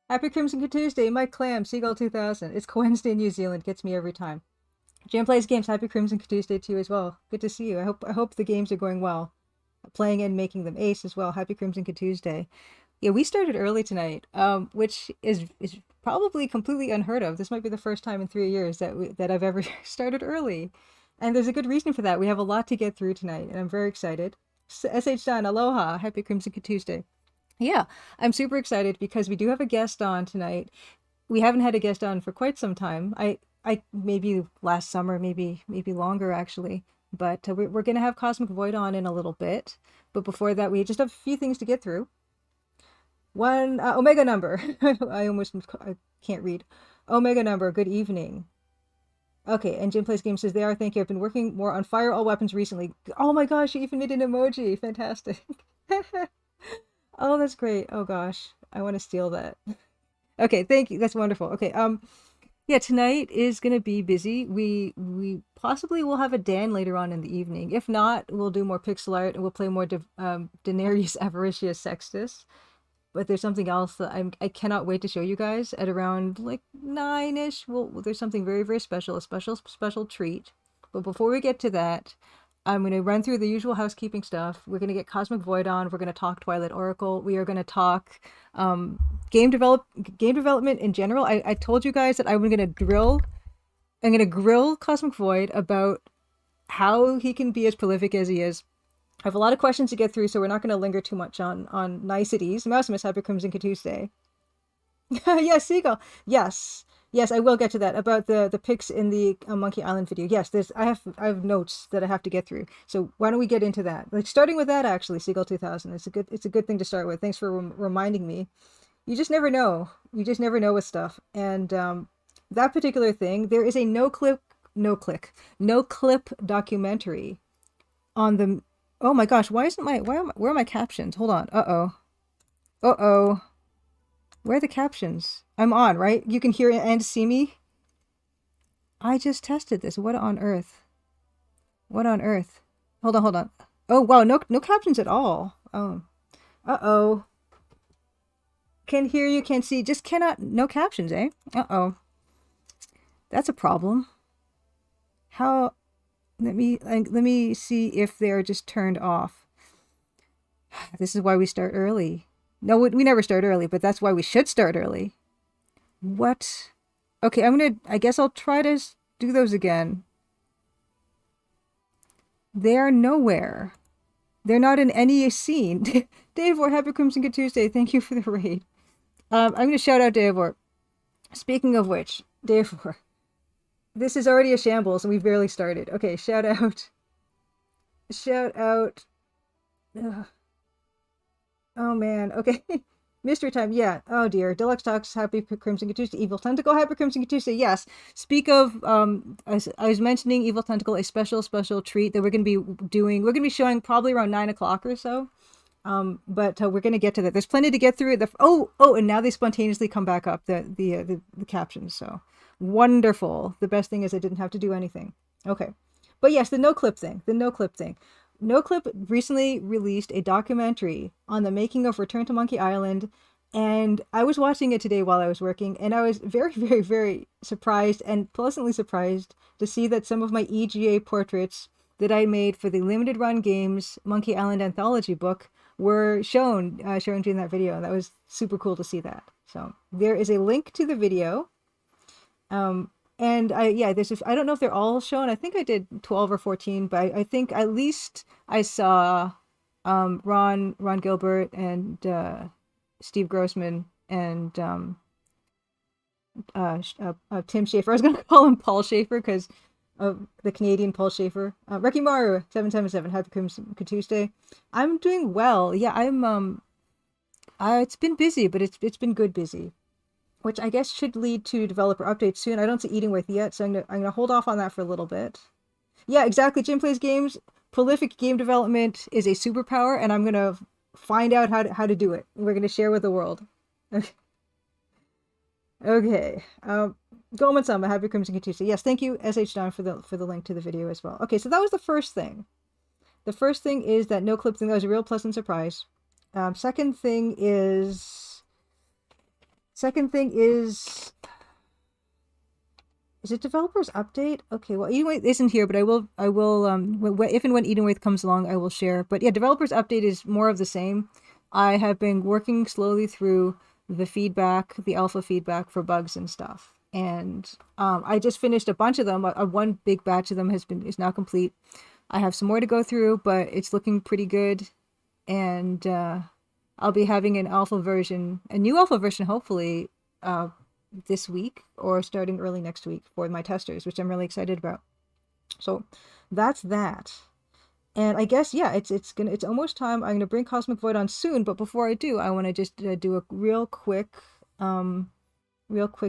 Happy Crimson Tuesday, Mike Clam, Seagull 2000. It's Wednesday in New Zealand. Gets me every time. Jam plays games. Happy Crimson Tuesday to you as well. Good to see you. I hope the games are going well. Playing and making them ace as well. Happy Crimson Tuesday. Yeah, we started early tonight, which is probably completely unheard of. This might be the first time in 3 years that I've ever started early, and there's a good reason for that. We have a lot to get through tonight, and I'm very excited. SH Done, aloha, happy Crimson Tuesday. Yeah, I'm super excited because we do have a guest on tonight. We haven't had a guest on for quite some time. I maybe last summer, maybe longer actually. But we're gonna have Cosmic Void on in a little bit. But before that, we just have a few things to get through. One Omega number. I can't read. Omega number. Good evening. Okay, and Jim Plays Games says they are. Thank you. I've been working more on fire all weapons recently. Oh my gosh, you even made an emoji. Fantastic. Oh, that's great. Oh gosh, I want to steal that. Okay, thank you. That's wonderful. Okay, yeah, tonight is gonna be busy. We possibly will have a Dan later on in the evening. If not, we'll do more pixel art and we'll play more Daenerys Avaricious Sextus. But there's something else that I cannot wait to show you guys at around like 9-ish. There's something very, very special, a special treat. But before we get to that, I'm going to run through the usual housekeeping stuff. We're going to get Cosmic Void on. We're going to talk Twilight Oracle. We are going to talk um, game development in general. I told you guys that I'm going to grill Cosmic Void about how he can be as prolific as he is. I have a lot of questions to get through, so we're not going to linger too much on niceties. Mouse Miss, happy Crimson Tuesday. Yes, Seagull. Yes, yes, I will get to that about the pics in the Monkey Island video. Yes, there's I have notes that I have to get through. So why don't we get into that? Like starting with that actually, Seagull 2000. It's a good thing to start with. Thanks for reminding me. You just never know. You just never know with stuff. And that particular thing, there is a no clip documentary on the. Oh my gosh, where are my captions? Hold on. Uh-oh. Uh-oh. Where are the captions? I'm on, right? You can hear and see me? I just tested this. What on earth? What on earth? Hold on. Oh wow, no captions at all. Oh. Uh-oh. Can hear you, can see, just cannot no captions, eh? Uh-oh. That's a problem. How let me see if they're just turned off. This is why we start early. No, we never start early, but that's why we should start early. What? Okay, I guess I'll try to do those again. They are nowhere. They're not in any scene. Dave or happy Crimson Good Tuesday. Thank you for the raid. I'm going to shout out Dave or. Speaking of which, Dave or. This is already a shambles and we've barely started. Okay, shout out. Shout out. Ugh. Oh man. Okay. Mystery time. Yeah. Oh dear. Deluxe talks. Happy Crimson Tuesday. Evil Tentacle. Happy Crimson Tuesday. Yes. Speak of I was mentioning Evil Tentacle, a special treat that we're gonna be doing. We're gonna be showing probably around 9 o'clock or so. But we're gonna get to that. There's plenty to get through. And now they spontaneously come back up the captions. So wonderful. The best thing is I didn't have to do anything. Okay. But yes, the no clip thing. The no clip thing. NoClip recently released a documentary on the making of Return to Monkey Island, and I was watching it today while I was working, and I was very, very, very surprised and pleasantly surprised to see that some of my EGA portraits that I made for the limited run games Monkey Island anthology book were shown during that video. That was super cool to see that. So there is a link to the video. And I don't know if they're all shown. I think I did 12 or 14, but I think at least I saw Ron Gilbert and Steve Grossman and Tim Schafer. I was gonna call him Paul Schafer because of the Canadian Paul Schafer. Wrecking Maru 777. Happy Good Tuesday. I'm doing well. Yeah, I'm. It's been busy, but it's been good busy, which I guess should lead to developer updates soon. I don't see Eating With yet, so I'm gonna hold off on that for a little bit. Yeah, exactly. Jim Plays Games. Prolific game development is a superpower, and I'm gonna find out how to do it. We're gonna share with the world. Okay. Okay. Goman-sama, happy Crimson Tuesday. Yes, thank you, SH Don, for the link to the video as well. Okay, so that was the first thing. The first thing is that no clip thing. That was a real pleasant surprise. Second thing is Second thing is it developers update? Okay, well, Edenwave isn't here, but if and when Edenwave comes along, I will share. But yeah, developers update is more of the same. I have been working slowly through the feedback, the alpha feedback for bugs and stuff. And I just finished a bunch of them. One big batch of them is now complete. I have some more to go through, but it's looking pretty good. And I'll be having a new alpha version, hopefully, this week or starting early next week for my testers, which I'm really excited about. So that's that. And I guess yeah, it's almost time. I'm gonna bring Cosmic Void on soon, but before I do, I want to just do a real quick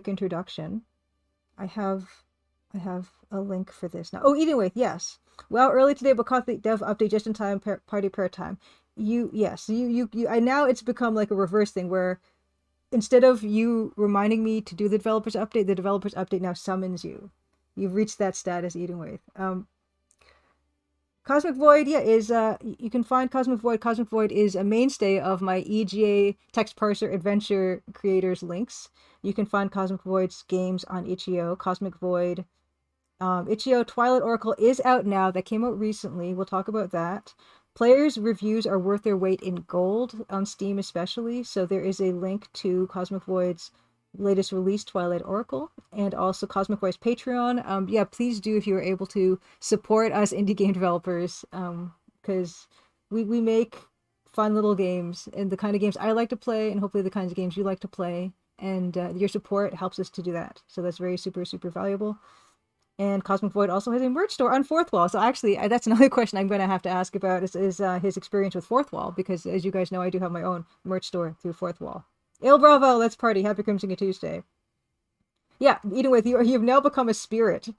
introduction. I have a link for this now. Oh, anyway, yes. Well, early today, but caught the dev update just in time. Party prayer time. I now it's become like a reverse thing where instead of you reminding me to do the developers update now summons you. You've reached that status, Edenwave. Cosmic Void, yeah, is you can find Cosmic Void. Cosmic Void is a mainstay of my EGA text parser adventure creators links. You can find Cosmic Void's games on itch.io. Cosmic Void, itch.io Twilight Oracle is out now. That came out recently. We'll talk about that. Players' reviews are worth their weight in gold on Steam especially, so there is a link to Cosmic Void's latest release, Twilight Oracle, and also Cosmic Void's Patreon. Yeah, please do if you are able to support us indie game developers, because we make fun little games and the kind of games I like to play, and hopefully the kinds of games you like to play, and your support helps us to do that. So that's very super valuable. And Cosmic Void also has a merch store on Fourth Wall. So actually, that's another question I'm going to have to ask about is his experience with Fourth Wall, because as you guys know, I do have my own merch store through Fourth Wall. Il Bravo, let's party. Happy Crimson Tuesday. Yeah, Edenwave, you've now become a spirit.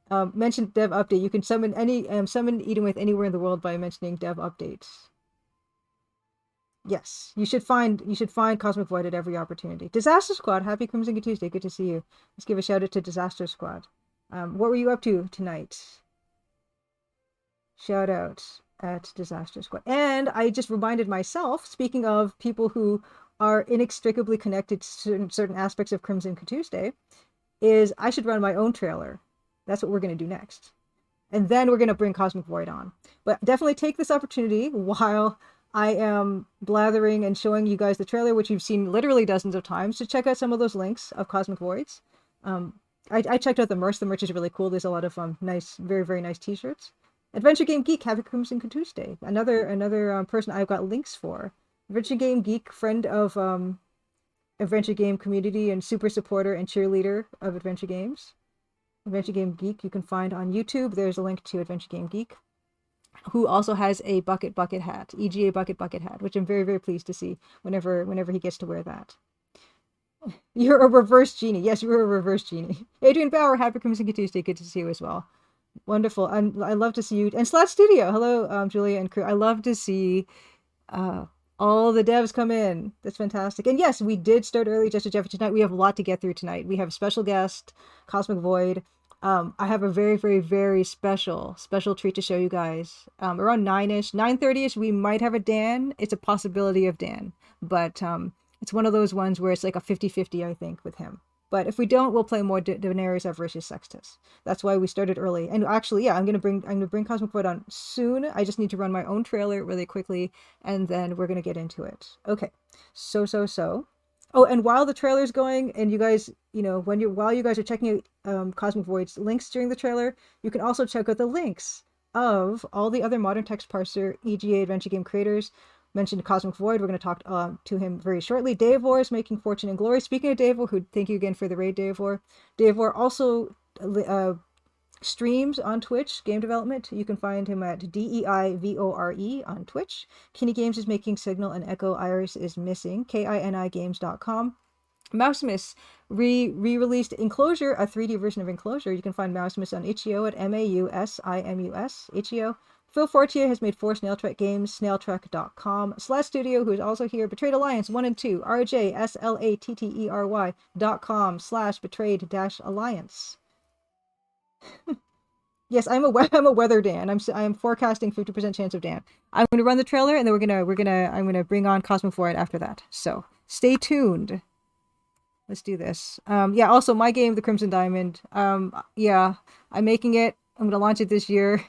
Mention dev update. You can summon Edenwave anywhere in the world by mentioning dev updates. Yes, you should find Cosmic Void at every opportunity. Disaster Squad, happy Crimson Tuesday. Good to see you. Let's give a shout out to Disaster Squad. What were you up to tonight? Shout out at Disaster Squad. And I just reminded myself, speaking of people who are inextricably connected to certain aspects of Crimson Tuesday, is I should run my own trailer. That's what we're going to do next. And then we're going to bring Cosmic Void on. But definitely take this opportunity while I am blathering and showing you guys the trailer, which you've seen literally dozens of times, to check out some of those links of Cosmic Voids. I checked out the merch. The merch is really cool. There's a lot of nice, very, very nice t-shirts. Adventure Game Geek, happy Crimson Tuesday. Another person I've got links for. Adventure Game Geek, friend of Adventure Game community and super supporter and cheerleader of Adventure Games. Adventure Game Geek you can find on YouTube. There's a link to Adventure Game Geek, who also has a bucket hat, EGA bucket hat, which I'm very, very pleased to see whenever he gets to wear that. You're a reverse genie. Yes, you're a reverse genie. Adrian Bauer, happy Crimson Tuesday. Good to see you as well. Wonderful. I love to see you. And Slat Studio. Hello, Julia and crew. I love to see all the devs come in. That's fantastic. And yes, we did start early just to Jeff tonight. We have a lot to get through tonight. We have a special guest, Cosmic Void. I have a very, very, very special treat to show you guys. Around 9-ish, 9:30-ish, we might have a Dan. It's a possibility of Dan. But it's one of those ones where it's like a 50-50, I think, with him. But if we don't, we'll play more Daenerys versus Sextus. That's why we started early. And actually, yeah, I'm gonna bring Cosmic Void on soon. I just need to run my own trailer really quickly, and then we're gonna get into it. Okay. So. Oh, and while the trailer's going, and you guys, while you guys are checking out Cosmic Void's links during the trailer, you can also check out the links of all the other modern text parser EGA adventure game creators. Mentioned Cosmic Void. We're going to talk to him very shortly. Davor is making fortune and glory. Speaking of Davor, thank you again for the raid, Davor. Davor also streams on Twitch game development. You can find him at DEIVORE on Twitch. Kinney Games is making Signal, and Echo Iris is missing. KINIgames.com. Mousemus re-released Enclosure, a 3D version of Enclosure. You can find Mousemus on itch.io at MAUSIMUS, itch.io. Phil Fortier has made 4 Snailtrek games, snailtrek.com. Slat Studio, who is also here, Betrayed Alliance 1 and 2, RJSLATTERY.com/betrayed-alliance. Yes, I'm a weather Dan. I'm forecasting 50% chance of Dan. I'm going to run the trailer, and then I'm going to bring on Cosmic Void after that. So stay tuned. Let's do this. Yeah, also my game, The Crimson Diamond. Yeah, I'm making it. I'm gonna launch it this year.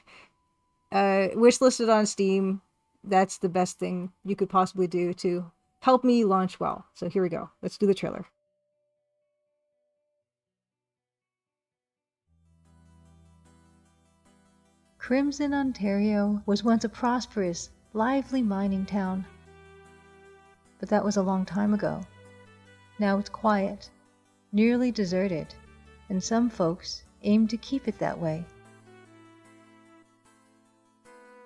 Wish listed on Steam. That's the best thing you could possibly do to help me launch well. So here we go. Let's do the trailer. Crimson, Ontario was once a prosperous, lively mining town. But that was a long time ago. Now it's quiet, nearly deserted, and some folks aim to keep it that way.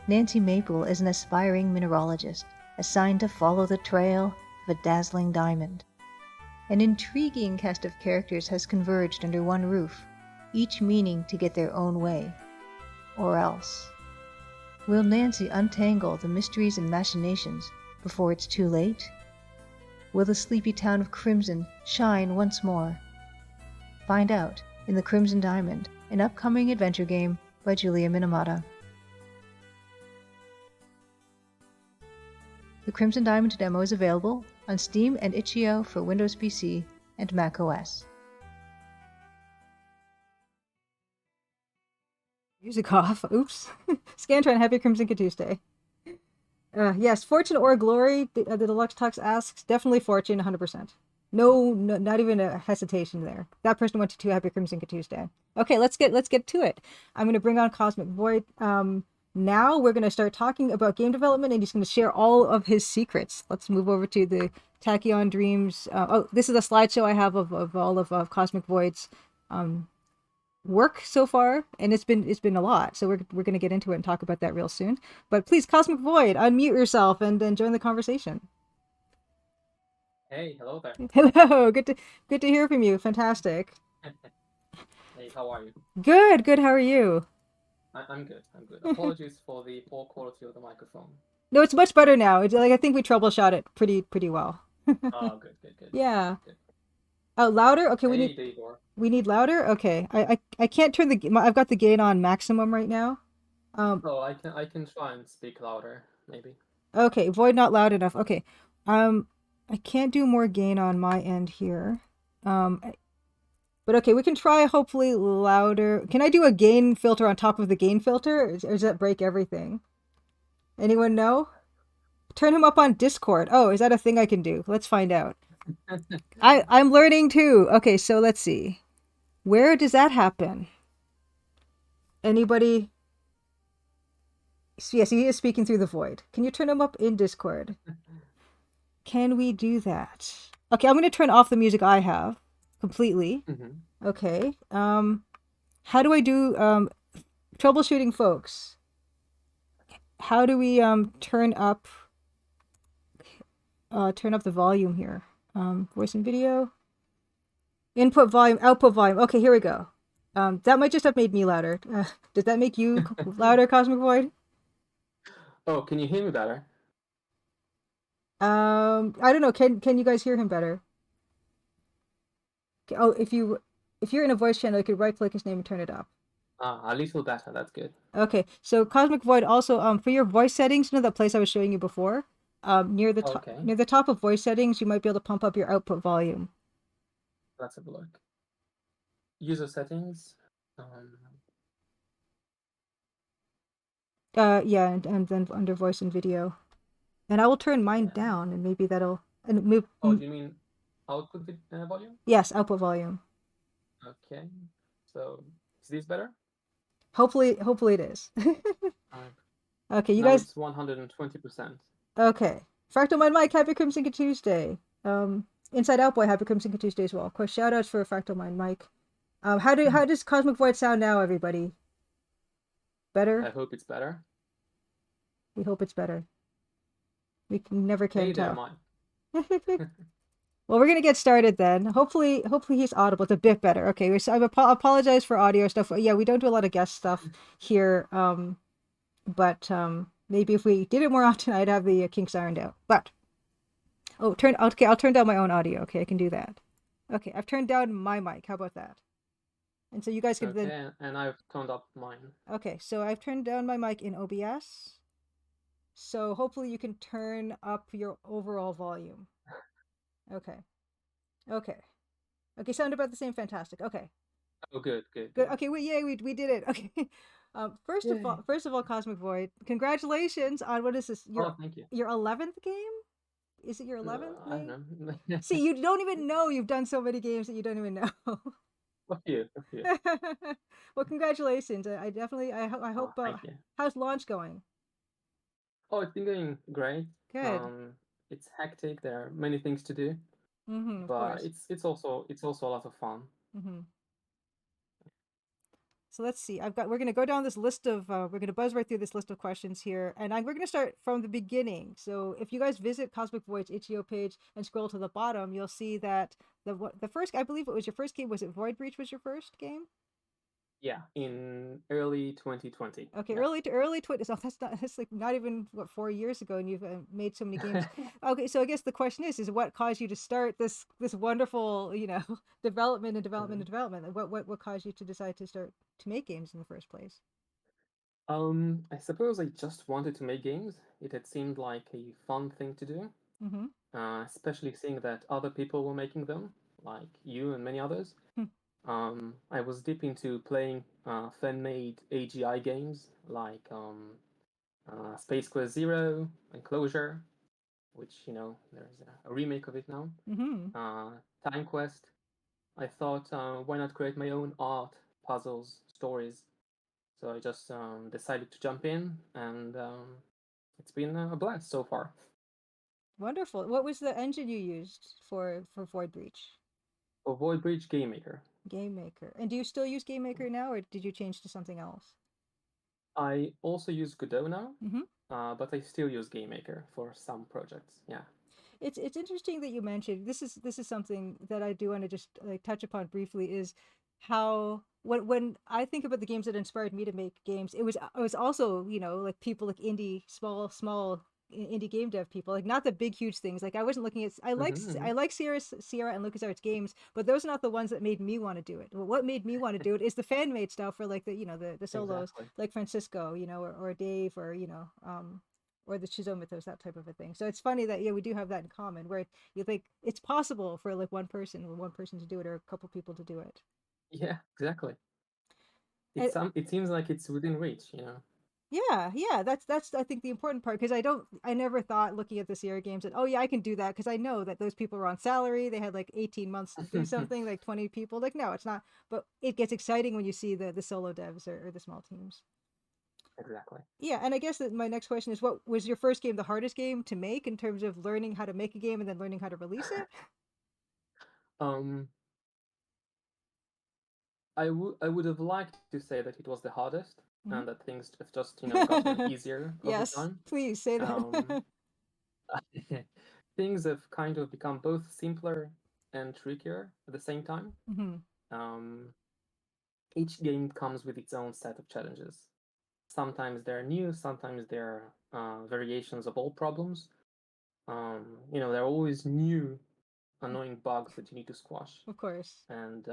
Nancy Maple is an aspiring mineralogist assigned to follow the trail of a dazzling diamond. An intriguing cast of characters has converged under one roof, each meaning to get their own way. Or else. Will Nancy untangle the mysteries and machinations before it's too late? Will the sleepy town of Crimson shine once more? Find out in The Crimson Diamond, an upcoming adventure game by Julia Minamata. The Crimson Diamond demo is available on Steam and itch.io for Windows PC and Mac OS. Music off. Oops. Scantron, happy Crimson Tuesday. Yes, Fortune or Glory, the Deluxe Tux asks. Definitely Fortune, 100%. No, not even a hesitation there. That person went to 2 Happy Crimson Tuesday. Okay, let's get to it. I'm going to bring on CosmicVoid. Now we're going to start talking about game development, and he's going to share all of his secrets. Let's move over to the Tachyon Dreams. Oh, this is a slideshow I have of all of CosmicVoid's work so far, and it's been a lot, so we're going to get into it and talk about that real soon. But please, CosmicVoid, unmute yourself and join the conversation. Hey, hello there. Hello, good to hear from you. Fantastic. Hey, how are you? Good. How are you? I'm good. Apologies for the poor quality of the microphone. No, it's much better now. It's like I think we troubleshot it pretty well. Oh, good. Yeah. Good. Oh, louder. Okay, Hey, we need louder. Okay, I can't turn I've got the gain on maximum right now. Oh, I can try and speak louder, maybe. Okay, Void not loud enough. Okay, I can't do more gain on my end here. But okay, we can try hopefully louder. Can I do a gain filter on top of the gain filter, or does that break everything? Anyone know? Turn him up on Discord. Oh, is that a thing I can do? Let's find out. I'm learning too. Okay, so let's see. Where does that happen? Anybody? Yes, he is speaking through the void. Can you turn him up in Discord? Can we do that? Okay, I'm going to turn off the music I have completely. Okay. How do I do troubleshooting, folks? How do we turn up the volume here? Voice and video. Input volume, output volume. Okay, here we go. That might just have made me louder. Does that make you louder, CosmicVoid? Oh, can you hear me better? I don't know. Can you guys hear him better? Oh, if you're in a voice channel, you could right click his name and turn it up. A little better. That's good. Okay, so CosmicVoid also for your voice settings, you know that place I was showing you before, near the top of voice settings, you might be able to pump up your output volume. Let's have a look. User settings. Yeah, and then under voice and video, and I will turn mine down, and maybe that'll move. Oh, do you mean output volume? Yes, output volume. Okay, so is this better? Hopefully it is. Okay, you now guys. It's 120%. Okay, Fractal Mind Mike, happy Crimson Tuesday. Inside Out Boy, happy Crimson Tuesday as well. Of course, shout outs for Fractal Mind Mike. How does CosmicVoid sound now, everybody? Better? I hope it's better. We hope it's better. We never can tell. Well, we're gonna get started then. Hopefully he's audible. It's a bit better. Okay, so I apologize for audio stuff. Yeah, we don't do a lot of guest stuff here. But maybe if we did it more often, I'd have the kinks ironed out. But I'll turn down my own audio. Okay, I can do that. Okay, I've turned down my mic. How about that? And so you guys can then. And I've turned up mine. Okay, so I've turned down my mic in OBS. So hopefully you can turn up your overall volume. Okay. Okay, sound about the same. Fantastic. Okay, Oh, good, good, good. good. Okay, yay, we did it. Okay. Yay. First of all, Cosmic Void, congratulations on what is this? Oh, thank you. Your 11th game? Is it your No, 11th, I don't maybe? know. See, you don't even know you've done so many games that you don't even know. A few, a few. Well, congratulations. I definitely I Oh, hope thank you. how's launch going? Oh, it's been going great. Good. Um, it's hectic. There are many things to do, Of but course. it's also a lot of fun. hmm So let's see. We're going to go down this list of we're going to buzz right through this list of questions here, and we're going to start from the beginning. So if you guys visit Cosmic Void's itch.io page and scroll to the bottom, you'll see that the first, I believe it was your first game, was it Void Breach was your first game? Yeah, in early 2020. Okay, Yeah. early 20s. Oh, that's like not even what 4 years ago, and you've made so many games. Okay, so I guess the question is what caused you to start this wonderful development and development Mhm. and development? What caused you to decide to start to make games in the first place? I suppose I just wanted to make games. It had seemed like a fun thing to do, Mm-hmm. especially seeing that other people were making them, like you and many others. Hmm. I was deep into playing fan-made AGI games like Space Quest Zero, Enclosure, which there's a remake of it now. Mm-hmm. Uh, Time Quest. I thought, why not create my own art, puzzles, stories? So I just decided to jump in, and it's been a blast so far. Wonderful. What was the engine you used for Void Breach? Avoid Bridge Game Maker. Game Maker. And do you still use Game Maker now, or did you change to something else? I also use Godot now, Mm-hmm. but I still use Game Maker for some projects. Yeah. It's interesting that you mentioned this is something that I do want to just like touch upon briefly is how when I think about the games that inspired me to make games, it was also like people like small indie game dev people, like not the big huge things. Like I wasn't looking at Mm-hmm. I like Sierra and LucasArts games, but those are not the ones that made me want to do it. What made me want to do it is the fan made stuff for like the solos Exactly. like Francisco, or Dave, or the Mythos, that type of a thing. So it's funny that we do have that in common, where you think it's possible for like one person to do it or a couple people to do it. Yeah, exactly. And It seems like it's within reach. yeah, that's I think the important part, because I never thought looking at the Sierra games that, oh yeah, I can do that, because I know that those people were on salary, they had like 18 months to do something, like 20 people. Like no, it's not. But it gets exciting when you see the solo devs or the small teams. Exactly. Yeah, and I guess that my next question is, what was your first game the hardest game to make in terms of learning how to make a game and then learning how to release it? Um, I would have liked to say that it was the hardest Mhm. and that things have just gotten easier over Yes, time. please say Um, that. things have kind of become both simpler and trickier at the same time. hmm Um, each game comes with its own set of challenges. Sometimes they're new, sometimes they're variations of old problems. There are always new annoying bugs that you need to squash. Of course. And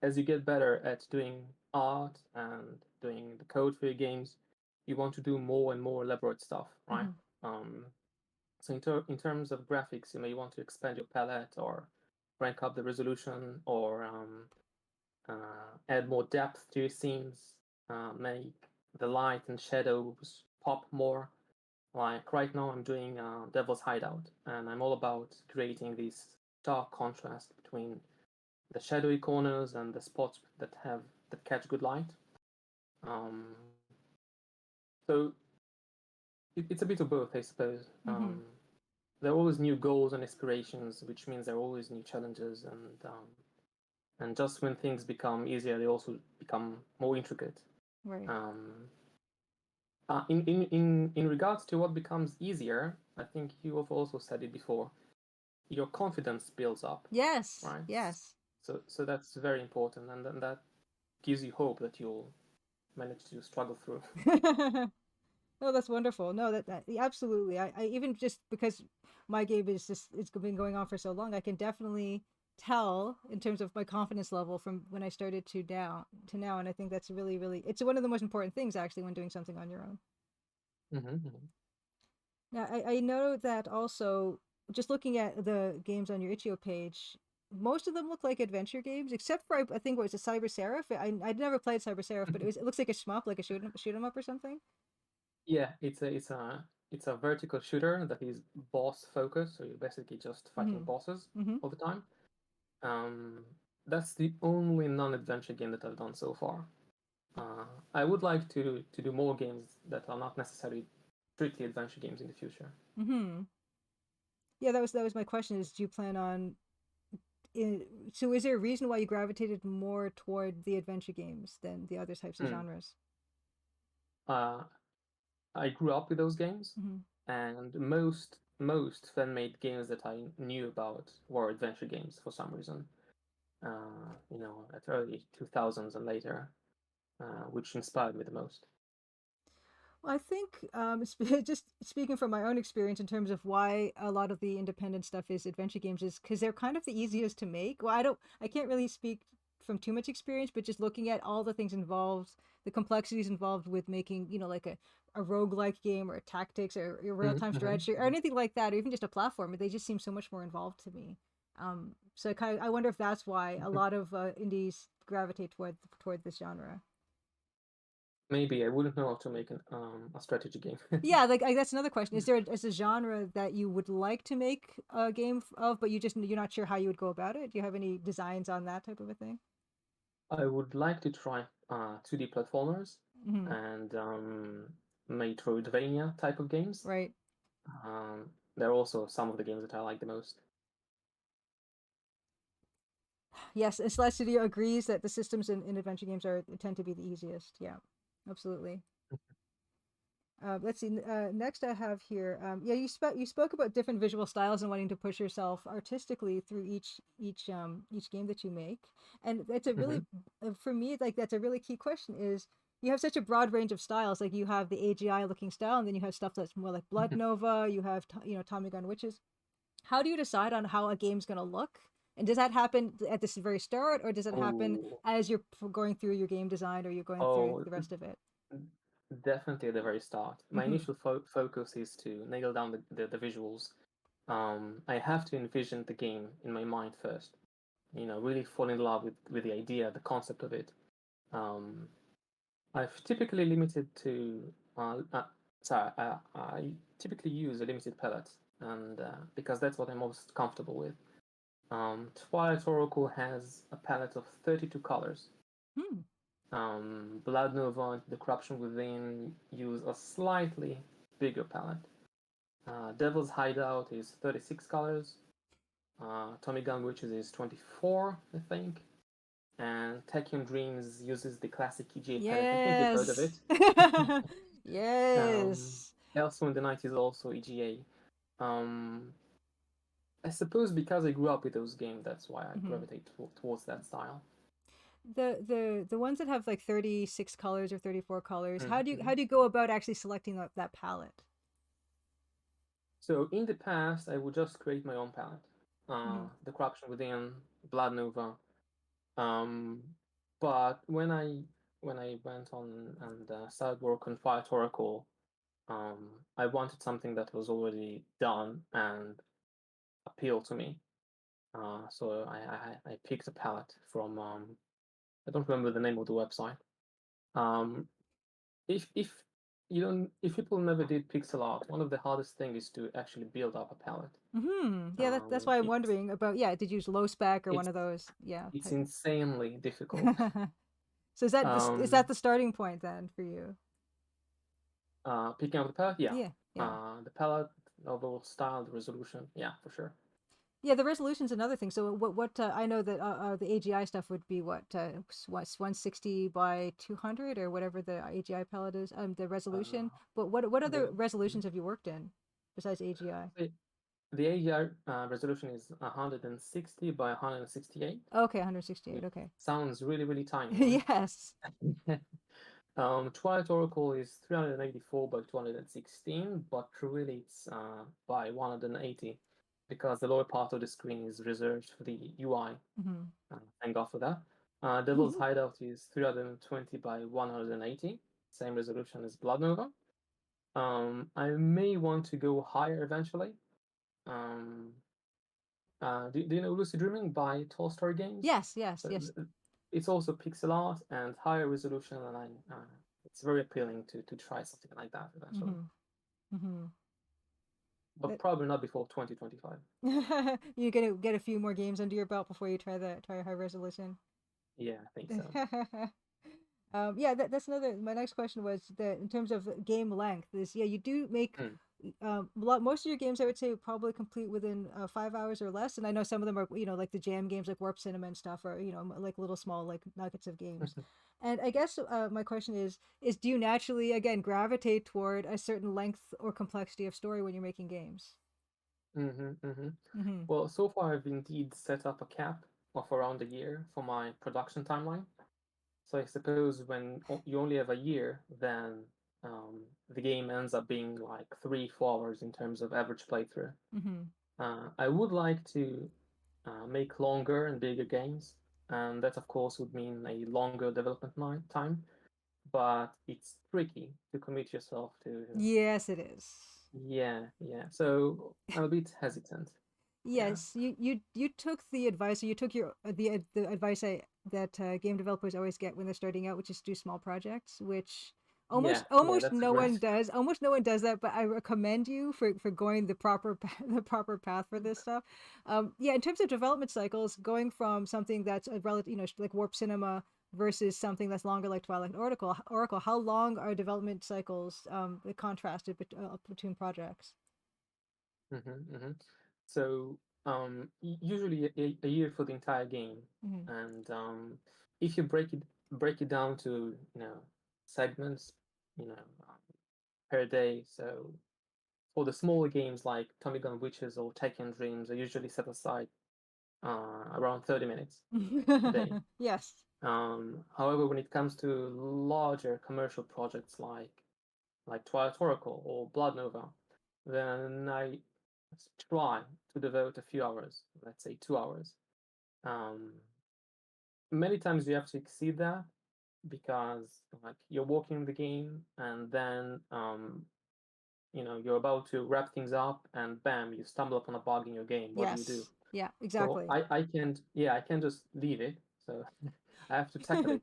as you get better at doing art and doing the code for your games, you want to do more and more elaborate stuff, right? hmm Um, so in terms of graphics, you may want to expand your palette or rank up the resolution or add more depth to your scenes, make the light and shadows pop more. Like right now, I'm doing Devil's Hideout, and I'm all about creating this stark contrast between the shadowy corners and the spots that catch good light. Um, so it's a bit of both, I suppose. hmm There are always new goals and aspirations, which means there are always new challenges, and just when things become easier, they also become more intricate. Right. Um, in regards to what becomes easier, I think you have also said it before. Your confidence builds up, Yes. right? Yes. So that's very important, and then that gives you hope that you'll manage to struggle through. No, that's wonderful. No, yeah, absolutely. I even just because my game is just it's been going on for so long, I can definitely tell in terms of my confidence level from when I started to now, and I think that's really it's one of the most important things actually when doing something on your own. Mm-hmm. Now, I know that also, just looking at the games on your itch.io page, most of them look like adventure games, except for I think what was a Cyber Seraph. I'd never played Cyber Seraph, but it looks like a shmup, like a shoot 'em up or something. Yeah, it's a vertical shooter that is boss focused, so you're basically just fighting Mm-hmm. bosses Mm-hmm. all the time. Um, that's the only non-adventure game that I've done so far. I would like to do more games that are not necessarily strictly adventure games in the future. Mm-hmm. Yeah, that was my question. Is do you plan on in, so is there a reason why you gravitated more toward the adventure games than the other types of Hmm. genres? Uh, I grew up with those games, Mm-hmm. and most fan-made games that I knew about were adventure games for some reason. At early 2000s and later, which inspired me the most. Well, I think just speaking from my own experience in terms of why a lot of the independent stuff is adventure games is because they're kind of the easiest to make. Well, I can't really speak from too much experience, but just looking at all the things involved, the complexities involved with making, like a roguelike game or a tactics or a real-time strategy or anything like that, or even just a platform, they just seem so much more involved to me. So I wonder if that's why a lot of indies gravitate toward this genre. Maybe I wouldn't know how to make a strategy game. Yeah, like that's another question. Is a genre that you would like to make a game of, but you're not sure how you would go about it? Do you have any designs on that type of a thing? I would like to try 2D platformers Hmm. and Metroidvania type of games. Right. They're also some of the games that I like the most. Yes, Slash Studio agrees that the systems in adventure games are tend to be the easiest. Yeah, absolutely. Let's see. Next, I have here. Yeah, you spoke about different visual styles and wanting to push yourself artistically through each game that you make, and that's a really Hmm. for me like that's a really key question. Is you have such a broad range of styles. Like you have the AGI looking style, and then you have stuff that's more like Blood Nova. You have Tommy Gun Witches. How do you decide on how a game's gonna look? And does that happen at this very start, or does it happen Oh, as you're going through your game design, or you're going through oh, the rest of it? definitely at the very start. My Hmm. initial focus is to nail down the visuals. I have to envision the game in my mind first. Really fall in love with the idea, the concept of it. Um, I've typically limited to sorry, I typically use a limited palette, and because that's what I'm most comfortable with. Twilight Oracle has a palette of 32 colors. Hmm. Blood Nova and The Corruption Within use a slightly bigger palette. Devil's Hideout is 36 colors. Tommy Gun Witches is 24, I think. And Tachyon Dreams uses the classic EGA palette. I think you've heard of Yes. it. Yes. Elsewhere in the Night is also EGA. I suppose because I grew up with those games, that's why I Hmm. gravitate towards that style. The ones that have like 36 colors or 34 colors, Mm-hmm. how do you go about actually selecting that palette? So in the past, I would just create my own palette. Hmm. The Corruption Within, Blood Nova. Um, but when I went on and started work on Fire Oracle, I wanted something that was already done and appealed to me. So I picked a palette from I don't remember the name of the website. Um, if you don't if people never did pixel art, one of the hardest things is to actually build up a palette. Hmm. Yeah, that's why I'm It's wondering about. Yeah, did you use low spec or one it's of those? Yeah, it's type. insanely difficult. So is that Um, the starting point then for you? Picking up the palette, yeah. Yeah, yeah. The palette, the overall style, the resolution, yeah, for sure. Yeah, the resolution's another thing. So what I know that the AGI stuff would be what 160 by 200 or whatever the AGI palette is, the resolution. Uh, But what other the resolutions have you worked in besides AGI? the, the AER resolution is 160 by 168, Okay, 168. which Okay. sounds really, really tiny, right? Yes. Twilight Oracle is 384 by 216, but really it's by 180 because the lower part of the screen is reserved for the UI. Hmm. Thank God for that. Devil's Hideout is 320 by 180, same resolution as Blood Nova. I may want to go higher eventually. Um, do you know Lucid Dreaming by Tall Story Games? Yes, yes, So yes. it's also pixel art and higher resolution, and it's very appealing to try something like that eventually. Mm-hmm. Mm-hmm. But probably not before 2025. You're gonna get a few more games under your belt before you try high resolution. Yeah, I think so. Yeah, that's another. My next question was that in terms of game length, is yeah, you do make Mm. most of your games. I would say probably complete within 5 hours or less. And I know some of them are like the jam games like Warp Cinema and stuff, or like little small like nuggets of games. And I guess my question is do you naturally again gravitate toward a certain length or complexity of story when you're making games? Mm-hmm. Well, so far I've indeed set up a cap of around a year for my production timeline. So I suppose when you only have a year, then the game ends up being like 3, 4 hours in terms of average playthrough. Mm-hmm. I would like to make longer and bigger games, and that of course would mean a longer development time. But it's tricky to commit yourself to. Yes, it is. Yeah. So I'm a bit hesitant. Yeah. Yes, you took the advice, or you took the advice that game developers always get when they're starting out, which is to do small projects, which Yeah, almost that's no one aggressive. does. Almost no one does that, but I recommend you for going the proper the proper path for this stuff. Yeah, in terms of development cycles, going from something that's a relative, like Warp Cinema versus something that's longer like Twilight Oracle, how long are development cycles contrasted between projects? Hmm. So usually a year for the entire game, Mm-hmm. and if you break it down to segments, you know per day. So for the smaller games like Tommy Gun Witches or Tekken Dreams, I usually set aside around 30 minutes a day. Yes. However, when it comes to larger commercial projects like Twilight Oracle or Blood Nova, then I try to devote a few hours, let's say 2 hours. Um, Many times you have to exceed that because like you're walking the game and then you're about to wrap things up and bam, you stumble upon a bug in your game. What do you do? Yes. Yeah, So exactly. I can't just leave it. So I have to tackle it,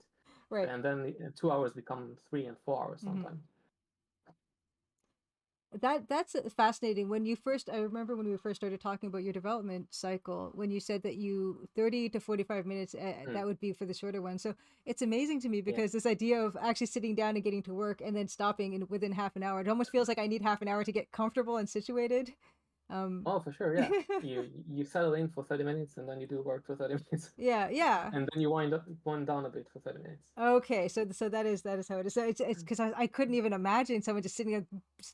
Right. and then 2 hours become 3 and 4 hours Hmm. sometimes. That's fascinating. When you first, I remember when we first started talking about your development cycle, when you said that you 30 to 45 minutes, Mm, that would be for the shorter one. So it's amazing to me yeah. because this idea of actually sitting down and getting to work and then stopping within half an hour, it almost feels like I need half an hour to get comfortable and situated. Um, Oh, for sure. Yeah. You settle in for 30 minutes and then you do work for 30 minutes, yeah, yeah. and then you wind down a bit for 30 minutes. Okay, so that is how it is. So it's because I couldn't even imagine someone just sitting.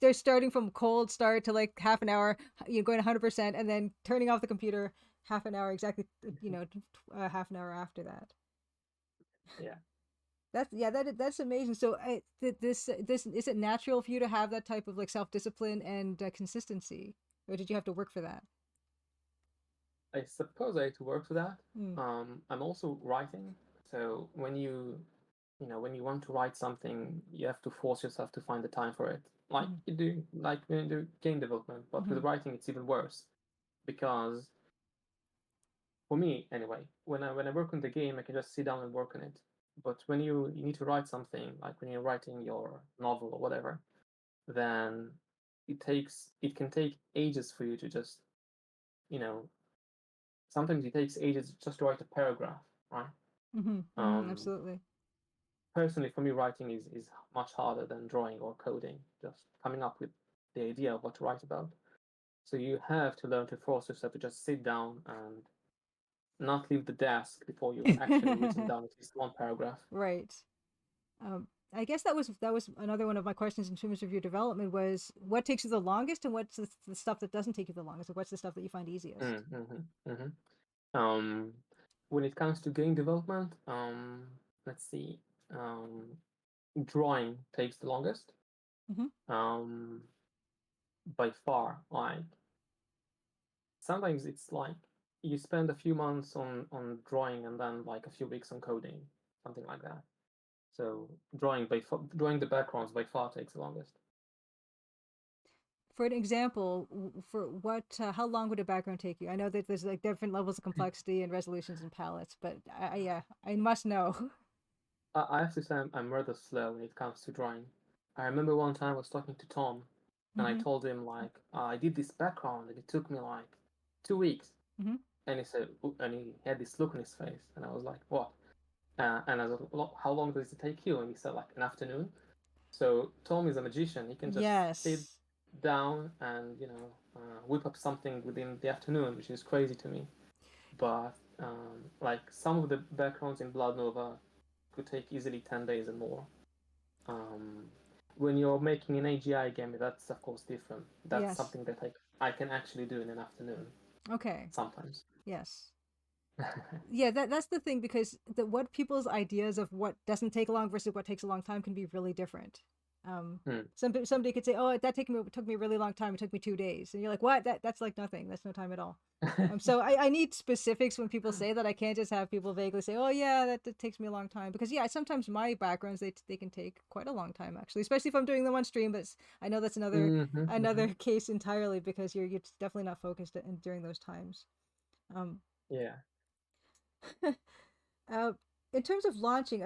They're starting from cold start to like half an hour, going 100%, and then turning off the computer half an hour exactly, half an hour after that. Yeah. That's yeah, that's amazing. So this is it natural for you to have that type of like self discipline and consistency, or did you have to work for that? I suppose I had to work for that. Mm, I'm also writing, so when you want to write something, you have to force yourself to find the time for it, mm, like when you do game development. But mm, with writing, it's even worse because for me anyway, when I work on the game, I can just sit down and work on it. But when you need to write something, like when you're writing your novel or whatever, then it can take ages for you to just you know sometimes it takes ages just to write a paragraph, right? Um, absolutely. Personally, for me, writing is much harder than drawing or coding. Just coming up with the idea of what to write about. So you have to learn to force yourself to just sit down and not leave the desk before you've actually written down at least one paragraph. Right. I guess that was another one of my questions in terms of your development was what takes you the longest and what's the stuff that doesn't take you the longest, or what's the stuff that you find easiest? Mm-hmm. Um, when it comes to game development, let's see. Um, Drawing takes the longest. Hmm. Um, by far. Like sometimes it's like you spend a few months on drawing and then like a few weeks on coding, something like that. So drawing the backgrounds by far takes the longest. For an example, for what, how long would a background take you? I know that there's like different levels of complexity and resolutions and palettes, but yeah, I must know. I have to say I'm rather slow when it comes to drawing. I remember one time I was talking to Tom, and I Mm-hmm. told him like I did this background and it took me like 2 weeks, Mm-hmm. and he said, and he had this look on his face, and I was like, what? And I was like, well, how long does it take you? And he said like an afternoon. So Tom is a magician. He can just sit Yes. down and whip up something within the afternoon, which is crazy to me. But like some of the backgrounds in Blood Nova could take easily 10 days and more. Um, when you're making an AGI game, that's of course different. That's Yes. something that I can actually do in an afternoon Okay. sometimes. Yes. Yeah, that's the thing, because what people's ideas of what doesn't take long versus what takes a long time can be really different. Hmm. Somebody could say, "Oh, that took me a really long time. It took me 2 days," and you're like, "What? That's like nothing. That's no time at all." So I need specifics when people say that. I can't just have people vaguely say, "Oh yeah, that takes me a long time," because yeah, sometimes my backgrounds they can take quite a long time actually, especially if I'm doing them on stream. But I know that's Mm-hmm, mm-hmm. another case entirely, because you're definitely not focused during those times. Um, Yeah. uh, in terms of launching,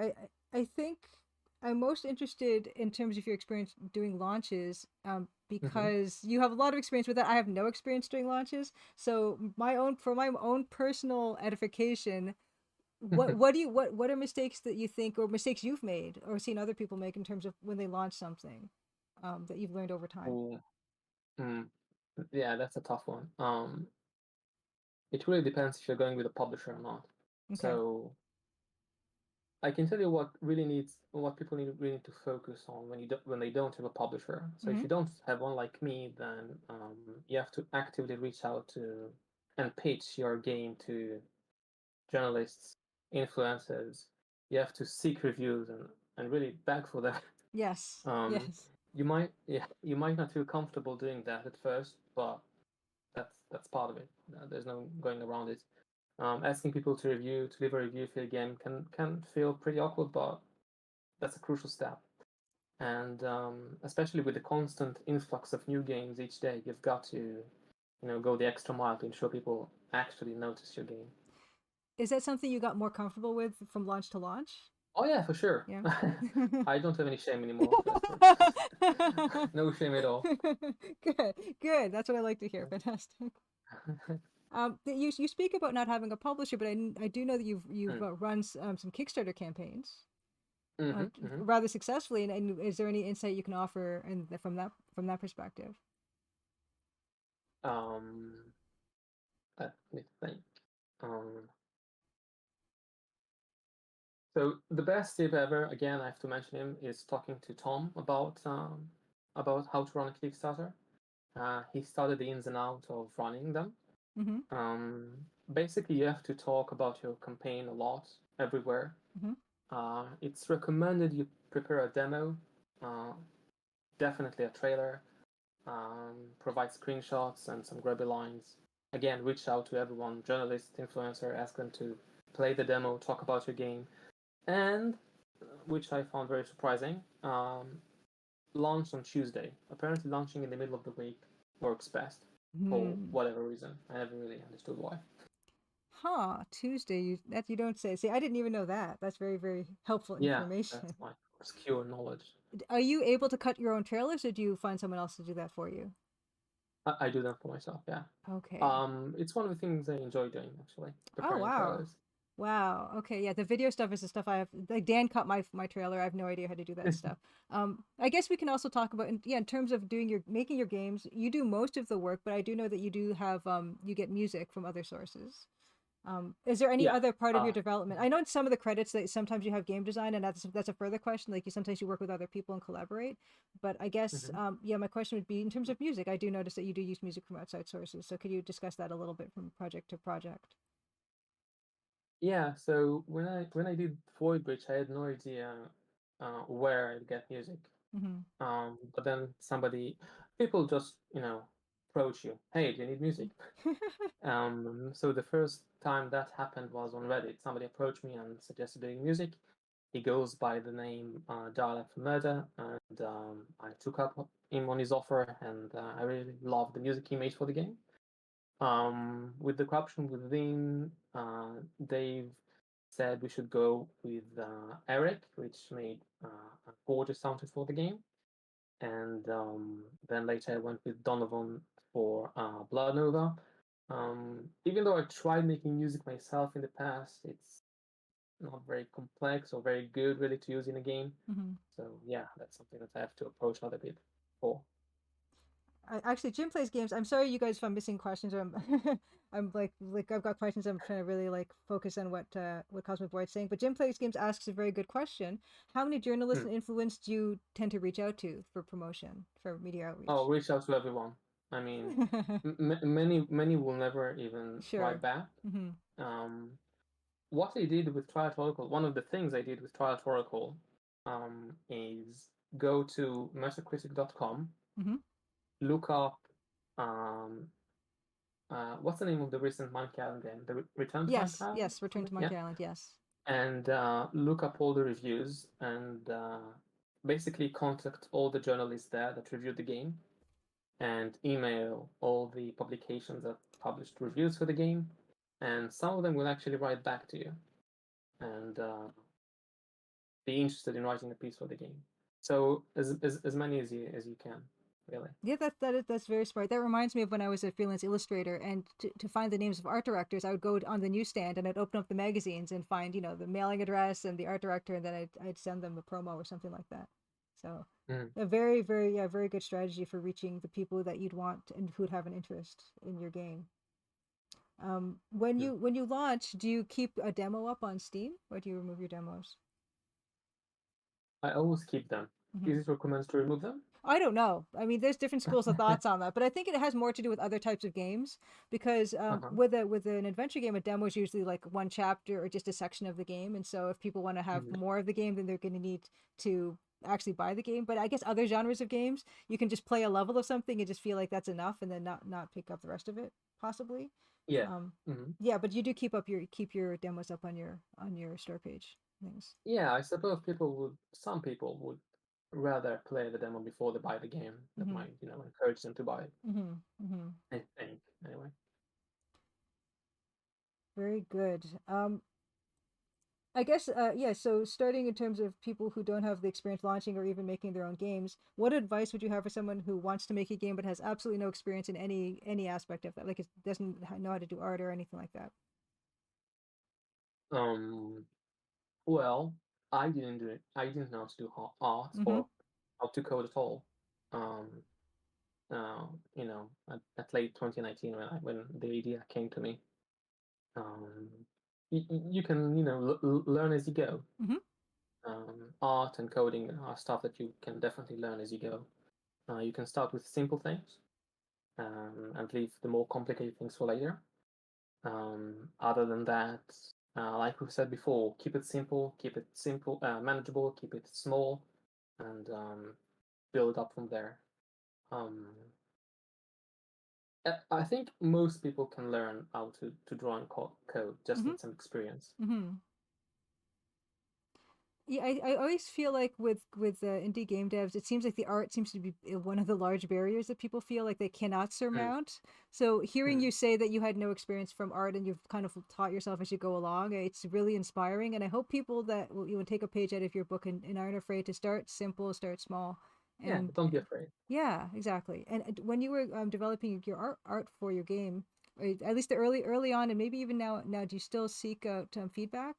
I think I'm most interested in terms of your experience doing launches, Mm-hmm. because you have a lot of experience with that. I have no experience doing launches, so for my own personal edification, what are mistakes that you think, or mistakes you've made or seen other people make in terms of when they launch something, that you've learned over time? Oh, mm. Yeah, that's a tough one. It really depends if you're going with a publisher or not. Okay. So I can tell you what people really need to focus on when they don't have a publisher. So if Mm-hmm. you don't have one like me, then you have to actively reach out to and pitch your game to journalists, influencers. You have to seek reviews and really beg for them. Yes. Um, Yes. you might not feel comfortable doing that at first, but that's part of it. There's no going around it. Asking people to leave a review for your game can feel pretty awkward, but that's a crucial step. And especially with the constant influx of new games each day, you've got to go the extra mile to ensure people actually notice your game. Is that something you got more comfortable with from launch to launch? Oh yeah, for sure. Yeah. I don't have any shame anymore. Trust me. No shame at all. Good, good. That's what I like to hear. Fantastic. You speak about not having a publisher, but I do know that you've Mm. run some Kickstarter campaigns, Hmm, hmm. rather successfully. And is there any insight you can offer and from that perspective? Um, Let me think. Um, so the best tip ever, again, I have to mention him, is talking to Tom about how to run a Kickstarter. He studied the ins and outs of running them. Mm-hmm. Um, Basically, you have to talk about your campaign a lot, everywhere. Mm-hmm. It's recommended you prepare a demo, uh, definitely a trailer, provide screenshots and some grabby lines. Again, reach out to everyone, journalist, influencer, ask them to play the demo, talk about your game, and which I found very surprising, launch on Tuesday. Apparently, launching in the middle of the week works best for Hmm. whatever reason. I never really understood why. Huh. Tuesday. You don't say. See, I didn't even know that. That's very, very helpful Yeah, that's information. my obscure knowledge. Are you able to cut your own trailers, or do you find someone else to do that for you? I do that for myself. Yeah. Okay. It's one of the things I enjoy doing actually, Oh preparing wow. trailers. Wow. Okay. Yeah. The video stuff is the stuff I have. Like Dan cut my trailer. I have no idea how to do that stuff. I guess we can also talk about, in terms of making your games. You do most of the work, but I do know that you do have you get music from other sources. Is there any Yeah. other part of your Uh, development? I know in some of the credits that sometimes you have game design, and that's a further question. Like sometimes you work with other people and collaborate. But I guess mhm. yeah, my question would be in terms of music. I do notice that you do use music from outside sources. So could you discuss that a little bit from project to project? Yeah. So when I did Void Bridge, I had no idea where I'd get music. Mm-hmm. But then people just approach you. Hey, do you need music? So the first time that happened was on Reddit. Somebody approached me and suggested doing music. He goes by the name Dialect for Murder, and I took up him on his offer, and I really loved the music he made for the game. With the corruption within, Dave said we should go with Eric, which made a gorgeous soundtrack for the game. And then later I went with Donovan for Blood Nova. Even though I tried making music myself in the past, it's not very complex or very good really to use in a game. Mm-hmm. So yeah, that's something that I have to approach a little bit for. Actually, Jim plays games. I'm sorry, you guys, if I'm missing questions or I'm, I'm like I've got questions. I'm trying to really like focus on what Cosmic Void's saying. But Jim plays games asks a very good question. How many journalists Hmm. and influencers do you tend to reach out to for promotion, for media Oh, outreach? reach out to everyone. I mean, many will never even Sure. write back. Mm-hmm. Um, what I did with Trial Oracle, one of the things I did with Trial Oracle, is go to metacritic.com, Mm-hmm. look up um, what's the name of the recent Monkey Island game? The Return to Monkey Yes. Island? Yes. Return Something? to Yeah. Monkey Island. Yes. And look up all the reviews and basically contact all the journalists there that reviewed the game and email all the publications that published reviews for the game. And some of them will actually write back to you and be interested in writing a piece for the game. So as many as you can, really. Yeah, that's very smart. That reminds me of when I was a freelance illustrator, and to find the names of art directors, I would go on the newsstand and I'd open up the magazines and find the mailing address and the art director, and then I'd send them a promo or something like that. So Mm, a very very yeah very good strategy for reaching the people that you'd want and who'd have an interest in your game. When mm. you launch, do you keep a demo up on Steam or do you remove your demos? I always keep them. Mm-hmm. Is it recommended to remove them? I don't know. I mean, there's different schools of thoughts on that, but I think it has more to do with other types of games because Uh-huh. with an adventure game, a demo is usually like one chapter or just a section of the game, and so if people want to have Mhm. more of the game, then they're going to need to actually buy the game. But I guess other genres of games, you can just play a level of something and just feel like that's enough, and then not pick up the rest of it, possibly. Yeah. Um, Hmm. yeah, but you do keep your demos up on your store page things. Yeah, I suppose some people would rather play the demo before they buy the game. That Mm-hmm. might, encourage them to buy it. Mm-hmm. Mm-hmm. I think, anyway. Very good. I guess, yeah, so starting in terms of people who don't have the experience launching or even making their own games, what advice would you have for someone who wants to make a game but has absolutely no experience in any aspect of that? Like it doesn't know how to do art or anything like that. Um, well, I didn't do it. I didn't know how to do art Mm-hmm. or how to code at all. Um, at late 2019 when the idea came to me. Um, you can, learn as you go. Mm-hmm. Art and coding are stuff that you can definitely learn as you go. You can start with simple things and leave the more complicated things for later. Other than that, like we said before, keep it simple, manageable, keep it small, and build up from there. Um, I think most people can learn how to draw and code, just Mm-hmm. need some experience. Mm-hmm. Yeah, I always feel like with indie game devs, it seems like the art seems to be one of the large barriers that people feel like they cannot Mm, surmount. So hearing mm. you say that you had no experience from art and you've kind of taught yourself as you go along, it's really inspiring. And I hope people that will you would take a page out of your book and aren't afraid to start simple, start small, Yeah, and don't be afraid. yeah, exactly. And when you were developing your art for your game, or at least the early on, and maybe even now, do you still seek out feedback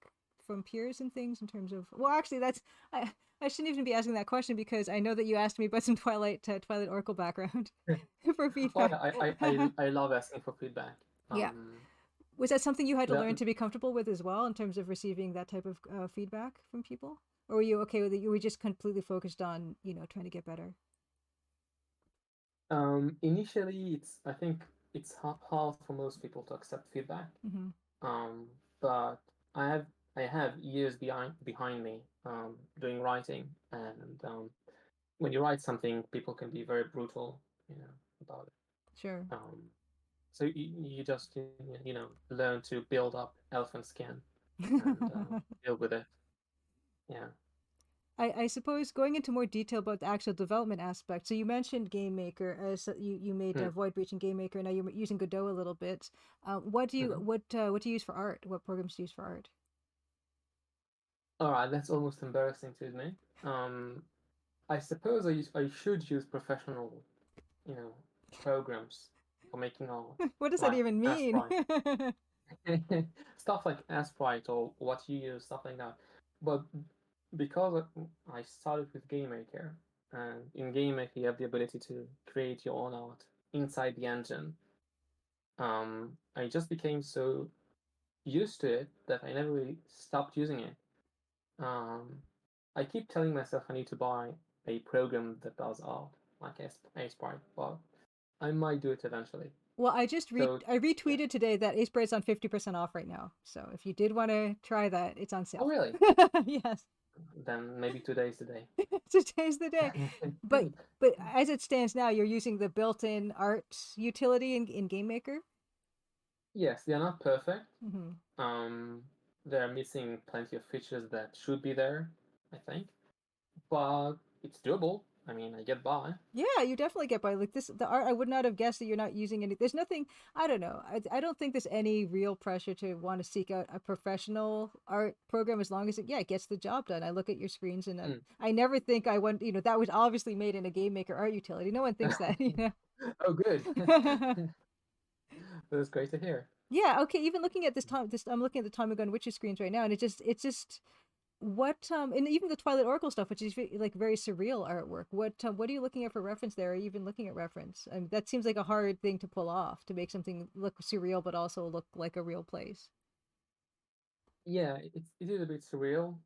from peers and things in terms of? Well, actually, I shouldn't even be asking that question because I know that you asked me about some Twilight Oracle background for Oh feedback. yeah, I love asking for feedback. Yeah, Um, was that something you had to that learn to be comfortable with as well in terms of receiving that type of feedback from people, or were you okay with it? You were just completely focused on trying to get better. initially, I think it's hard for most people to accept feedback. Mm-hmm. Um, but I have I have years behind me doing writing, and when you write something, people can be very brutal, about it. Sure. So you just learn to build up elephant skin and deal with it. Yeah. I suppose going into more detail about the actual development aspect. So you mentioned Game Maker as you made Mm. Void Breach in Game Maker. Now you're using Godot a little bit. Mhm. What do you use for art? What programs do you use for art? All right, that's almost embarrassing to admit. Um, I suppose I should use professional, you know, programs for making art, What does that like even mean? Sprite, stuff like Sprite or what you use, stuff like that. But because I started with Game Maker, and in Game Maker you have the ability to create your own art inside the engine. I just became so used to it that I never really stopped using it. Um, I keep telling myself I need to buy a program that does art, like Sprite, but I might do it eventually. Well, So I yeah. retweeted today that Acebrite's on 50% off right now. So if you did want to try that, it's on Oh sale. really? Yes. Then maybe today's the day. Today's the day. But as it stands now, you're using the built-in art utility in Game Maker. Yes, they are not perfect. Mm-hmm. Um, they're missing plenty of features that should be there, I think. But it's doable. I mean, I get by. Yeah, you definitely get by. Like this, the art, I would not have guessed that you're not using any. There's nothing, I don't know. I don't think there's any real pressure to want to seek out a professional art program as long as it gets the job done. I look at your screens and Mm. I never think I want, that was obviously made in a Game Maker art utility. No one thinks that, Oh, good. That's great to hear. Yeah, okay, even looking at I'm looking at the Tommy Gun Witcher screens right now, and it's just what and even the Twilight Oracle stuff, which is like very surreal artwork. What are you looking at for reference there? Are you even looking at reference? I mean, that seems like a hard thing to pull off to make something look surreal but also look like a real place. Yeah, it is a bit surreal.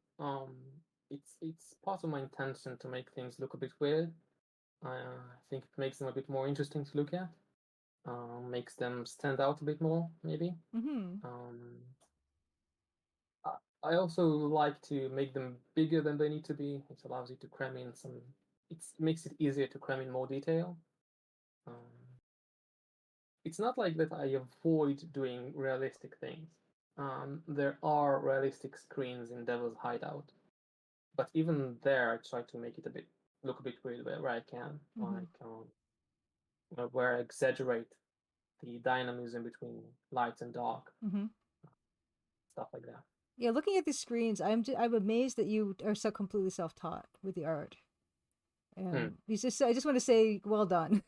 It's part of my intention to make things look a bit weird. I think it makes them a bit more interesting to look at. Makes them stand out a bit more, maybe. Mm-hmm. Um, I also like to make them bigger than they need to be. It allows you to cram in some. It makes it easier to cram in more detail. Um, it's not like that I avoid doing realistic things. There are realistic screens in Devil's Hideout, but even there, I try to make it a bit look a bit weird where I can, Mm-hmm. like where I exaggerate the dynamism between light and dark, Mm-hmm. stuff like that. Yeah, looking at these screens, I'm amazed that you are so completely self-taught with the art. Hmm. I just want to say, well done.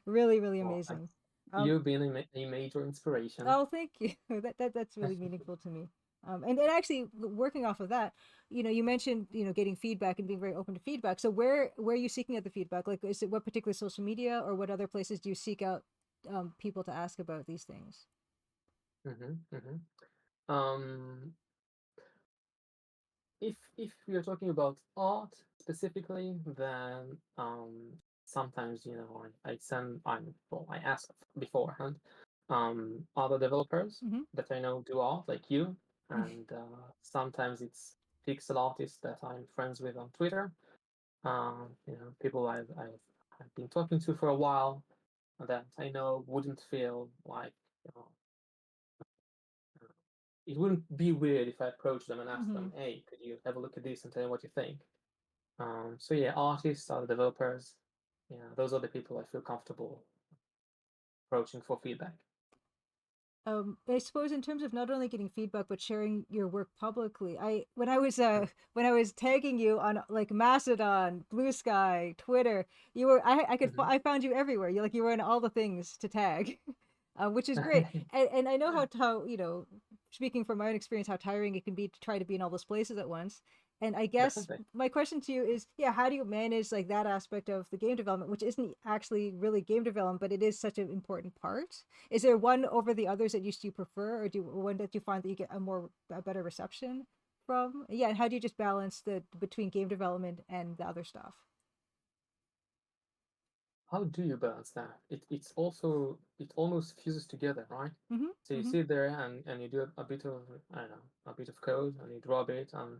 Really, really Well, amazing. Um, you've been a major inspiration. Oh, thank you. That's really meaningful to me. And actually working off of that, you mentioned getting feedback and being very open to feedback. So where are you seeking out the feedback? Like, is it what particular social media or what other places do you seek out people to ask about these things? Hmm. Hmm. Um, if we are talking about art specifically, then sometimes I send I ask beforehand other developers Mm-hmm. that I know do art like you, and sometimes it's pixel artists that I'm friends with on Twitter. People I've been talking to for a while that I know wouldn't feel like you know it wouldn't be weird if I approached them and asked Mm-hmm. them, "Hey, could you have a look at this and tell me what you think?" So yeah, artists are the developers. Yeah, those are the people I feel comfortable approaching for feedback. I suppose in terms of not only getting feedback but sharing your work publicly. Mm. When I was tagging you on like Mastodon, Blue Sky, Twitter, Mhm. I found you everywhere. You were in all the things to tag, which is great. And I know how speaking from my own experience, how tiring it can be to try to be in all those places at once. And I guess Definitely. my question to you is, yeah, how do you manage like that aspect of the game development, which isn't actually really game development, but it is such an important part? Is there one over the others that you prefer, or one that you find that you get a better reception from? Yeah, and how do you just balance the between game development and the other stuff? How do you balance that? It almost fuses together, right? Mm-hmm. So you Mm-hmm. sit there and you do a bit of I don't know a bit of code and you draw a bit and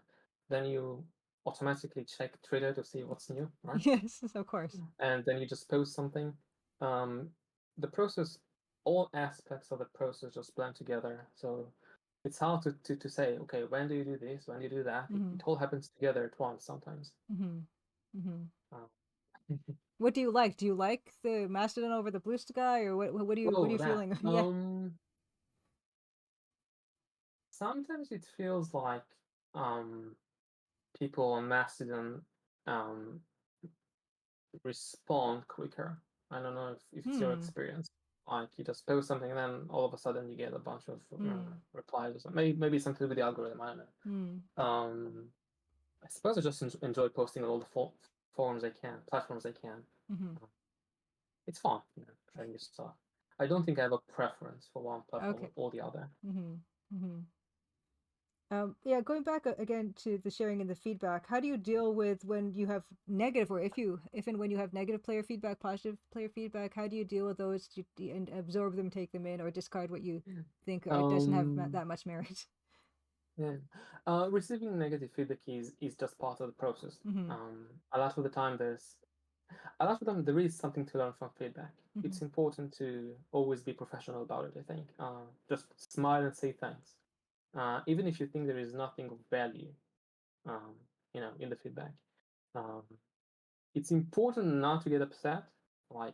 then you automatically check Twitter to see what's new, right? Yes, of course. And then you just post something. Um, the process, all aspects of the process just blend together. So it's hard to say, okay, when do you do this, when do you do that? It all happens together at once sometimes. Uh, What do you like? Do you like the Mastodon over the Blue Sky, or what are oh, you that. feeling? Yeah. Sometimes it feels like um people on Mastodon um respond quicker. I don't know if it's your Hmm. experience. Like you just post something and then all of a sudden you get a bunch of Hmm. replies or something. Maybe something with the algorithm. I don't know. Hmm. I suppose I just enjoy posting on all the forums I can, platforms I can. Hmm. Uh, It's fun, sharing your stuff. I don't think I have a preference for one platform Okay. or the other. Hmm. Hmm. Yeah, going back again to the sharing and the feedback, how do you deal with when you have negative, or if and when you have negative player feedback, positive player feedback, how do you deal with those and absorb them, take them in, or discard what you think doesn't have Um, that much merit? yeah. Receiving negative feedback is just part of the process. Hmm. A lot of the time there is something to learn from feedback. Hmm. It's important to always be professional about it, I think. Just smile and say thanks. Even if you think there is nothing of value, um, in the feedback. Um, it's important not to get upset. Like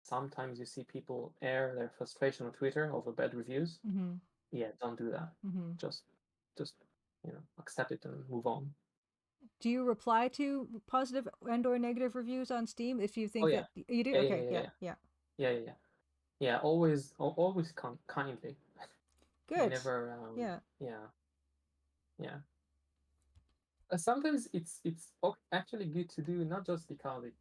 sometimes you see people air their frustration on Twitter over bad reviews. Hmm. Yeah, don't do that. Hmm. Just just accept it and move on. Do you reply to positive and or negative reviews on Steam if you Oh think yeah. that you do? Yeah, yeah, Okay, yeah, yeah, yeah. yeah. Yeah, yeah, yeah. Yeah, always kindly. I Good. never Yeah. yeah, yeah. Sometimes it's actually good to do, not just because it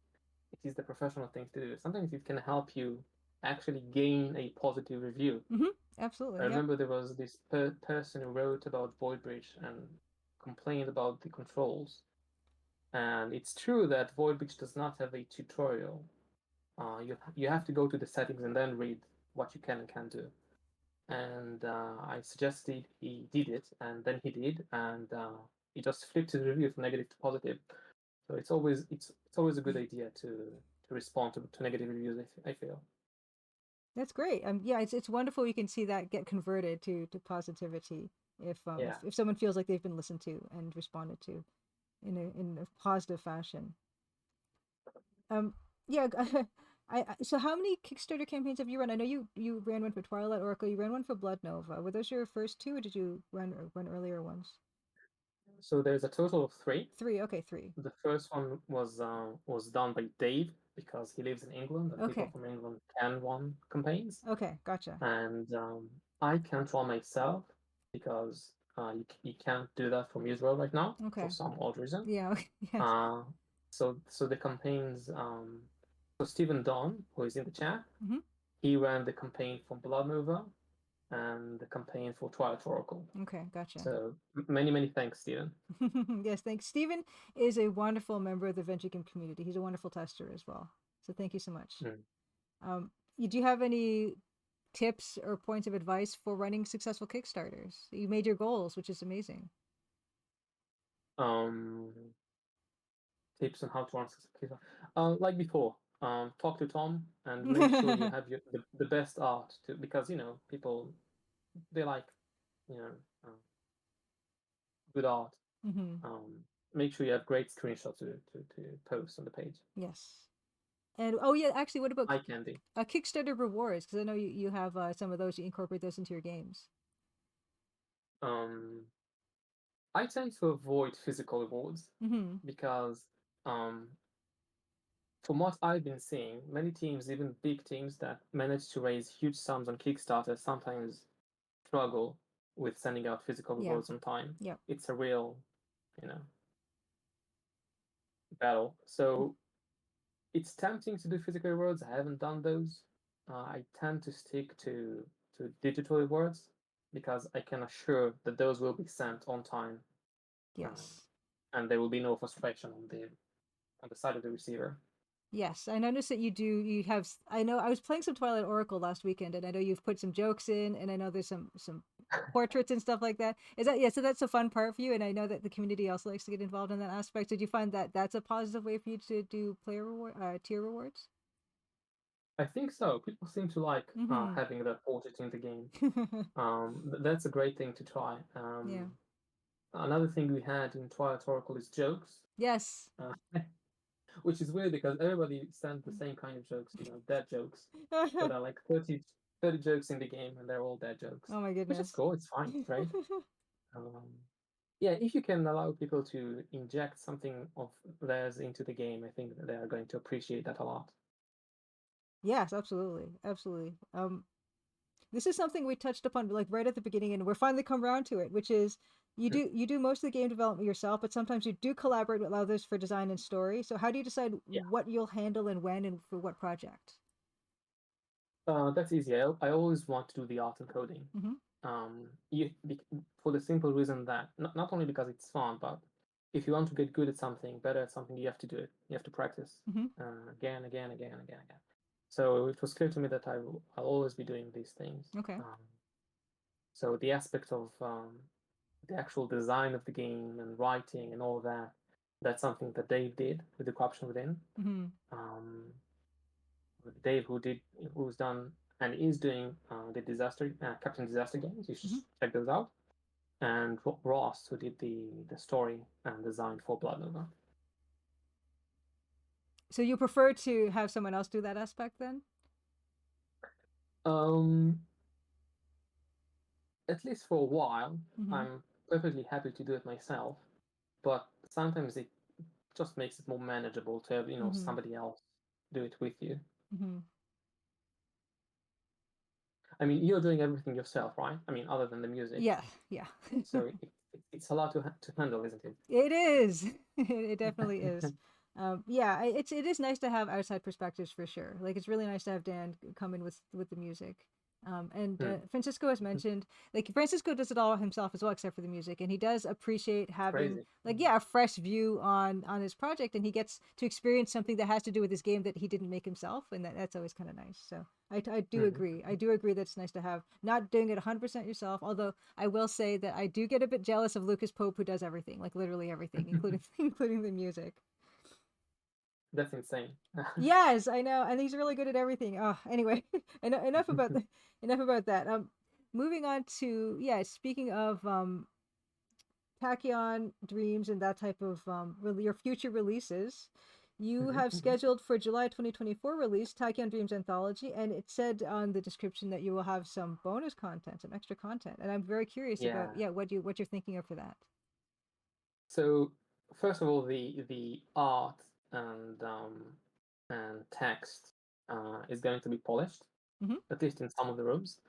is the professional thing to do. Sometimes it can help you actually gain a positive review. Hmm. I Absolutely. Yep. remember there was this person who wrote about Void Bridge and complained about the controls. And it's true that Void Bridge does not have a tutorial. You have to go to the settings and then read what you can and can't do. And I suggested he did it, and then he did, and he just flipped his review from negative to positive. So it's always a good idea to respond to negative reviews. I feel. That's great. Yeah, it's wonderful you can see that get converted to positivity Yeah. if someone feels like they've been listened to and responded to in a positive fashion. Um, yeah. So how many Kickstarter campaigns have you run? I know you ran one for Twilight Oracle. You ran one for Blood Nova. Were those your first two, or did you run earlier ones? So there's a total of three. Three. Okay, three. The first one was done by Dave because he lives in England and people Okay. from England can run campaigns, Okay. Gotcha. and I can't run myself because you can't do that from Israel right now for Okay. some odd reason. Yeah. Okay. Yes. Uh, so the campaigns. So Stephen Don, who is in the chat, Hmm. he ran the campaign for Blood Mover and the campaign for Twilight Oracle. Okay. Gotcha. So many thanks, Stephen. Yes, thanks. Stephen is a wonderful member of the VentureGame community. He's a wonderful tester as well. So thank you so much. Mm. Do you have any tips or points of advice for running successful Kickstarters? You made your goals, which is amazing. Um, Tips on how to run successful. Like before, talk to Tom and make sure you have the best art to, because people they like you know uh, good art. Hmm. Um, Make sure you have great screenshots to post on the page. Yes. And oh yeah, actually, what about Eye candy. Kickstarter rewards? Because I know you have some of those. You incorporate those into your games. Um, I tend to avoid physical rewards Hmm. because um, from what I've been seeing, many teams, even big teams that manage to raise huge sums on Kickstarter, sometimes struggle with sending out physical Yeah. rewards on time. Yep. It's a real, you know, battle. So it's tempting to do physical rewards. I haven't done those. I tend to stick to digital rewards because I can assure that those will be sent on time, um, Yes. and there will be no frustration on the side of the receiver. Yes, I noticed that you do. You have. I know I was playing some Twilight Oracle last weekend, and I know you've put some jokes in, and I know there's some portraits and stuff like that. Is that yeah? So that's a fun part for you, and I know that the community also likes to get involved in that aspect. Did you find that that's a positive way for you to do player reward, tier rewards? I think so. People seem to like Mm-hmm. having that portrait in the game. That's a great thing to try. Yeah. Another thing we had in Twilight Oracle is jokes, Yes. uh, which is weird because everybody sends the same kind of jokes, dead jokes. So there are like 30 jokes in the game, and they're all dead jokes, Oh my which is goodness. cool. It's fine, right? Um, yeah, if you can allow people to inject something of theirs into the game, I think that they are going to appreciate that a lot. Yes, absolutely. Absolutely. This is something we touched upon like right at the beginning, and we're finally come around to it, which is you do most of the game development yourself, but sometimes you do collaborate with others for design and story. So how do you decide Yeah, what you'll handle and when and for what project? that's easy. I always want to do the art and coding. Mm-hmm. For the simple reason that not only because it's fun, but if you want to get good at something, better at something, you have to do it. You have to practice Mm-hmm. again, again, again, again, again. So it was clear to me that I'll always be doing these things. Okay. So the aspect of the actual design of the game and writing and all that, that's something that Dave did with the Corruption Within. Mm-hmm. Um, Dave, who's done and is doing the Captain Disaster games. You should Mm-hmm. check those out. And Ross, who did the story and design for Blood Nova. So you prefer to have someone else do that aspect then? Um, at least for a while, Mm-hmm. I'm perfectly happy to do it myself. But sometimes it just makes it more manageable to have Mm-hmm. somebody else do it with you. Mm-hmm. I mean, you're doing everything yourself, right? I mean, other than the music. Yeah. Yeah. So it's a lot to handle, isn't it? It is. It definitely is. Yeah, it is nice to have outside perspectives for sure. Like it's really nice to have Dan come in with the music. And Hmm. Francisco has mentioned like Francisco does it all himself as well, except for the music, and he does appreciate It's having crazy. like yeah a fresh view on his project, and he gets to experience something that has to do with his game that he didn't make himself, and that's always kind of nice. So I do Hmm. agree. I do agree that it's nice to have not doing it 100% yourself. Although I will say that I do get a bit jealous of Lucas Pope, who does everything, like literally everything, including including the music. That's insane. Yes, I know, and he's really good at everything. Oh, anyway, enough about enough about that. Moving on to yeah. Speaking of Tachyon Dreams and that type of your future releases, you Mhm, have mhm. scheduled for July 2024 release Tachyon Dreams Anthology, and it said on the description that you will have some bonus content, some extra content, and I'm very curious Yeah. about yeah what you're thinking of for that. So first of all, the art and text is going to be polished, Mm-hmm. at least in some of the rooms.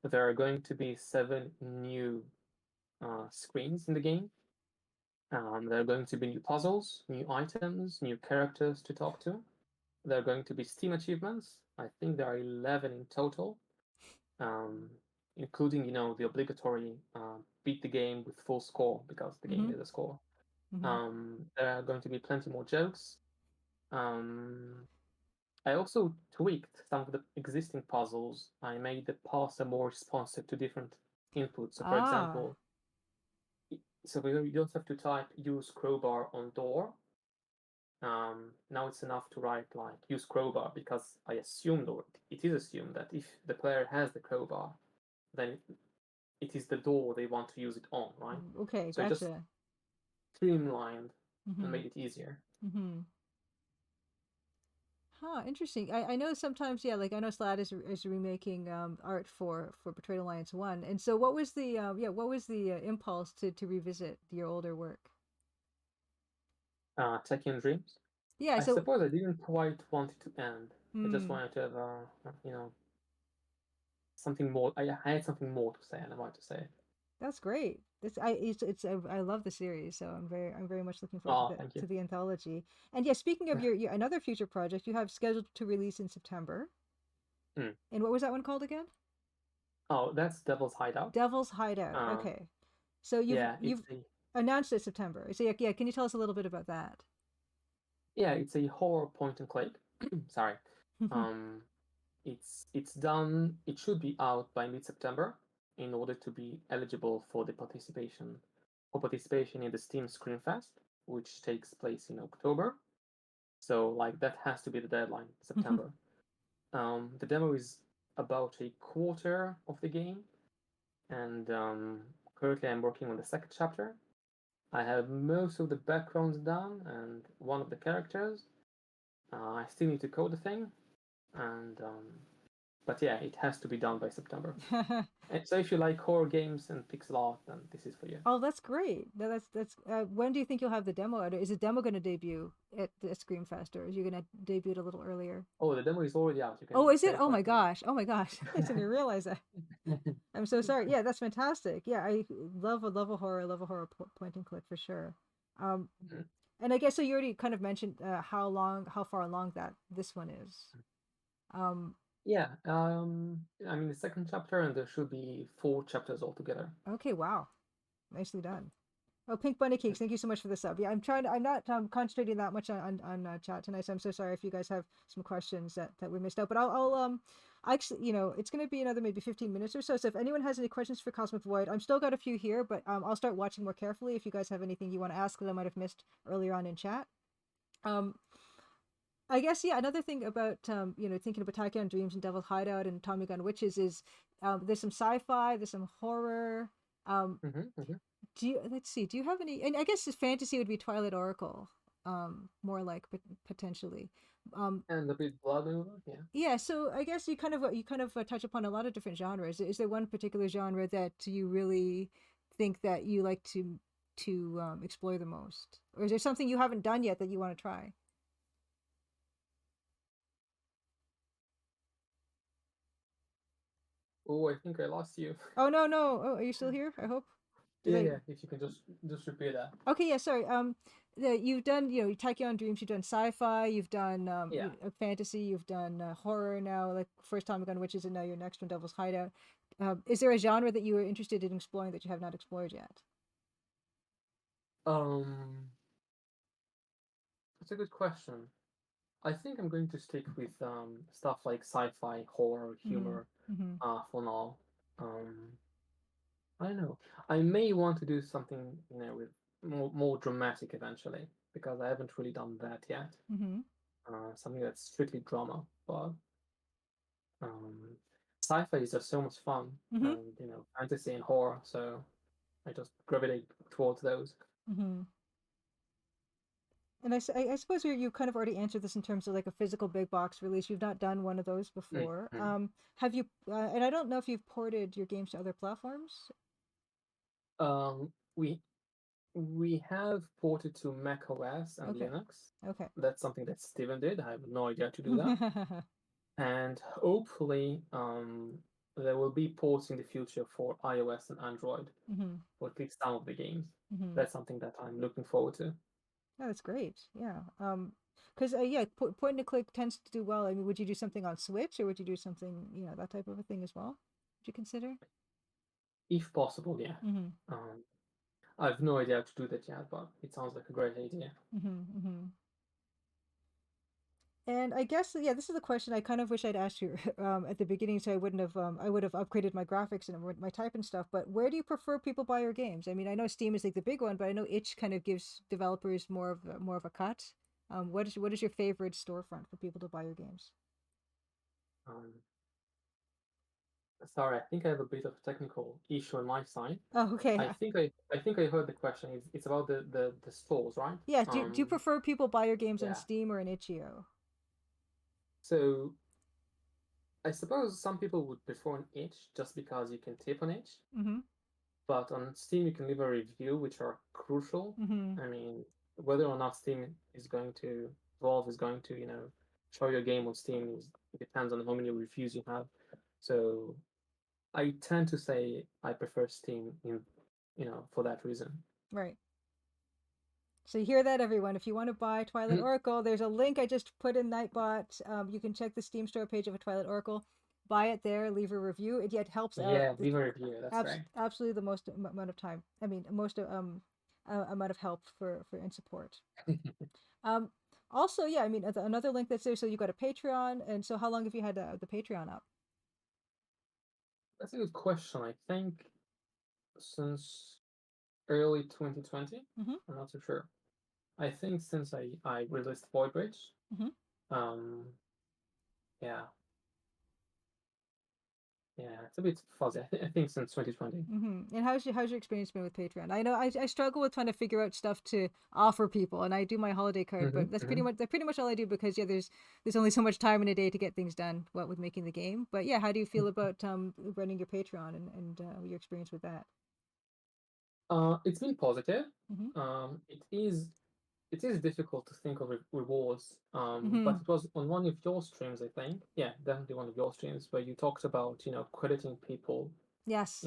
There are going to be 7 new screens in the game. There are going to be new puzzles, new items, new characters to talk to. There are going to be Steam achievements. I think there are 11 in total, um, including the obligatory beat the game with full score because the game Mm-hmm. is a score. Mm-hmm. There are going to be plenty more jokes. Um, I also tweaked some of the existing puzzles. I made the parser more responsive to different inputs. So, for Ah. example, so you don't have to type use crowbar on door. Now it's enough to write like use crowbar because I assumed, or it is assumed, that if the player has the crowbar, then it is the door they want to use it on, right? Okay. So I just Gotcha. streamlined and Mm-hmm. made it easier. Mm-hmm. Huh, interesting. I know sometimes, yeah, like I know Slad is remaking art for Betrayed Alliance 1. And so what was the what was the impulse to revisit your older work? Tekken Dreams. Yeah, I so suppose I didn't quite want it to end. I just hmm, wanted to have, something more. I had something more to say, and I wanted to say it. that's great. It's I love the series, so I'm very much looking forward Oh, thank you. to the anthology. And yeah, speaking of your another future project you have scheduled to release in September. Hmm. And what was that one called again? Oh, that's Devil's Hideout. Devil's Hideout. Um, Okay. So yeah, you've announced it September. So yeah, can you tell us a little bit about that? it's a horror point and click. Sorry. Um, it's done. It should be out by mid-September in order to be eligible for the participation in the Steam Screenfest, which takes place in October. So like that has to be the deadline, September. The demo is about a quarter of the game, and currently I'm working on the second chapter. I have most of the backgrounds done and one of the characters. I still need to code the thing, and but yeah, it has to be done by September. And so if you like horror games and pixel art, then this is for you. Oh, that's great. That's. When do you think you'll have the demo out? Is the demo going to debut at the Screamfest, or is you going to debut it a little earlier? Oh, the demo is already out. You Oh, can is it? check it Oh right my now. gosh! Oh my gosh! I didn't realize that. I'm so sorry. Yeah, that's fantastic. Yeah, I love a horror, love a horror point and click for sure. Um, Mhm. and I guess so. You already kind of mentioned how far along that this one is. Um, Yeah, I mean the second chapter, and there should be 4 chapters altogether. okay, wow, nicely done. Oh, Pink Bunny Cakes, thank you so much for the sub. Yeah, I'm not concentrating that much on chat tonight, so I'm so sorry if you guys have some questions that we missed out. But I'll actually, it's gonna be another maybe 15 minutes or so. So if anyone has any questions for Cosmic Void, I'm still got a few here, but I'll start watching more carefully if you guys have anything you want to ask that I might have missed earlier on in chat. Um, I guess yeah. Another thing about thinking about Tachyon Dreams and Devil's Hideout and Tommy Gun Witches is there's some sci-fi, there's some horror. Um, Hmm. do you let's see? Do you have any? And I guess this fantasy would be Twilight Oracle, more like potentially. Um, And a bit blood over, yeah. yeah. So I guess you kind of touch upon a lot of different genres. Is there one particular genre that you really think that you like to explore the most, or is there something you haven't done yet that you want to try? Oh, I think I lost you. Oh no, no. Oh, are you still here? I hope. Did Yeah, I? yeah. If you can just repeat that. Okay, yeah, sorry. You've done, Tachyon Dreams, you've done sci-fi, you've done Yeah. fantasy, you've done horror now, like first Time Gun Witches, and now your next one, Devil's Hideout. Is there a genre that you are interested in exploring that you have not explored yet? Um, that's a good question. I think I'm going to stick with stuff like sci-fi, horror, Mm-hmm. humor, Mm-hmm. for now. Um, I don't know. I may want to do something, with more dramatic eventually, because I haven't really done that yet. Mm-hmm. Something that's strictly drama, but um, sci-fi is just so much fun, Mm-hmm. and fantasy and horror. So I just gravitate towards those. Mm-hmm. And I suppose you kind of already answered this in terms of like a physical big box release. You've not done one of those before. Mm-hmm. Have you? And I don't know if you've ported your games to other platforms. We have ported to Mac OS and Okay. Linux. Okay. That's something that Steven did. I have no idea to do that. And hopefully, there will be ports in the future for iOS and Android Mm-hmm. for at least some of the games. Mm-hmm. That's something that I'm looking forward to. Oh, that's great. Yeah. Because yeah, point and click tends to do well. I mean, would you do something on Switch, or would you do something, that type of a thing as well? Would you consider? If possible, yeah. Mm-hmm. I have no idea how to do that yet, but it sounds like a great idea. Mm-hmm. Mm-hmm. And I guess yeah, this is a question I kind of wish I'd asked you at the beginning, so I would have upgraded my graphics and my type and stuff. But where do you prefer people buy your games? I mean, I know Steam is like the big one, but I know itch kind of gives developers more of a cut. What is your favorite storefront for people to buy your games? Um, Sorry, I think I have a bit of a technical issue on my side. Oh, okay. I think I heard the question. It's about the stores, right? Yeah, do you prefer people buy your games on Yeah. Steam or in itch.io? So I suppose some people would prefer an itch just because you can tip on itch, Mm-hmm. but on Steam you can leave a review, which are crucial. Mm-hmm. I mean, whether or not Steam is going to Valve is going to show your game on Steam it depends on how many reviews you have. So I tend to say I prefer Steam for that reason. Right. So you hear that, everyone. If you want to buy Twilight Oracle, there's a link I just put in Nightbot. You can check the Steam store page of a Twilight Oracle, buy it there, leave a review. It helps out. Yeah, leave a review. That's right. Absolutely the most amount of time. I mean, most amount of help for and support. Um, Also, yeah, I mean, another link that's there. So you got a Patreon, and so how long have you had the Patreon up? That's a good question. I think since early 2020. Mm-hmm. I'm not so sure. I think since I released Void Bridge. Mm-hmm. Um, yeah. Yeah, it's a bit fuzzy. I think since 2020. And how's your experience been with Patreon? I know I struggle with trying to figure out stuff to offer people, and I do my holiday card, but Hmm. that's pretty much all I do because yeah, there's only so much time in a day to get things done. What with making the game, but yeah, how do you feel about running your Patreon and your experience with that? It's been positive. Mm-hmm. Um, it is it is difficult to think of rewards. Mm-hmm. But it was on one of your streams, I think. Yeah, definitely one of your streams where you talked about, crediting people, Yes,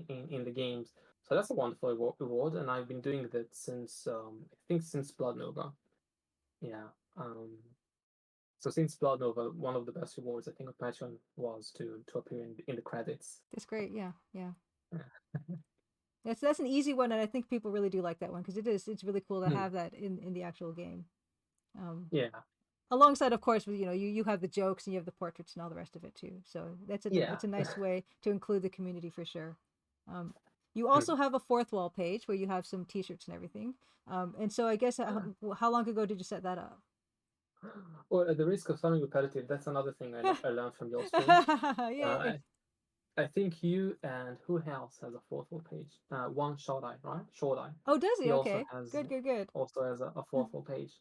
in the games. So that's a wonderful reward, and I've been doing that since I think since Blood Nova. Yeah. Um, so since Blood Nova, one of the best rewards I think of Patreon was to appear in the credits. that's great. Yeah, yeah. Yeah. That's an easy one, and I think people really do like that one because it's really cool to Hmm. have that in the actual game. Um, Yeah. Alongside, of course, with you have the jokes and you have the portraits and all the rest of it too. So Yeah. that's a nice way to include the community for sure. Um, you Hmm. also have a fourth wall page where you have some T-shirts and everything. And so I guess how long ago did you set that up? Well, at the risk of sounding repetitive, that's another thing I learned from your streams. Uh, Yay! I think you and who else has a fourth wall page? One Shodai, right? Shodai. Oh, does he? He also Okay, has good, good, good. a fourth wall page.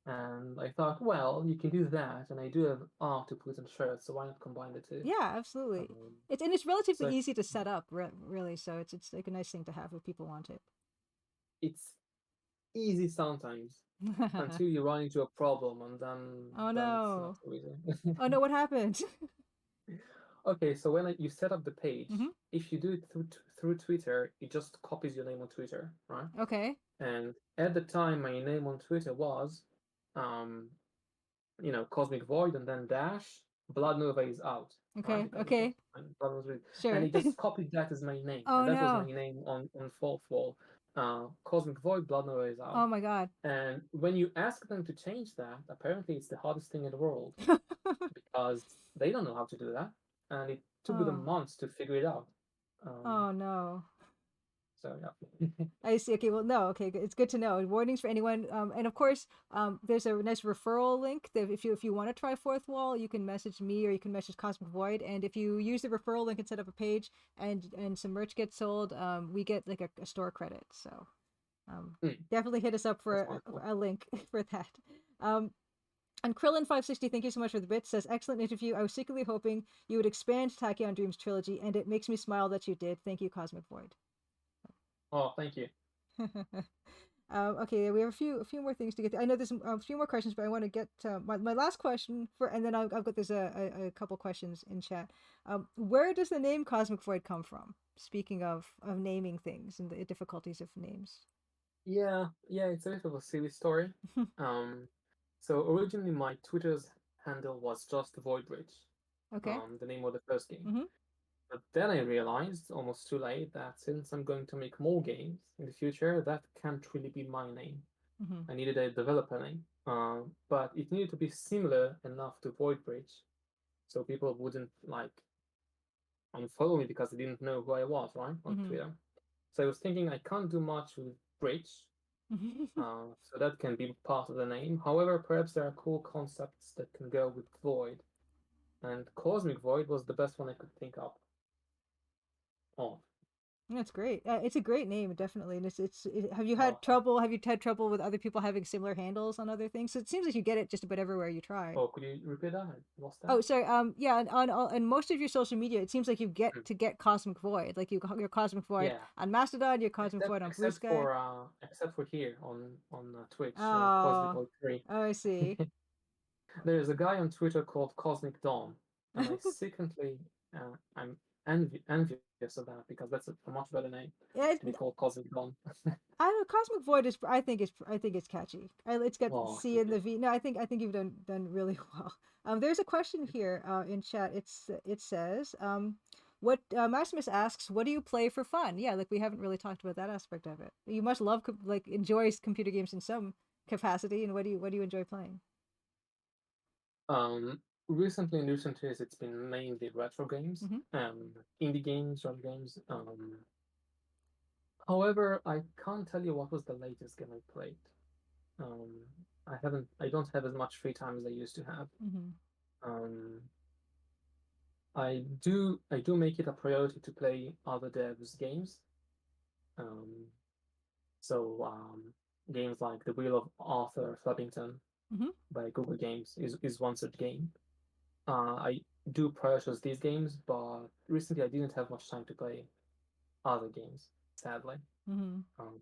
And I thought, well, you can do that, and I do have art to put on shirts, so why not combine the two? Yeah, absolutely. Um, It's relatively so easy to set up, really. So it's like a nice thing to have if people want it. it's easy sometimes until you run into a problem, and then Oh it's not no! so easy. Oh no! What happened? Okay, so when you set up the page, Hmm. if you do it through Twitter, it just copies your name on Twitter, right? Okay. And at the time, my name on Twitter was, um, CosmicVoid and then dash Blood Nova is out, right? Okay. Because it was Okay. Blood Nova, and Sure. it just copied that as my name, and Oh that was my no. name on fourth wall. Cosmic Void, Blood Nova is out. Oh my god. And when you ask them to change that, apparently it's the hardest thing in the world because they don't know how to do that, and it took them Oh. months to figure it out. Um, Oh no. so yeah. I see. Okay. Well, no. Okay. It's good to know. Warnings for anyone. And of course, there's a nice referral link that if you want to try Fourth Wall, you can message me or you can message Cosmic Void. And if you use the referral link and set up a page and some merch gets sold, we get like a store credit. So definitely hit us up for That's wonderful. a link for that. Um, And Krillin560, thank you so much for the bits, says, excellent interview. I was secretly hoping you would expand Tachyon Dreams trilogy, and it makes me smile that you did. Thank you, Cosmic Void. Oh, thank you. Okay, we have a few more things to get to. I know there's a few more questions, but I want to get my last question for, and then I've got there's a couple questions in chat. Where does the name Cosmic Void come from? Speaking of naming things and the difficulties of names. Yeah, it's a bit of a silly story. Um, so originally my Twitter's handle was just Voidbridge, Okay. the name of the first game. Mm-hmm. But then I realized, almost too late, that since I'm going to make more games in the future, that can't really be my name. Mm-hmm. I needed a developer name, but it needed to be similar enough to Voidbridge, so people wouldn't like unfollow me because they didn't know who I was, right, on Twitter. So I was thinking I can't do much with Bridge, Mm-hmm. so that can be part of the name. However, perhaps there are cool concepts that can go with Void, and Cosmic Void was the best one I could think of. That's great. It's a great name, definitely. And have you Oh, had trouble? Have you had trouble with other people having similar handles on other things? So it seems like you get it just about everywhere you try. oh, could you repeat that? I lost that. Oh, sorry. Yeah, on most of your social media, it seems like you Hmm. get to get Cosmic Void. Like you're Cosmic Void Yeah, on Mastodon, you're Cosmic Void on Blue Sky. except for here on Twitch, Cosmic Oh, Void 3. oh, I see. There's a guy on Twitter called Cosmic Dawn, and I'm envious of that because that's a much better name Yeah, to be called Cosmic Dawn. I don't know. Cosmic Void is. I think it's catchy. It's got the Oh, C thank and you. the V. No, I think you've done really well. There's a question here in chat. It says what Maximus asks, what do you play for fun? Yeah, like we haven't really talked about that aspect of it. You must love like enjoy computer games in some capacity. And what do you enjoy playing? Um, Recently in recent years, it's been mainly retro games, Hmm. indie games, retro games. However, I can't tell you what was the latest game I played. Um, I don't have as much free time as I used to have. Hmm. Um, I do make it a priority to play other devs' games. Um, so games like The Wheel of Arthur Flubbington Mm-hmm. by Google Games is one such game. I do prioritize these games, but recently I didn't have much time to play other games, sadly. Mm-hmm. Um,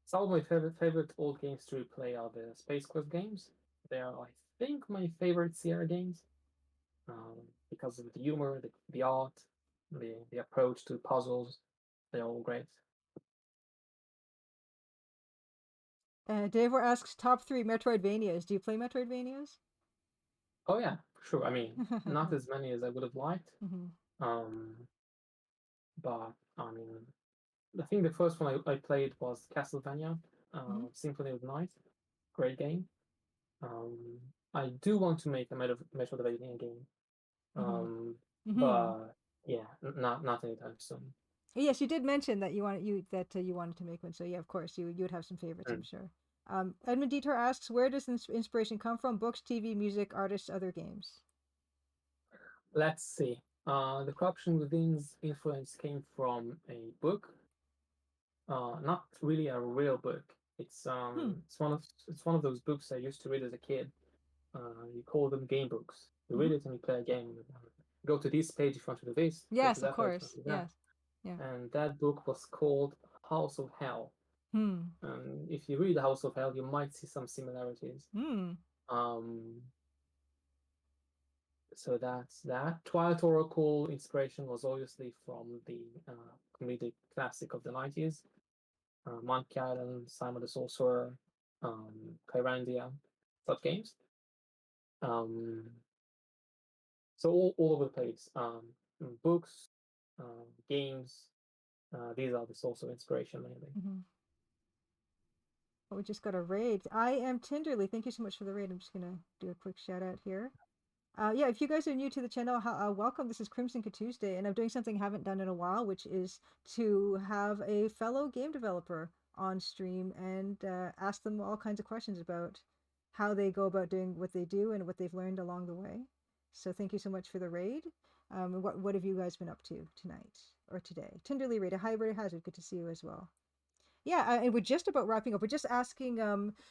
some of my favorite old games to replay are the Space Quest games. They are, I think, my favorite Sierra games because of the humor, the art, the approach to puzzles. They're all great. Davor asks top three Metroidvanias. Do you play Metroidvanias? Oh yeah, sure. I mean, not as many as I would have liked, Mm-hmm. um, but I mean, I think the first one I played was Castlevania, Mm-hmm. Symphony of Night. Great game. Um, I do want to make a Metroidvania game, Mm-hmm. um, Mm-hmm. but yeah, not anytime soon. Yes, you did mention that you wanted to make one. So yeah, of course you would have some favorites, I'm Mm. sure. Edmund Dieter asks, where does inspiration come from? Books, TV, music, artists, other games. Let's see. The Corruption Within's influence came from a book, not really a real book. Hmm. It's one of those books I used to read as a kid. You call them game books. You read Mm-hmm. it and you play a game. Go to this page if you want to do this. Go to Yes, of that page if you want course. to do that. Yes. Yeah. And that book was called House of Hell. Hmm. And if you read House of Hell, you might see some similarities. Hmm. Um, so that's that. Twilight Oracle inspiration was obviously from the comedic classic of the 90s, Monkey Island, Simon the Sorcerer, Kyrandia, such games. Um, so all over the place. Books, games. These are the source of inspiration mainly. Mm-hmm. Oh, we just got a raid. I am Tinderly. Thank you so much for the raid. I'm just gonna do a quick shout out here. Yeah, if you guys are new to the channel, welcome. This is Crimson Tuesday, and I'm doing something I haven't done in a while, which is to have a fellow game developer on stream and ask them all kinds of questions about how they go about doing what they do and what they've learned along the way. So thank you so much for the raid. What have you guys been up to tonight or today? Tinderly raid, a hybrid hazard. Good to see you as well. Yeah, and we're just about wrapping up. We're just asking.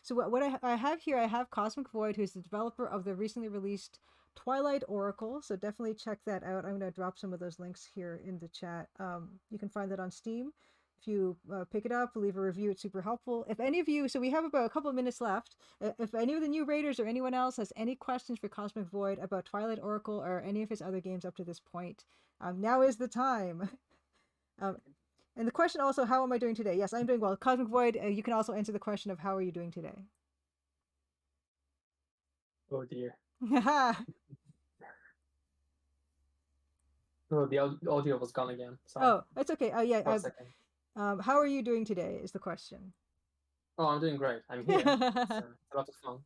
So what I have here, I have CosmicVoid, who's the developer of the recently released Twilight Oracle. So definitely check that out. I'm going to drop some of those links here in the chat. You can find that on Steam. If you pick it up, leave a review. It's super helpful. If any of you, so we have about a couple of minutes left. If any of the new raiders or anyone else has any questions for CosmicVoid about Twilight Oracle or any of his other games up to this point, now is the time. Um, and the question also, how am I doing today? Yes, I'm doing well. CosmicVoid, you can also answer the question of how are you doing today? Oh dear. Haha. Oh, the audio was gone again. Sorry Oh, it's okay. Yeah, for a second. how are you doing today is the question. Oh, I'm doing great. I'm here. It's a lot of fun.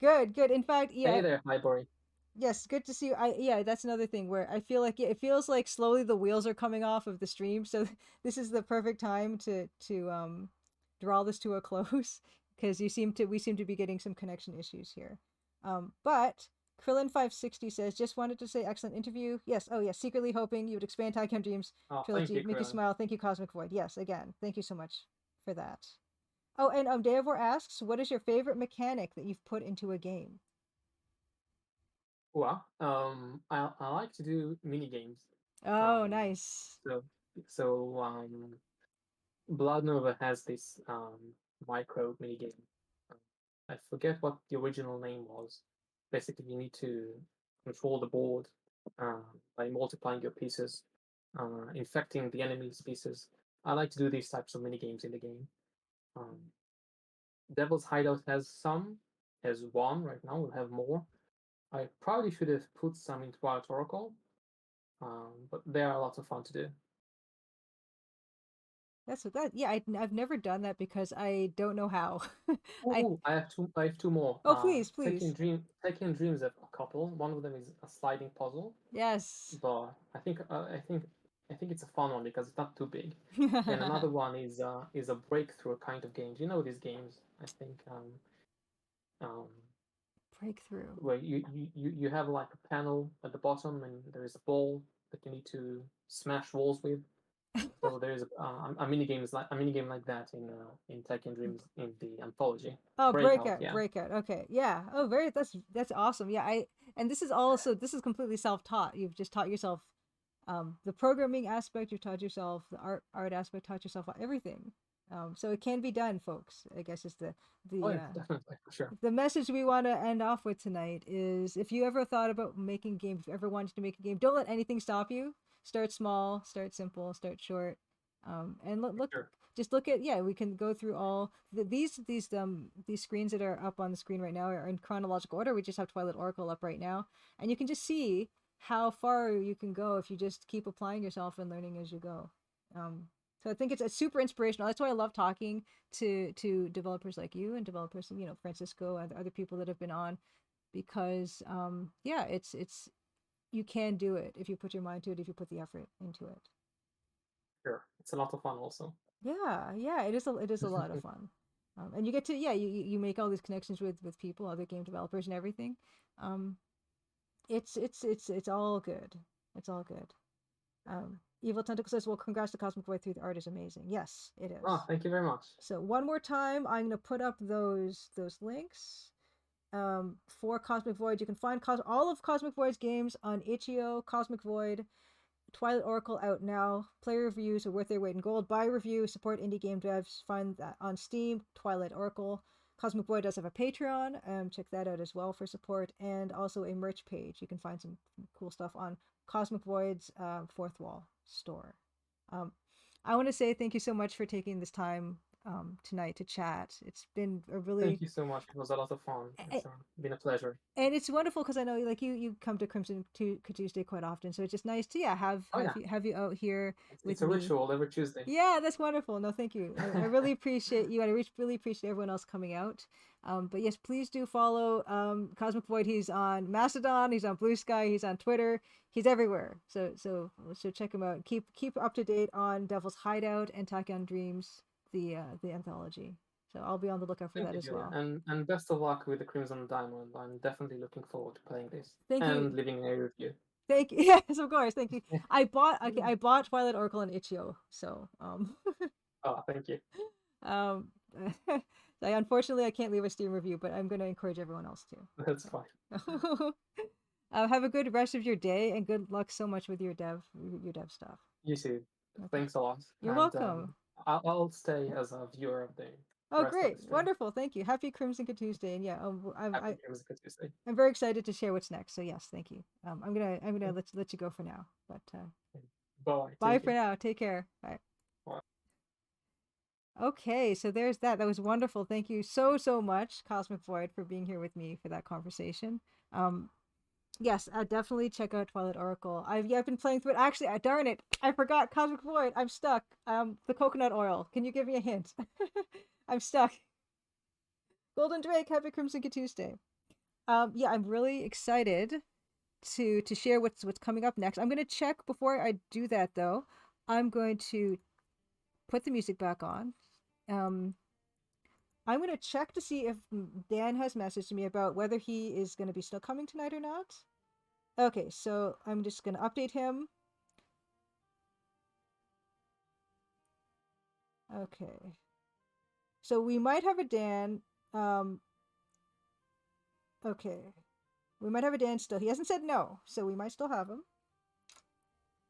Good, good. In fact, Hey yeah, there, hi Bori. yes, good to see you. Yeah, that's another thing where I feel like it feels like slowly the wheels are coming off of the stream. So this is the perfect time to draw this to a close because we seem to be getting some connection issues here. But Krillin560 says, just wanted to say excellent interview. Yes, oh yes, secretly hoping you would expand Tycam Dreams Oh, thank trilogy. you, Make you Krillin. smile. Thank you, CosmicVoid. Yes, again, thank you so much for that. Oh, and Deavor asks, what is your favorite mechanic that you've put into a game? Well, I like to do mini games. Oh, Um, nice. so Blood Nova has this micro mini game. I forget what the original name was. Basically, you need to control the board by multiplying your pieces, infecting the enemy's pieces. I like to do these types of mini games in the game. Um, Devil's Hideout has one right now. We'll have more. I probably should have put some into Twilight Oracle, but they are lots of fun to do. That's what that. Yeah, I've never done that because I don't know how. I Oh, I have two. I have two more. Oh, please, please. Taking Dreams have a couple. One of them is a sliding puzzle, Yes. but I think it's a fun one because it's not too big. And another one is a breakthrough kind of game. Do you know these games? I think um Breakthrough. where you have like a panel at the bottom, and there is a ball that you need to smash walls with. So there's a mini game like that in Tech and Dreams in the anthology. Oh, Breakout, breakout, yeah. breakout. Okay, yeah. Oh, that's awesome. Yeah, and this is completely self-taught. You've just taught yourself the programming aspect. You've taught yourself the art aspect. Taught yourself everything. So it can be done, folks. I guess is Oh the yeah, definitely for sure. the message we want to end off with tonight is: if you ever thought about making games, if you ever wanted to make a game, don't let anything stop you. Start small, start simple, start short, and look Sure. just look at, yeah, we can go through all these screens that are up on the screen right now are in chronological order. We just have Twilight Oracle up right now, and you can just see how far you can go if you just keep applying yourself and learning as you go. So I think it's super inspirational. That's why I love talking to developers like you and developers, Francisco and other people that have been on, because yeah, it's you can do it if you put your mind to it, if you put the effort into it. Sure. It's a lot of fun also. Yeah, it is a lot of fun. And you get to, yeah, you make all these connections with people, other game developers and everything. Um, it's all good. It's all good. Evil Tentacle says, well, congrats to CosmicVoid 3. The art is amazing. Yes, it is. Oh, thank you very much. So one more time, I'm gonna put up those links for CosmicVoid. You can find all of CosmicVoid's games on itch.io. CosmicVoid, Twilight Oracle out now. Player reviews are worth their weight in gold. Buy a review, support indie game devs. Find that on Steam, Twilight Oracle. CosmicVoid does have a Patreon. Check that out as well for support, and also a merch page. You can find some cool stuff on CosmicVoid's Fourth Wall store. I want to say thank you so much for taking this time tonight to chat. It's been a really Thank you so much. It was a lot of fun. It's been a pleasure. And it's wonderful because I know like you come to Crimson Tuesday quite often, so it's just nice to have you out here with It's a me. ritual every Tuesday. Yeah, that's wonderful. No, thank you. I really appreciate you, and I really appreciate everyone else coming out. But yes, please do follow CosmicVoid. He's on Mastodon, he's on Blue Sky, he's on Twitter, he's everywhere. So check him out. Keep up to date on Devil's Hideout and Tachyon Dreams, the anthology. So I'll be on the lookout for Thank that you, as Julia. well. And best of luck with the Crimson Diamond. I'm definitely looking forward to playing this. Thank you. And leaving a review. Thank you. Yes, of course. Thank you. I bought Twilight Oracle and itch.io. So Oh, thank you. Unfortunately I can't leave a Steam review, but I'm going to encourage everyone else to. That's fine. Have a good rest of your day, and good luck so much with your dev stuff. You too. Okay. Thanks a lot. You're welcome. I'll stay as a viewer of the Oh, rest great. of the stream. Wonderful. Thank you. Happy Crimson Tuesday. And yeah, Happy Crimson Tuesday. I'm very excited to share what's next. So yes, thank you. I'm gonna let you go for now. But bye. Bye for now. Take care. Bye. Bye. Okay, so there's that. That was wonderful. Thank you so much, CosmicVoid, for being here with me for that conversation. Yes, definitely check out Twilight Oracle. I've been playing through it. Actually, darn it, I forgot CosmicVoid. I'm stuck. The coconut oil. Can you give me a hint? I'm stuck. Golden Drake, happy Crimson Tuesday. Yeah, I'm really excited to share what's coming up next. I'm gonna check before I do that though. I'm going to put the music back on. I'm gonna check to see if Dan has messaged me about whether he is gonna be still coming tonight or not. Okay, so I'm just gonna update him. Okay. So we might have a Dan. Okay. We might have a Dan still. He hasn't said no, so we might still have him.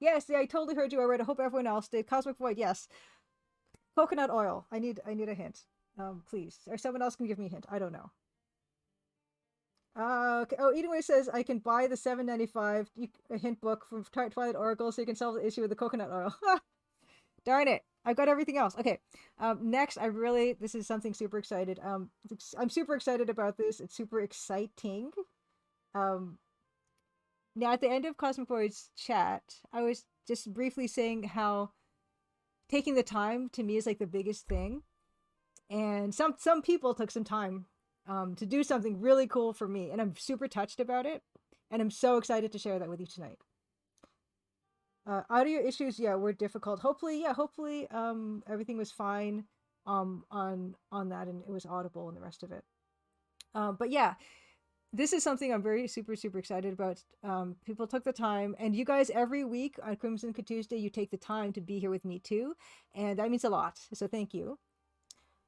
Yes, yeah, I totally heard you already. I hope everyone else did. CosmicVoid, yes. Coconut oil. I need a hint. Please. Or someone else can give me a hint. I don't know. Okay. Oh, Edenway says I can buy the $7.95 hint book from Twilight Oracle so you can solve the issue with the coconut oil. Darn it. I've got everything else. Okay. Next, this is something super excited. I'm super excited about this. It's super exciting. Now at the end of CosmicVoid's chat, I was just briefly saying how taking the time to me is like the biggest thing. And some people took some time to do something really cool for me, and I'm super touched about it, and I'm so excited to share that with you tonight. Audio issues, yeah, were difficult. Hopefully everything was fine on that, and it was audible and the rest of it. But yeah, this is something I'm very super excited about. People took the time, and you guys every week on Crimson Tuesday, you take the time to be here with me too, and that means a lot. So thank you.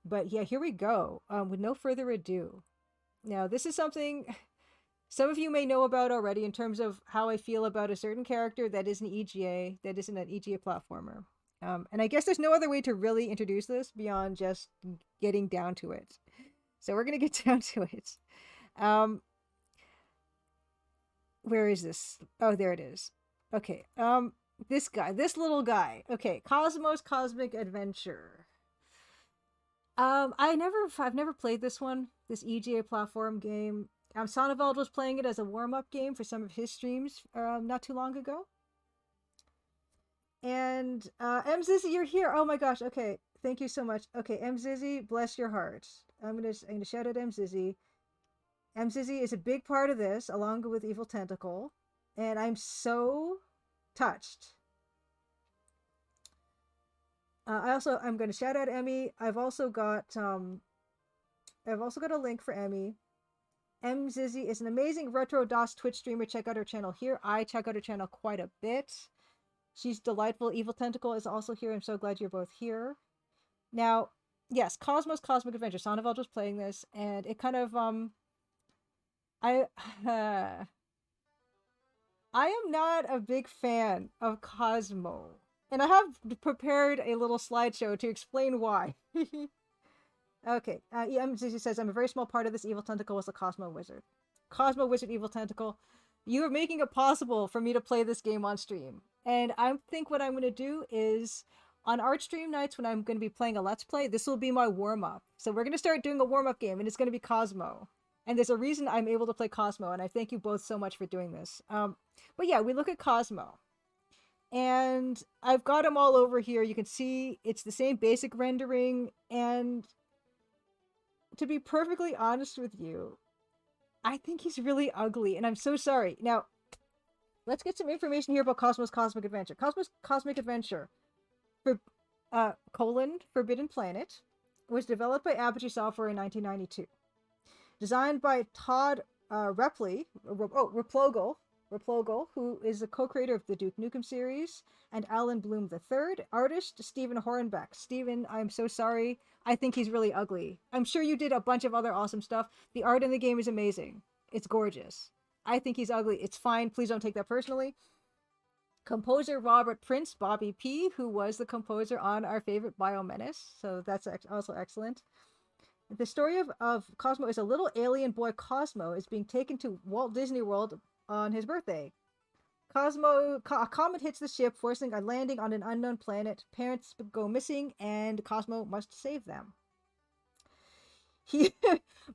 But yeah, here we go. With no further ado, now this is something some of you may know about already in terms of how I feel about a certain character that is an EGA, that isn't an EGA platformer. And I guess there's no other way to really introduce this beyond just getting down to it. So we're gonna get down to it. Where is this? Oh, there it is. Okay. This guy, this little guy. Okay, Cosmos Cosmic Adventure. I've never played this one, this EGA platform game. Sonneveld was playing it as a warm-up game for some of his streams not too long ago. And M Zizzy, you're here. Oh my gosh. Okay, thank you so much. Okay, M Zizzy, bless your heart. I'm gonna shout out M Zizzy. M Zizzy is a big part of this, along with Evil Tentacle, and I'm so touched. I'm going to shout out Emmy. I've also got a link for Emmy. M Zizzy is an amazing retro DOS Twitch streamer. Check out her channel here. I check out her channel quite a bit. She's delightful. Evil Tentacle is also here. I'm so glad you're both here. Now, yes, Cosmos Cosmic Adventure. Sonneveld was playing this, and it kind of I am not a big fan of Cosmo. And I have prepared a little slideshow to explain why. Okay, Zizzy says, I'm a very small part of this. Evil Tentacle was a Cosmo Wizard. Cosmo Wizard, Evil Tentacle. You are making it possible for me to play this game on stream. And I think what I'm going to do is, on art stream nights when I'm going to be playing a Let's Play, this will be my warm-up. So we're going to start doing a warm-up game, and it's going to be Cosmo. And there's a reason I'm able to play Cosmo, and I thank you both so much for doing this. But yeah, we look at Cosmo. And I've got them all over here. You can see it's the same basic rendering. And to be perfectly honest with you, I think he's really ugly. And I'm so sorry. Now, let's get some information here about Cosmos Cosmic Adventure. Cosmos Cosmic Adventure, for Forbidden Planet, was developed by Apogee Software in 1992. Designed by Todd Replogle, who is the co-creator of the Duke Nukem series, and Alan Bloom III. Artist, Stephen Hornbeck. Stephen, I'm so sorry. I think he's really ugly. I'm sure you did a bunch of other awesome stuff. The art in the game is amazing. It's gorgeous. I think he's ugly. It's fine. Please don't take that personally. Composer Robert Prince, Bobby P., who was the composer on our favorite Biomenace. So that's also excellent. The story of Cosmo is a little alien boy Cosmo is being taken to Walt Disney World on his birthday. A comet hits the ship, forcing a landing on an unknown planet. Parents go missing, and Cosmo must save them.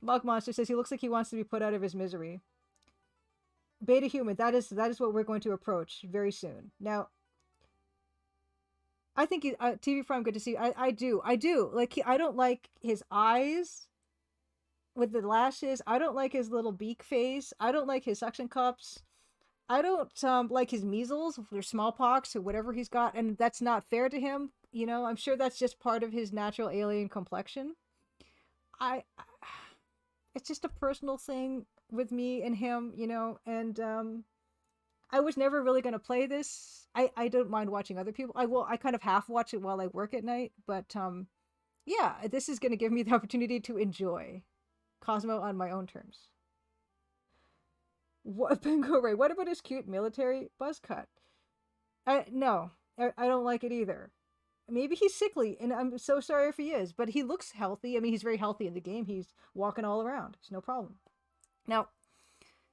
Mug Monster says he looks like he wants to be put out of his misery. Beta Human, that is what we're going to approach very soon. Now, I think TV Prime, good to see you. I do. Like, I don't like his eyes with the lashes. I don't like his little beak face. I don't like his suction cups. I don't like his measles or smallpox or whatever he's got, and that's not fair to him. You know, I'm sure that's just part of his natural alien complexion. It's just a personal thing with me and him, you know, and I was never really going to play this. I don't mind watching other people. I kind of half watch it while I work at night, but yeah, this is going to give me the opportunity to enjoy Cosmo on my own terms. What, Bingo Ray, what about his cute military buzz cut? No, I don't like it either. Maybe he's sickly, and I'm so sorry if he is, but he looks healthy. I mean, he's very healthy in the game. He's walking all around. It's no problem. Now,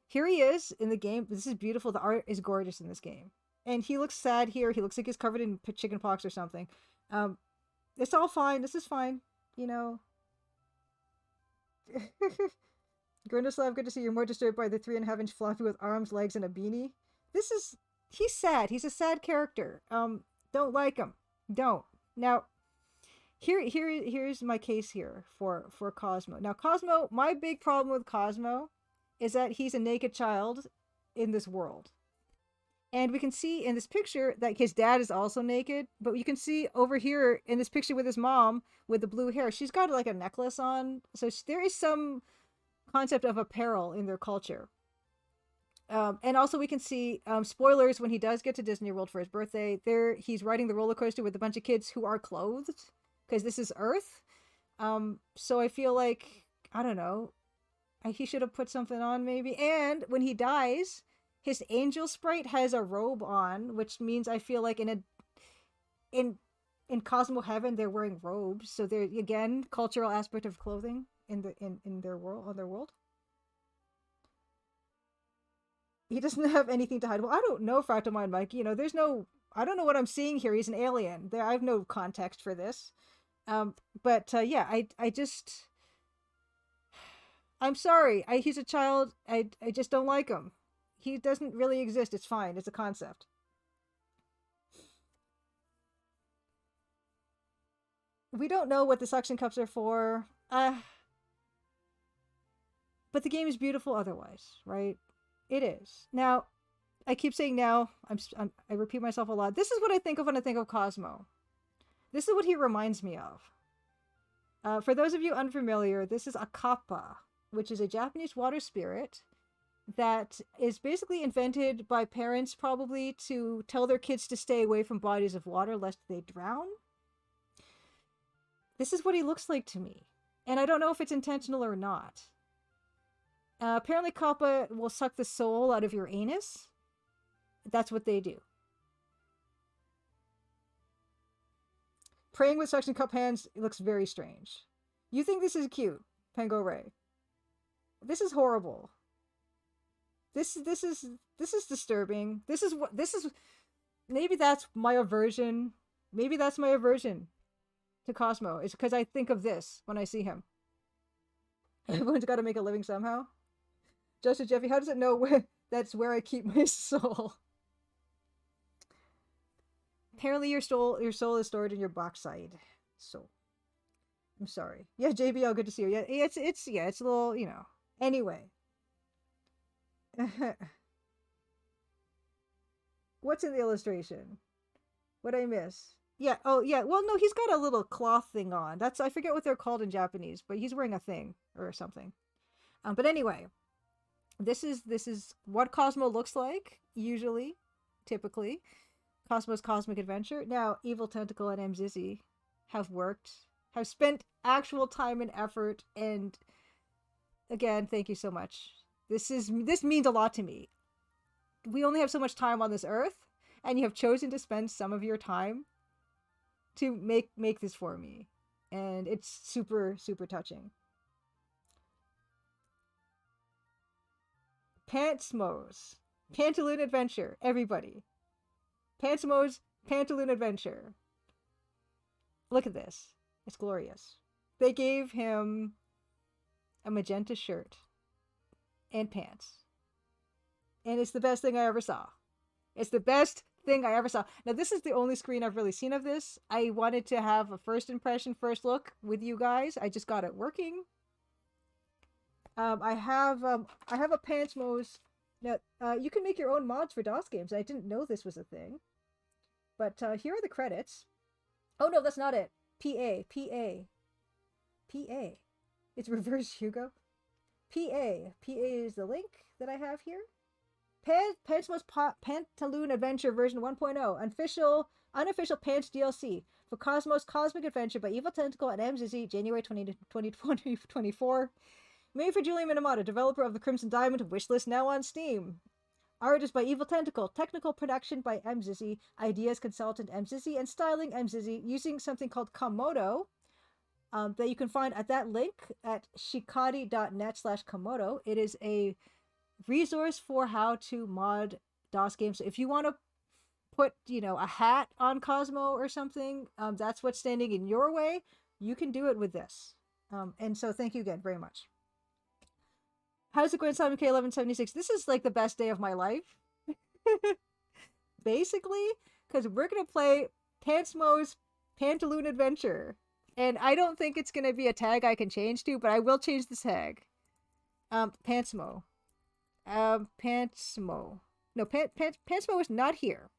here he is in the game. This is beautiful. The art is gorgeous in this game. And he looks sad here. He looks like he's covered in chicken pox or something. It's all fine. This is fine. You know. Grindoslav, good to see you. You're more disturbed by the 3.5-inch floppy with arms, legs, and a beanie. He's sad. He's a sad character. Don't like him. Don't. Now, here's my case here for Cosmo. Now, Cosmo, my big problem with Cosmo is that he's a naked child in this world. And we can see in this picture that his dad is also naked, but you can see over here in this picture with his mom with the blue hair, she's got like a necklace on. So there is some concept of apparel in their culture. And also we can see spoilers when he does get to Disney World for his birthday. There, he's riding the roller coaster with a bunch of kids who are clothed because this is Earth. So I feel like, I don't know, he should have put something on maybe. And when he dies, his angel sprite has a robe on, which means I feel like in Cosmo Heaven they're wearing robes. So there again, cultural aspect of clothing in their world, on their world. He doesn't have anything to hide. Well, I don't know, Fractal Mind Mike. You know, there's no, I don't know what I'm seeing here. He's an alien. I have no context for this. But yeah, I just, I'm sorry. He's a child. I just don't like him. He doesn't really exist. It's fine. It's a concept. We don't know what the suction cups are for. But the game is beautiful otherwise, right? It is. Now, I keep saying now, I repeat myself a lot. This is what I think of when I think of Cosmo. This is what he reminds me of. For those of you unfamiliar, this is a kappa, which is a Japanese water spirit that is basically invented by parents probably to tell their kids to stay away from bodies of water lest they drown. This is what he looks like to me. And I don't know if it's intentional or not. Apparently Kappa will suck the soul out of your anus. That's what they do. Praying with suction cup hands looks very strange. You think this is cute, Pengo Ray? This is horrible. This is disturbing. This is maybe that's my aversion. Maybe that's my aversion to Cosmo. It's because I think of this when I see him. Everyone's got to make a living somehow. Joseph Jeffy, how does it know that's where I keep my soul? Apparently your soul is stored in your backside. So I'm sorry. Yeah, JBL, good to see you. Yeah, it's a little, you know. Anyway. What's in the illustration? What'd I miss? Yeah, oh yeah. Well, no, he's got a little cloth thing on. I forget what they're called in Japanese, but he's wearing a thing or something. But anyway, this is what Cosmo looks like, usually, typically. Cosmo's Cosmic Adventure. Now, Evil Tentacle and MZizzy have spent actual time and effort, and again, thank you so much. This means a lot to me. We only have so much time on this earth, and you have chosen to spend some of your time to make this for me. And it's super, super touching. Pantsmo's Pantaloon Adventure, everybody. Pantsmo's Pantaloon Adventure. Look at this. It's glorious. They gave him a magenta shirt and pants. And it's the best thing I ever saw. It's the best thing I ever saw. Now, this is the only screen I've really seen of this. I wanted to have a first impression, first look with you guys. I just got it working. I have a Pantsmo's. Now, you can make your own mods for DOS games. I didn't know this was a thing. But here are the credits. Oh, no, that's not it. PA. It's reverse Hugo. PA is the link that I have here. Pantsmo's Pantaloon Adventure version 1.0. Unofficial Pants DLC for Cosmos Cosmic Adventure by Evil Tentacle and MZZ, January 2024. Made for Julian Minamata, developer of the Crimson Diamond wishlist, now on Steam. Art is by Evil Tentacle, technical production by MZZ, ideas consultant MZZ, and styling MZZ using something called Komodo that you can find at that link at shikari.net/Komodo. It is a resource for how to mod DOS games. So if you want to put, a hat on Cosmo or something, that's what's standing in your way, you can do it with this. And so thank you again very much. How's it going, Simon K1176? This is like the best day of my life. Basically, because we're going to play Pantsmo's Pantaloon Adventure. And I don't think it's going to be a tag I can change to, but I will change the tag. Pantsmo. Pantsmo. No, Pantsmo is not here.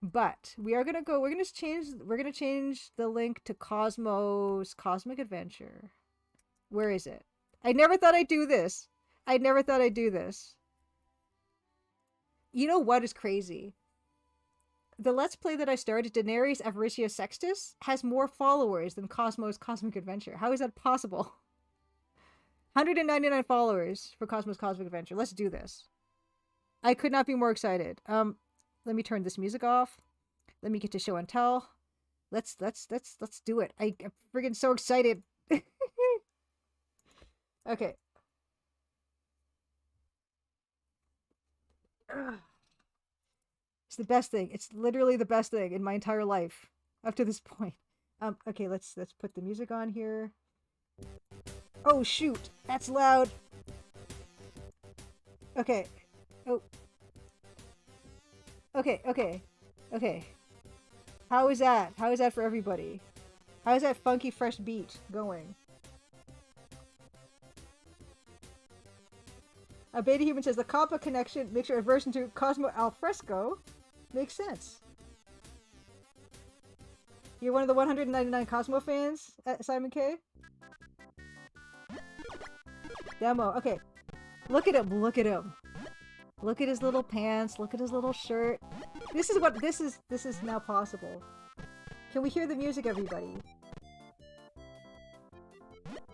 But we're going to change the link to Cosmo's Cosmic Adventure. Where is it? I never thought I'd do this. I never thought I'd do this. You know what is crazy? The Let's Play that I started, Daenerys Avaricia Sextus, has more followers than Cosmo's Cosmic Adventure. How is that possible? 199 followers for Cosmo's Cosmic Adventure. Let's do this. I could not be more excited. Let me turn this music off. Let me get to show and tell. Let's do it. I'm friggin' so excited. Okay. It's the best thing. It's literally the best thing in my entire life up to this point. Okay, let's put the music on here. Oh shoot, that's loud. Okay. Oh. Okay. How is that? How is that for everybody? How is that funky fresh beat going? A Beta Human says the Kappa connection makes your aversion to Cosmo Alfresco makes sense. You're one of the 199 Cosmo fans, Simon K? Demo. Okay. Look at him. Look at him. Look at his little pants. Look at his little shirt. This is now possible. Can we hear the music, everybody?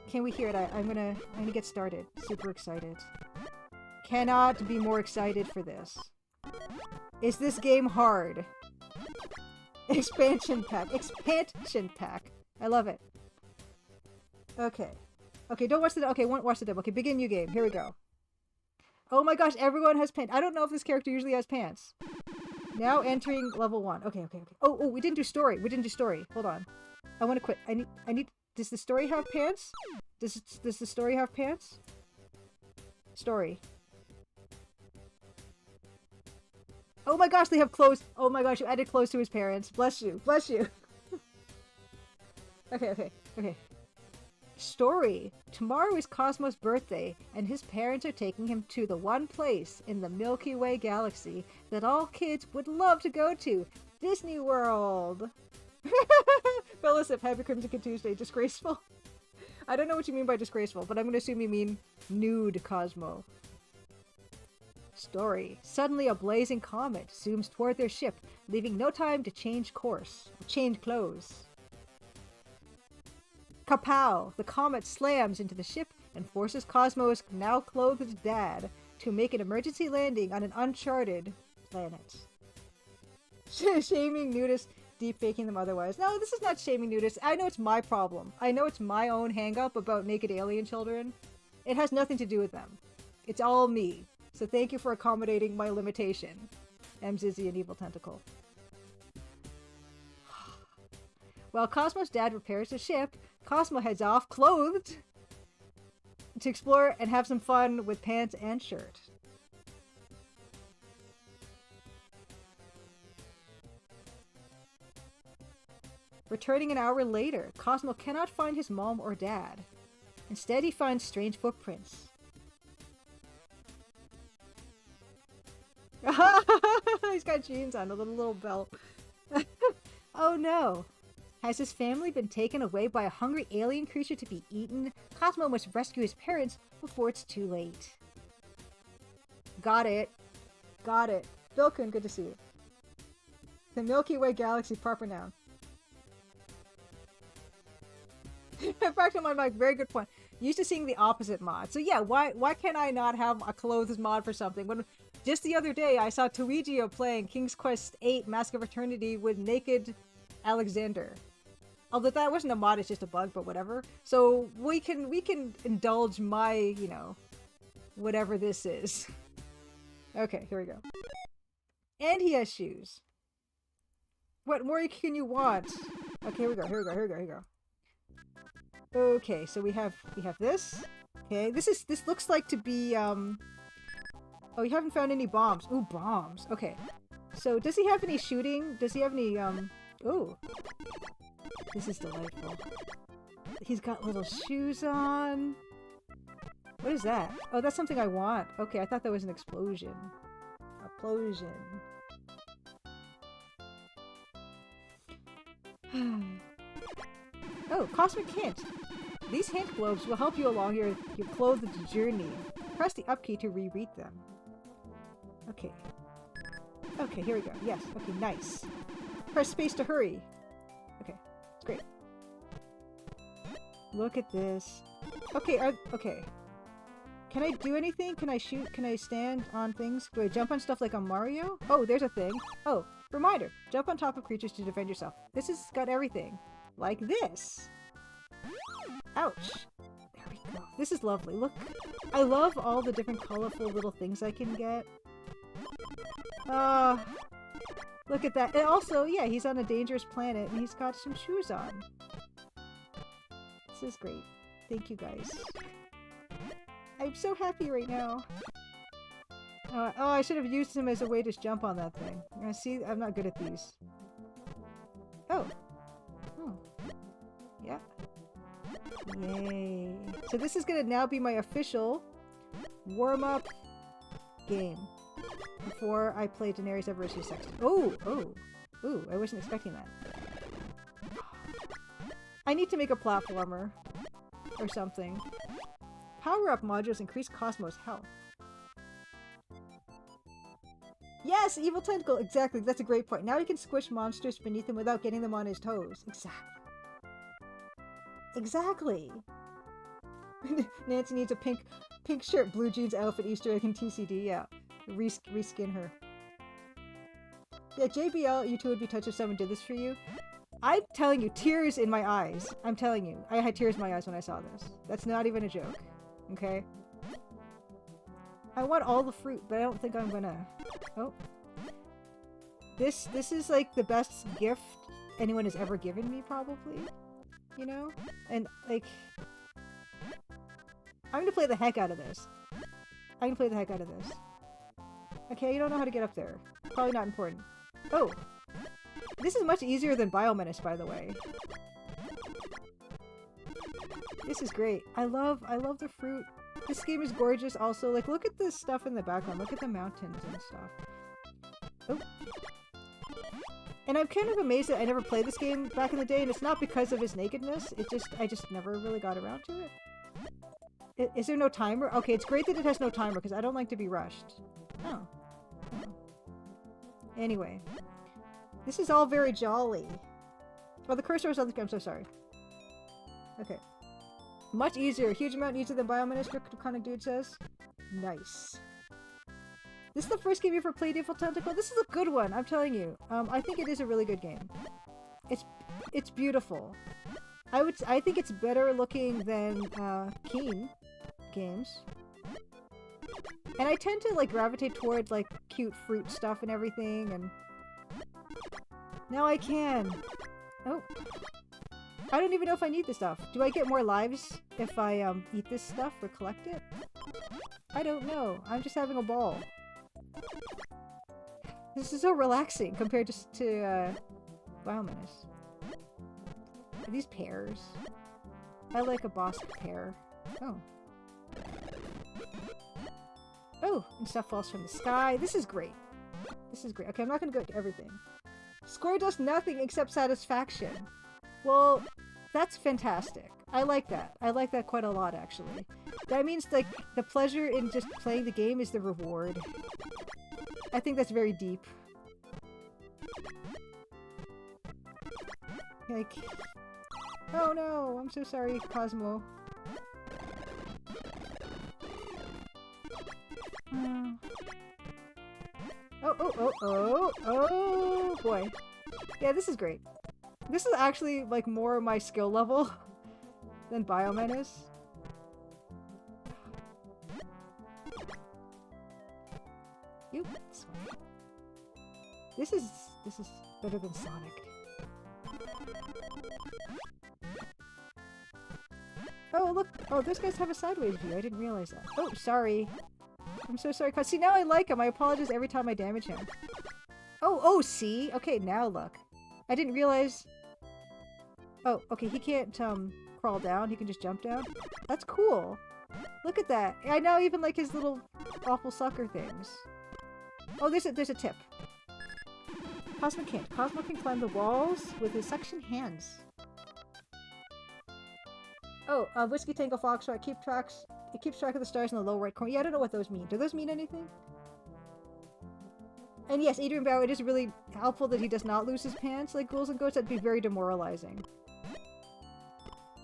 Can we hear it? I'm gonna get started. Super excited. Cannot be more excited for this. Is this game hard? Expansion pack. Expansion pack. I love it. Okay. Okay, don't watch the... Okay, won't watch the demo. Okay, begin new game. Here we go. Oh my gosh, everyone has pants. I don't know if this character usually has pants. Now entering level 1. Okay. Oh, we didn't do story. We didn't do story. Hold on. I want to quit. I need... Does the story have pants? Does the story have pants? Story. Oh my gosh, they have clothes. Oh my gosh, you added clothes to his parents. Bless you. Bless you. Okay. Story. Tomorrow is Cosmo's birthday, and his parents are taking him to the one place in the Milky Way galaxy that all kids would love to go to. Disney World. Fellowship, Happy Crimson Tuesday. Disgraceful. I don't know what you mean by disgraceful, but I'm going to assume you mean nude Cosmo. Story. Suddenly a blazing comet zooms toward their ship, leaving no time to change course. Change clothes. Kapow! The comet slams into the ship and forces Cosmo's now clothed dad to make an emergency landing on an uncharted planet. Shaming nudists, deep-faking them otherwise. No, this is not shaming nudists. I know it's my problem. I know it's my own hang-up about naked alien children. It has nothing to do with them. It's all me. So thank you for accommodating my limitation. M. Zizzy and Evil Tentacle. While Cosmo's dad repairs the ship, Cosmo heads off, clothed, to explore and have some fun with pants and shirt. Returning an hour later, Cosmo cannot find his mom or dad. Instead, he finds strange footprints. He's got jeans on, a little belt. Oh no! Has his family been taken away by a hungry alien creature to be eaten? Cosmo must rescue his parents before it's too late. Got it. Got it. Bilkun, good to see you. The Milky Way Galaxy, proper noun. In fact, I'm on my very good point. Used to seeing the opposite mod. So yeah, why can't I not have a clothes mod for something? When just the other day I saw Tuigio playing King's Quest VIII Mask of Eternity with naked Alexander. Although that wasn't a mod, it's just a bug, but whatever. So we can indulge my, you know, whatever this is. Okay, here we go. And he has shoes. What more can you want? Okay, here we go. Okay, so we have this. Okay, this looks like to be oh, you haven't found any bombs. Ooh, bombs. Okay. So does he have any shooting? Does he have any ooh. This is delightful. He's got little shoes on. What is that? Oh, that's something I want. Okay, I thought that was an explosion. Explosion. Oh, Cosmic Hint. These hint globes will help you along your clothed journey. Press the up key to reread them. Okay. Okay, here we go. Yes. Okay, nice. Press space to hurry. Okay, it's great. Look at this. Okay, okay. Can I do anything? Can I shoot? Can I stand on things? Do I jump on stuff like on Mario? Oh, there's a thing. Oh, reminder. Jump on top of creatures to defend yourself. This has got everything. Like this. Ouch. There we go. This is lovely. Look. I love all the different colorful little things I can get. Look at that. And also, yeah, he's on a dangerous planet and he's got some shoes on. This is great. Thank you guys. I'm so happy right now. Oh, I should have used him as a way to jump on that thing. See, I'm not good at these. Oh. Oh. Yeah. Yay. So this is gonna now be my official warm-up game before I play Daenerys Everose Sexton. Oh! Oh! Ooh, I wasn't expecting that. I need to make a platformer or something. Power-up modules increase Cosmos' health. Yes! Evil Tentacle! Exactly, that's a great point. Now he can squish monsters beneath him without getting them on his toes. Exactly. Nancy needs a pink shirt, blue jeans outfit, Easter egg, and TCD. Yeah. Reskin her. Yeah, JBL, you two would be touched if someone did this for you. I'm telling you, tears in my eyes. I'm telling you. I had tears in my eyes when I saw this. That's not even a joke. Okay? I want all the fruit, but I don't think I'm gonna... Oh. This is like the best gift anyone has ever given me, probably. You know? And, like... I'm gonna play the heck out of this. I'm gonna play the heck out of this. Okay, you don't know how to get up there. Probably not important. Oh! This is much easier than Biomenace, by the way. This is great. I love the fruit. This game is gorgeous also. Like, look at this stuff in the background. Look at the mountains and stuff. Oh. And I'm kind of amazed that I never played this game back in the day, and it's not because of his nakedness. I just never really got around to it. Is there no timer? Okay, it's great that it has no timer, because I don't like to be rushed. Oh. Anyway. This is all very jolly. Well, the cursor was on the... I'm so sorry. Okay. Much easier. Huge amount easier than Biomenace, kind of dude says. Nice. This is the first game you ever played, Evil Tentacle? This is a good one, I'm telling you. I think it is a really good game. It's beautiful. I think it's better looking than Keen games. And I tend to like gravitate toward like cute fruit stuff and everything, and now I can. Oh. I don't even know if I need this stuff. Do I get more lives if I eat this stuff or collect it? I don't know. I'm just having a ball. This is so relaxing compared to Biomenace. Are these pears? I like a boss pear. Oh. Oh, and stuff falls from the sky. This is great. This is great. Okay, I'm not gonna go to everything. Score does nothing except satisfaction. Well, that's fantastic. I like that. I like that quite a lot, actually. That means, like, the pleasure in just playing the game is the reward. I think that's very deep. Like... Oh no! I'm so sorry, Cosmo. Oh boy. Yeah, this is great. This is actually, like, more my skill level than Biomenace. You. This is better than Sonic. Oh, look! Oh, those guys have a sideways view. I didn't realize that. Oh, sorry. I'm so sorry. See, now I like him. I apologize every time I damage him. Oh, see? Okay, now look. I didn't realize... Oh, okay, he can't, crawl down. He can just jump down. That's cool. Look at that. I now even like his little awful sucker things. Oh, there's a tip. Cosmo can't. Cosmo can climb the walls with his suction hands. Oh, Whiskey Tango Foxtrot. It keeps track of the stars in the lower right corner. Yeah, I don't know what those mean. Do those mean anything? And yes, Adrian Bauer, it is really helpful that he does not lose his pants like Ghouls and Ghosts. That'd be very demoralizing.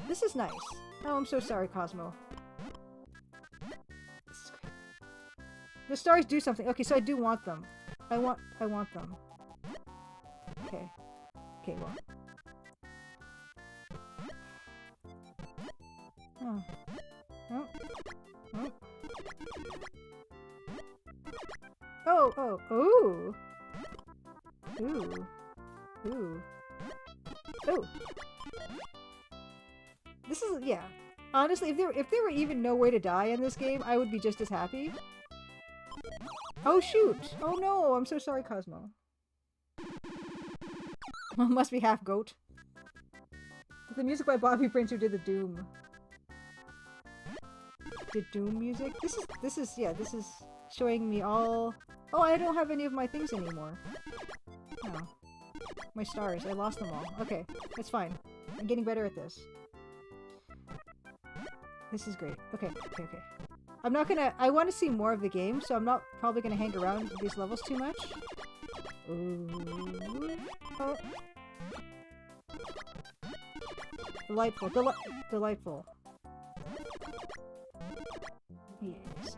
This is nice. Oh, I'm so sorry, Cosmo. This is great. The stars do something. Okay, so I do want them. I want them. Okay. Okay, well. Oh. Oh. Oh. Oh, oh, ooh. Ooh. Ooh. Ooh. This is, yeah. Honestly, if there were even no way to die in this game, I would be just as happy. Oh, shoot. Oh, no. I'm so sorry, Cosmo. Must be half goat. The music by Bobby Prince, who did the Doom. Did Doom music? This is showing me all... Oh, I don't have any of my things anymore. Oh. My stars. I lost them all. Okay, that's fine. I'm getting better at this. This is great. Okay, okay, okay. I'm not gonna... I want to see more of the game, so I'm not probably gonna hang around these levels too much. Ooh. Oh. Delightful. Delightful. Yes.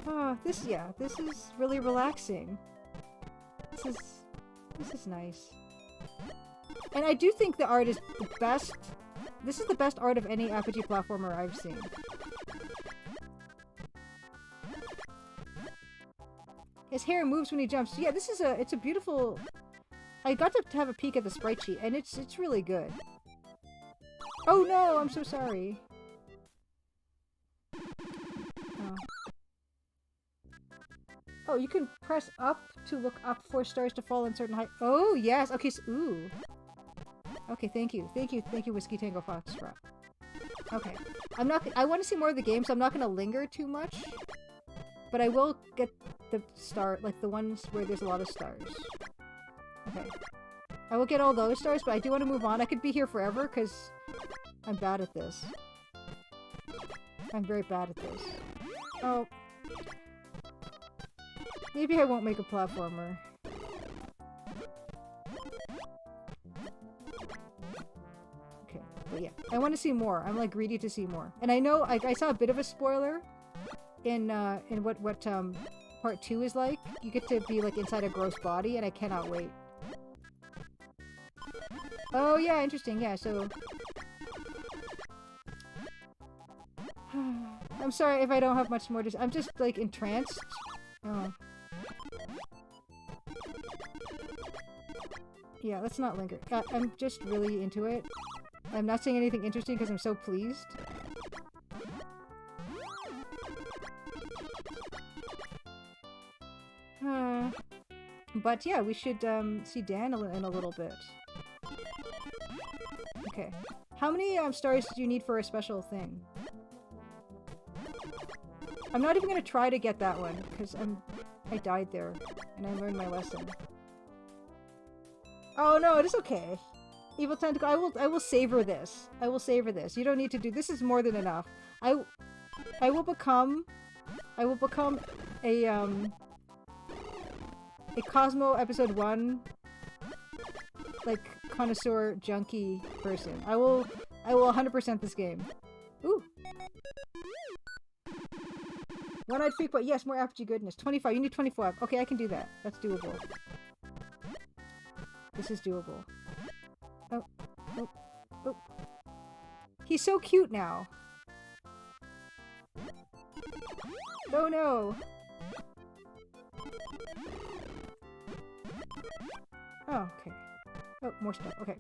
Oh, this is really relaxing. This is nice. And I do think the art is the best. This is the best art of any RPG platformer I've seen. His hair moves when he jumps. Yeah, it's a beautiful... I got to have a peek at the sprite sheet, and it's really good. Oh no, I'm so sorry. Oh. Oh, you can press up to look up for stars to fall in certain height. Oh, yes. Okay, so, ooh. Okay, thank you. Thank you, Whiskey Tango Foxtrot. Okay. I want to see more of the game, so I'm not going to linger too much. But I will get the star, like the ones where there's a lot of stars. Okay. I will get all those stars, but I do want to move on. I could be here forever, because I'm bad at this. I'm very bad at this. Oh. Maybe I won't make a platformer. Okay, but yeah. I want to see more. I'm like greedy to see more. And I know, I saw a bit of a spoiler in what part 2 is like. You get to be like inside a gross body, and I cannot wait. Oh yeah, interesting, yeah, so... I'm sorry if I don't have much more to... I'm just like entranced. Oh. Yeah, let's not linger. I'm just really into it. I'm not saying anything interesting because I'm so pleased. But yeah, we should see Dan in a little bit. Okay. How many stars do you need for a special thing? I'm not even gonna try to get that one because I died there and I learned my lesson. Oh no, it is okay. Evil Tentacle, I will savor this. I will savor this. You don't need to do this. Is more than enough. I will become a Cosmo episode 1 like connoisseur junkie person. I will 100% this game. Ooh. One-eyed freak, but yes, more RPG goodness. 25. You need 25. Okay, I can do that. That's doable. This is doable. Oh. Oh. Oh. He's so cute now. Oh no. Oh, okay. Oh, more stuff. Okay.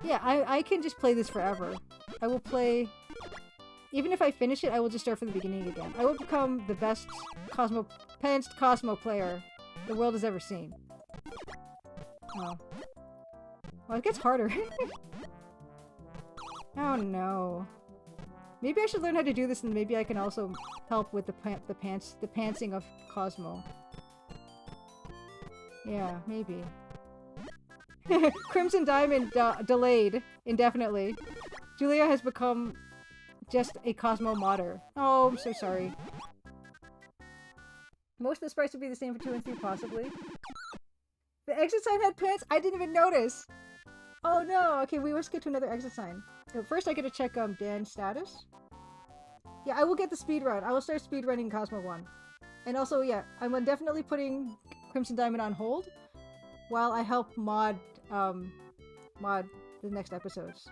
Yeah, I can just play this forever. I will play... Even if I finish it, I will just start from the beginning again. I will become the best pantsed Cosmo player the world has ever seen. Oh. Well, it gets harder. Oh no. Maybe I should learn how to do this, and maybe I can also help with the pantsing of Cosmo. Yeah, maybe. Crimson Diamond delayed indefinitely. Julia has become just a Cosmo modder. Oh, I'm so sorry. Most of the sprites would be the same for 2 and 3, possibly. The exit sign had pants? I didn't even notice! Oh no! Okay, we must get to another exit sign. First I gotta check Dan's status. Yeah, I will get the speed run. I will start speed running Cosmo 1. And also, yeah, I'm definitely putting Crimson Diamond on hold while I help mod the next episodes.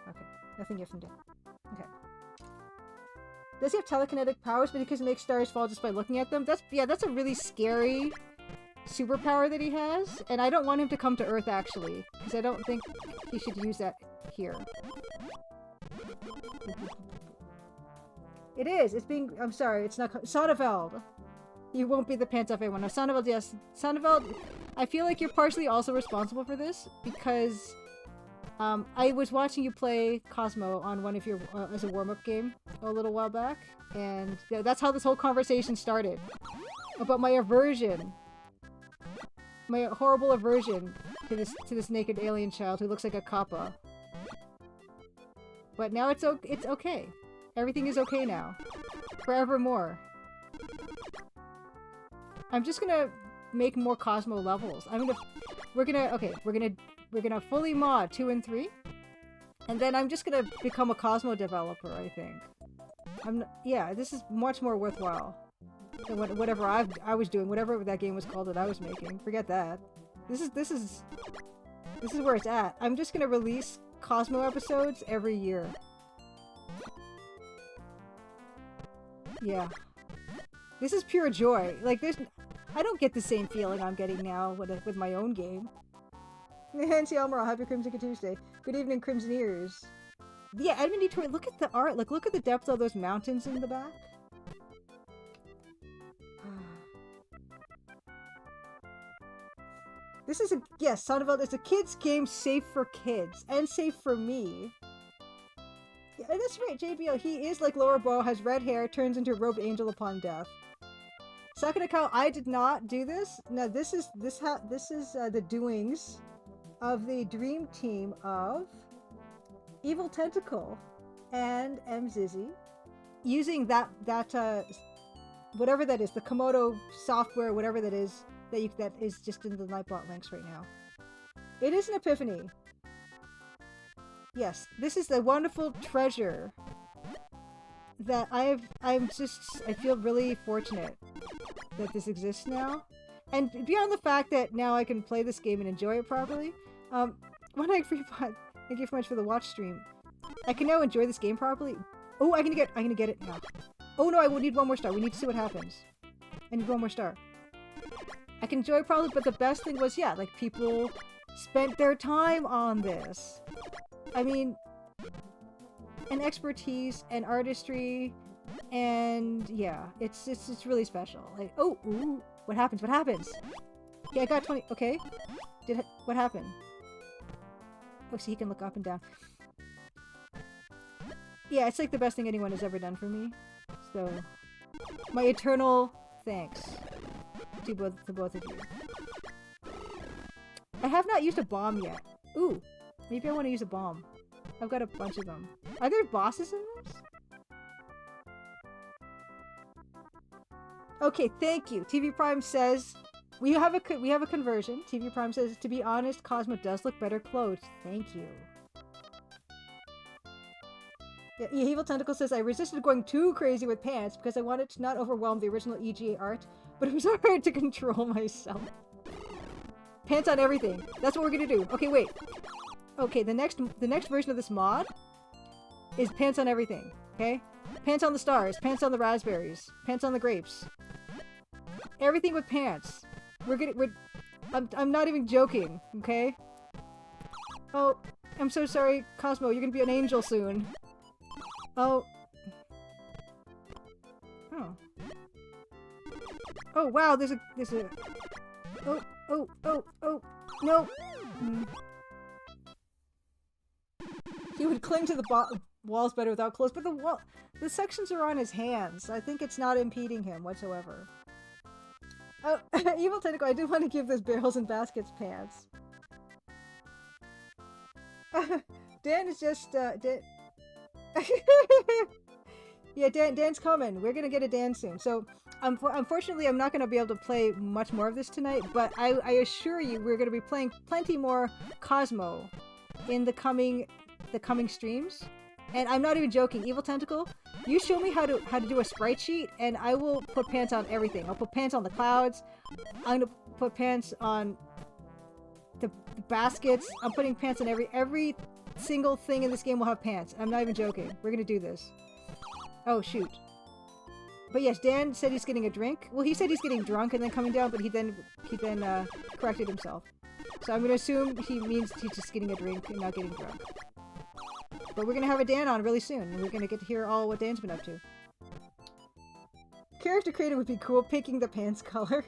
Okay, nothing yet from Dan. Okay. Does he have telekinetic powers but he can make stars fall just by looking at them? That's a really scary superpower that he has, and I don't want him to come to Earth actually, because I don't think he should use that here. It is. It's being. I'm sorry. It's not. Sonneveld. You won't be the pants off everyone. No, Sonneveld. Yes, Sonneveld. I feel like you're partially also responsible for this because I was watching you play Cosmo on one of your as a warm-up game a little while back, and that's how this whole conversation started about my aversion, my horrible aversion to this naked alien child who looks like a kappa. But now it's okay. Everything is okay now. Forevermore. I'm just gonna make more Cosmo levels. We're gonna fully mod 2 and 3. And then I'm just gonna become a Cosmo developer, I think. Yeah, this is much more worthwhile than whatever I was doing, whatever that game was called that I was making. Forget that. This is where it's at. I'm just gonna release Cosmo episodes every year. Yeah. This is pure joy. Like, I don't get the same feeling I'm getting now with my own game. Nancy Elmer, happy Crimson Tuesday. Good evening, Crimsoneers. Yeah, Edmund Detroit, look at the art. Like, look at the depth of those mountains in the back. This is yes, Sonneveld is a kid's game safe for kids. And safe for me. Yeah, that's right, JBL. He is like Laura Bow, has red hair, turns into a robed angel upon death. Second account, I did not do this. No, this is the doings of the dream team of Evil Tentacle and M. Zizzy, using that whatever that is, the Komodo software, whatever that is, that is just in the Nightbot links right now. It is an epiphany. Yes, this is the wonderful treasure that I feel really fortunate that this exists now. And beyond the fact that now I can play this game and enjoy it properly, one night free pod, thank you so much for the watch stream. I can now enjoy this game properly. Oh, I'm gonna get it now. Oh no, I will need one more star. We need to see what happens. I need one more star. I can enjoy it properly, but the best thing was, yeah, like people spent their time on this. I mean, and expertise and artistry, and yeah, it's really special. Like, oh, ooh, what happens? What happens? Yeah, I got 20. Okay, what happened? Oh, so he can look up and down. Yeah, it's like the best thing anyone has ever done for me. So, my eternal thanks to both of you. I have not used a bomb yet. Ooh. Maybe I want to use a bomb. I've got a bunch of them. Are there bosses in this? Okay, thank you. TV Prime says we have a conversion. TV Prime says, to be honest, Cosmo does look better clothed. Thank you. Yeah, Evil Tentacle says, I resisted going too crazy with pants because I wanted to not overwhelm the original EGA art, but it was hard to control myself. Pants on everything. That's what we're gonna do. Okay, wait. Okay, the next version of this mod is pants on everything, okay? Pants on the stars, pants on the raspberries, pants on the grapes. Everything with pants. I'm not even joking, okay? Oh, I'm so sorry, Cosmo, you're gonna be an angel soon. Oh. Oh. Oh, wow, there's a... Oh, no! He would cling to the walls better without clothes, but the sections are on his hands. I think it's not impeding him whatsoever. Oh, Evil Tentacle, I do want to give this barrels and baskets pants. Dan is just Dan. Yeah, Dan's coming. We're gonna get a Dan soon. So, unfortunately, I'm not gonna be able to play much more of this tonight. But I assure you, we're gonna be playing plenty more Cosmo in the coming streams. And I'm not even joking. Evil Tentacle, you show me how to do a sprite sheet, and I will put pants on everything. I'll put pants on the clouds. I'm gonna put pants on the baskets. I'm putting pants on every single thing in this game will have pants. I'm not even joking. We're gonna do this. Oh, shoot. But yes, Dan said he's getting a drink. Well, he said he's getting drunk and then coming down, but he then corrected himself. So I'm going to assume he means he's just getting a drink and not getting drunk. But we're going to have a Dan on really soon, and we're going to get to hear all what Dan's been up to. Character creator would be cool, picking the pants color.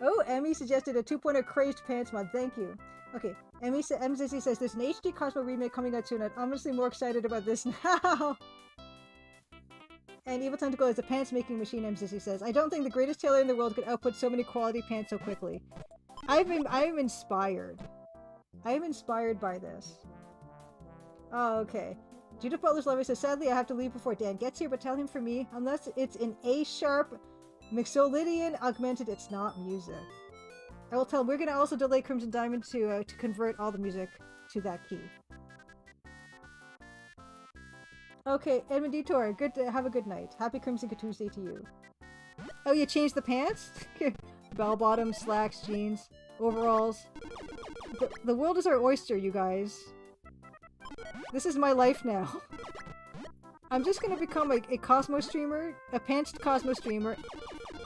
Oh, Emmy suggested a 2.0 crazed pants mod. Thank you. Okay, MZZ says, there's an HD Cosmo remake coming out soon. I'm honestly more excited about this now. And Evil Tentacle is a pants making machine, MZZ says. I don't think the greatest tailor in the world could output so many quality pants so quickly. I am inspired. I am inspired by this. Oh, okay. Judith Butler's Lover says, sadly I have to leave before Dan gets here, but tell him for me, unless it's in A-sharp, Mixolydian augmented, it's not music. I will tell him we're going to also delay Crimson Diamond to convert all the music to that key. Okay, Edmund Detour, have a good night. Happy Crimson Tuesday to you. Oh, you changed the pants? Bell bottoms, slacks, jeans, overalls. The world is our oyster, you guys. This is my life now. I'm just gonna become a Cosmo streamer, a pantsed Cosmo streamer,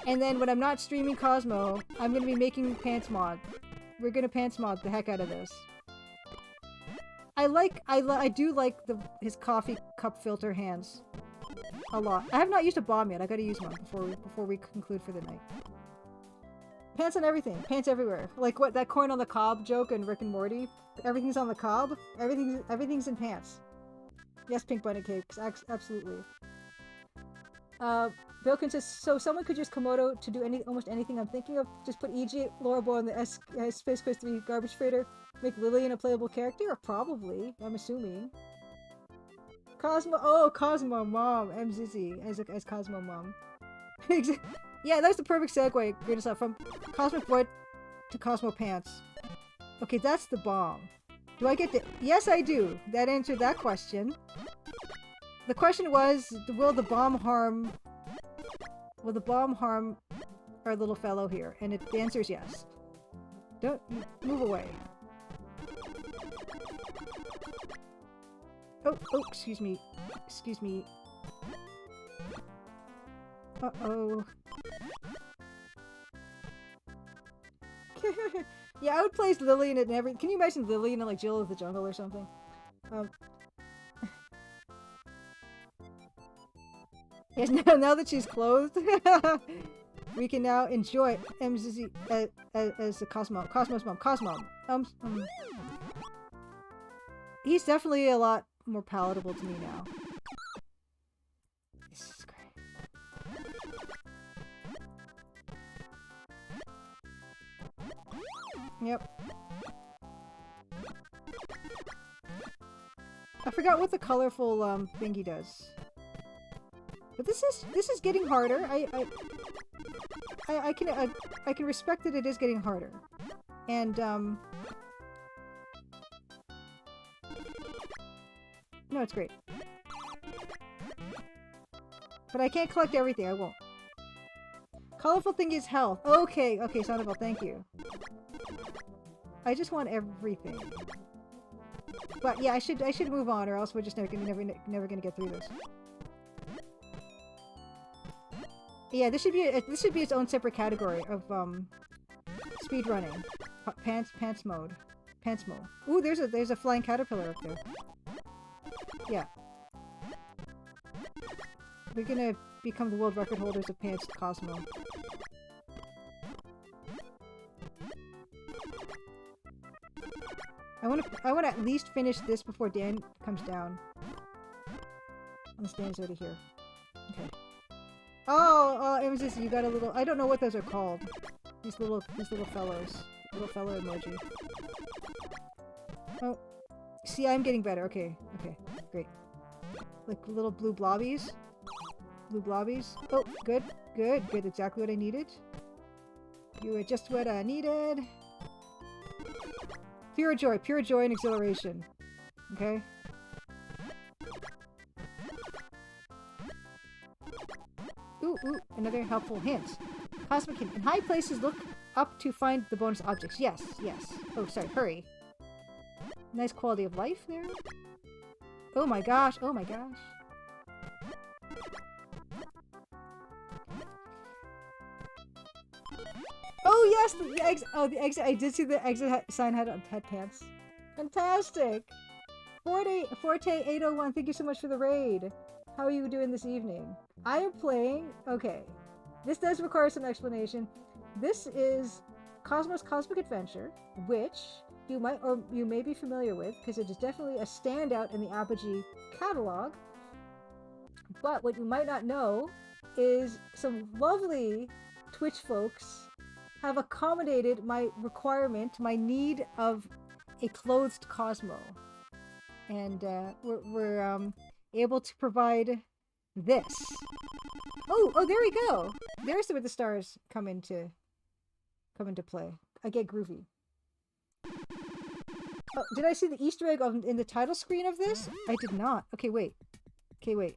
and then when I'm not streaming Cosmo, I'm gonna be making pants mod. We're gonna pants mod the heck out of this. I do like his coffee cup filter hands a lot. I have not used a bomb yet. I gotta use one before we conclude for the night. Pants on everything. Pants everywhere. Like what that corn on the cob joke in Rick and Morty. Everything's on the cob. Everything's in pants. Yes, Pink Bunny Cakes. Absolutely. Bilkin says, so someone could use Komodo to do almost anything I'm thinking of. Just put EG, Laura Boy on the Space Quest 3 garbage freighter. Make Lillian a playable character? Probably, I'm assuming. Cosmo Mom. MZZ as Cosmo Mom. Yeah, that's the perfect segue, Greatest Love, from CosmicVoid to Cosmo Pants. Okay, that's the bomb. Do I get the... Yes, I do. That answered that question. The question was, will the bomb harm our little fellow here? And the answer is yes. Don't move away. Oh, excuse me. Uh-oh. Yeah, I would place Lillian in every... Can you imagine Lillian in like Jill of the Jungle or something? Yes, now that she's clothed, we can now enjoy MZZ as the Cosmos Mom. He's definitely a lot more palatable to me now. This is great. Yep. I forgot what the colorful thingy does. But this is getting harder. I can respect that it is getting harder. And no, it's great. But I can't collect everything. I won't. Colorful thing is health. Okay, Sonable, thank you. I just want everything. But yeah, I should move on, or else we're just never gonna get through this. Yeah, this should be its own separate category of speed running. Pants mode. Ooh, there's a flying caterpillar up there. Yeah. We're gonna become the world record holders of Pants Cosmo. I wanna at least finish this before Dan comes down. Unless Dan's already here. Okay. Oh, it was just, you got a little... I don't know what those are called. These little fellows. Little fellow emoji. Oh, see, I'm getting better. Okay, okay, great. Like little blue blobbies. Blue blobbies. Oh, good, good, good. Exactly what I needed. You were just what I needed. Pure joy and exhilaration. Okay? Ooh, ooh, another helpful hint. Cosmic hint. In high places, look up to find the bonus objects. Yes, yes. Oh, sorry, hurry. Nice quality of life there. Oh my gosh, oh my gosh. Oh yes, the exit. Oh, the exit. I did see the exit sign had pants. Fantastic. Forte 801. Thank you so much for the raid. How are you doing this evening? I am playing. Okay, this does require some explanation. This is Cosmic Adventure, which you might or you may be familiar with because it is definitely a standout in the Apogee catalog. But what you might not know is some lovely Twitch folks have accommodated my requirement, my need of a clothed Cosmo. And we're able to provide this. Oh, there we go. There's where the stars come into play. I get groovy. Oh, did I see the Easter egg in the title screen of this? I did not. Okay, wait. Okay, wait.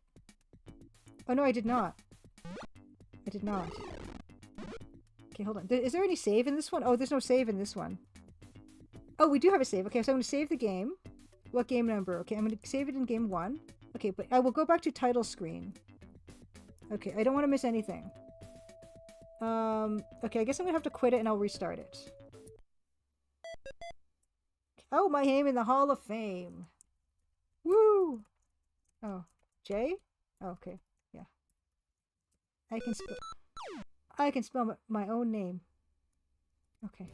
Oh no, I did not. I did not. Okay, hold on. Is there any save in this one? Oh, there's no save in this one. Oh, we do have a save. Okay, so I'm going to save the game. What game number? Okay, I'm going to save it in game 1. Okay, but I will go back to title screen. Okay, I don't want to miss anything. Okay, I guess I'm going to have to quit it and I'll restart it. Oh, my name in the Hall of Fame. Woo! Oh, J? Oh, okay, yeah. I can spell my own name. Okay.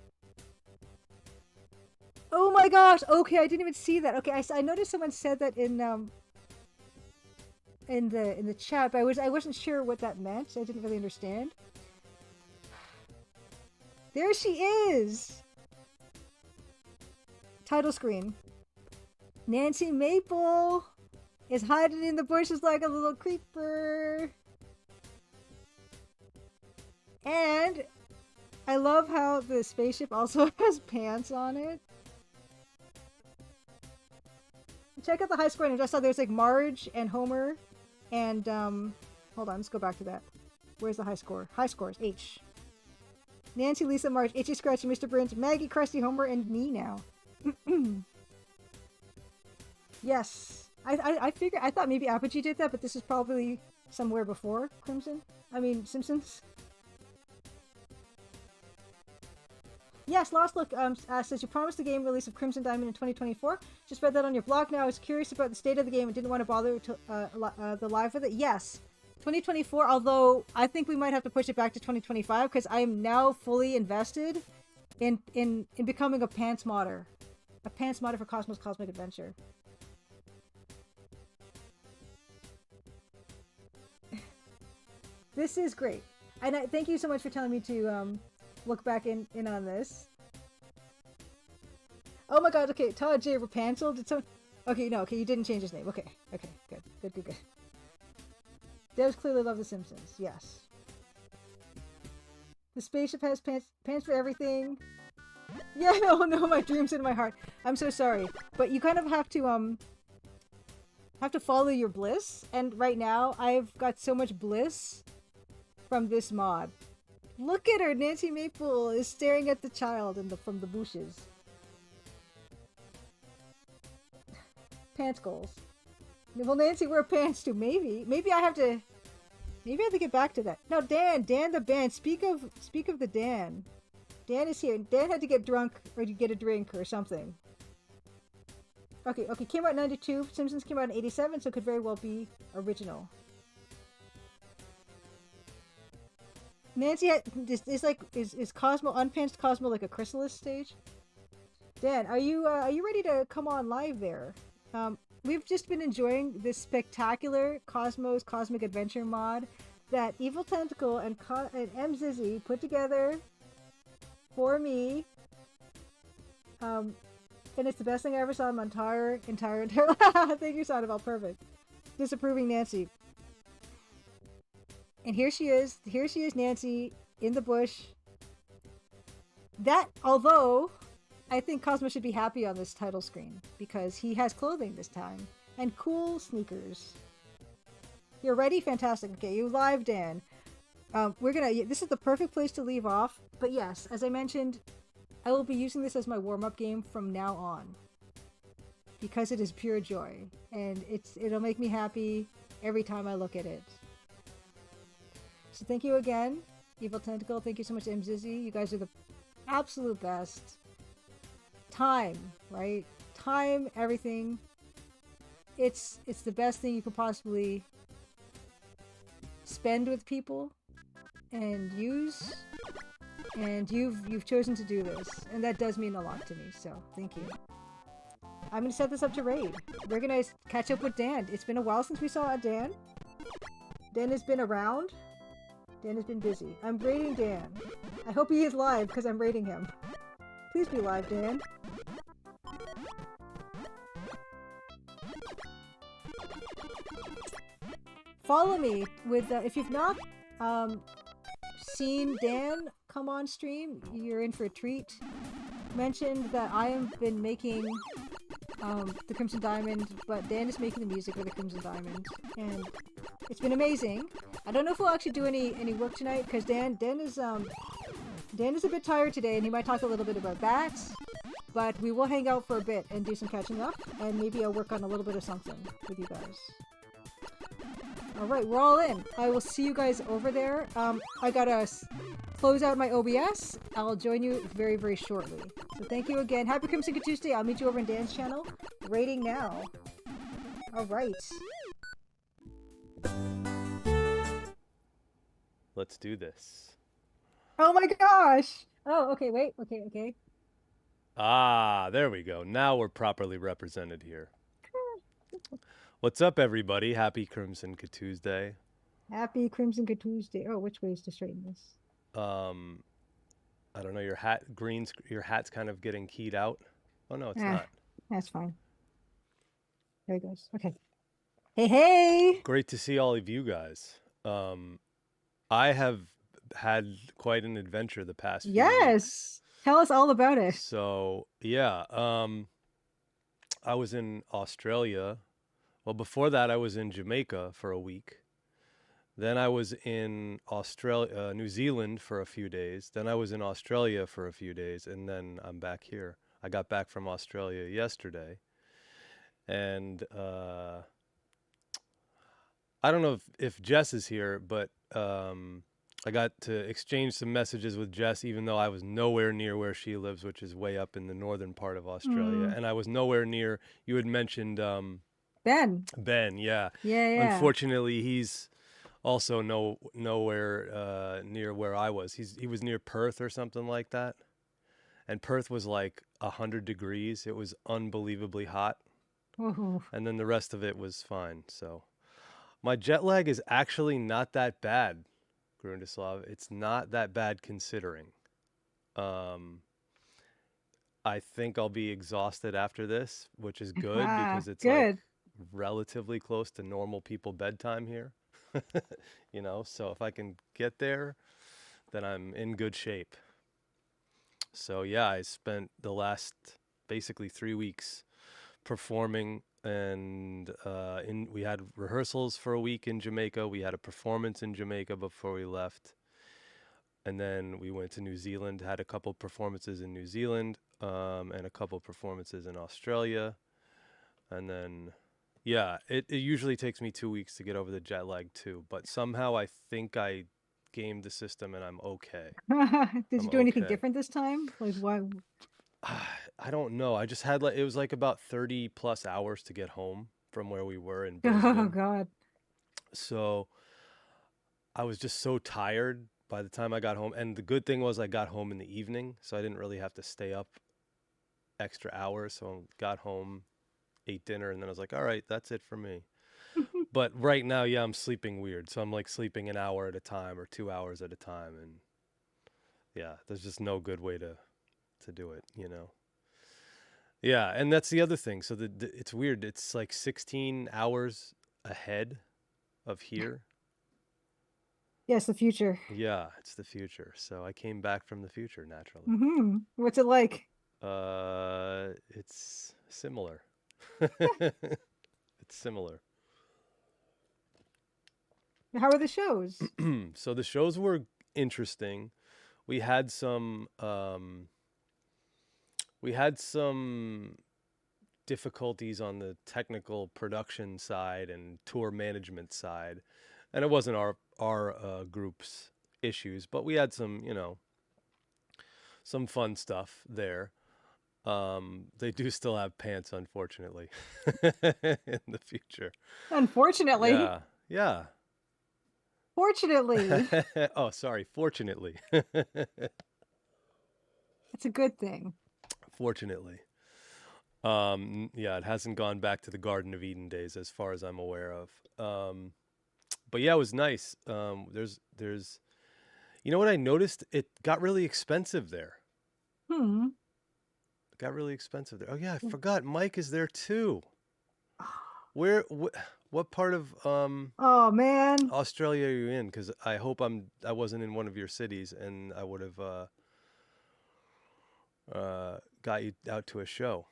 Oh my gosh! Okay, I didn't even see that. Okay, I noticed someone said that in the chat, but I wasn't sure what that meant, so I didn't really understand. There she is! Title screen. Nancy Maple is hiding in the bushes like a little creeper. And I love how the spaceship also has pants on it. Check out the high score. I just saw there's like Marge and Homer and hold on, let's go back to that. Where's the high score? High scores, H. Nancy, Lisa, Marge, Itchy, Scratchy, Mr. Burns, Maggie, Krusty, Homer, and me now. Yes. I thought maybe Apogee did that, but this is probably somewhere before Simpsons. Yes, Lost Look says you promised the game release of Crimson Diamond in 2024. Just read that on your blog now. I was curious about the state of the game and didn't want to bother to, the live with it. Yes, 2024, although I think we might have to push it back to 2025 because I am now fully invested in becoming a pants modder. A pants modder for Cosmic Adventure. This is great. And thank you so much for telling me to look back in on this. Oh my god, okay, Todd J. Rapunzel, did someone... Okay, no, okay, you didn't change his name. Okay, good. Devs clearly love The Simpsons, yes. The spaceship has pants for everything. Yeah, oh no, my dreams in my heart. I'm so sorry, but you kind of have to follow your bliss, and right now, I've got so much bliss from this mod. Look at her! Nancy Maple is staring at the child from the bushes. Pants goals. Will Nancy wear pants too? Maybe I have to get back to that. No, Dan the band. Speak of the Dan. Dan is here. Dan had to get drunk or to get a drink or something. Okay, came out in 92. Simpsons came out in 87, so it could very well be original. Nancy is Cosmo unpanced Cosmo like a chrysalis stage? Dan, are you ready to come on live there? We've just been enjoying this spectacular Cosmos Cosmic Adventure mod that Evil Tentacle and M Zizzy put together for me. and it's the best thing I ever saw in my entire. Thank you, Sandoval. Perfect. Disapproving Nancy. And here she is. Here she is, Nancy, in the bush. That, although, I think Cosmo should be happy on this title screen because he has clothing this time and cool sneakers. You're ready? Fantastic. Okay, you live, Dan. This is the perfect place to leave off. But yes, as I mentioned, I will be using this as my warm-up game from now on because it is pure joy and it'll make me happy every time I look at it. So thank you again, Evil Tentacle. Thank you so much, Mzizzy. You guys are the absolute best. Time, right? Time, everything. It's the best thing you could possibly spend with people and use. And you've chosen to do this, and that does mean a lot to me. So thank you. I'm gonna set this up to raid. We're gonna catch up with Dan. It's been a while since we saw Dan. Dan has been around. Dan has been busy. I'm raiding Dan. I hope he is live because I'm raiding him. Please be live, Dan. Follow me with if you've not seen Dan come on stream, you're in for a treat. Mentioned that I have been making the Crimson Diamond, but Dan is making the music for the Crimson Diamond, and it's been amazing. I don't know if we'll actually do any work tonight because Dan is a bit tired today, and he might talk a little bit about that. But we will hang out for a bit and do some catching up, and maybe I'll work on a little bit of something with you guys. Alright, we're all in. I will see you guys over there. I gotta close out my OBS. I'll join you very, very shortly. So thank you again. Happy Crimson Tuesday. I'll meet you over in Dan's channel. Rating now. Alright. Let's do this. Oh my gosh! Oh, okay, wait. Okay. Ah, there we go. Now we're properly represented here. What's up, everybody? Happy Crimson Tuesday. Happy Crimson Tuesday. Oh, which way is to straighten this? I don't know. Your hat's kind of getting keyed out. Oh no, it's not. That's fine. There it goes. Okay. Hey! Great to see all of you guys. I have had quite an adventure the past few weeks. Tell us all about it. So yeah, I was in Australia. Well, before that, I was in Jamaica for a week. Then I was in New Zealand for a few days. Then I was in Australia for a few days, and then I'm back here. I got back from Australia yesterday, and I don't know if Jess is here, but I got to exchange some messages with Jess, even though I was nowhere near where she lives, which is way up in the northern part of Australia, and I was nowhere near. You had mentioned Ben, yeah. Yeah. Unfortunately, he's also nowhere near where I was. He was near Perth or something like that, and Perth was like 100 degrees. It was unbelievably hot, and then the rest of it was fine. So my jet lag is actually not that bad, Grundislav. It's not that bad considering. I think I'll be exhausted after this, which is good because it's like relatively close to normal people bedtime here. You know, so if I can get there, then I'm in good shape. So yeah, I spent the last basically 3 weeks performing, and we had rehearsals for a week in Jamaica. We had a performance in Jamaica before we left, and then we went to New Zealand, had a couple performances in New Zealand, and a couple performances in Australia, and then yeah, it usually takes me 2 weeks to get over the jet lag too, but somehow I think I gamed the system and I'm okay. Did you do anything different this time? Like what? I don't know. I just had it was like about 30 plus hours to get home from where we were in Brisbane. Oh God. So I was just so tired by the time I got home. And the good thing was I got home in the evening, so I didn't really have to stay up extra hours. So I got home, ate dinner, and then I was like, all right, that's it for me. But right now, yeah, I'm sleeping weird. So I'm like sleeping an hour at a time or 2 hours at a time. And yeah, there's just no good way to do it, you know? Yeah, and that's the other thing. So it's weird. It's like 16 hours ahead of here. Yes, the future. Yeah, it's the future. So I came back from the future naturally. Mm-hmm. What's it like? It's similar. It's similar. How are the shows? So the shows were interesting. We had some difficulties on the technical production side and tour management side, and it wasn't our group's issues, but we had some fun stuff there. They do still have pants, unfortunately, in the future. Unfortunately. Yeah, yeah. Fortunately. Oh, sorry. Fortunately. It's a good thing. Fortunately. Yeah, it hasn't gone back to the Garden of Eden days as far as I'm aware of. But yeah, it was nice. There's you know what I noticed? It got really expensive there. Hmm. It got really expensive there. Oh yeah, I forgot Mike is there too. Where what part of Oh man. Australia are you in? Cuz I hope I wasn't in one of your cities and I would have got you out to a show.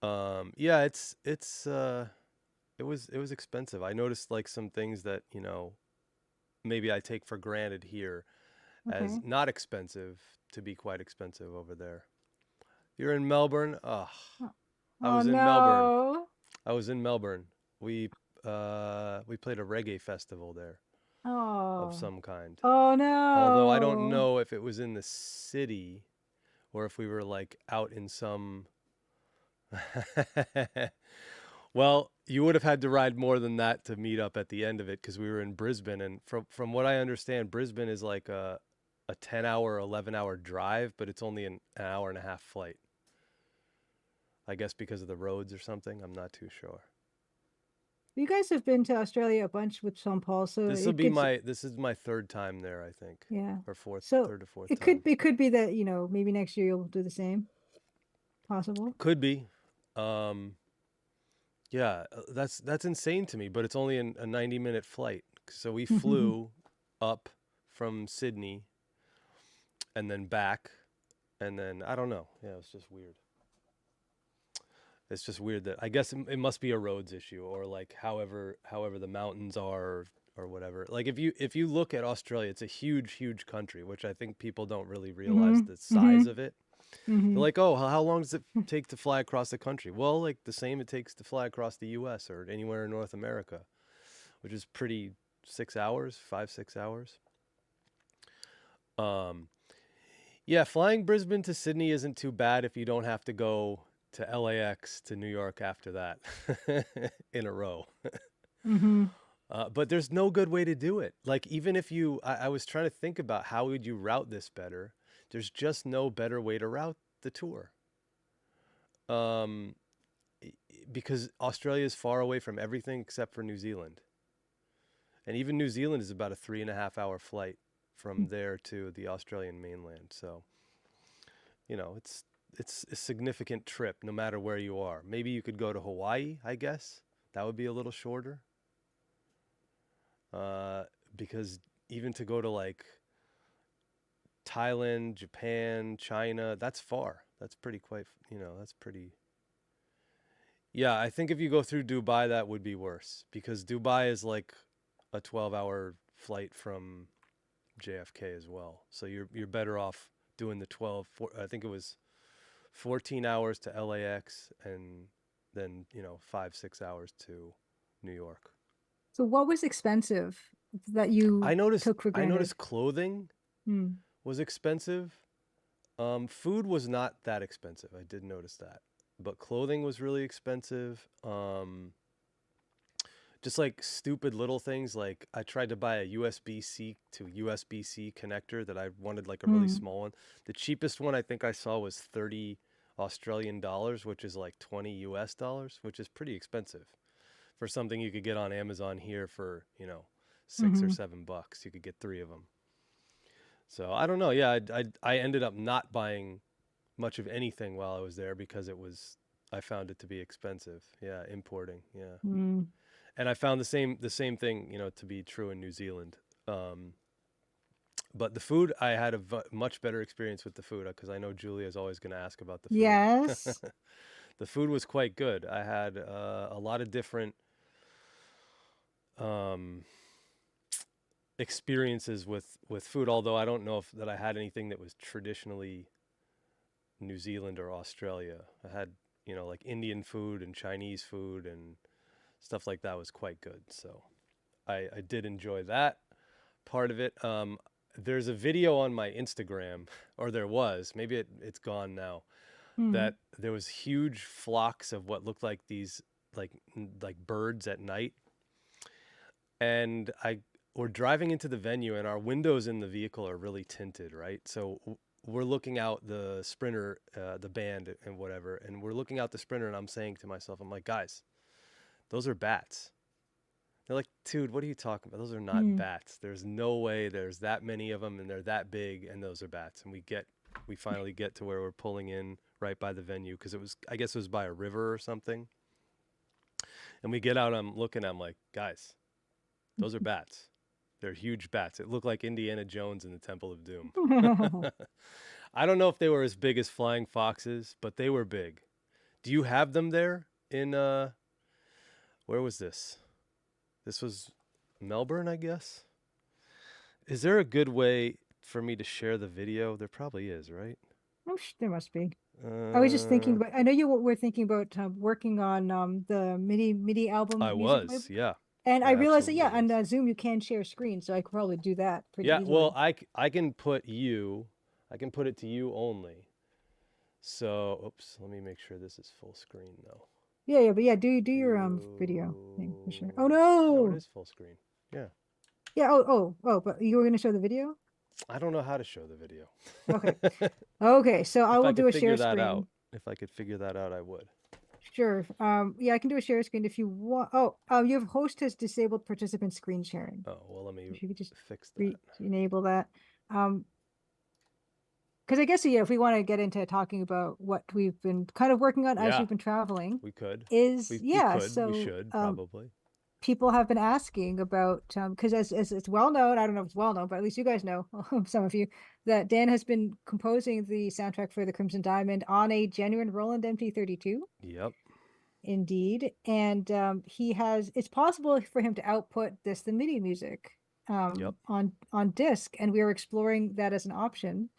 Yeah, it was expensive. I noticed like some things that, maybe I take for granted here as Okay. not expensive to be quite expensive over there. You're in Melbourne? Oh, I Oh was in Melbourne. no. I was in Melbourne. We played a reggae festival there of Oh. some kind. Oh Although I don't no. know if it was in the city or if we were like out in some Well, you would have had to ride more than that to meet up at the end of it because we were in Brisbane, and from what I understand, Brisbane is like a 10-hour, 11-hour drive, but it's only an hour and a half flight. I guess because of the roads or something. I'm not too sure. You guys have been to Australia a bunch with Sean Paul, so This will it be gets my third time there, I think, yeah. or fourth, So third or fourth it time. could be that, maybe next year you'll do the same. Possible. Could be. Um, yeah, that's insane to me, but it's only a 90-minute flight. So we flew up from Sydney and then back, and then I don't know. Yeah, it's just weird. It's just weird that I guess it must be a roads issue or like however the mountains are or whatever. Like if you look at Australia, it's a huge country, which I think people don't really realize the size of it. They're like, oh, how long does it take to fly across the country? Well, like the same it takes to fly across the U.S. or anywhere in North America, which is pretty 6 hours, 5, 6 hours. Yeah, flying Brisbane to Sydney isn't too bad if you don't have to go to LAX to New York after that in a row. But there's no good way to do it. Like even if I was trying to think about how would you route this better. There's just no better way to route the tour. Um, because Australia is far away from everything except for New Zealand. And even New Zealand is about a 3.5-hour flight from there to the Australian mainland. So, it's a significant trip no matter where you are. Maybe you could go to Hawaii, I guess. That would be a little shorter. Because even to go to like Thailand, Japan, China, that's far. That's pretty quite, that's pretty. Yeah, I think if you go through Dubai, that would be worse because Dubai is like a 12-hour flight from JFK as well. So you're better off doing the I think it was 14 hours to LAX and then, 5, 6 hours to New York. So what was expensive that you took for I granted? noticed clothing was expensive. Food was not that expensive. I did notice that. But clothing was really expensive. Just like stupid little things. Like I tried to buy a USB-C to USB-C connector that I wanted like a really small one. The cheapest one I think I saw was 30 Australian dollars, which is like 20 US dollars, which is pretty expensive for something you could get on Amazon here for, $6 or $7. You could get 3 of them. So I don't know. Yeah, I ended up not buying much of anything while I was there because I found it to be expensive. Yeah, importing. Yeah. Mm. And I found the same thing, to be true in New Zealand. But the food, I had a much better experience with the food because I know Julia is always going to ask about the food. Yes. The food was quite good. I had a lot of different um, experiences with food, although I don't know if that I had anything that was traditionally New Zealand or Australia. I had, like Indian food and Chinese food and stuff like that was quite good. So I did enjoy that part of it. There's a video on my Instagram, or there was, maybe it's gone now, Mm. that there was huge flocks of what looked like these like birds at night. And we're driving into the venue and our windows in the vehicle are really tinted, right? So we're looking out the Sprinter, the band and whatever, and we're looking out the Sprinter and I'm saying to myself, I'm like, guys, those are bats. They're like, dude, what are you talking about? Those are not Mm. bats. There's no way there's that many of them and they're that big and those are bats. And we finally get to where we're pulling in right by the venue because I guess it was by a river or something. And we get out, I'm looking, I'm like, guys, those are bats. They're huge bats. It looked like Indiana Jones in the Temple of Doom. I don't know if they were as big as flying foxes, but they were big. Do you have them there in where was this? This was Melbourne, I guess. Is there a good way for me to share the video? There probably is, right? Oh, there must be. I was just thinking Uh, about. I know you were thinking about working on the MIDI album I music was, label, yeah. and I I realized that absolutely yeah, on was. Zoom you can share screen, so I could probably do that pretty Yeah, well, easily. I can put it to you only. So, oops, let me make sure this is full screen though. Yeah, yeah, but yeah, do your video thing for sure. Oh You, no, it no. is full screen. Yeah. Yeah. Oh. But you were going to show the video. I don't know how to show the video. Okay. Okay. So I If I will could do a figure share that out, screen. I would. Sure. Yeah, I can do a share screen if you want. Oh, your host has disabled participant screen sharing. Oh, well, let me If you could just fix that. enable that. Um, because I guess yeah, if we want to get into talking about what we've been kind of working on as Yeah, we've been traveling, we could. is yeah. We So should probably. people have been asking about because as it's well known, I don't know if it's well known, but at least you guys know, some of you, that Dan has been composing the soundtrack for the Crimson Diamond on a genuine Roland MT32. Yep. Indeed, and it's possible for him to output the MIDI music Yep. on disc, and we are exploring that as an option.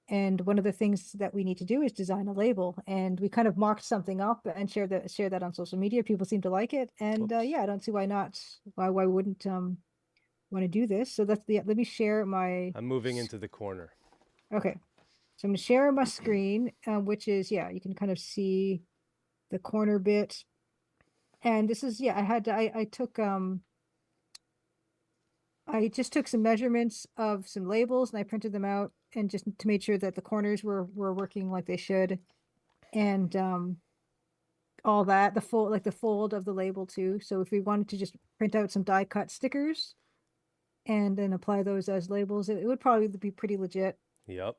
And one of the things that we need to do is design a label, and we kind of mocked something up and share that on social media. People seem to like it, and Whoops. yeah, I don't see why not. Why wouldn't want to do this? So let me share my. I'm moving into the corner. Okay, so I'm gonna share my screen, which is yeah, you can kind of see the corner bit, and this is yeah, I just took some measurements of some labels and I printed them out and just to make sure that the corners were working like they should, and all that, the fold of the label too. So if we wanted to just print out some die cut stickers and then apply those as labels, it would probably be pretty legit. Yep.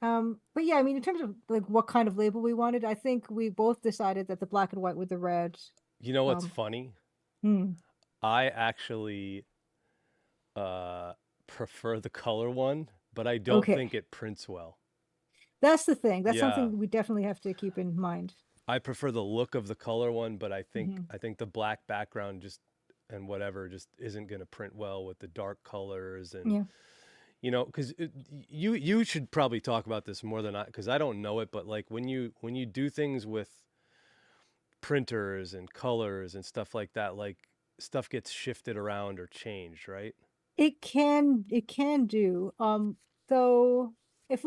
But yeah, I mean, in terms of like what kind of label we wanted, I think we both decided that the black and white with the red. You know what's Um, funny? hmm, I actually prefer the color one, but I don't okay, think it prints well. that's the thing. That's Yeah. something we definitely have to keep in mind. I prefer the look of the color one, but Mhm. I think the black background just and whatever just isn't going to print well with the dark colors and Yeah. because you should probably talk about this more than I because I don't know it, but like when you do things with printers and colors and stuff like that, like stuff gets shifted around or changed, right? It can do. Though if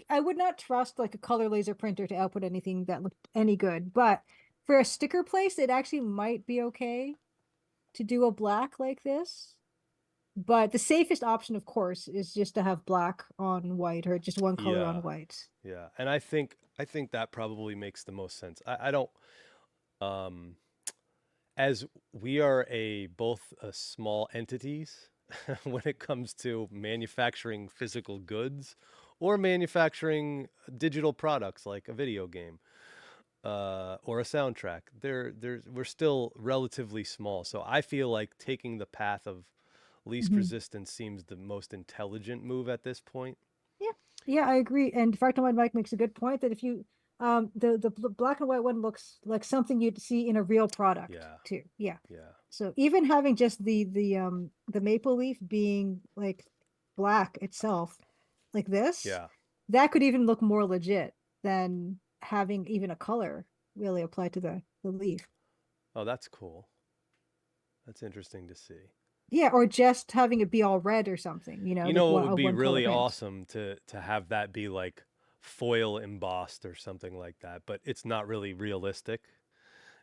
I would not trust like a color laser printer to output anything that looked any good, but for a sticker place, it actually might be okay to do a black like this. But the safest option, of course, is just to have black on white or just one color Yeah, on white. yeah, and I think that probably makes the most sense. I don't um as we are both small entities when it comes to manufacturing physical goods or manufacturing digital products like a video game or a soundtrack. We're still relatively small. So I feel like taking the path of least resistance seems the most intelligent move at this point. Yeah, I agree. And Fractal Mike makes a good point that if you the black and white one looks like something you'd see in a real product Yeah. too. Yeah. Yeah. So even having just the maple leaf being like black itself, like this, Yeah. that could even look more legit than having even a color really applied to the leaf. Oh, that's cool. That's interesting to see. Yeah, or just having it be all red or something, you know, You like know, it one would a be one color really print. awesome to have that be like foil embossed or something like that, but it's not really realistic.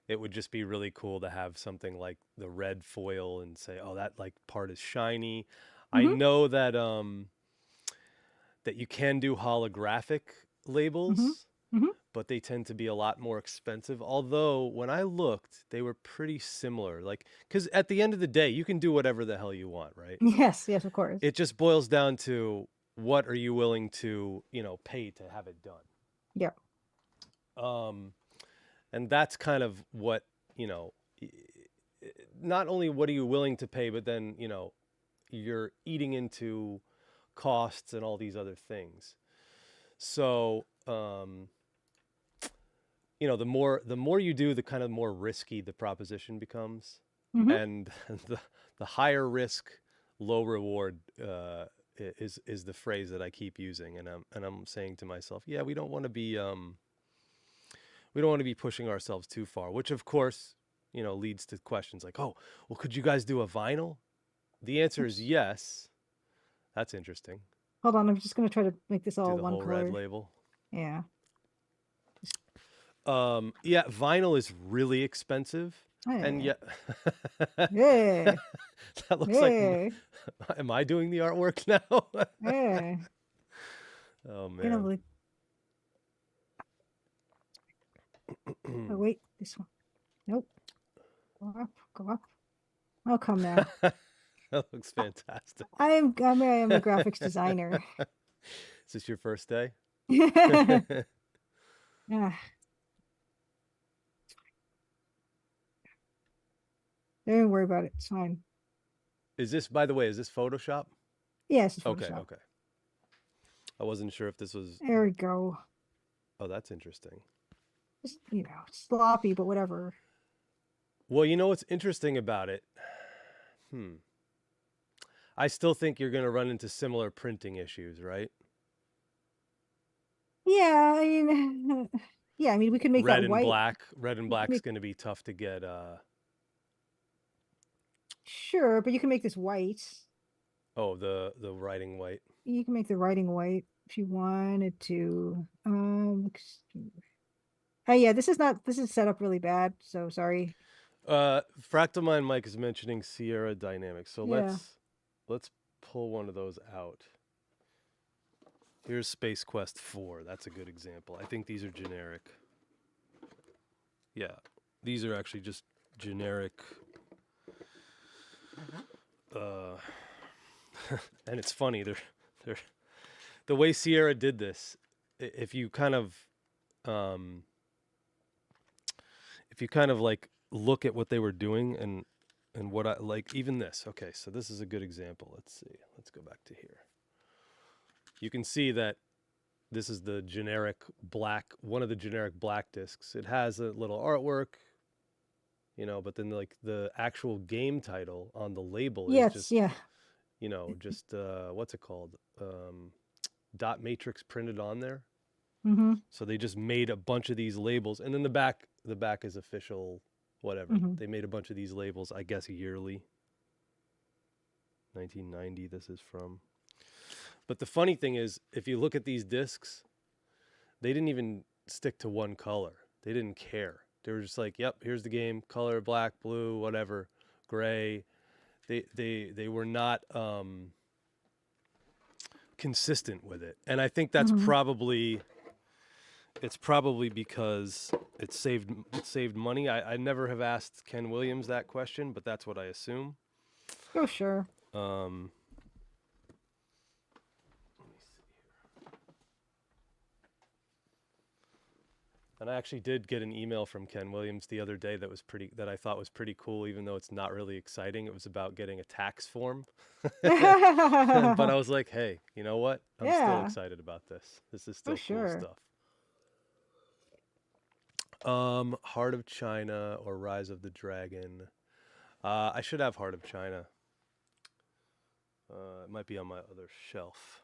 It would just be really cool to have something like the red foil and say, "Oh, that like part is shiny." I Mm-hmm. know that that you can do holographic Mm-hmm. labels, Mm-hmm. but they tend to be a lot more expensive. Although when I looked, they were pretty similar. Like, because at the end of the day, you can do whatever the hell you want, right? Yes, yes, of course. It just boils down to what are you willing to, pay to have it done. Yeah. And that's kind of what, not only what are you willing to pay, but then, you're eating into costs and all these other things. So, the more you do, the kind of more risky the proposition becomes, Mm-hmm. and the higher risk, low reward is the phrase that I keep using, and I'm saying to myself, yeah, we don't want to be pushing ourselves too far, which of course leads to questions like, oh, well, could you guys do a vinyl? The answer is Oops. yes. That's interesting. Hold on, I'm just gonna try to make this Do all the one whole red color. label. Yeah. Yeah, vinyl is really expensive, and Hey. yet Hey. that looks like. Hey. Am I doing the artwork now? Hey. Oh You know, man. like, oh wait, this one. Nope. Go up, go up. Oh, come now. That looks fantastic. I am a graphics designer. Is this your first day? Ah, don't worry about it. It's fine. Is this, by the way, is this Photoshop? Yes, it's Okay, Photoshop. okay. I wasn't sure if this was. There we go. Oh, that's interesting. Just, sloppy, but whatever. Well, you know what's interesting about it? I still think you're going to run into similar printing issues, right? Yeah, I mean, yeah, I mean, we could make Red that and white. black. Red and We could black's make, going to be tough to get. sure, but you can make this white. Oh, the writing white. You can make the writing white if you wanted to. Oh yeah, this is set up really bad, so sorry. Fractal Mind Mike is mentioning Sierra Dynamics, so Yeah. let's pull one of those out. Here's Space Quest 4. That's a good example. I think these are generic. Yeah, these are actually just generic. And it's funny. They're the way Sierra did this. If you kind of like look at what they were doing and what I like, even this. Okay, so this is a good example. Let's see. Let's go back to here. You can see that this is the generic black, one of the generic black discs. It has a little artwork, but then like the actual game title on the label is Yes, just, yeah. just what's it called? Dot matrix printed on there. Mm-hmm. So they just made a bunch of these labels, and then the back is official, whatever. Mm-hmm. They made a bunch of these labels, I guess, yearly. 1990, this is from. But the funny thing is, if you look at these discs, they didn't even stick to one color. They didn't care. They were just like, yep, here's the game, color, black, blue, whatever, gray. They were not consistent with it. And I think that's Mm-hmm. probably because it saved money. I never have asked Ken Williams that question, but that's what I assume. Oh, sure. Let me see here. And I actually did get an email from Ken Williams the other day that I thought was pretty cool, even though it's not really exciting. It was about getting a tax form. But I was like, hey, you know what? I'm still excited about this. This is still cool stuff. Heart of China or Rise of the Dragon. I should have Heart of China. It might be on my other shelf.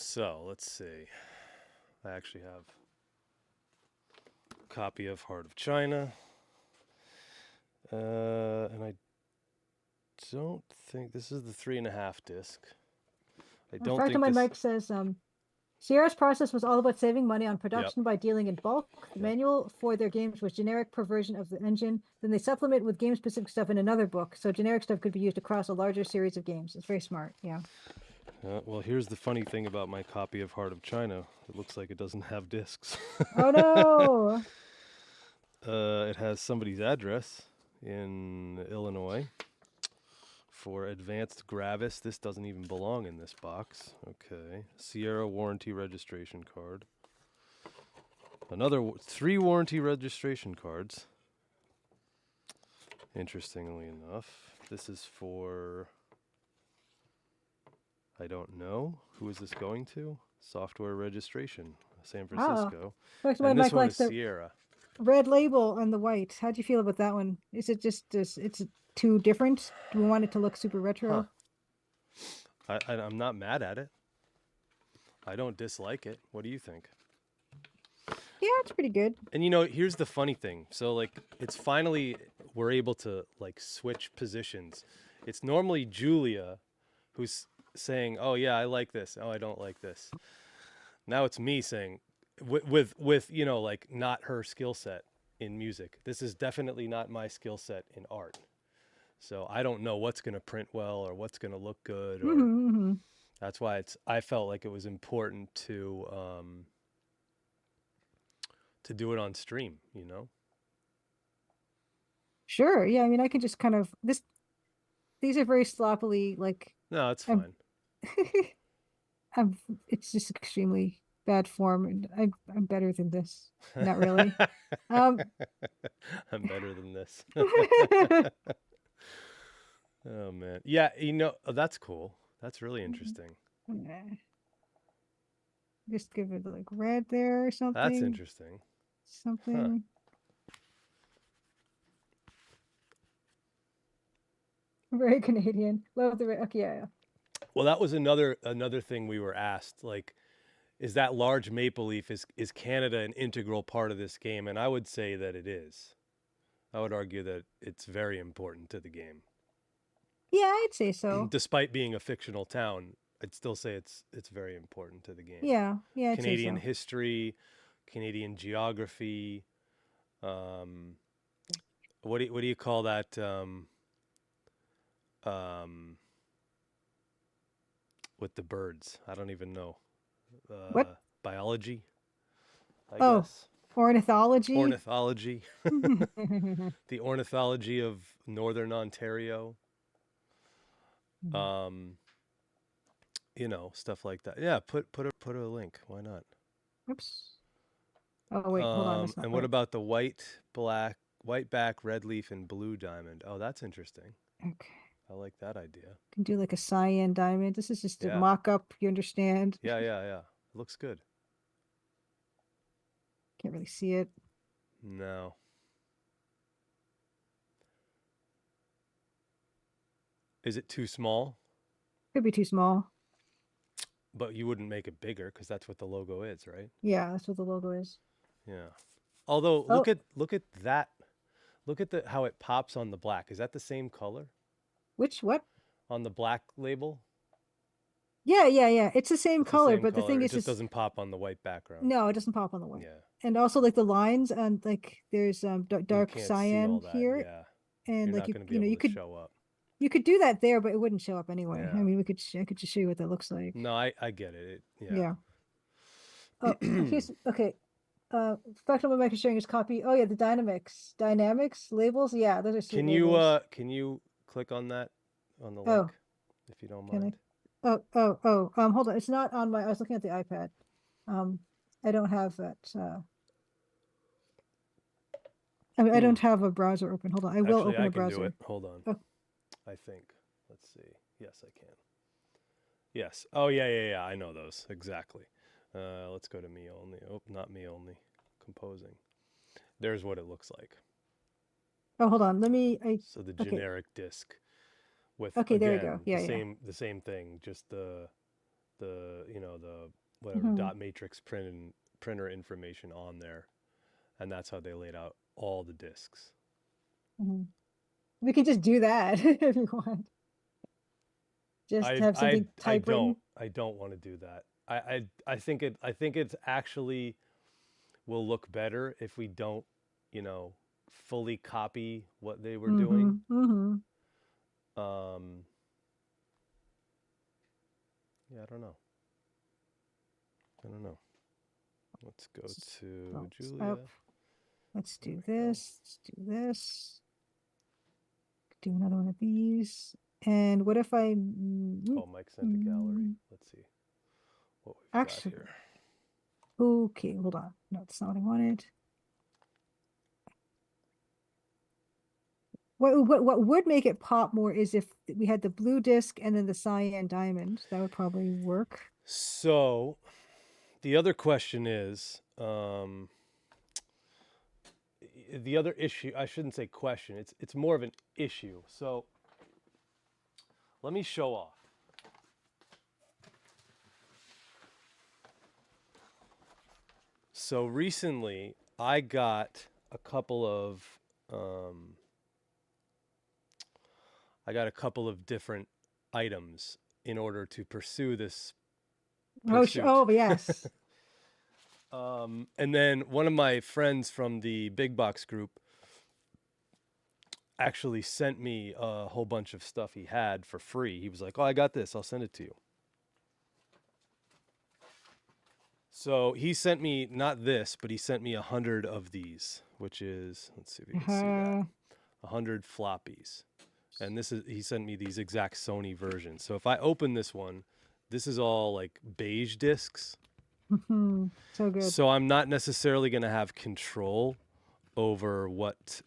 So let's see. I actually have a copy of Heart of China. And I don't think this is the 3.5 disc. I don't think my mic says Sierra's process was all about saving money on production by dealing in bulk. The manual for their games was generic per version of the engine. Then they supplement with game-specific stuff in another book, so generic stuff could be used across a larger series of games. It's very smart, yeah. Well, here's the funny thing about my copy of Heart of China. It looks like it doesn't have discs. Oh, no! It has somebody's address in Illinois for Advanced Gravis. This doesn't even belong in this box. Okay. Sierra warranty registration card. Another 3 warranty registration cards. Interestingly enough, this is for, I don't know. Who is this going to? Software registration, San Francisco. And this one is Sierra. Red label on the white. How do you feel about that one? Is it just it's too different? Do we want it to look super retro? I'm not mad at it. I don't dislike it. What do you think? Yeah, it's pretty good. And here's the funny thing. So like, it's finally we're able to like switch positions. It's normally Julia who's saying, "Oh yeah, I like this. Oh, I don't like this." Now it's me saying, with like not her skill set in music. This is definitely not my skill set in art. So I don't know what's going to print well or what's going to look good. Or that's why I felt like it was important to do it on stream. Sure. Yeah. I mean, I can just kind of these are very sloppily like. No, it's fine. It's just extremely bad form, and I'm better than this. Not really. I'm better than this. Oh man, yeah. That's cool. That's really interesting. Just give it like red there or something. That's interesting. Something. Very Canadian. Love the red. Okay, yeah. Well, that was another thing we were asked. Like, is that large maple leaf, is Canada an integral part of this game? And I would say that it is. I would argue that it's very important to the game. Yeah, I'd say so. Despite being a fictional town, I'd still say it's very important to the game. Yeah, I'd Canadian say so. history, Canadian geography. What do you call that? With the birds, I don't even know. What? Biology? I guess. Ornithology. Ornithology. The ornithology of Northern Ontario. Stuff like that. Yeah, put a link. Why not? Oops. Oh wait, hold on. And what about the white back, red leaf, and blue diamond? Oh, that's interesting. Okay. I like that idea. Can do like a cyan diamond. This is just a mock-up, you understand? Yeah. Looks good. Can't really see it. No. Is it too small? Could be too small. But you wouldn't make it bigger because that's what the logo is, right? Yeah, that's what the logo is. Yeah. Although look at that Look at how it pops on the black. Is that the same color? Which what? On the black label? Yeah. It's the same It's the color, same but the color. thing It is, just doesn't pop on the white background. no, it doesn't pop on the white. Yeah. And also like the lines and like there's dark can't see cyan all that. here, Yeah. and You're like not going to be able you to could show up. you could do that there, but it wouldn't show up anyway. Yeah. I mean, I could just show you what that looks like. No, I get it. Yeah. Oh, here's okay. Spectrum of sharing is copy. Oh yeah, the dynamics labels. Yeah, those are sweet labels. Can you click on that on the Oh, link if you don't mind? Hold on. It's not on my. I was looking at the iPad. I don't have that. I don't have a browser open. Hold on. I will Actually, open I a can browser. do it. Hold on. Oh. I think. Let's see. Yes, I can. Yes. Oh yeah. I know those exactly. Let's go to me only. Oh, not me only. Composing. There's what it looks like. Oh, hold on. Let me. So the generic disc with there again we go. Yeah, the same thing. Just the whatever dot matrix printer information on there, and that's how they laid out all the discs. We can just do that if you want. Just have something typewritten. I don't want to do that. I think it's actually will look better if we don't, fully copy what they were doing. Yeah, I don't know. Let's go to Julia. Let's do this. Let's do this. Do another one of these. And what if I? Oh, Mike sent a gallery. Let's see what we've got here. Okay, hold on. No, that's not what I wanted. What would make it pop more is if we had the blue disc and then the cyan diamond. That would probably work. So, the other question is, the other issue. I shouldn't say question. It's more of an issue. So, let me show off. So recently, I got a couple of different items in order to pursue this pursuit. Oh yes. And then one of my friends from the Big Box group actually sent me a whole bunch of stuff he had for free. He was like, "Oh, I got this. I'll send it to you." So he sent me not this, but he sent me 100 of these, which is, let's see if you can see that, 100 floppies. And he sent me these exact Sony versions. So if I open this one, this is all like beige discs. So good. So I'm not necessarily going to have control over what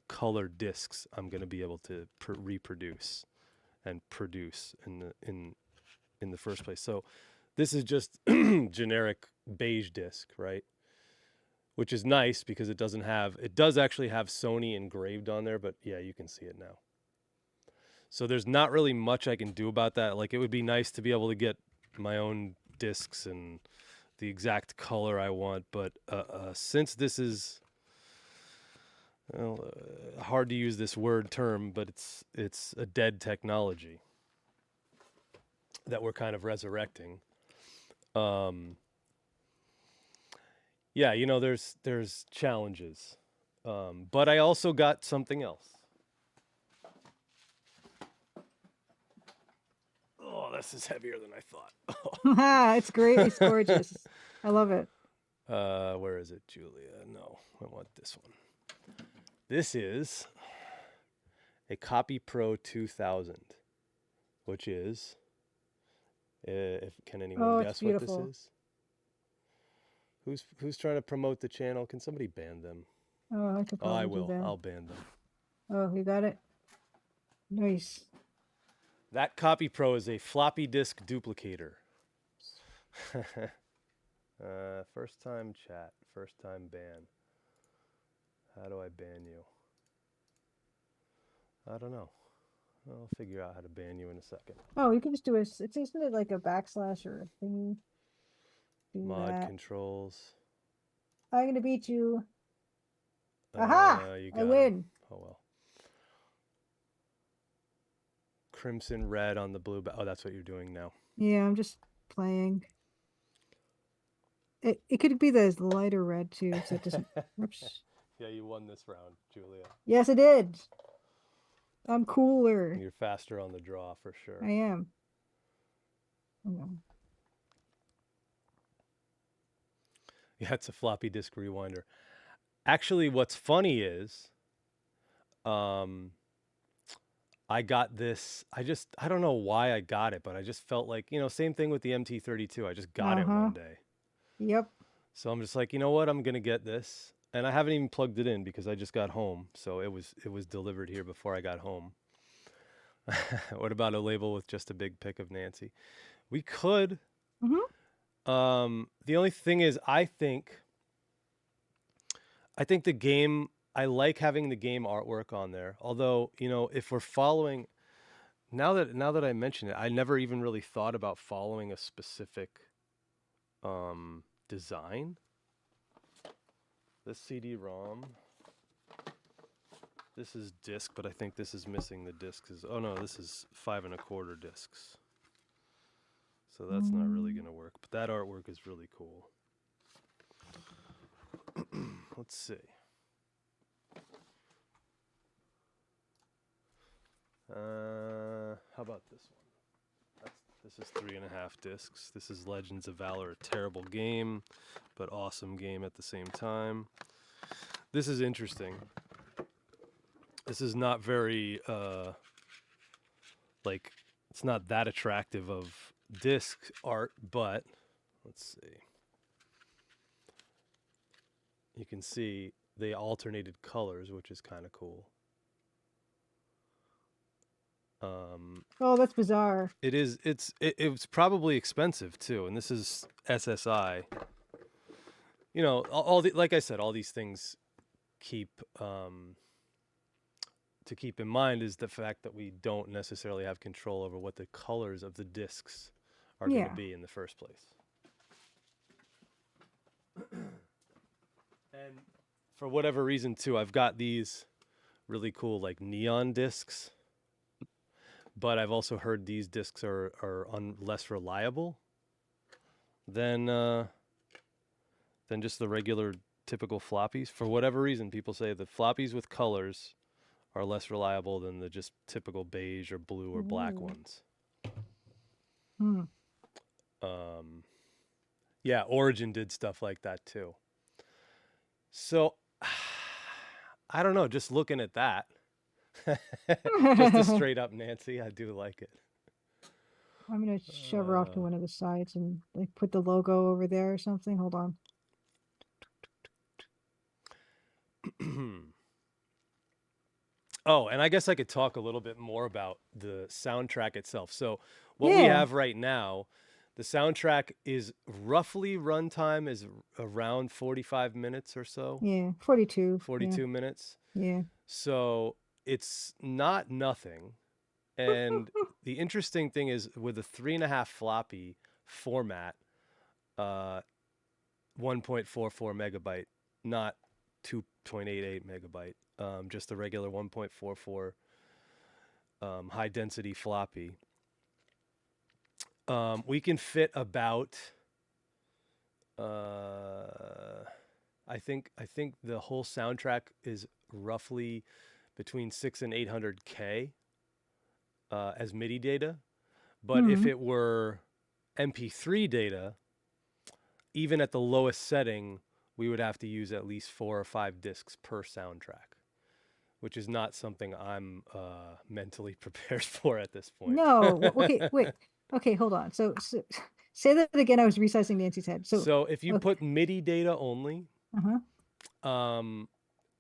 color discs I'm going to be able to reproduce and produce in the first place. So this is just generic beige disc, right? Which is nice because it does actually have Sony engraved on there, but yeah, you can see it now. So there's not really much I can do about that. Like, it would be nice to be able to get my own discs and the exact color I want, but since this is hard to use this term, but it's a dead technology that we're kind of resurrecting. Yeah, there's challenges, but I also got something else. Oh, this is heavier than I thought. It's great. It's gorgeous. I love it. Where is it, Julia? No, I want this one. This is a Copy Pro 2000, which is, can anyone guess what this is? Who's trying to promote the channel? Can somebody ban them? Oh, I could probably I will. do that. I'll ban them. Oh, you got it? Nice. That Copy Pro is a floppy disk duplicator. First time chat, first time ban. How do I ban you? I don't know. I'll figure out how to ban you in a second. Oh, you can just do isn't it like a backslash or a thingy? Mod controls. I'm gonna beat you. Aha! You I got him. win. Oh well. Crimson red on the blue. Oh, that's what you're doing now. Yeah, I'm just playing. It could be the lighter red too, so it doesn't. Whoops. Yeah, you won this round, Julia. Yes, I did. I'm cooler. You're faster on the draw for sure. I am. Oh. Yeah, it's a floppy disk rewinder. Actually, what's funny is, I got this. I don't know why I got it, but I just felt like, same thing with the MT32. I just got it one day. Yep. So I'm just like, you know what? I'm gonna get this, and I haven't even plugged it in because I just got home. So it was delivered here before I got home. What about a label with just a big pic of Nancy? We could. The only thing is, I think the game. I like having the game artwork on there. Although, if we're following, now that I mention it, I never even really thought about following a specific design. This CD-ROM. This is disc, but I think this is missing the discs. Oh no, this is 5 1/4 discs. So that's not really gonna work. But that artwork is really cool. Let's see. How about this one? This is 3.5 discs. This is Legends of Valor, a terrible game, but awesome game at the same time. This is interesting. This is not very, it's not that attractive of disc art, but let's see. You can see they alternated colors, which is kind of cool. Oh, that's bizarre. It is. It's probably expensive too, and this is SSI. Like I said, all these things keep to keep in mind is the fact that we don't necessarily have control over what the colors of the discs are going to be in the first place. And for whatever reason too, I've got these really cool like neon discs. But I've also heard these discs are less reliable than just the regular typical floppies. For whatever reason, people say the floppies with colors are less reliable than the just typical beige or blue or black ones. Yeah, Origin did stuff like that too. So I don't know, just looking at that. Just a straight up Nancy, I do like it. I'm gonna shove her off to one of the sides and like put the logo over there or something. Hold on. Oh, and I guess I could talk a little bit more about the soundtrack itself. So what we have right now, the soundtrack is roughly runtime is around 45 minutes or so. Yeah, 42. 42 minutes. Yeah. So it's not nothing. And the interesting thing is with a 3.5 floppy format, 1.44 megabyte, not 2.88 megabyte, just a regular 1.44 high density floppy. We can fit about, I think the whole soundtrack is roughly between 600 and 800K as MIDI data. But if it were MP3 data, even at the lowest setting, we would have to use at least 4 or 5 discs per soundtrack, which is not something I'm mentally prepared for at this point. No. Okay, wait. Okay, hold on. So say that again. I was resizing Nancy's head. So if you put MIDI data only,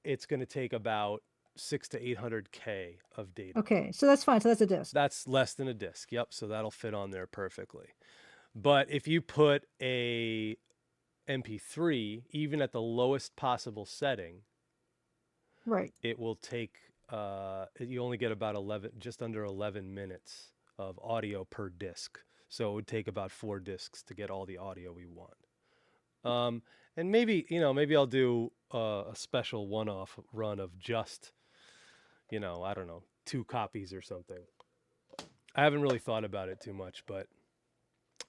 it's going to take about 600 to 800K of data. Okay, so that's fine. So that's a disc. That's less than a disc. Yep. So that'll fit on there perfectly. But if you put a MP3, even at the lowest possible setting, right, it will take, you only get about just under 11 minutes of audio per disc. So it would take about 4 discs to get all the audio we want. And maybe I'll do a special one-off run of just, I don't know, 2 copies or something. I haven't really thought about it too much, but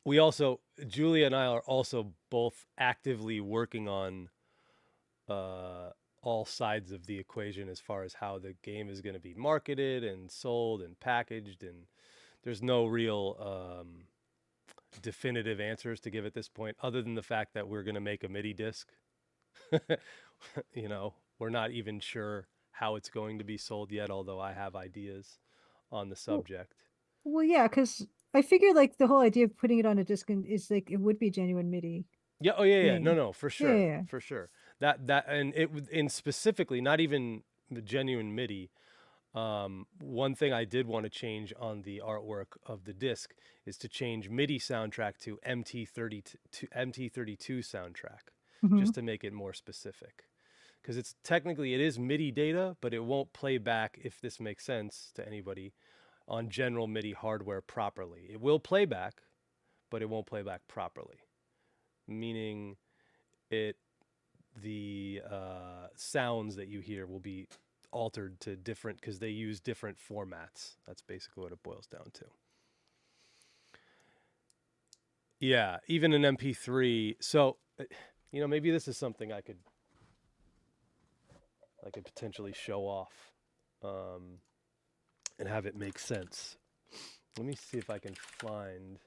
Julia and I are also both actively working on all sides of the equation as far as how the game is going to be marketed and sold and packaged, and there's no real definitive answers to give at this point, other than the fact that we're going to make a MIDI disc. We're not even sure how it's going to be sold yet, although I have ideas on the subject. Well, yeah, because I figured like the whole idea of putting it on a disc is like it would be genuine MIDI. Yeah. Oh, yeah. thing. No, for sure. Yeah. For sure. And specifically, not even the genuine MIDI. One thing I did want to change on the artwork of the disc is to change MIDI soundtrack to MT32 soundtrack, just to make it more specific. Because it is MIDI data, but it won't play back, if this makes sense to anybody, on general MIDI hardware properly. It will play back, but it won't play back properly. Meaning the sounds that you hear will be altered to different, because they use different formats. That's basically what it boils down to. Yeah, even an MP3. So, maybe this is something I could potentially show off, and have it make sense. Let me see if I can find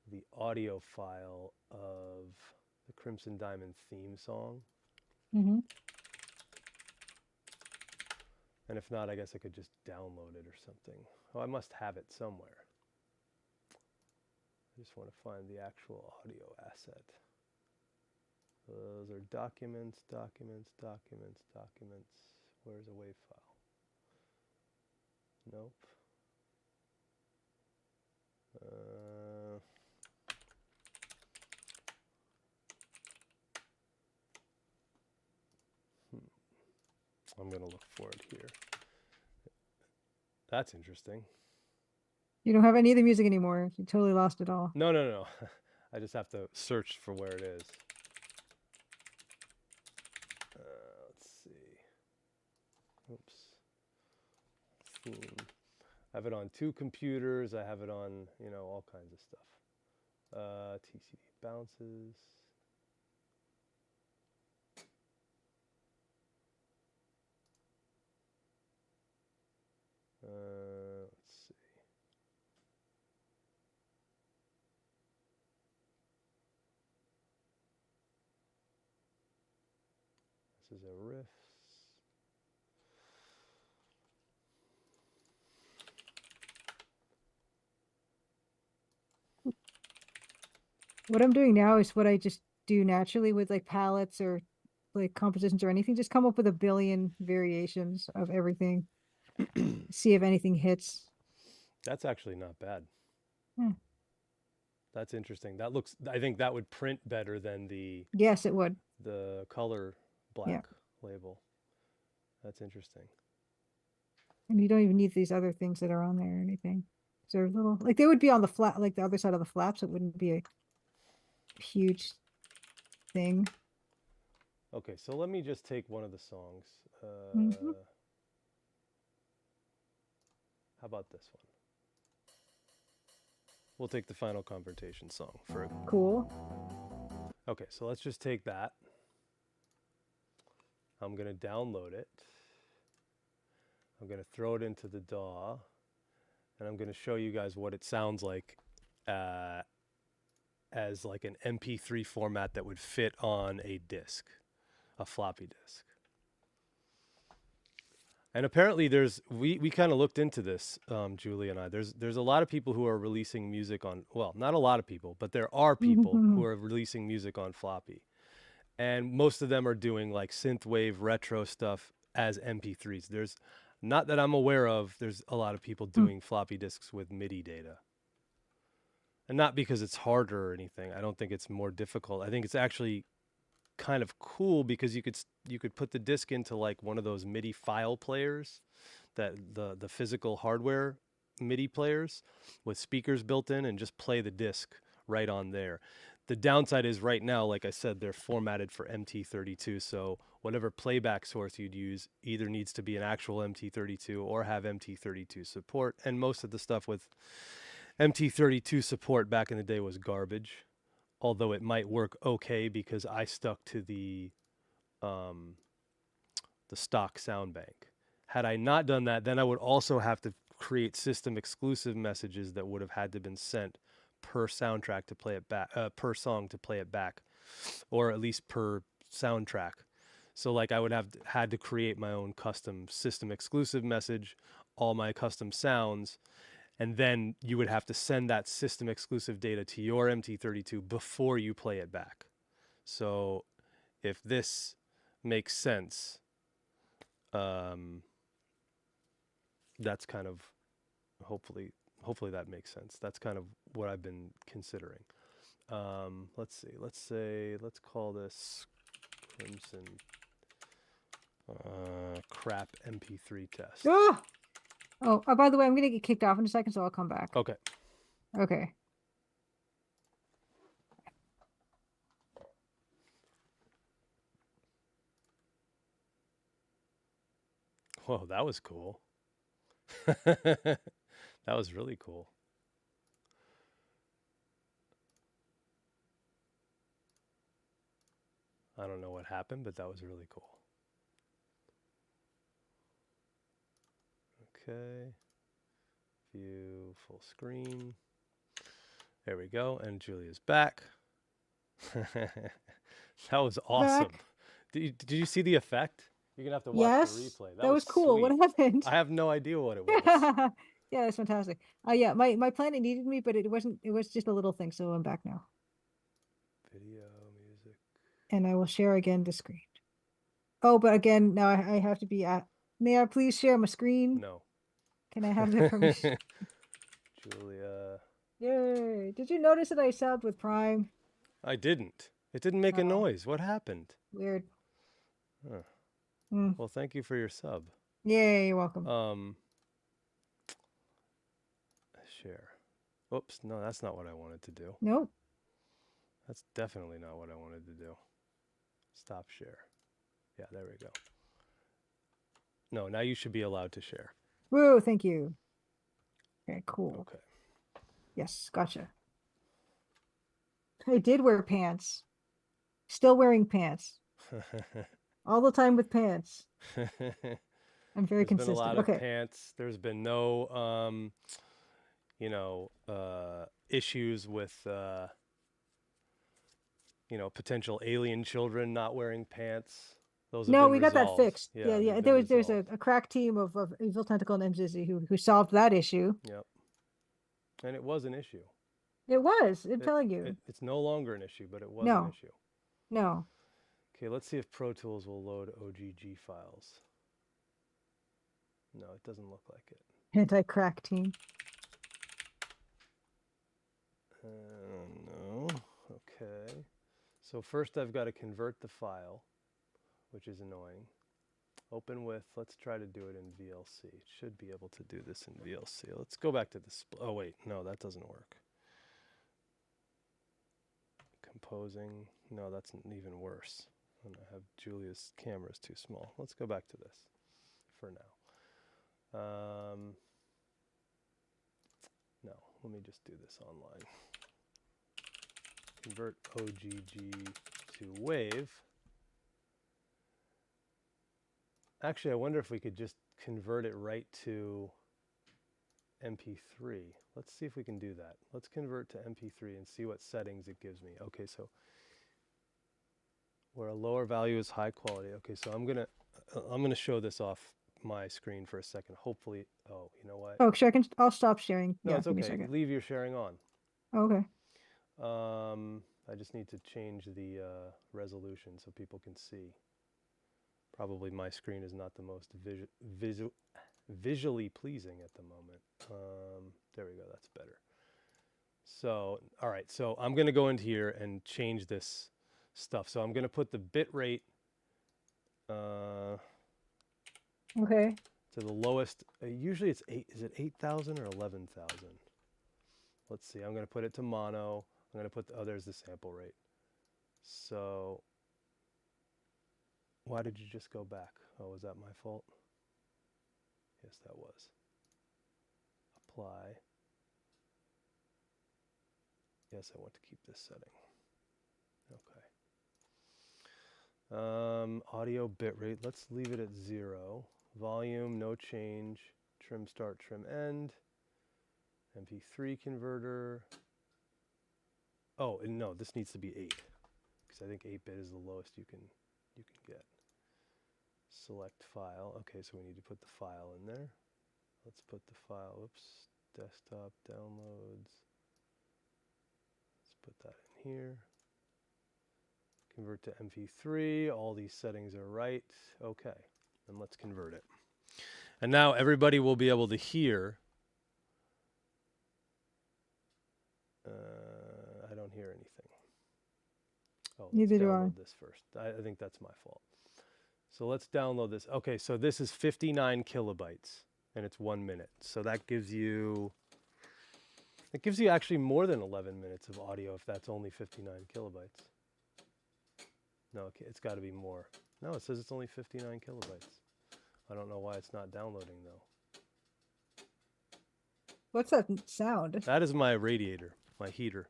the audio file of the Crimson Diamond theme song. Mm-hmm. And if not, I guess I could just download it or something. Oh, I must have it somewhere. I just want to find the actual audio asset. Those are documents. Where's a WAV file? Nope. I'm going to look for it here. That's interesting. You don't have any of the music anymore. You totally lost it all. No. I just have to search for where it is. Let's see. Oops. Theme. I have it on 2 computers. I have it on, all kinds of stuff. TCD bounces. Let's see. This is a riff. What I'm doing now is what I just do naturally with like palettes or like compositions or anything. Just come up with a billion variations of everything. See if anything hits. That's actually not bad. Hmm. That's interesting. I think that would print better than the... Yes, it would. The color black label. That's interesting. And you don't even need these other things that are on there or anything. So they're little, like they would be on the flat, like the other side of the flaps. It wouldn't be a huge thing. Okay, so let me just take one of the songs. How about this one? We'll take the Final Confrontation song for a... Cool. Okay, so let's just take that. I'm going to download it. I'm going to throw it into the DAW, and I'm going to show you guys what it sounds like as like an MP3 format that would fit on a disc, a floppy disk. And apparently we kind of looked into this, Julie and I. There's a lot of people who are releasing music on, well, not a lot of people, but there are people who are releasing music on floppy. And most of them are doing like synthwave retro stuff as MP3s. There's, not that I'm aware of, there's a lot of people doing floppy disks with MIDI data. And not because it's harder or anything. I don't think it's more difficult. I think it's actually kind of cool because you could put the disc into like one of those MIDI file players, that the physical hardware MIDI players with speakers built in, and just play the disc right on there. The downside is right now, like I said, they're formatted for MT32. So whatever playback source you'd use either needs to be an actual MT32 or have MT32 support. And most of the stuff with MT32 support back in the day was garbage. Although it might work okay because I stuck to the stock sound bank. Had I not done that, then I would also have to create system exclusive messages that would have had to been sent per soundtrack to play it back, per song to play it back, or at least per soundtrack. So like I would have had to create my own custom system exclusive message, all my custom sounds, and then you would have to send that system exclusive data to your MT32 before you play it back. So if this makes sense, that's kind of hopefully that makes sense. That's kind of what I've been considering. Let's see. Let's call this Crimson crap MP3 test. Oh, by the way, I'm gonna get kicked off in a second, so I'll come back. Okay. Okay. Whoa, that was cool. That was really cool. I don't know what happened, but that was really cool. Okay. View full screen. There we go. And Julia's back. That was awesome. Did you see the effect? You're going to have to watch the replay. That was cool. Sweet. What happened? I have no idea what it was. Yeah, that's fantastic. Yeah, my planet needed me, but it was just a little thing, so I'm back now. Video, music. And I will share again the screen. Oh, but again, now I have to be at. May I please share my screen? No. Can I have the permission? Julia. Yay. Did you notice that I subbed with Prime? I didn't. It didn't make a noise. What happened? Weird. Huh. Well, thank you for your sub. Yay, you're welcome. Share. Oops, no, that's not what I wanted to do. Nope. That's definitely not what I wanted to do. Stop share. Yeah, there we go. No, now you should be allowed to share. Woo, thank you. Okay, cool. Okay. Yes, gotcha. I did wear pants. Still wearing pants. All the time with pants. I'm very consistent. There's been a lot of pants. There's been no, issues with, potential alien children not wearing pants. Those have been we got resolved. that fixed. Yeah. There's a crack team of Evil Tentacle and MZizzy who solved that issue. Yep. And it was an issue. It was. I'm telling you. It's no longer an issue, but it was an issue. No. Okay, let's see if Pro Tools will load OGG files. No, it doesn't look like it. Anti-crack team. No. Okay. So first I've got to convert the file, which is annoying. Open with, let's try to do it in VLC. It should be able to do this in VLC. Let's go back to this. Oh, wait, no, that doesn't work. Composing, no, that's even worse. And I have Julia's camera is too small. Let's go back to this for now. No, let me just do this online. Convert OGG to WAVE. Actually, I wonder if we could just convert it right to MP3. Let's see if we can do that. Let's convert to MP3 and see what settings it gives me. Okay, so where a lower value is high quality. Okay, so I'm gonna show this off my screen for a second. Hopefully, oh, you know what? Oh, sure. I'll stop sharing. No, it's okay. Leave your sharing on. Oh, okay. I just need to change the resolution so people can see. Probably my screen is not the most visually pleasing at the moment. There we go, that's better. So, all right, so I'm gonna go into here and change this stuff. So I'm gonna put the bit rate okay. to the lowest. Usually it's 8,000 or 11,000? Let's see, I'm gonna put it to mono. I'm going to put, there's the sample rate. So why did you just go back? Oh, was that my fault? Yes, that was. Apply. Yes, I want to keep this setting. Okay. Audio bitrate, let's leave it at 0. Volume, no change. Trim start, trim end. MP3 converter. Oh, and no, this needs to be 8. Because I think 8-bit is the lowest you can get. Select file. Okay, so we need to put the file in there. Let's put the file, oops, desktop downloads. Let's put that in here. Convert to MP3. All these settings are right. Okay, and let's convert it. And now everybody will be able to hear. I don't hear anything. Oh, let's Neither do I. download this first. I think that's my fault. So let's download this. Okay, so this is 59 kilobytes, and it's 1 minute. So that gives you, it gives you actually more than 11 minutes of audio if that's only 59 kilobytes. No, okay, it's got to be more. No, it says it's only 59 kilobytes. I don't know why it's not downloading, though. What's that sound? That is my radiator, my heater.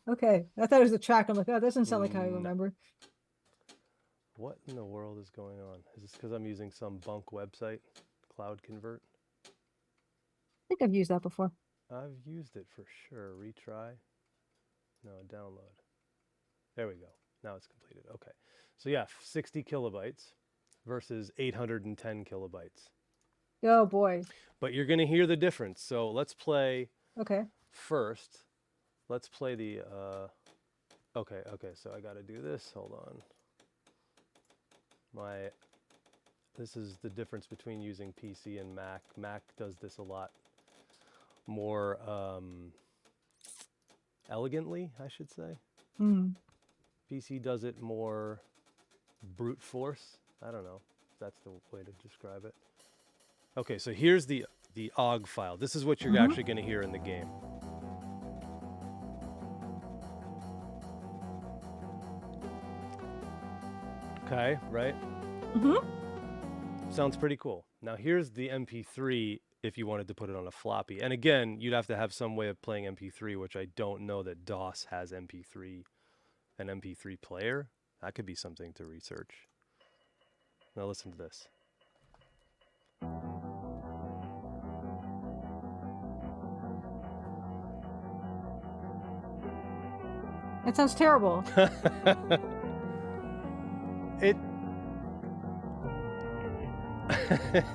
Okay, I thought it was the track. I'm like, oh, that doesn't sound like how I remember. What in the world is going on? Is this because I'm using some bunk website, Cloud Convert? I think I've used that before. I've used it for sure. Retry. No, download. There we go. Now it's completed. Okay. So yeah, 60 kilobytes versus 810 kilobytes. Oh boy. But you're going to hear the difference. So let's play. Okay. First, let's play the, okay, so I got to do this. Hold on. This is the difference between using PC and Mac. Mac does this a lot more elegantly, I should say. PC does it more brute force. I don't know if that's the way to describe it. Okay, so here's the OGG file. This is what you're actually going to hear in the game. Okay, right? Sounds pretty cool. Now here's the MP3 if you wanted to put it on a floppy. And again, you'd have to have some way of playing MP3, which I don't know that DOS has MP3, an MP3 player. That could be something to research. Now listen to this. That sounds terrible.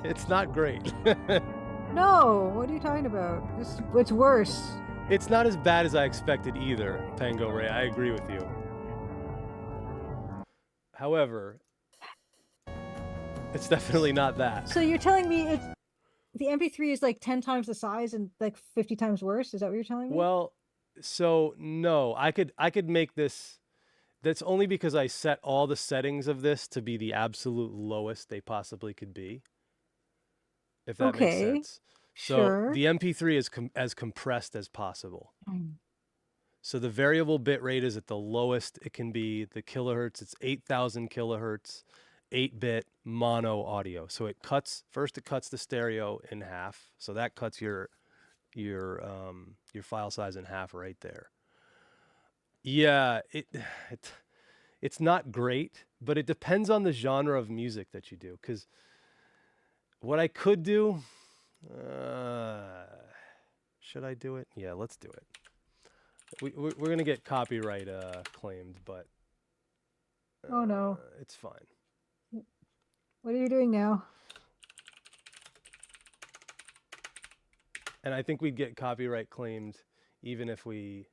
It's not great. No, what are you talking about? It's worse. It's not as bad as I expected either, Pango Ray. I agree with you. However, it's definitely not that. So you're telling me the MP3 is like 10 times the size and like 50 times worse? Is that what you're telling me? Well, so no, I could make this. That's only because I set all the settings of this to be the absolute lowest they possibly could be. If that makes sense. So sure. the MP3 is as compressed as possible. So the variable bit rate is at the lowest it can be. The kilohertz, it's 8,000 kilohertz, 8-bit mono audio. So it cuts the stereo in half. So that cuts your file size in half right there. Yeah, it's not great, but it depends on the genre of music that you do. Because what I could do, should I do it? Yeah, let's do it. We're gonna get copyright claimed, but oh no, it's fine. What are you doing now? And I think we'd get copyright claimed even if we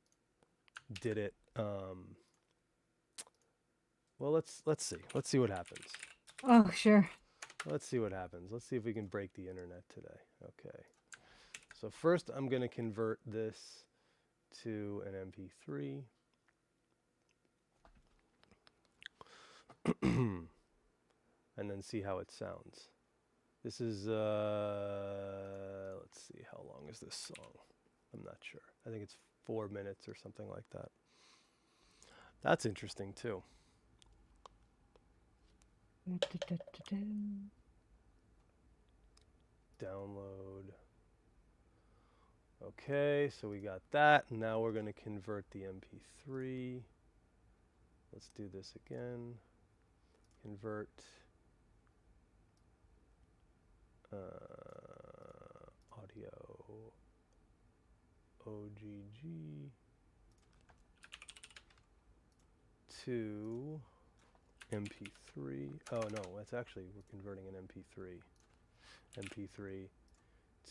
did it. Well, let's see. Let's see what happens. Oh, sure. Let's see what happens. Let's see if we can break the internet today. Okay. So first I'm going to convert this to an MP3. And then see how it sounds. This is, let's see, how long is this song? I'm not sure. I think it's 4 minutes or something like that. That's interesting too. Download. Okay, so we got that. Now we're going to convert the MP3. Let's do this again. Convert audio OGG to MP3. Oh no, that's actually, we're converting an MP3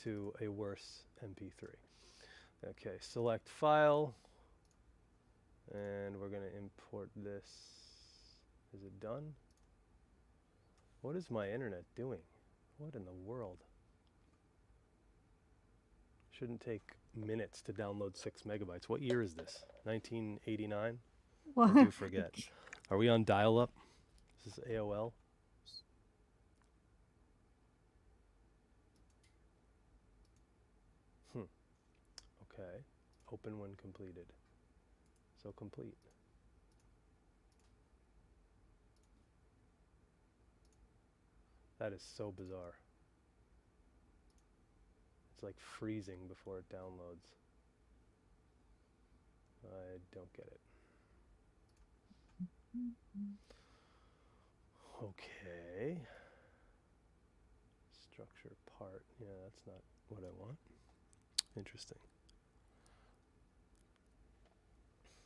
to a worse MP3. Okay, select file, and we're going to import this. Is it done? What is my internet doing? What in the world? Shouldn't take minutes to download 6 megabytes. What year is this? 1989? Well, I do forget. Are we on dial-up? Is this AOL? Okay. Open when completed. So complete. That is so bizarre. It's like freezing before it downloads. I don't get it. Okay. Structure part. Yeah, that's not what I want. Interesting.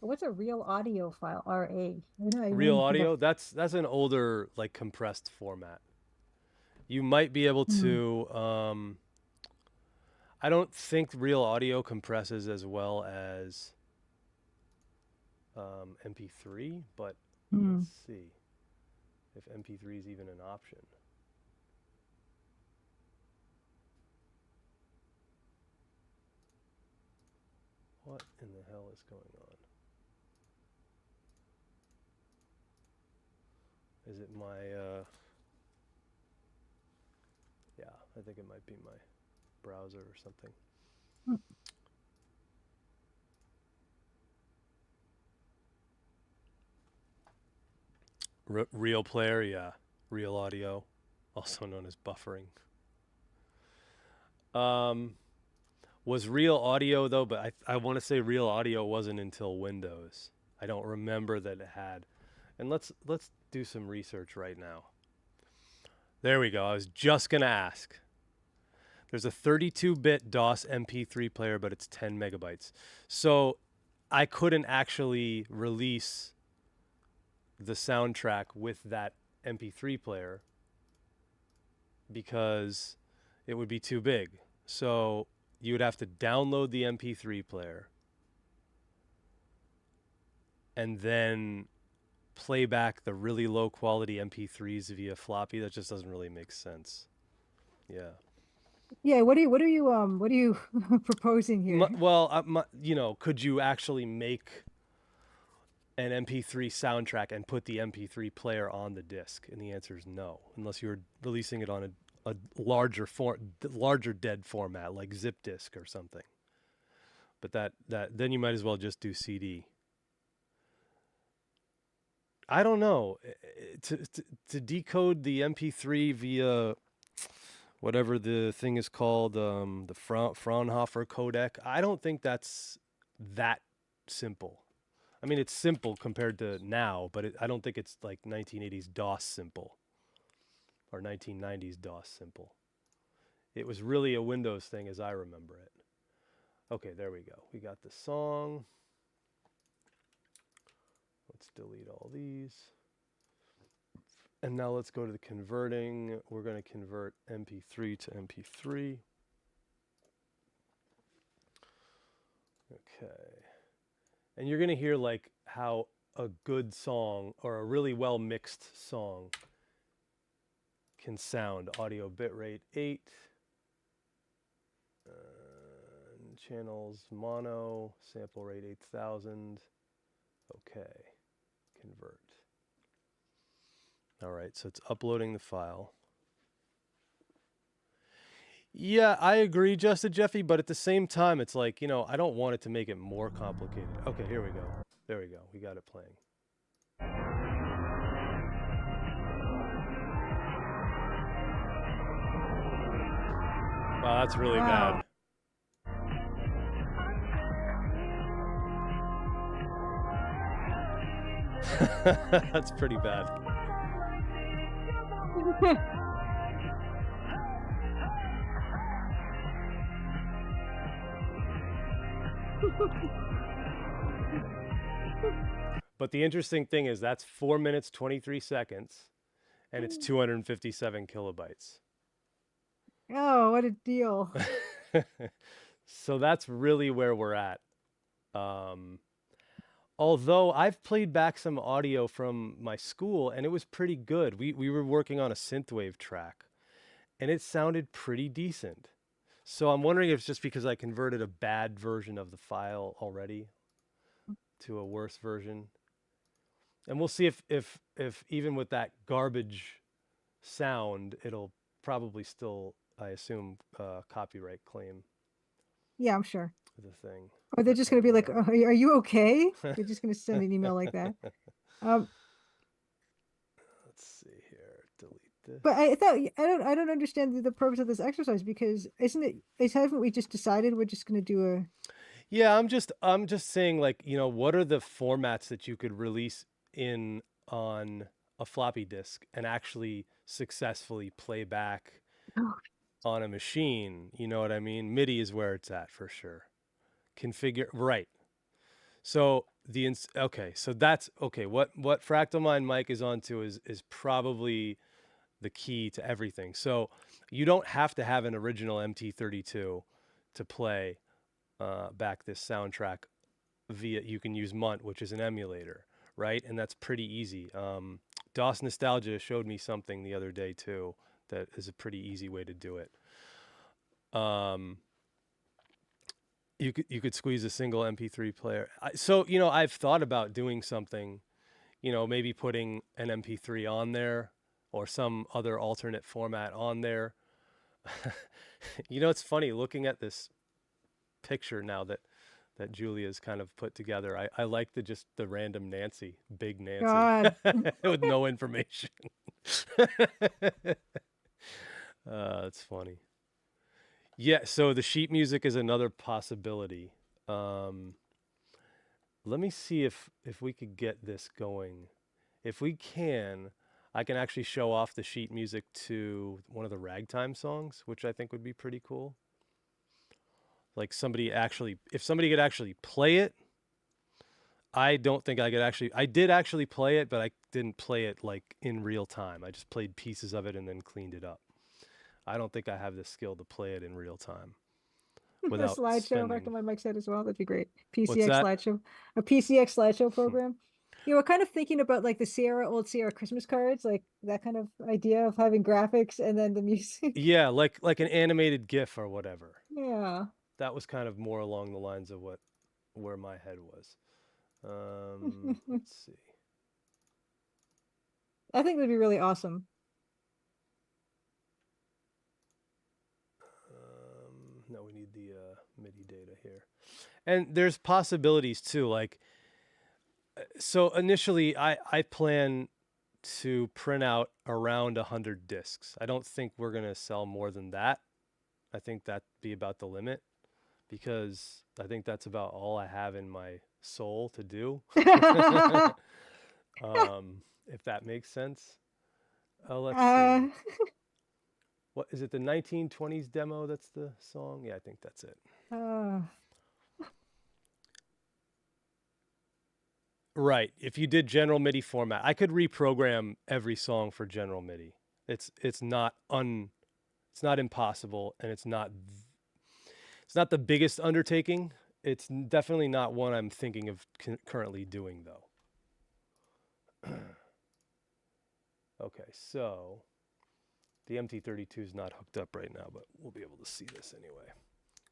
what's a real audio file? RA. Real audio? That's an older, like, compressed format. You might be able to. I don't think real audio compresses as well as MP3, but let's see if MP3 is even an option. What in the hell is going on? Is it my, yeah, I think it might be my browser or something. Real player, yeah. Real audio, also known as buffering. Was real audio though, but I want to say real audio wasn't until Windows. I don't remember that it had. And let's do some research right now. There we go. I was just going to ask. There's a 32-bit DOS MP3 player, but it's 10 megabytes. So I couldn't actually release the soundtrack with that MP3 player because it would be too big. So you would have to download the MP3 player and then play back the really low quality MP3s via floppy. That just doesn't really make sense. Yeah. Yeah. What are you proposing here? Could you actually make an MP3 soundtrack and put the MP3 player on the disc? And the answer is no, unless you're releasing it on a larger dead format like zip disk or something. But that then you might as well just do CD. I don't know. To decode the MP3 via whatever the thing is called, the Fraunhofer codec, I don't think that's that simple. I mean, it's simple compared to now, but I don't think it's like 1980s DOS simple or 1990s DOS simple. It was really a Windows thing as I remember it. Okay, there we go. We got the song. Let's delete all these. And now let's go to the converting. We're going to convert MP3 to MP3. Okay. And you're going to hear like how a good song or a really well mixed song can sound. Audio bitrate 8. Channels mono, sample rate 8000. Okay. Convert. All right, so it's uploading the file. Yeah, I agree, Justin Jeffy, but at the same time, it's like, I don't want it to make it more complicated. Okay, here we go. There we go. We got it playing. Wow, that's really bad. That's pretty bad. But the interesting thing is that's 4 minutes 23 seconds and it's 257 kilobytes. Oh, what a deal. So that's really where we're at. Although I've played back some audio from my school and it was pretty good. We were working on a synthwave track and it sounded pretty decent. So I'm wondering if it's just because I converted a bad version of the file already to a worse version. And we'll see if even with that garbage sound, it'll probably still, I assume, copyright claim. Yeah, I'm sure. The thing. Or they're just going to be like, are you okay? They're just going to send an email like that. Let's see here. Delete this. But I thought I don't understand the purpose of this exercise because haven't we just decided we're just going to do a Yeah, I'm just saying, like, you know, what are the formats that you could release in on a floppy disk and actually successfully play back on a machine? You know what I mean? MIDI is where it's at for sure. Configure right. So okay, so that's okay. What Fractal Mind Mike is onto is probably the key to everything. So you don't have to have an original MT32 to play back this soundtrack via. You can use Munt, which is an emulator, right? And that's pretty easy. DOS Nostalgia showed me something the other day too that is a pretty easy way to do it. You could squeeze a single MP3 player. So, you know, I've thought about doing something, you know, maybe putting an MP3 on there or some other alternate format on there. You know, it's funny looking at this picture now that Julia's kind of put together. I like the random Nancy, big Nancy, with no information. It's funny. Yeah, so the sheet music is another possibility. Let me see if we could get this going. If we can, I can actually show off the sheet music to one of the ragtime songs, which I think would be pretty cool. Like if somebody could actually play it. I don't think I could actually. I did actually play it, but I didn't play it like in real time. I just played pieces of it and then cleaned it up. I don't think I have the skill to play it in real time. Without a slideshow, spending... my mic said as well. That'd be great. PCX slideshow, a PCX slideshow program. You know, we're kind of thinking about like the old Sierra Christmas cards, like that kind of idea of having graphics and then the music. Yeah, like an animated GIF or whatever. Yeah. That was kind of more along the lines of where my head was. Let's see. I think that'd be really awesome. No, we need the MIDI data here. And there's possibilities too. Like, so initially I plan to print out around 100 discs. I don't think we're going to sell more than that. I think that'd be about the limit because I think that's about all I have in my soul to do. If that makes sense. Let's see. What is it? The 1920s demo? That's the song? Yeah, I think that's it. Right. If you did general MIDI format, I could reprogram every song for general MIDI. It's not impossible, and it's not the biggest undertaking. It's definitely not one I'm thinking of currently doing though. Okay, so the MT32 is not hooked up right now, but we'll be able to see this anyway.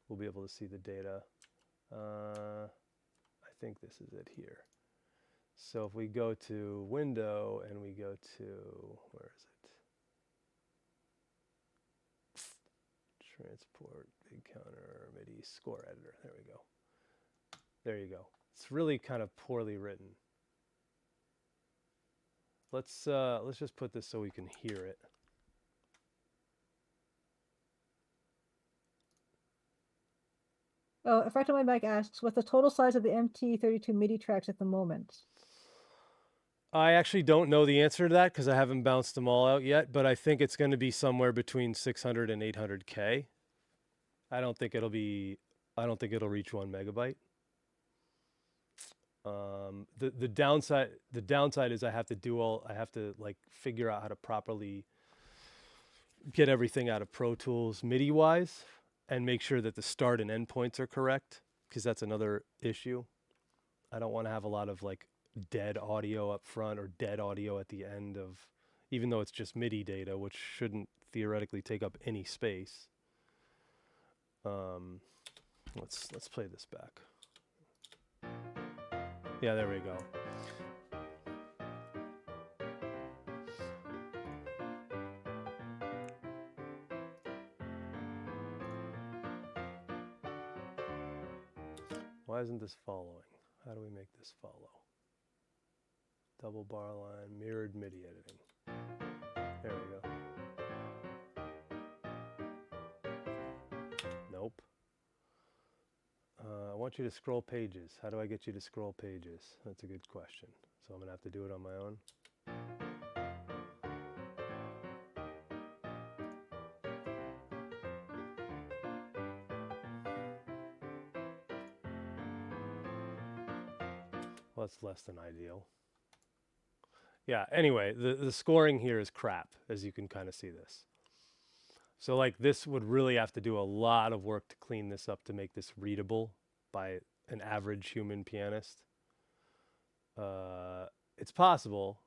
We'll be able to see the data. I think this is it here. So if we go to window and we go to, where is it? Transport, big counter, MIDI, score editor. There we go. There you go. It's really kind of poorly written. let's just put this so we can hear it. Oh, Effectively Mike asks, what's the total size of the MT32 MIDI tracks at the moment? I actually don't know the answer to that because I haven't bounced them all out yet, but I think it's going to be somewhere between 600 and 800K. I don't think it'll reach 1 megabyte. The downside is I have to like figure out how to properly get everything out of Pro Tools MIDI wise and make sure that the start and end points are correct, because that's another issue. I don't want to have a lot of like dead audio up front or dead audio at the end of, even though it's just MIDI data, which shouldn't theoretically take up any space. Let's play this back. Yeah, there we go. Why isn't this following? How do we make this follow? Double bar line, mirrored MIDI editing. There we go. Nope. I want you to scroll pages. How do I get you to scroll pages? That's a good question. So I'm gonna have to do it on my own. Well, that's less than ideal. Yeah, anyway, the scoring here is crap, as you can kind of see this. So like this would really have to do a lot of work to clean this up to make this readable by an average human pianist. It's possible.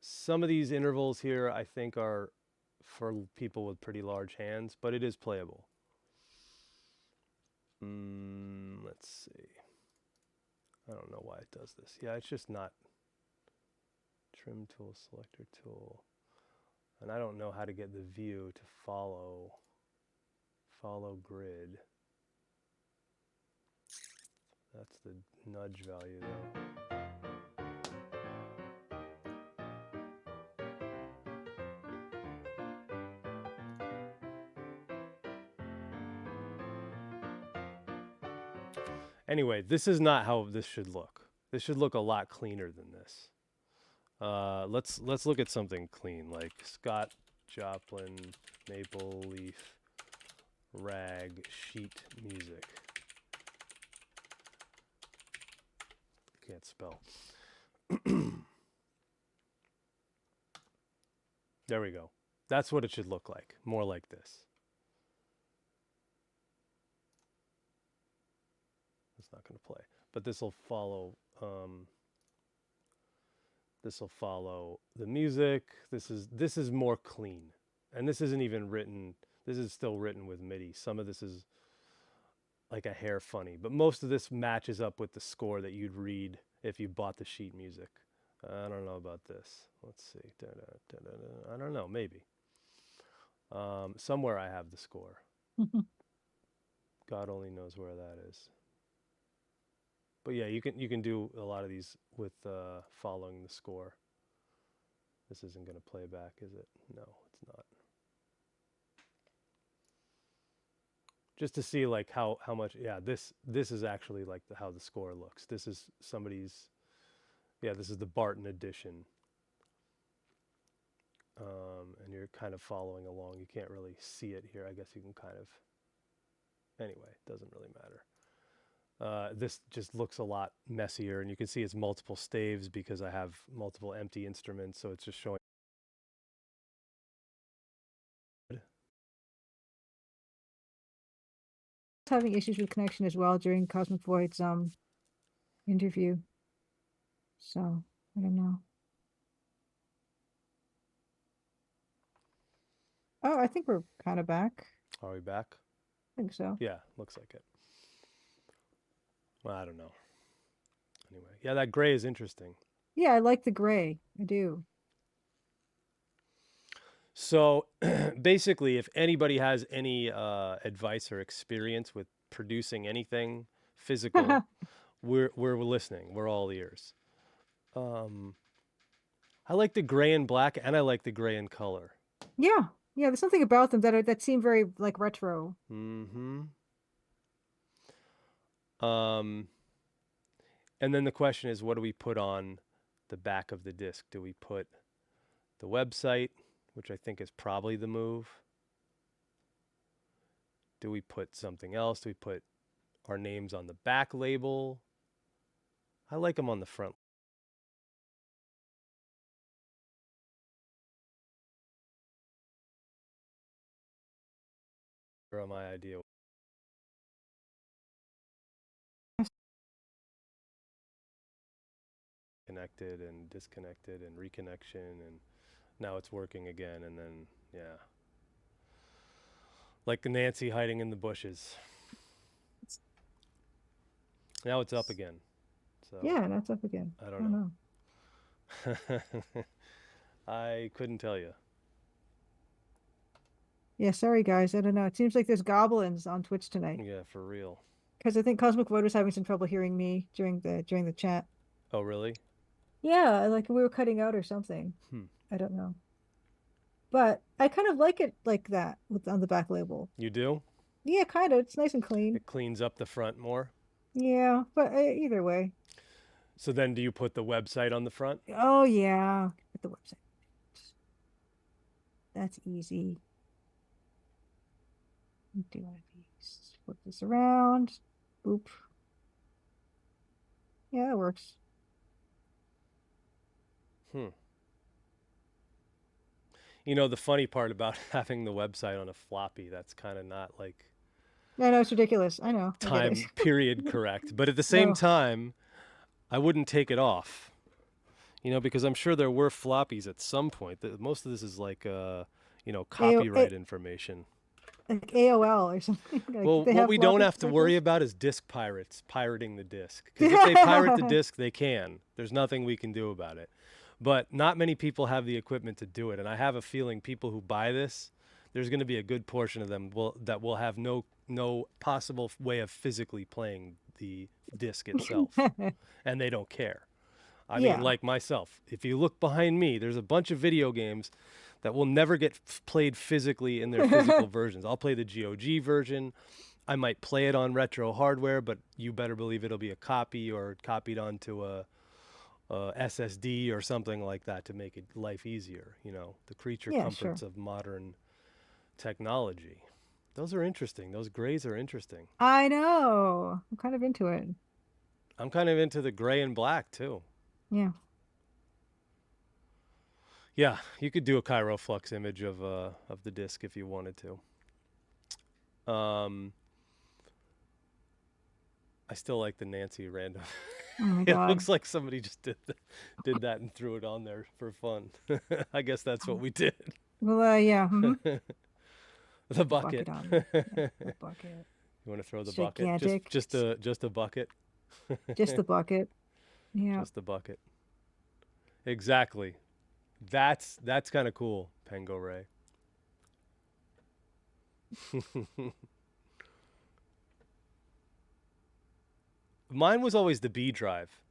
Some of these intervals here I think are for people with pretty large hands, but it is playable. Let's see. I don't know why it does this. Yeah, it's just not. Trim tool, selector tool. And I don't know how to get the view to follow grid. That's the nudge value though. Anyway, this is not how this should look. This should look a lot cleaner than this. Let's look at something clean, like Scott Joplin, Maple Leaf, Rag, sheet music. Can't spell. There we go. That's what it should look like, more like this. It's not going to play, but this will follow. This will follow the music. This is more clean, and this isn't even written. This is still written with MIDI. Some of this is like a hair funny, but most of this matches up with the score that you'd read if you bought the sheet music. I don't know about this. Let's see. I don't know. Maybe. Somewhere I have the score. God only knows where that is. But yeah, you can do a lot of these with following the score. This isn't going to play back, is it? No, it's not. Just to see like how much, yeah, this is actually like how the score looks. This is somebody's, yeah, this is the Barton edition. And you're kind of following along. You can't really see it here. I guess you can kind of, anyway, it doesn't really matter. This just looks a lot messier, and you can see it's multiple staves because I have multiple empty instruments, so it's just showing. Having issues with connection as well during CosmicVoid's interview. So I don't know. Oh, I think we're kind of back. Are we back? I think so. Yeah, looks like it. Well, I don't know. Anyway, yeah, that gray is interesting. Yeah, I like the gray. I do. So basically, if anybody has any advice or experience with producing anything physical, we're listening. We're all ears. How I like the gray and black, and I like the gray and color. Yeah, yeah. There's something about them that seem very like retro. Mm-hmm. And then the question is, what do we put on the back of the disc? Do we put the website, which I think is probably the move? Do we put something else? Do we put our names on the back label? I like them on the front. Or my idea. Connected and disconnected and reconnection, and now it's working again, and then yeah, like Nancy hiding in the bushes. Now it's up again. So yeah, that's up again. I don't know. I couldn't tell you. Yeah, sorry guys, I don't know. It seems like there's goblins on Twitch tonight. Yeah, for real. Because I think CosmicVoid was having some trouble hearing me during the chat. Oh really? Yeah, like we were cutting out or something. I don't know. But I kind of like it like that with on the back label. You do? Yeah, kind of. It's nice and clean. It cleans up the front more. Yeah, but either way. So then do you put the website on the front? Oh yeah, put the website. That's easy. Do one of these. Flip this around. Boop. Yeah, that works. You know, the funny part about having the website on a floppy, that's kind of not like... No, it's ridiculous. I know. Time period correct. But at the same time, I wouldn't take it off. You know, because I'm sure there were floppies at some point. Most of this is like, you know, copyright information. Like AOL or something. Like well, what we don't have to worry about is disc pirates pirating the disc. Because if they pirate the disc, they can. There's nothing we can do about it. But not many people have the equipment to do it. And I have a feeling people who buy this, there's going to be a good portion of them that will have no possible way of physically playing the disc itself. And they don't care. I mean, like myself, if you look behind me, there's a bunch of video games that will never get played physically in their physical versions. I'll play the GOG version. I might play it on retro hardware, but you better believe it'll be a copy or copied onto a SSD or something like that to make it life easier. You know, the creature comforts of modern technology. Those are interesting. Those grays are interesting. I know. I'm kind of into it. I'm kind of into the gray and black too. Yeah. Yeah, you could do a Chiroflux image of the disc if you wanted to. I still like the Nancy random. Oh my It God. looks like somebody just did that and threw it on there for fun. I guess that's what we did. Well, yeah. The bucket. The bucket. You want to throw the Gigantic. bucket? Just a bucket. Just the bucket. Yeah. Just the bucket. Exactly. That's kind of cool, Pengo Ray. Mine was always the B drive.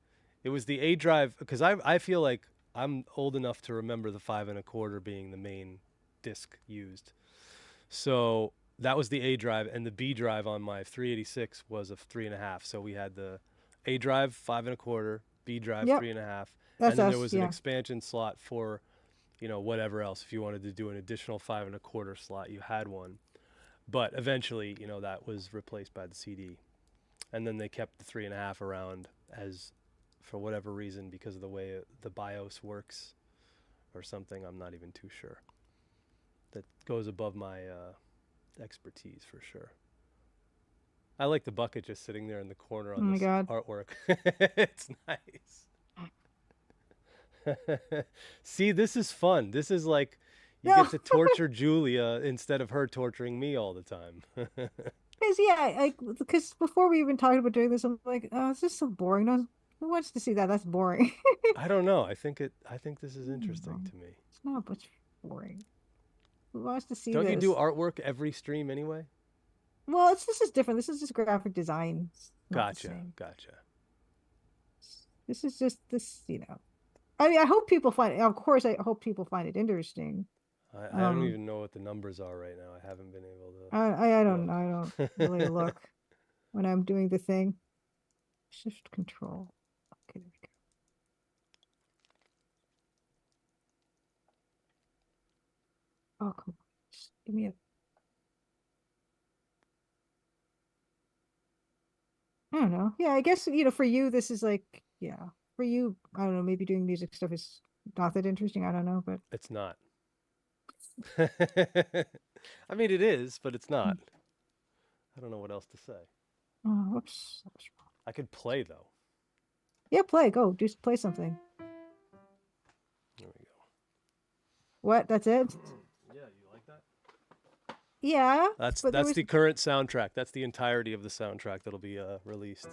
It was the A drive because I feel like I'm old enough to remember the 5 1/4 being the main disc used. So that was the A drive, and the B drive on my 386 was a 3.5. So we had the A drive 5 1/4, B drive 3.5, and then there was an expansion slot for, you know, whatever else. If you wanted to do an additional 5 1/4 slot, you had one. But eventually, you know, that was replaced by the CD. And then they kept the 3.5 around as, for whatever reason, because of the way the BIOS works or something. I'm not even too sure. That goes above my expertise for sure. I like the bucket just sitting there in the corner on this artwork. It's nice. See, this is fun. This is like, you get to torture Julia instead of her torturing me all the time. Because before we even talked about doing this, I'm like, oh, it's just so boring. No, who wants to see that? That's boring. I don't know. I think this is interesting to me. It's not much boring. Who wants to see Don't this? you do artwork every stream anyway? Well, this is different. This is just graphic design. Gotcha. This is just this, you know. I mean, I hope people find it. Of course, I hope people find it interesting. I don't even know what the numbers are right now. I haven't been able to. I don't really look when I'm doing the thing. Shift control. Okay, there we go. Oh, come on. Just give me a. I don't know. Yeah, I guess, for you, this is like, yeah, for you, I don't know, maybe doing music stuff is not that interesting. I don't know, but. It's not. I mean, it is, but it's not. I don't know what else to say. Oh, whoops. I could play, though. Yeah, play. Go. Just play something. There we go. What? That's it? Yeah, you like that? Yeah. That's the current soundtrack. That's the entirety of the soundtrack that'll be released.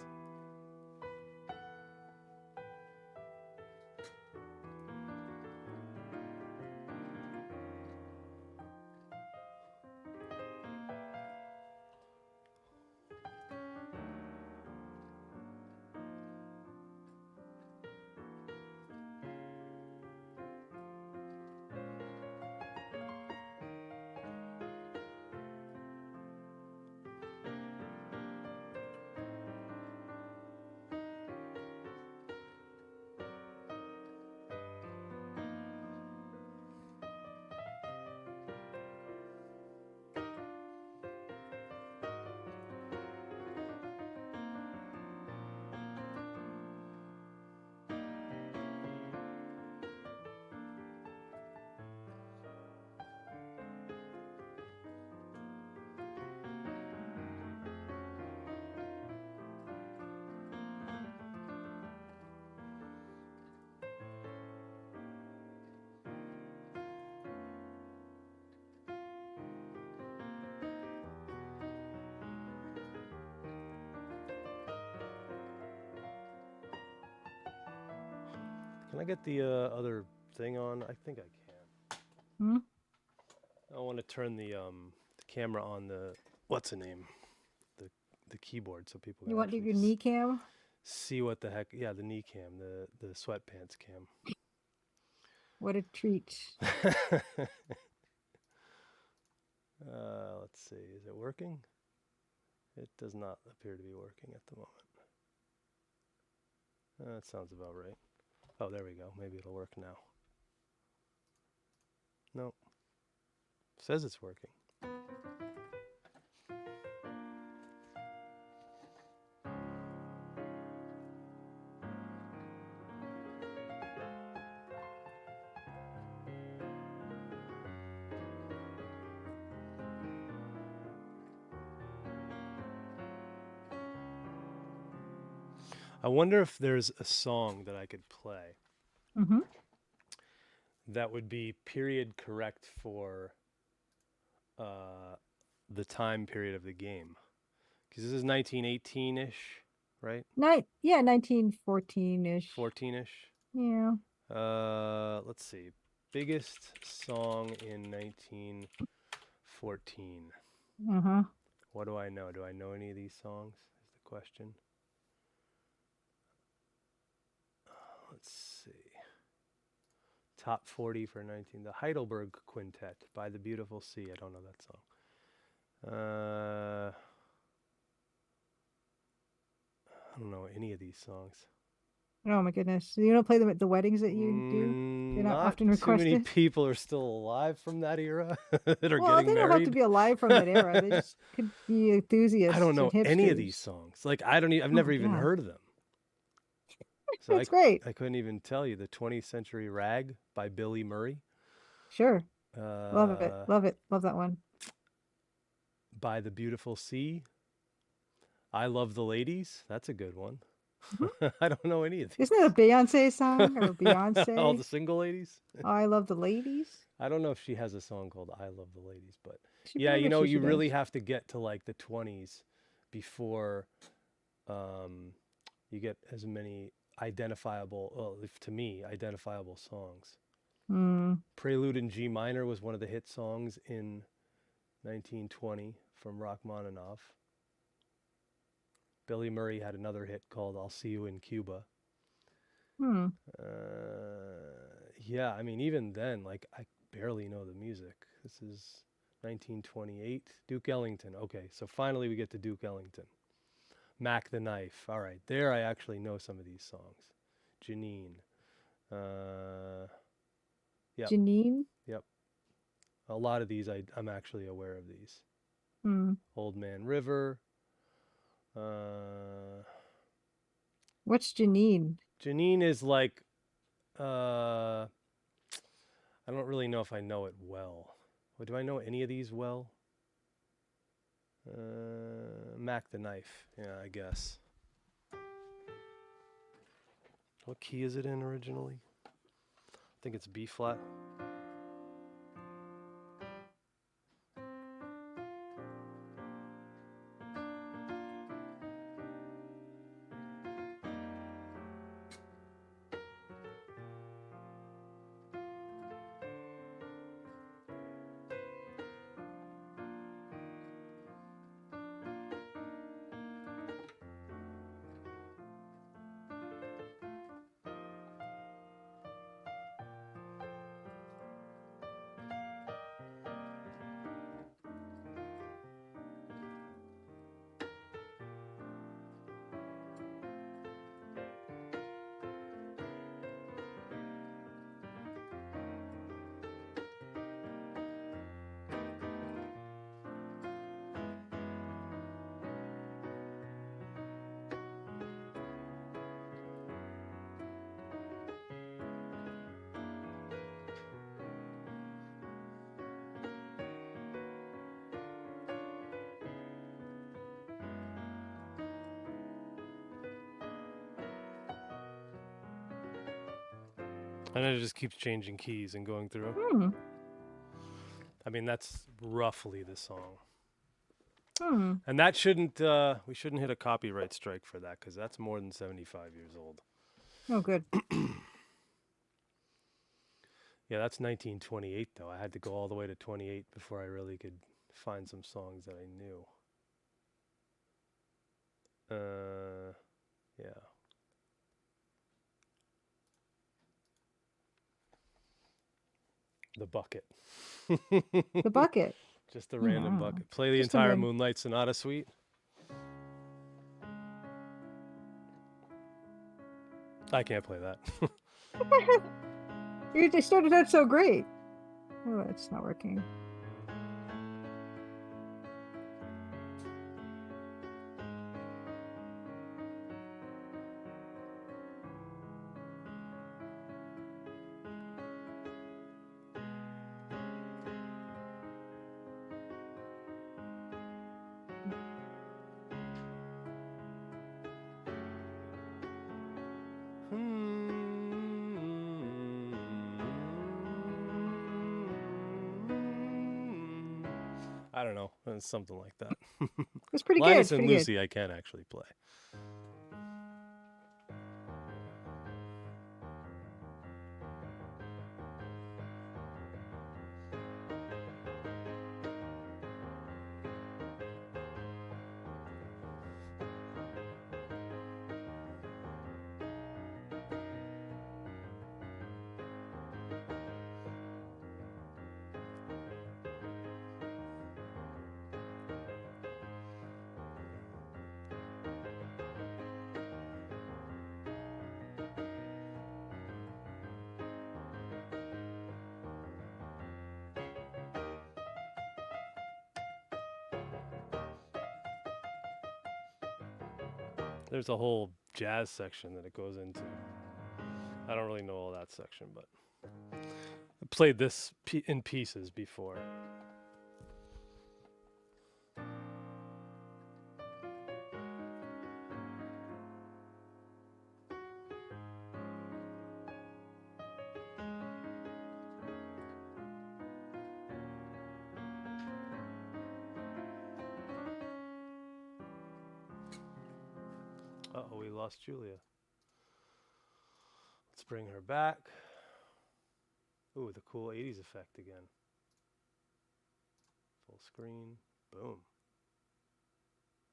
Can I get the other thing on? I think I can. Hmm? I want to turn the camera on the what's the name, the keyboard, so people can You want actually your knee cam? see what the heck. Yeah, the knee cam, the sweatpants cam. What a treat. Let's see. Is it working? It does not appear to be working at the moment. That sounds about right. Oh, there we go. Maybe it'll work now. Nope. Says it's working. I wonder if there's a song that I could play that would be period correct for the time period of the game. Because this is 1918-ish, right? Yeah, 1914-ish. 14-ish. Yeah. Let's see. Biggest song in 1914. What do I know? Do I know any of these songs? Is the question. Let's see. Top 40 for 19. The Heidelberg Quintet by the Beautiful Sea. I don't know that song. I don't know any of these songs. Oh my goodness. You don't play them at the weddings that you do? They're not often requested? Too many people are still alive from that era that are getting married. Well, they don't have to be alive from that era. They just could be enthusiasts. I don't know and any of these songs. Like I've never even heard of them. So That's great. I couldn't even tell you. The 20th Century Rag by Billy Murray. Sure. Love it. Love it. Love that one. By the Beautiful Sea. I Love the Ladies. That's a good one. I don't know any of these. Isn't it a Beyonce song or Beyonce? All the Single Ladies? Oh, I Love the Ladies? I don't know if she has a song called I Love the Ladies, but yeah, you really have to get to like the 20s before you get as many identifiable, well, to me, identifiable songs. Prelude in G minor was one of the hit songs in 1920 from Rachmaninoff. Billy Murray had another hit called I'll See You in Cuba. Hmm. Yeah, I mean, even then, like, I barely know the music. This is 1928. Duke Ellington. Okay, so finally we get to Duke Ellington. Mac the Knife. All right, there I actually know some of these songs. Janine. Yep, Janine. yep. A lot of these, I'm actually aware of these. Hmm. Old Man River. Uh, What's Janine? Janine is like, I don't really know if I know it well. Well, do I know any of these well? Mac the Knife. Yeah, I guess. What key is it in originally? I think it's B flat. And it just keeps changing keys and going through. Hmm. I mean, that's roughly the song. Hmm. And that shouldn't, we shouldn't hit a copyright strike for that because that's more than 75 years old. Oh, good. Yeah, that's 1928 though. I had to go all the way to 28 before I really could find some songs that I knew. Yeah. The bucket. The bucket. Just a random Wow. bucket. Play the Just a entire Moonlight Sonata suite. I can't play that. You just started out so great. Oh, it's not working. I don't know. It's something like that. It's pretty Linus good. and Pretty Lucy, I can actually play. There's a whole jazz section that it goes into. I don't really know all that section, but I played this in pieces before. Uh-oh, we lost Julia. Let's bring her back. Ooh, the cool 80s effect again. Full screen. Boom.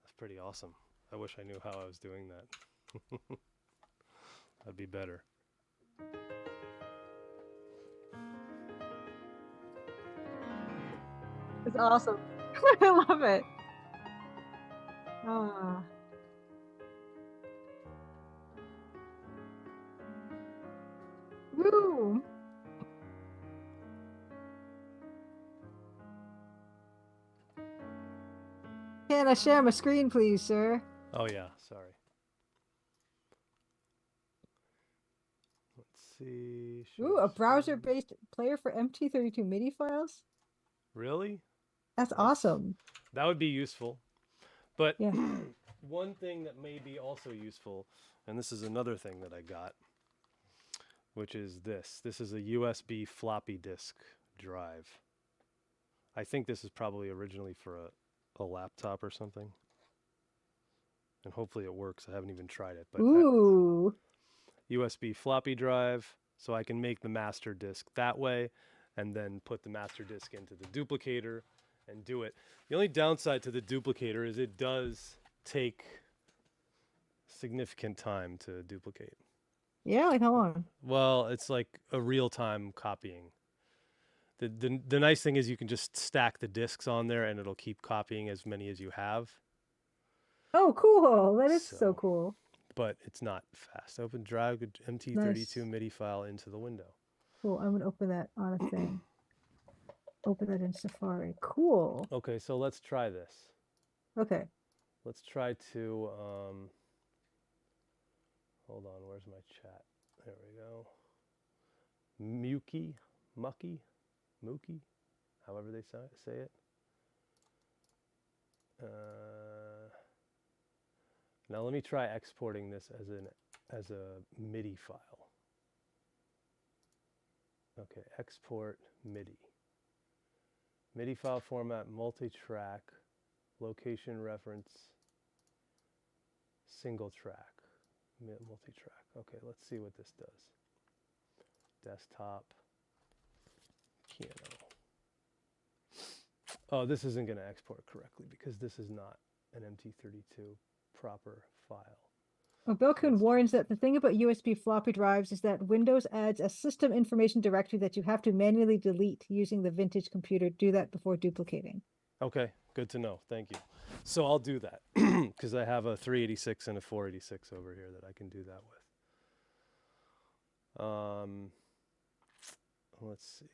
That's pretty awesome. I wish I knew how I was doing that. That'd be better. It's awesome. I love it. Ah. Woo! Can I share my screen, please, sir? Oh yeah, sorry. Let's see. Ooh, a browser-based player for MT32 MIDI files? Really? That's awesome. That would be useful. But yeah. One thing that may be also useful, and this is another thing that I got, which is this. This is a USB floppy disk drive. I think this is probably originally for a laptop or something. And hopefully it works. I haven't even tried it. But Ooh. USB floppy drive, so I can make the master disk that way and then put the master disk into the duplicator and do it. The only downside to the duplicator is it does take significant time to duplicate. Yeah, like how long? Well, it's like a real-time copying. The nice thing is you can just stack the disks on there and it'll keep copying as many as you have. Oh, cool. That is so cool. But it's not fast. Open, drag MT32 MIDI file into the window. Cool. I'm going to open that on a thing. Open that in Safari. Cool. Okay, so let's try this. Okay. Let's try to, hold on, where's my chat? There we go. Mookie, however they say it. Now let me try exporting this as a MIDI file. Okay, export MIDI. MIDI file format, multi-track, location reference, single track, multi-track. Okay, let's see what this does. Desktop, piano. Oh, this isn't going to export correctly because this is not an MT32 proper file. Well, Belkun warns that the thing about USB floppy drives is that Windows adds a system information directory that you have to manually delete using the vintage computer. Do that before duplicating. Okay, good to know. Thank you. So I'll do that because I have a 386 and a 486 over here that I can do that with. Let's see.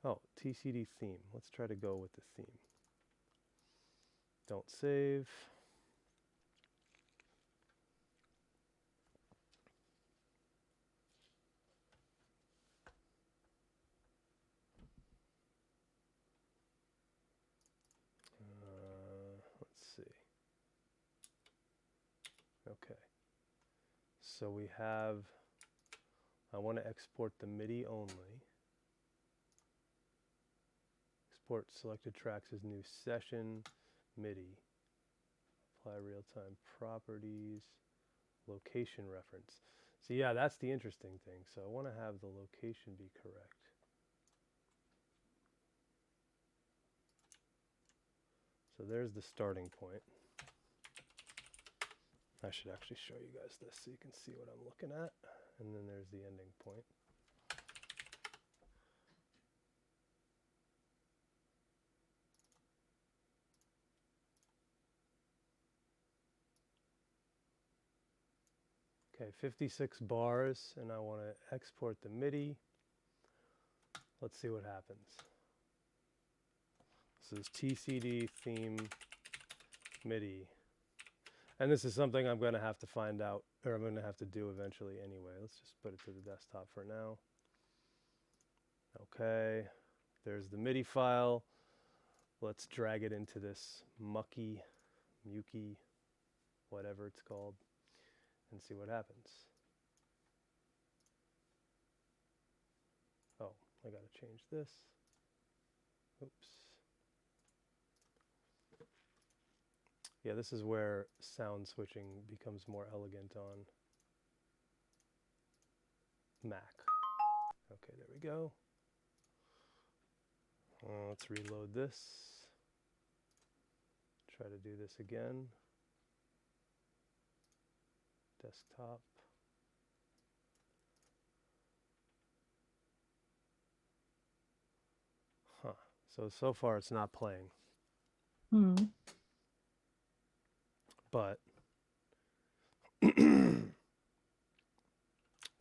Oh, TCD theme. Let's try to go with the theme. Don't save. Let's see. Okay. So we have, I want to export the MIDI only. Export selected tracks as new session, MIDI. Apply real-time properties, location reference. So yeah, that's the interesting thing. So I want to have the location be correct. So there's the starting point. I should actually show you guys this so you can see what I'm looking at. And then there's the ending point. Okay, 56 bars, and I want to export the MIDI. Let's see what happens. This is TCD theme MIDI. And this is something I'm going to have to find out, or I'm going to have to do eventually anyway. Let's just put it to the desktop for now. Okay, there's the MIDI file. Let's drag it into this mucky, whatever it's called, and see what happens. Oh, I got to change this. Oops. Yeah, this is where sound switching becomes more elegant on Mac. Okay, there we go. Let's reload this. Try to do this again. Desktop. Huh. So far it's not playing. But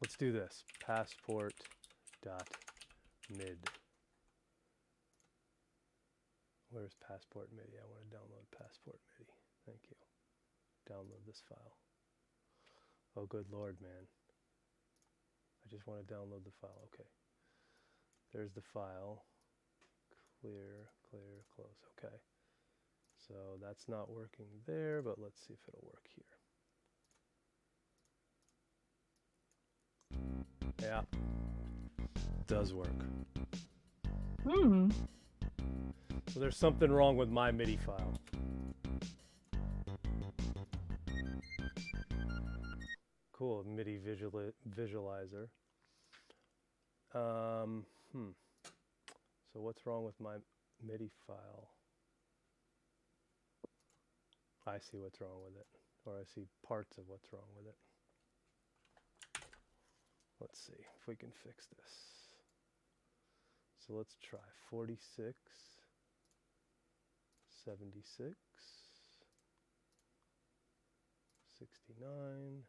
let's do this. Passport.mid. Where's Passport MIDI? I want to download Passport MIDI. Thank you. Download this file. Oh, good Lord, man. I just want to download the file. Okay. There's the file. Clear, close. Okay. So that's not working there, but let's see if it'll work here. Yeah. It does work. So there's something wrong with my MIDI file. Cool, MIDI visualizer. So what's wrong with my MIDI file? I see what's wrong with it, or I see parts of what's wrong with it. Let's see if we can fix this. So let's try 46, 76, 69,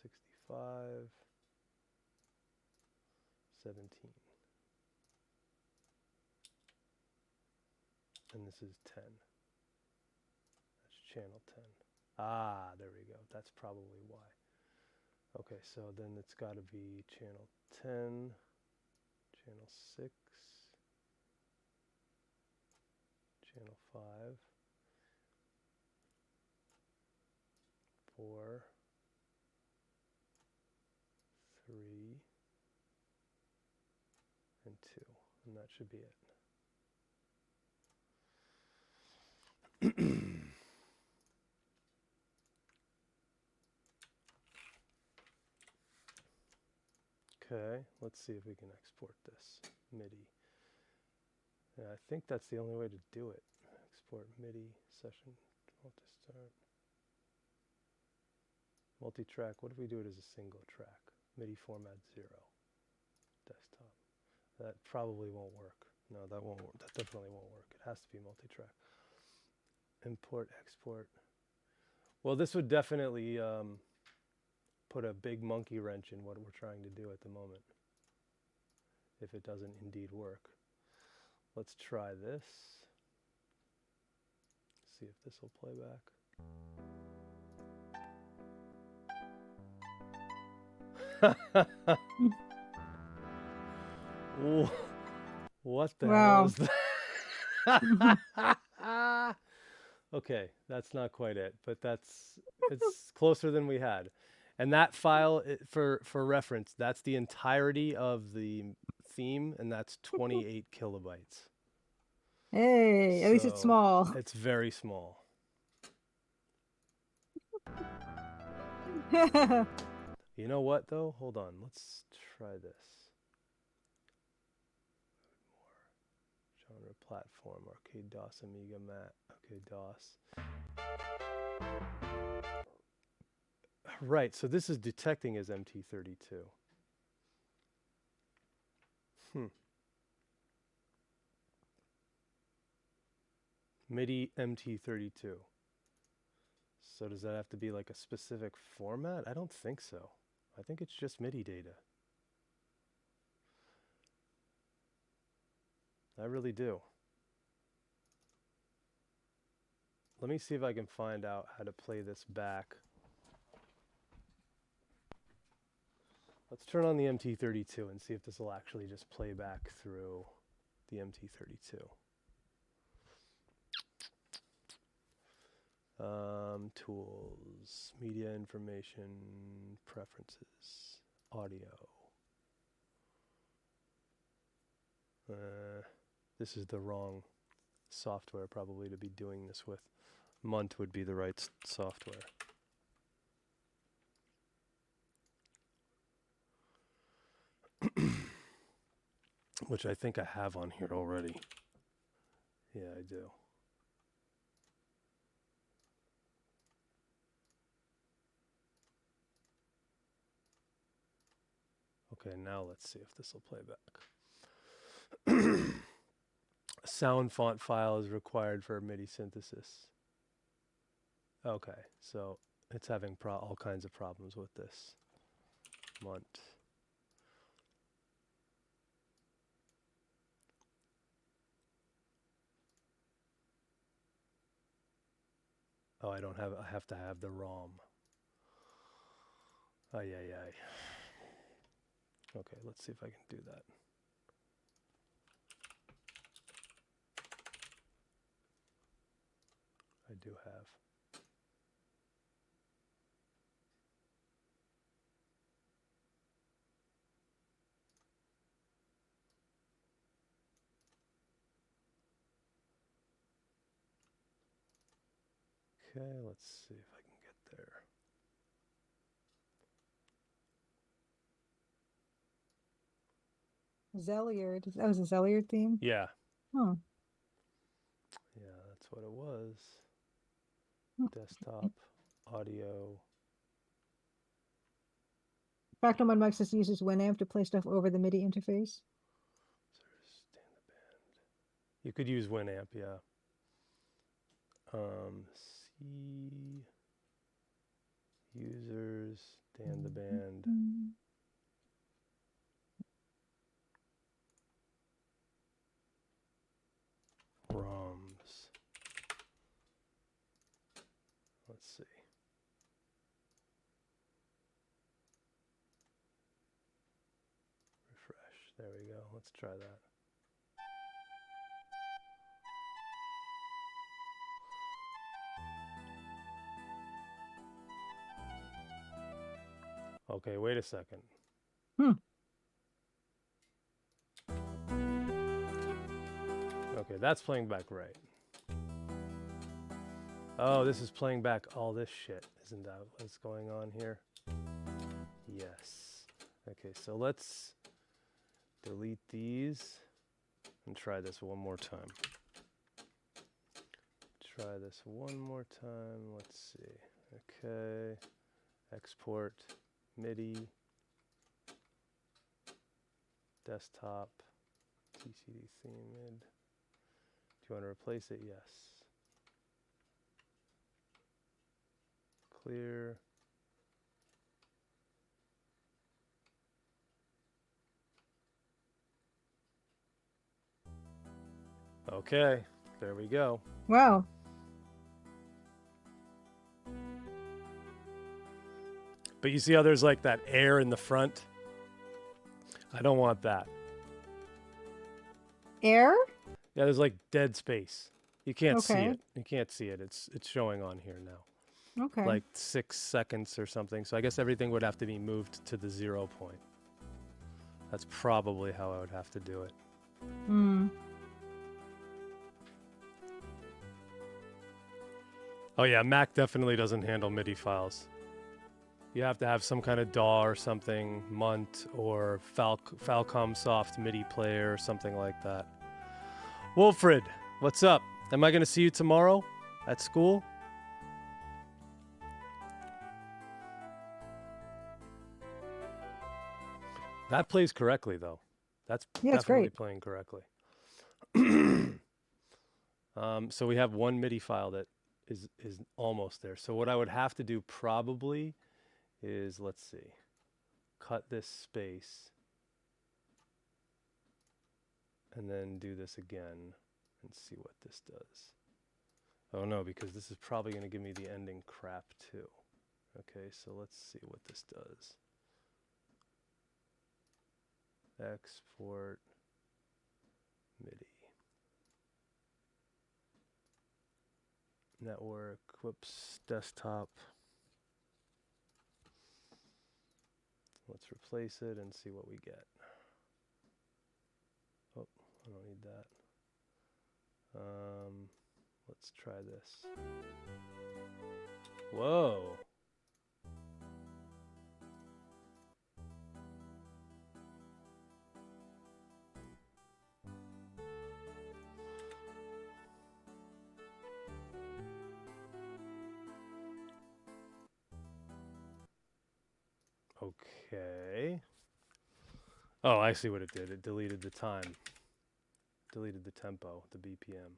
65, 17. And this is 10. That's channel 10. Ah, there we go. That's probably why. Okay, so then it's got to be channel 10, channel 6, channel 5, 4, 3, and 2. And that should be it. Okay, let's see if we can export this MIDI. Yeah, I think that's the only way to do it. Export MIDI session, multi-start. Multi-track, what if we do it as a single track? MIDI format 0, desktop. That probably won't work. No, that won't work. That definitely won't work. It has to be multi-track. Import, export. Well, this would definitely put a big monkey wrench in what we're trying to do at the moment, if it doesn't indeed work. Let's try this. See if this will play back. What the hell is that? Okay, that's not quite it, but it's closer than we had. And that file, for reference, that's the entirety of the theme, and that's 28 kilobytes. Hey, at least it's small. It's very small. You know what, though? Hold on. Let's try this. Genre platform, arcade DOS, Amiga, Mat, okay, DOS. Right, so this is detecting as MT32. MIDI MT32. So does that have to be like a specific format? I don't think so. I think it's just MIDI data. I really do. Let me see if I can find out how to play this back. Let's turn on the MT32 and see if this will actually just play back through the MT32. Tools, media information, preferences, audio. This is the wrong software probably to be doing this with. Munt would be the right software. Which I think I have on here already. Yeah, I do. Okay, now let's see if this will play back. Sound font file is required for MIDI synthesis. Okay, so it's having all kinds of problems with this. Mont. Oh, I have to have the ROM. Ay, ay, ay. Okay, let's see if I can do that. I do have. Okay, let's see if I can get there. Zelliard. That was a Zelliard theme? Yeah. Huh. Yeah, that's what it was. Hmm. Desktop, audio. Fractal Mud Max uses Winamp to play stuff over the MIDI interface. You could use Winamp, yeah. C users, stand the band. ROMs. Let's see. Refresh. There we go. Let's try that. Okay, wait a second. Okay, that's playing back right. Oh, this is playing back all this shit. Isn't that what's going on here? Yes. Okay, so let's delete these and try this one more time. Try this one more time. Let's see. Okay. Export MIDI. Desktop. TCD theme mid. Do you want to replace it? Yes. Clear. Okay, there we go. Wow. But you see how there's like that air in the front? I don't want that. Air? Yeah, there's like dead space. You can't see Okay. it. You can't see it. It's showing on here now. Okay. Like 6 seconds or something. So I guess everything would have to be moved to the 0 point. That's probably how I would have to do it. Oh yeah, Mac definitely doesn't handle MIDI files. You have to have some kind of DAW or something, Munt or Falcom Soft MIDI player or something like that. Wilfred, what's up? Am I going to see you tomorrow at school? That plays correctly, though. That's definitely playing correctly. So we have one MIDI file that is almost there. So what I would have to do probably is, let's see, cut this space and then do this again and see what this does. Oh no, because this is probably going to give me the ending crap too. Okay, so let's see what this does. Export MIDI. Network, whoops, desktop. Let's replace it and see what we get. Oh, I don't need that. Let's try this. Whoa. Okay. Oh, I see what it did. It deleted the time. Deleted the tempo, the BPM.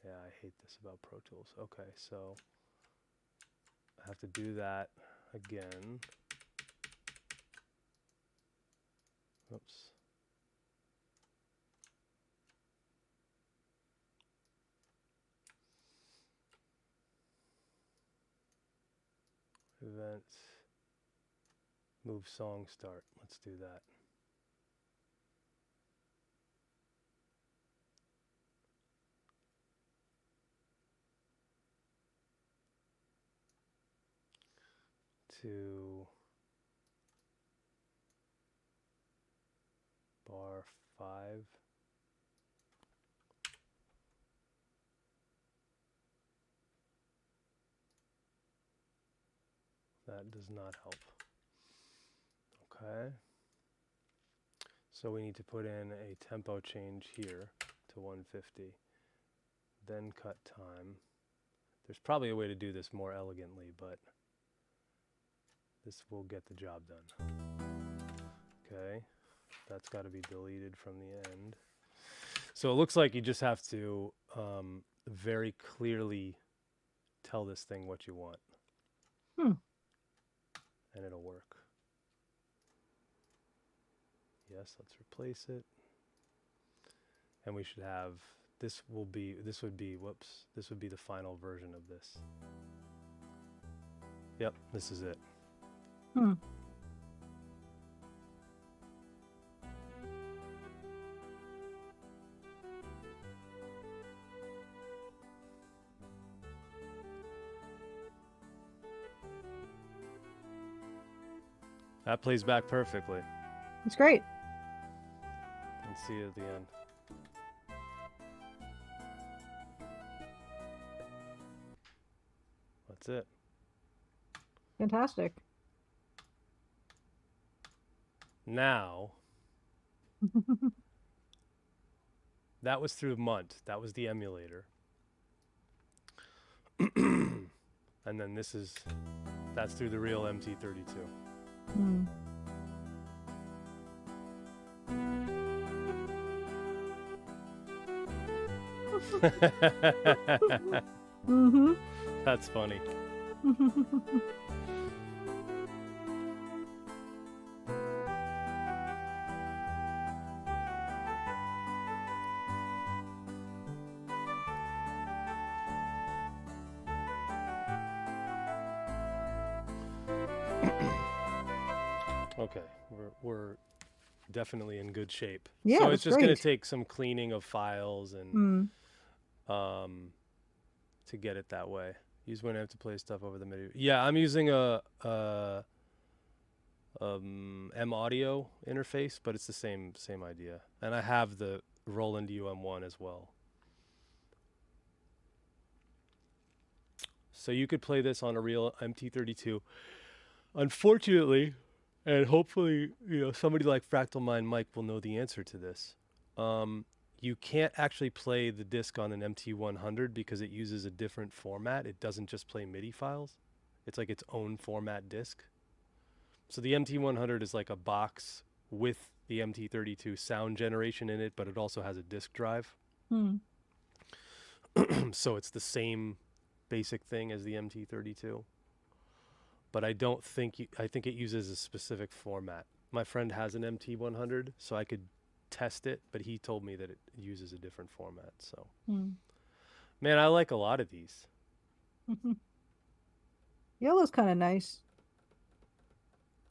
Yeah, I hate this about Pro Tools. Okay, so I have to do that again. Oops. Event, move song start. Let's do that. To bar 5. That does not help. Okay. So we need to put in a tempo change here to 150. Then cut time. There's probably a way to do this more elegantly, but this will get the job done. Okay. That's got to be deleted from the end. So it looks like you just have to very clearly tell this thing what you want. And it'll work. Yes, let's replace it. And we should have, this would be the final version of this. Yep, this is it. That plays back perfectly. It's great. Let's see it at the end. That's it. Fantastic. Now, that was through Munt. That was the emulator. And then that's through the real MT32. That's funny. Okay, we're definitely in good shape. Yeah, so it's just going to great. take some cleaning of files and to get it that way. Use Winamp to play stuff over the MIDI. Yeah, I'm using a M Audio interface, but it's the same idea. And I have the Roland UM1 as well. So you could play this on a real MT32. Unfortunately, and hopefully, somebody like Fractal Mind Mike will know the answer to this. You can't actually play the disc on an MT100 because it uses a different format. It doesn't just play MIDI files. It's like its own format disc. So the MT100 is like a box with the MT32 sound generation in it, but it also has a disk drive. So it's the same basic thing as the MT32. But I think it uses a specific format. My friend has an MT100, so I could test it, but he told me that it uses a different format. So, man, I like a lot of these. Yellow's kind of nice.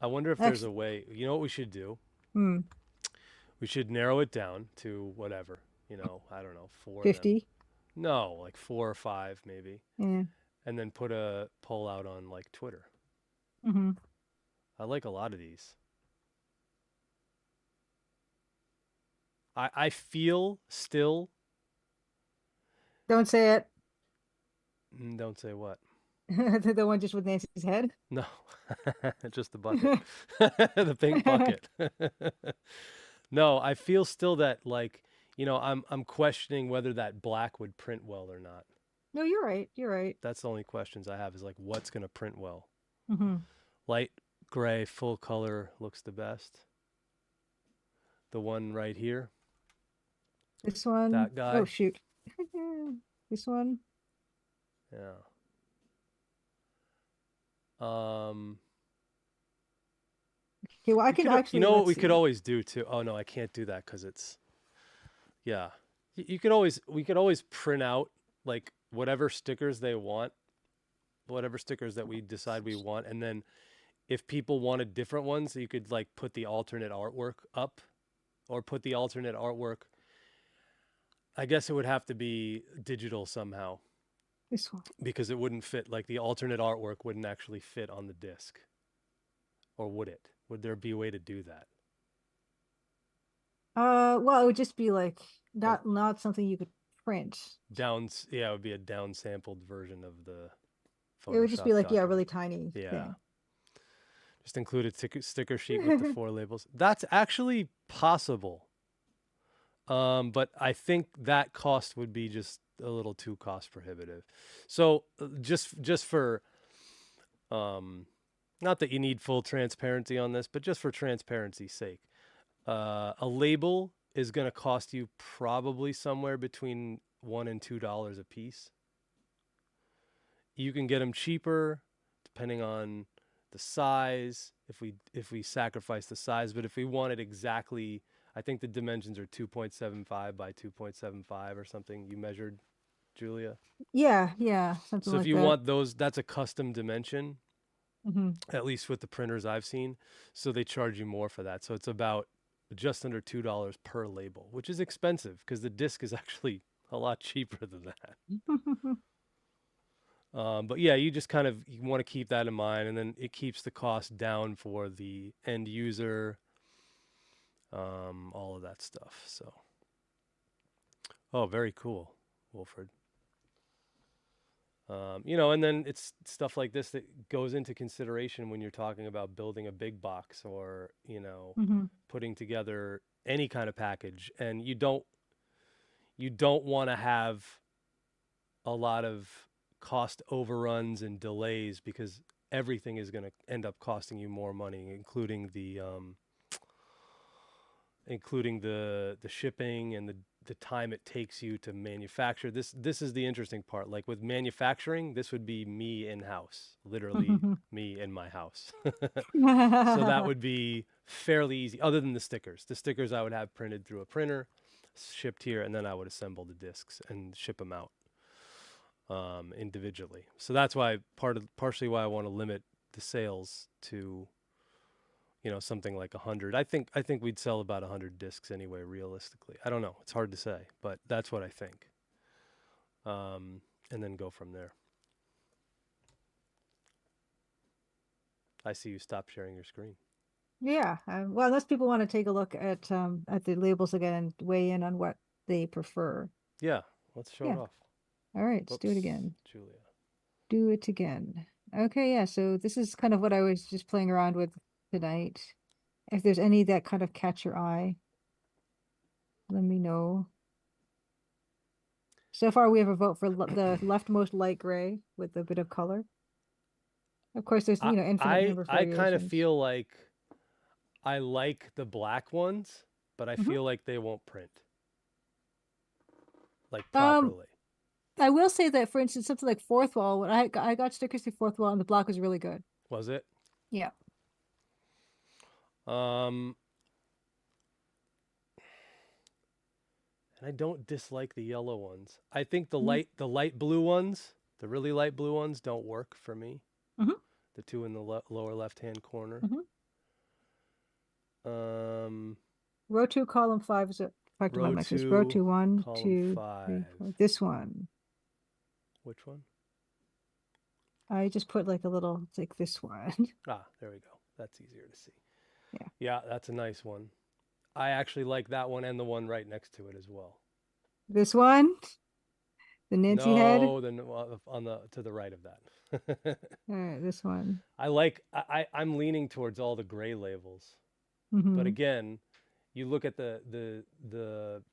I wonder if there's a way. You know what we should do? We should narrow it down to whatever. I don't know, 4. 50. No, like 4 or 5 maybe. Yeah. And then put a poll out on like Twitter. I like a lot of these. I feel still. Don't say it. Don't say what? The one just with Nancy's head? No, just the bucket. The pink bucket. No, I feel still that like, I'm questioning whether that black would print well or not. No, you're right. You're right. That's the only questions I have is like, what's going to print well? gray full color looks the best. The one right here. This one. That guy. Oh shoot. This one. Yeah. Okay, well I can actually. You know what we could always do too. Oh no, I can't do that because it's. Yeah, you could always. We could always print out like whatever stickers they want, whatever stickers that we decide we want, and then if people wanted different ones, you could like put the alternate artwork up, or put the alternate artwork. I guess it would have to be digital somehow. This one. Because it wouldn't fit, like the alternate artwork wouldn't actually fit on the disc. Or would it? Would there be a way to do that? Well, it would just be like not something you could print. Yeah, it would be a down-sampled version of the Photoshop It would just be like, document. yeah, really tiny. Yeah. Thing. Just include a sticker sheet with the 4 labels. That's actually possible. But I think that cost would be just a little too cost prohibitive. So just for not that you need full transparency on this, but just for transparency's sake, a label is going to cost you probably somewhere between $1 and $2 a piece. You can get them cheaper depending on the size, if we sacrifice the size, but if we want it exactly, I think the dimensions are 2.75 by 2.75 or something you measured, Julia. Yeah, something like that. So if you want those, that's a custom dimension, Mm-hmm. at least with the printers I've seen. So they charge you more for that. So it's about just under $2 per label, which is expensive because the disc is actually a lot cheaper than that. But yeah, you just kind of you want to keep that in mind, and then it keeps the cost down for the end user, all of that stuff. So, oh, very cool, Wolford. You know, and then it's stuff like this that goes into consideration when you're talking about building a big box or, you know, putting together any kind of package. And you don't want to have a lot of cost overruns and delays because everything is going to end up costing you more money, including the shipping and the time it takes you to manufacture. This is the interesting part. Like with manufacturing, this would be me in-house, literally me in my house. So that would be fairly easy, other than the stickers. The stickers I would have printed through a printer, shipped here, and then I would assemble the discs and ship them out individually. So that's why partially why I want to limit the sales to, you know, something like 100. I think we'd sell about 100 discs anyway, realistically. I don't know. It's hard to say, but that's what I think. And then go from there. I see you stop sharing your screen. Yeah. Well, unless people want to take a look at the labels again and weigh in on what they prefer. Yeah. Let's show it off. All right. Let's do it again. Julia. Do it again. Okay. Yeah. So this is kind of what I was just playing around with tonight. If there's any that kind of catch your eye, let me know. So far, we have a vote for the leftmost light gray with a bit of color. Of course, there's, you know, infinite number of variations. I kind of feel like I like the black ones, but I feel like they won't print like properly. I will say that, for instance, something like Fourth Wall, when I got stickers to Fourth Wall, and the black was really good. Was it? Yeah. And I don't dislike the yellow ones. I think the light blue ones, the really light blue ones, don't work for me. The two in the lower left-hand corner. Row 2, column 5 is it? Back to my mixes. Row 2, 1, 2, 3, 4. This one. Which one? I just put like a little, it's like this one. Ah, there we go. That's easier to see. Yeah. Yeah, that's a nice one. I actually like that one and the one right next to it as well. This one? The Nancy head? No, to the right of that. All right, this one. I'm leaning towards all the gray labels. But again, you look at the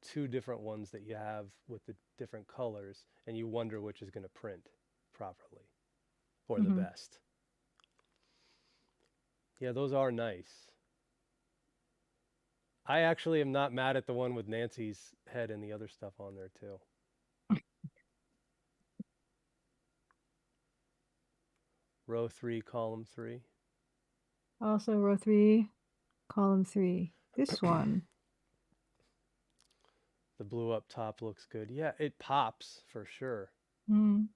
two different ones that you have with the different colors and you wonder which is going to print properly or the best. Yeah, those are nice. I actually am not mad at the one with Nancy's head and the other stuff on there too. Row 3, column 3. Also, row 3, column 3. This one. The blue up top looks good. Yeah, it pops for sure. Mm.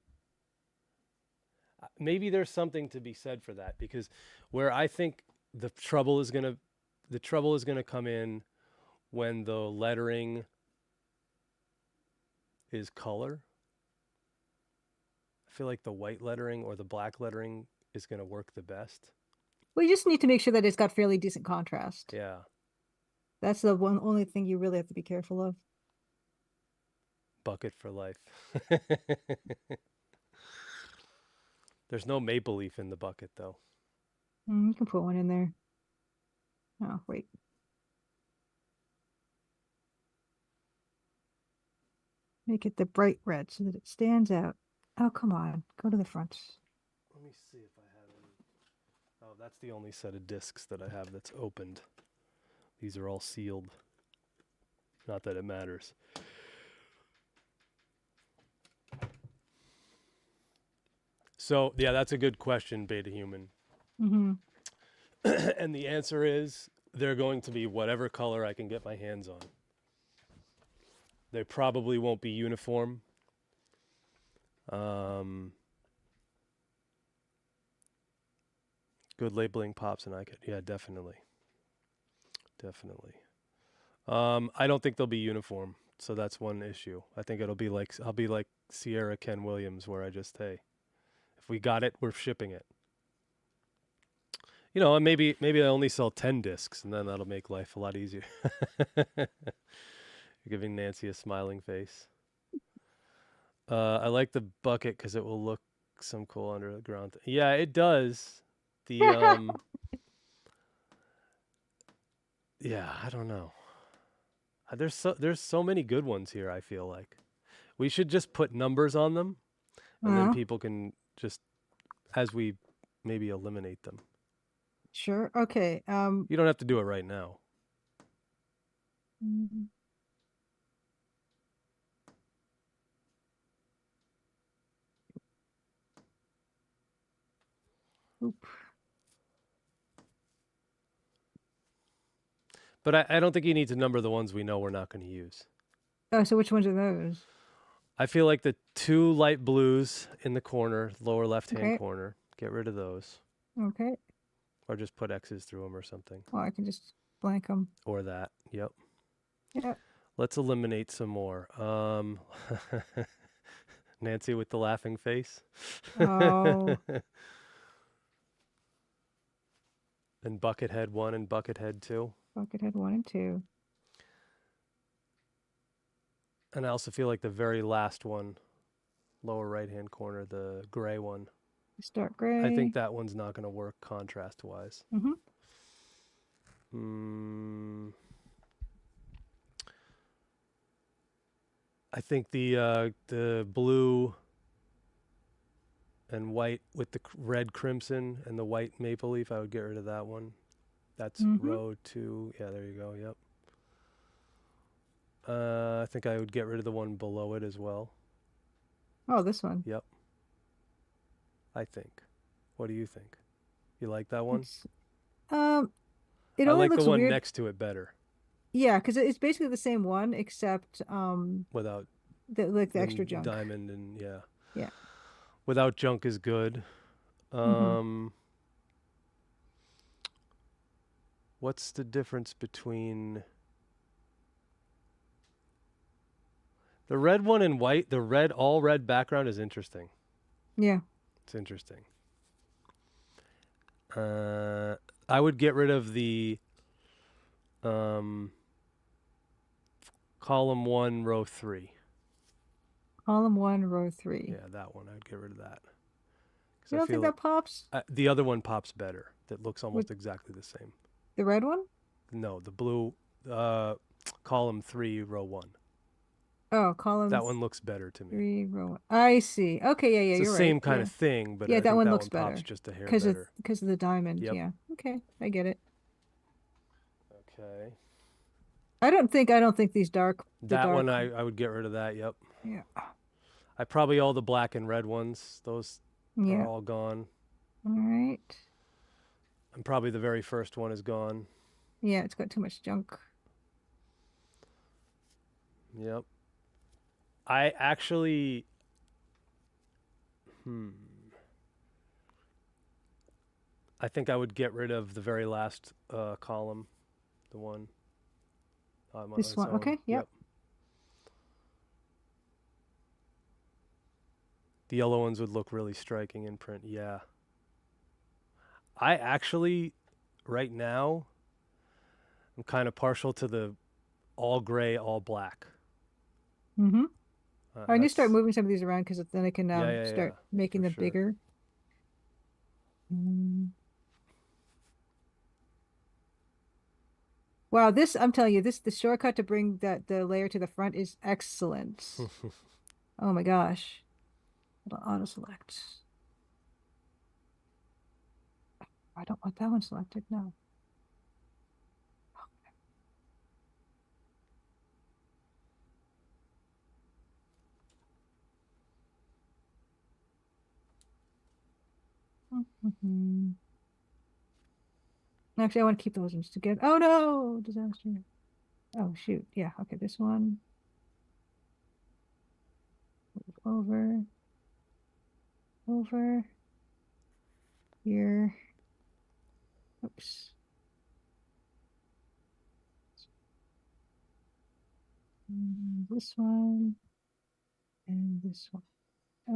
Maybe there's something to be said for that, because where I think the trouble is gonna come in when the lettering is color. I feel like the white lettering or the black lettering is gonna work the best. Well, you just need to make sure that it's got fairly decent contrast. Yeah. That's the only thing you really have to be careful of. Bucket for life. There's no maple leaf in the bucket though. You can put one in there. Oh, wait. Make it the bright red so that it stands out. Oh, come on. Go to the front. Let me see if I have any. Oh, that's the only set of discs that I have that's opened. These are all sealed. Not that it matters. So, yeah, that's a good question, Beta Human. Mm-hmm. And the answer is they're going to be whatever color I can get my hands on. They probably won't be uniform. Good labeling pops and I could, yeah, definitely. Definitely. I don't think they'll be uniform, so that's one issue. I think it'll be like, I'll be like Sierra Ken Williams, where I just, hey, if we got it, we're shipping it. You know, and maybe I only sell 10 discs, and then that'll make life a lot easier. You're giving Nancy a smiling face. I like the bucket because it will look some cool under the ground. Yeah, it does. The yeah, I don't know. There's so many good ones here. I feel like we should just put numbers on them, and then people can just, as we maybe eliminate them. Sure. Okay. You don't have to do it right now. Oop. But I don't think you need to number the ones we know we're not going to use. Oh, so which ones are those? I feel like the 2 light blues in the corner, lower left-hand corner, get rid of those. Okay. Or just put X's through them or something. Well, I can just blank them. Or that. Yep. Yep. Let's eliminate some more. Nancy with the laughing face. Oh. And Buckethead 1 and Buckethead 2. Buckethead 1 and 2. And I also feel like the very last one, lower right-hand corner, the gray one. Start gray. I think that one's not going to work contrast-wise. I think the blue and white with the red crimson and the white maple leaf, I would get rid of that one. That's row 2. Yeah, there you go. Yep. I think I would get rid of the one below it as well. Oh, this one. Yep. I think. What do you think? You like that one? It I only like looks the one weird. next to it better. Yeah, because it's basically the same one except without the extra junk. Diamond and yeah. Without junk is good. What's the difference between the red one and white? The red, all red background is interesting. Yeah. It's interesting. I would get rid of the column 1, row 3. Column 1, row 3. Yeah, that one. I'd get rid of that. You don't think that pops? The other one pops better. That looks almost exactly the same. The red one? No, the blue, column 3, row 1. Oh, column. That one looks better to me. 3 row. I see. Okay, yeah, It's the you're same right. kind Yeah. of thing, but Yeah, I that think one that looks one better pops just a hair because better. of the diamond. Yep. Yeah. Okay, I get it. Okay. I don't think these dark. That one I would get rid of that. Yep. Yeah. I probably all the black and red ones. Those Yeah. are all gone. All right. And probably the very first one is gone. Yeah, it's got too much junk. Yep. I actually I think I would get rid of the very last column, the one. This one, okay, yep. The yellow ones would look really striking in print, yeah. I actually, right now, I'm kind of partial to the all gray, all black. Mm-hmm. I need to start moving some of these around because then I can start making them bigger. Wow, this, I'm telling you, the shortcut to bring the layer to the front is excellent. Oh my gosh. Auto select. I don't want that one selected, no. Actually, I want to keep those ones together. Oh no, disaster. Oh shoot. Yeah, okay, this one. Over. Over. Here. Oops. This one. And this one.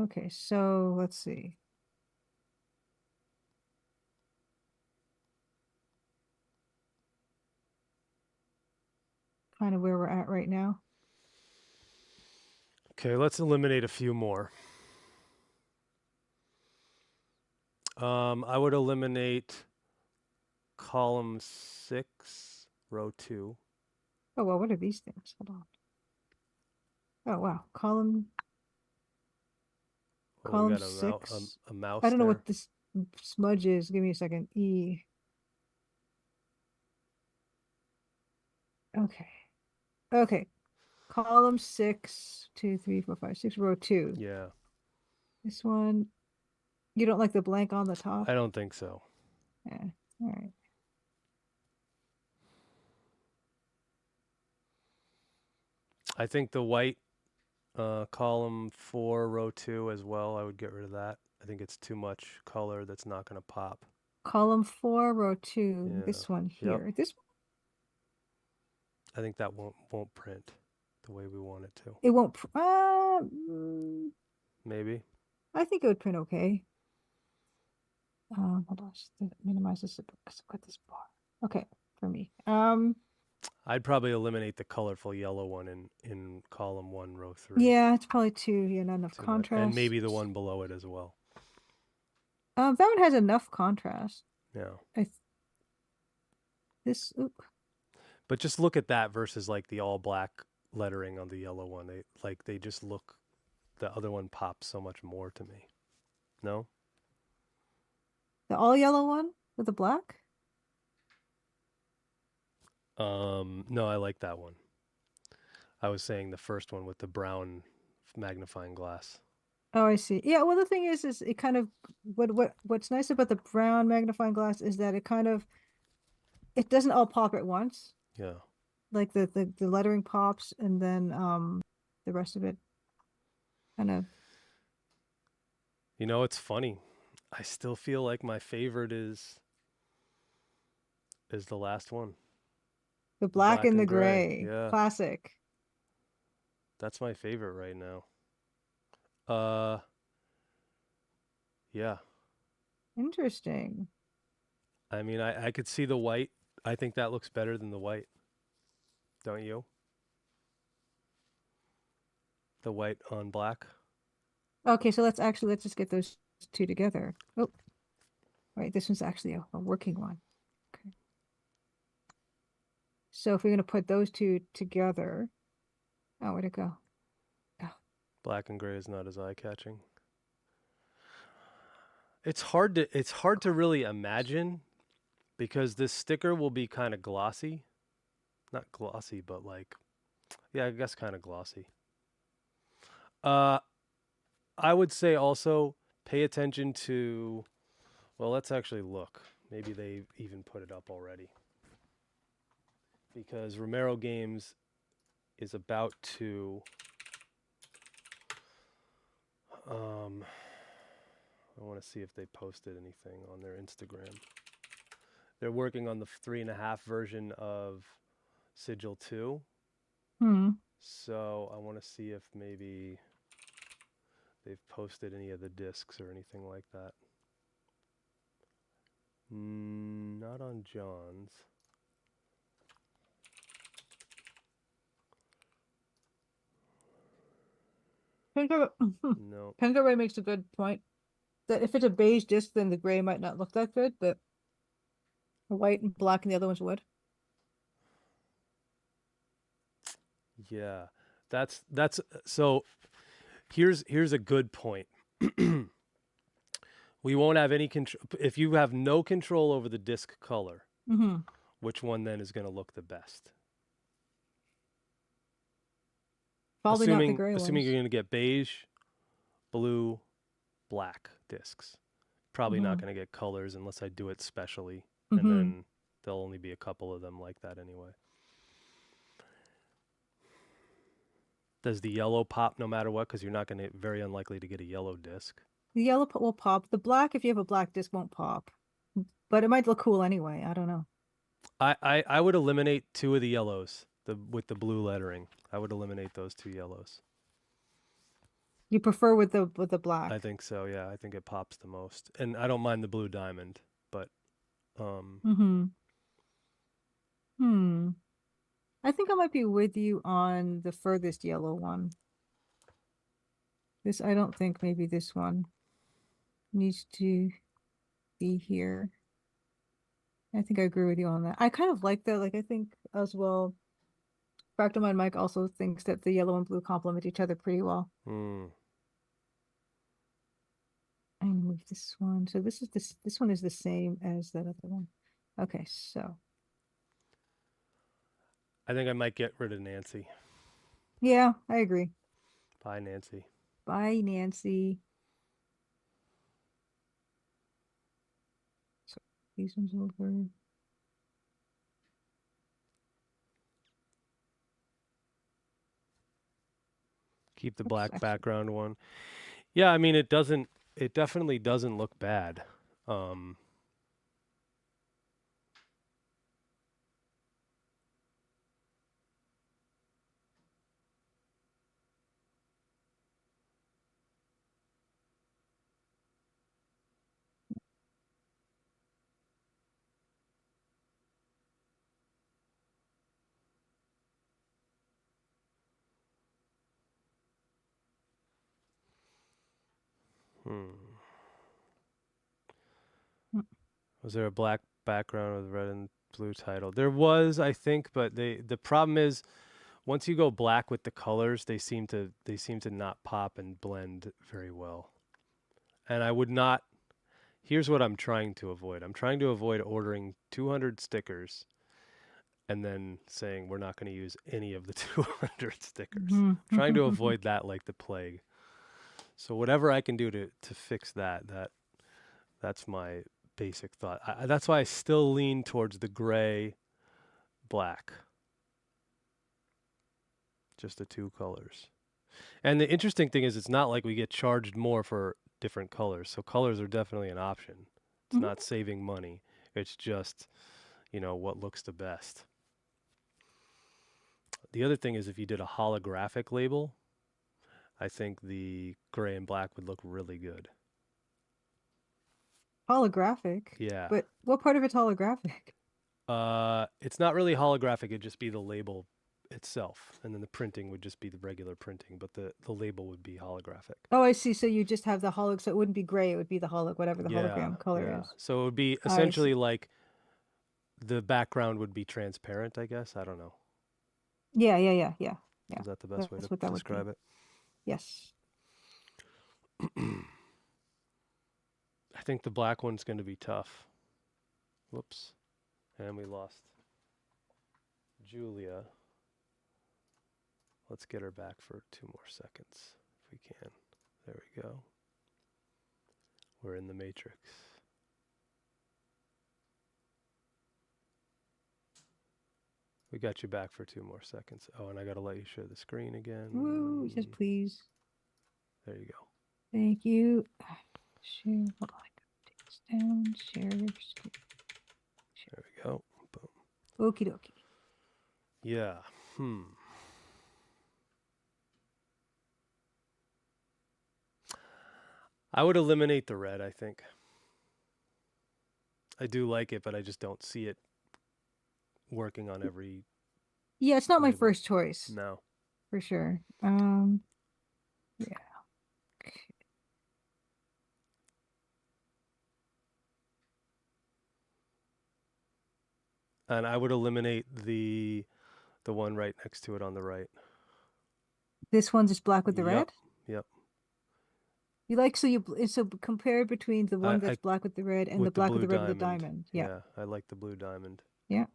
Okay, so let's see. Kind of where we're at right now. Okay, let's eliminate a few more. I would eliminate column 6, row 2. Oh, well, what are these things? Hold on. Oh, wow. Column we got 6. a mouse I don't know there. what this smudge is. Give me a second. E. Okay. Okay. Column 6, 2, 3, 4, 5, 6, row 2. Yeah. This one. You don't like the blank on the top? I don't think so. Yeah. All right. I think the white column 4, row 2 as well, I would get rid of that. I think it's too much color that's not going to pop. Column 4, row 2. Yeah. This one here. Yep. This one? I think that won't print the way we want it to. It won't. Maybe. I think it would print okay. Hold on, just minimize this because I've got this bar. Okay, for me. I'd probably eliminate the colorful yellow one in column 1, row 3. Yeah, it's probably 2. Yeah, not enough Too contrast. And maybe the one below it as well. That one has enough contrast. Yeah. This. Oop. But just look at that versus like the all black lettering on the yellow one. They just look. The other one pops so much more to me. No? The all yellow one with the black? No, I like that one. I was saying the first one with the brown magnifying glass. Oh, I see. Yeah, well, the thing is it kind of what's nice about the brown magnifying glass is that it doesn't all pop at once. Yeah. Like the lettering pops and then the rest of it kind of. You know, it's funny. I still feel like my favorite is the last one. The black and the gray. Yeah. Classic. That's my favorite right now. Yeah. Interesting. I mean, I could see the white. I think that looks better than the white. Don't you? The white on black. Okay, so let's just get those two together. Oh, right. This one's actually a working one. Okay. So if we're going to put those two together, oh, where'd it go? Black and gray is not as eye-catching. It's hard to really imagine because this sticker will be kind of glossy. Not glossy, but like, yeah, I guess kind of glossy. I would say also pay attention to, well, let's actually look. Maybe they even put it up already. Because Romero Games is about to, I want to see if they posted anything on their Instagram. They're working on the 3.5 version of Sigil 2. So I want to see if maybe they've posted any of the discs or anything like that. Not on John's. No. Penguin makes a good point that if it's a beige disc, then the gray might not look that good, but white and black and the other ones would. Yeah, that's so. Here's a good point. We won't have any control if you have no control over the disc color. Which one then is going to look the best? Probably not the gray ones. Assuming you're going to get beige, blue, black discs. Probably not going to get colors unless I do it specially, and then there'll only be a couple of them like that anyway. Does the yellow pop no matter what? Because you're not going to, very unlikely to get a yellow disc. The yellow will pop. The black, if you have a black disc, won't pop. But it might look cool anyway. I don't know. I would eliminate 2 of the yellows with the blue lettering. I would eliminate those 2 yellows. You prefer with the black? I think so, yeah. I think it pops the most. And I don't mind the blue diamond, but I think I might be with you on the furthest yellow one. I don't think maybe this one needs to be here. I think I agree with you on that. I kind of like that. Like, I think as well, Fractal Mind Mike also thinks that the yellow and blue complement each other pretty well. I move this one. So this one is the same as that other one. Okay, so. I think I might get rid of Nancy. Yeah, I agree. Bye, Nancy. Bye, Nancy. So these ones over. Keep the black background one. Yeah, I mean it definitely doesn't look bad. Was there a black background with red and blue title? There was, I think, but the problem is once you go black with the colors, they seem to not pop and blend very well. And I would not. Here's what I'm trying to avoid. I'm trying to avoid ordering 200 stickers and then saying we're not going to use any of the 200 stickers. Trying to avoid that like the plague. So whatever I can do to fix that's my basic thought. That's why I still lean towards the gray, black. Just the 2 colors. And the interesting thing is it's not like we get charged more for different colors. So colors are definitely an option. It's not saving money. It's just, what looks the best. The other thing is if you did a holographic label, I think the gray and black would look really good. Holographic? Yeah. But what part of it's holographic? It's not really holographic. It'd just be the label itself. And then the printing would just be the regular printing, but the label would be holographic. Oh, I see. So you just have the so it wouldn't be gray. It would be the whatever the hologram color is. So it would be essentially like the background would be transparent, I guess. I don't know. Yeah. Is that the best way to describe it? Yes. I think the black one's going to be tough. Whoops. And we lost Julia. Let's get her back for 2 more seconds if we can. There we go. We're in the matrix. We got you back for 2 more seconds. Oh, and I got to let you share the screen again. Woo, it says please. There you go. Thank you. Share. Hold on. Take this down. Share screen. There we go. Boom. Okie dokie. Yeah. I would eliminate the red, I think. I do like it, but I just don't see it working on every... Yeah, it's not my label. first choice. No. For sure. Yeah. Okay. And I would eliminate the one right next to it on the right. This one's just black with the red? Yep. You like, so compare between the one that's black with the red and the black with the red with the diamond. Yeah, I like the blue diamond. Yeah.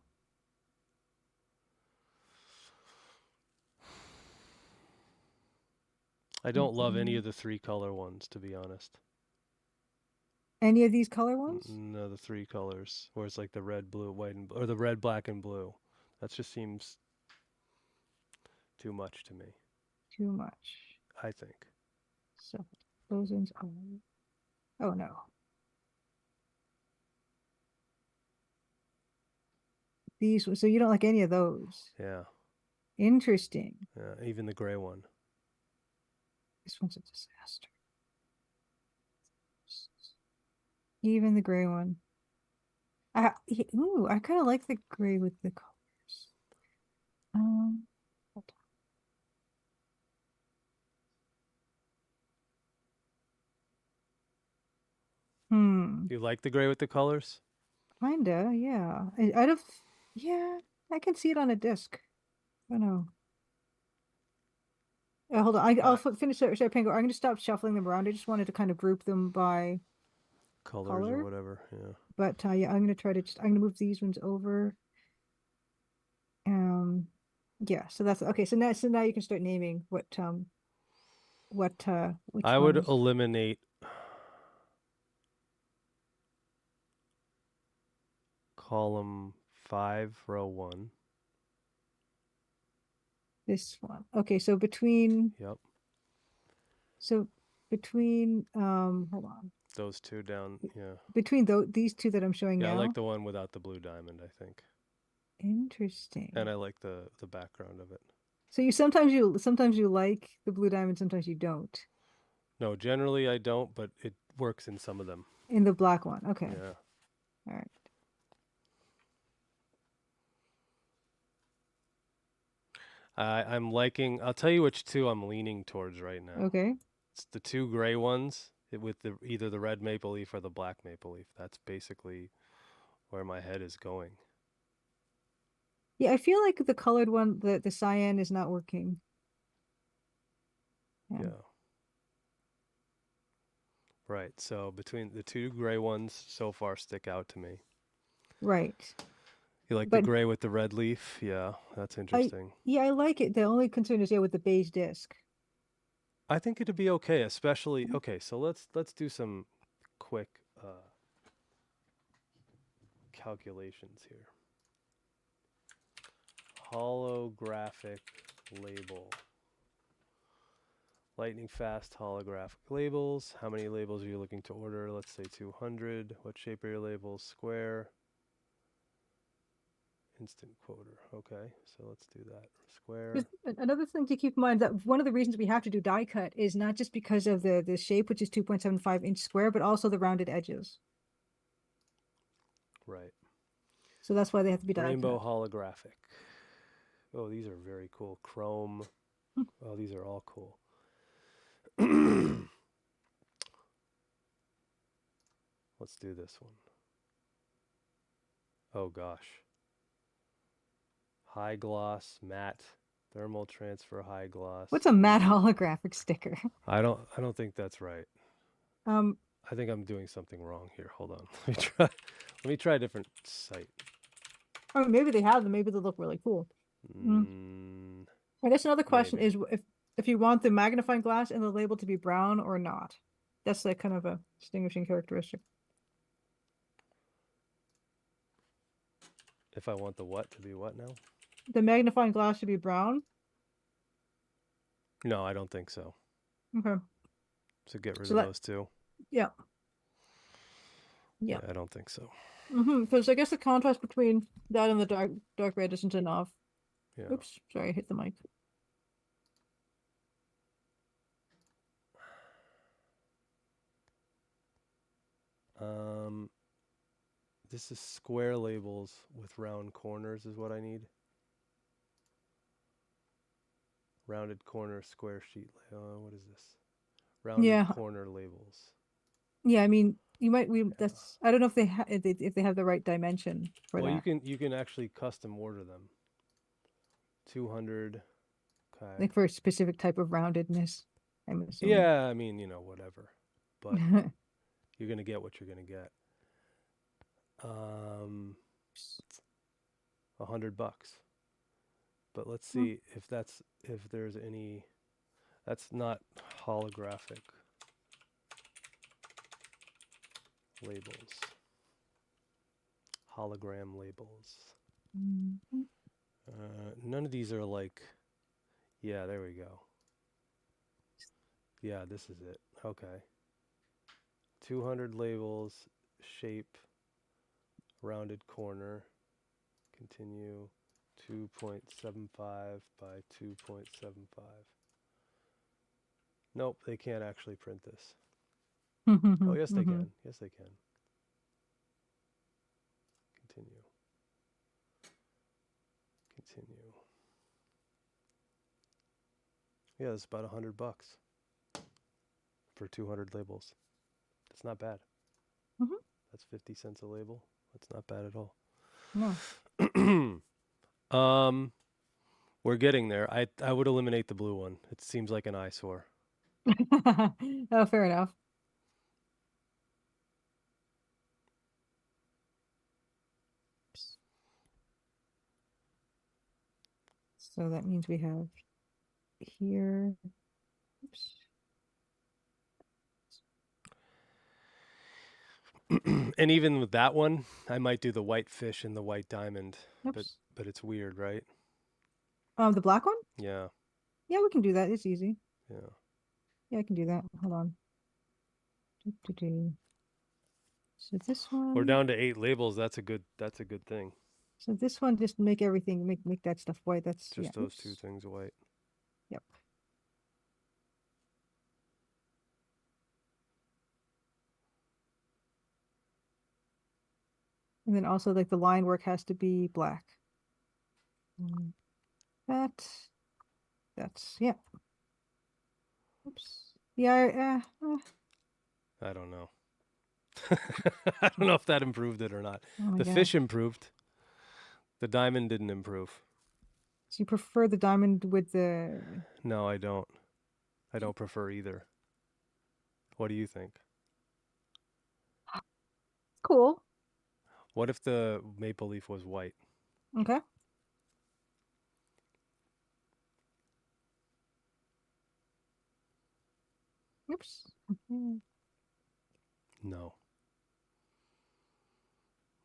I don't love any of the 3 color ones, to be honest. Any of these color ones? No, the 3 colors, where it's like the red, blue, white, and or the red, black, and blue. That just seems too much to me. Too much. I think. So those ones. Oh no. These. So you don't like any of those? Yeah. Interesting. Yeah, even the gray one. This one's a disaster. Even the gray one. I kind of like the gray with the colors. You like the gray with the colors? Kinda, yeah. Yeah, I can see it on a disc. I don't know. Hold on. I'll finish Pango. I'm going to stop shuffling them around. I just wanted to kind of group them by colors or whatever. Yeah. But yeah, I'm going to I'm going to move these ones over. Yeah. So that's okay. So now you can start naming which I would eliminate column 5, row 1. This one. Okay, so between. Yep. So between hold on. Those 2 down, yeah. Between these 2 that I'm showing now. Yeah, I like the one without the blue diamond, I think. Interesting. And I like the background of it. So sometimes you like the blue diamond, sometimes you don't. No, generally I don't, but it works in some of them. In the black one, okay. Yeah. All right. I'm liking. I'll tell you which 2 I'm leaning towards right now. Okay. It's the 2 gray ones with either the red maple leaf or the black maple leaf. That's basically where my head is going. Yeah, I feel like the colored one, the cyan, is not working. Yeah. Right. So between the 2 gray ones so far stick out to me. Right. You like the gray with the red leaf? Yeah, that's interesting. I like it. The only concern is with the beige disc. I think it'd be okay, especially okay. So let's do some quick calculations here. Holographic label. Lightning fast holographic labels. How many labels are you looking to order? Let's say 200. What shape are your labels? Square. Instant quoter. Okay, so let's do that. Square. Another thing to keep in mind, that one of the reasons we have to do die cut is not just because of the shape, which is 2.75 inch square, but also the rounded edges. Right. So that's why they have to be die cut. Rainbow holographic. Oh, these are very cool. Chrome. Oh, these are all cool. Let's do this one. Oh gosh. High gloss, matte, Thermal transfer high gloss. What's a matte holographic sticker? I don't think that's right. I think I'm doing something wrong here. Hold on. Let me try a different site. Oh, maybe they have them. Maybe they look really cool. I guess another question Maybe. is if you want the magnifying glass and the label to be brown or not. That's like kind of a distinguishing characteristic. If I want the what to be what now? The magnifying glass to be brown? No, I don't think so. Okay. So get rid of those two. Yeah. Yeah. I don't think so. Because I guess the contrast between that and the dark red isn't enough. Yeah. Oops, sorry, I hit the mic. This is square labels with round corners is what I need. Rounded corner square sheet. What is this? Rounded corner labels. Yeah, I mean, that's I don't know if they have the right dimension for that. Well, you can actually custom order them. 200. Okay. Like for a specific type of roundedness, I'm assuming. Yeah, I mean, whatever. But you're gonna get what you're gonna get. $100. But let's see if there's any. That's not holographic labels. Hologram labels. None of these are like. Yeah, there we go. Yeah, this is it. Okay. 200 labels, shape, rounded corner, continue, 2.75 by 2.75. Nope, they can't actually print this. Oh, yes, they can. Yes, they can. Continue. Continue. Yeah, it's about $100 for 200 labels. That's not bad. That's 50 cents a label. That's not bad at all. No. We're getting there. I would eliminate the blue one. It seems like an eyesore. Oh, fair enough. So that means we have here. Oops. And even with that one, I might do the white fish and the white diamond. Oops. But it's weird, right? The black one? Yeah. Yeah, we can do that. It's easy. Yeah. Yeah, I can do that. Hold on. So this one. We're down to 8 labels. That's a good thing. So this one, just make everything, make that stuff white. That's just those two things white. Yep. And then also like the line work has to be black. That's yeah. Oops. Yeah. I don't know. I don't know if that improved it or not. The fish improved. The diamond didn't improve. So you prefer the diamond with the... No, I don't. I don't prefer either. What do you think? Cool. What if the maple leaf was white? Okay. Oops. No.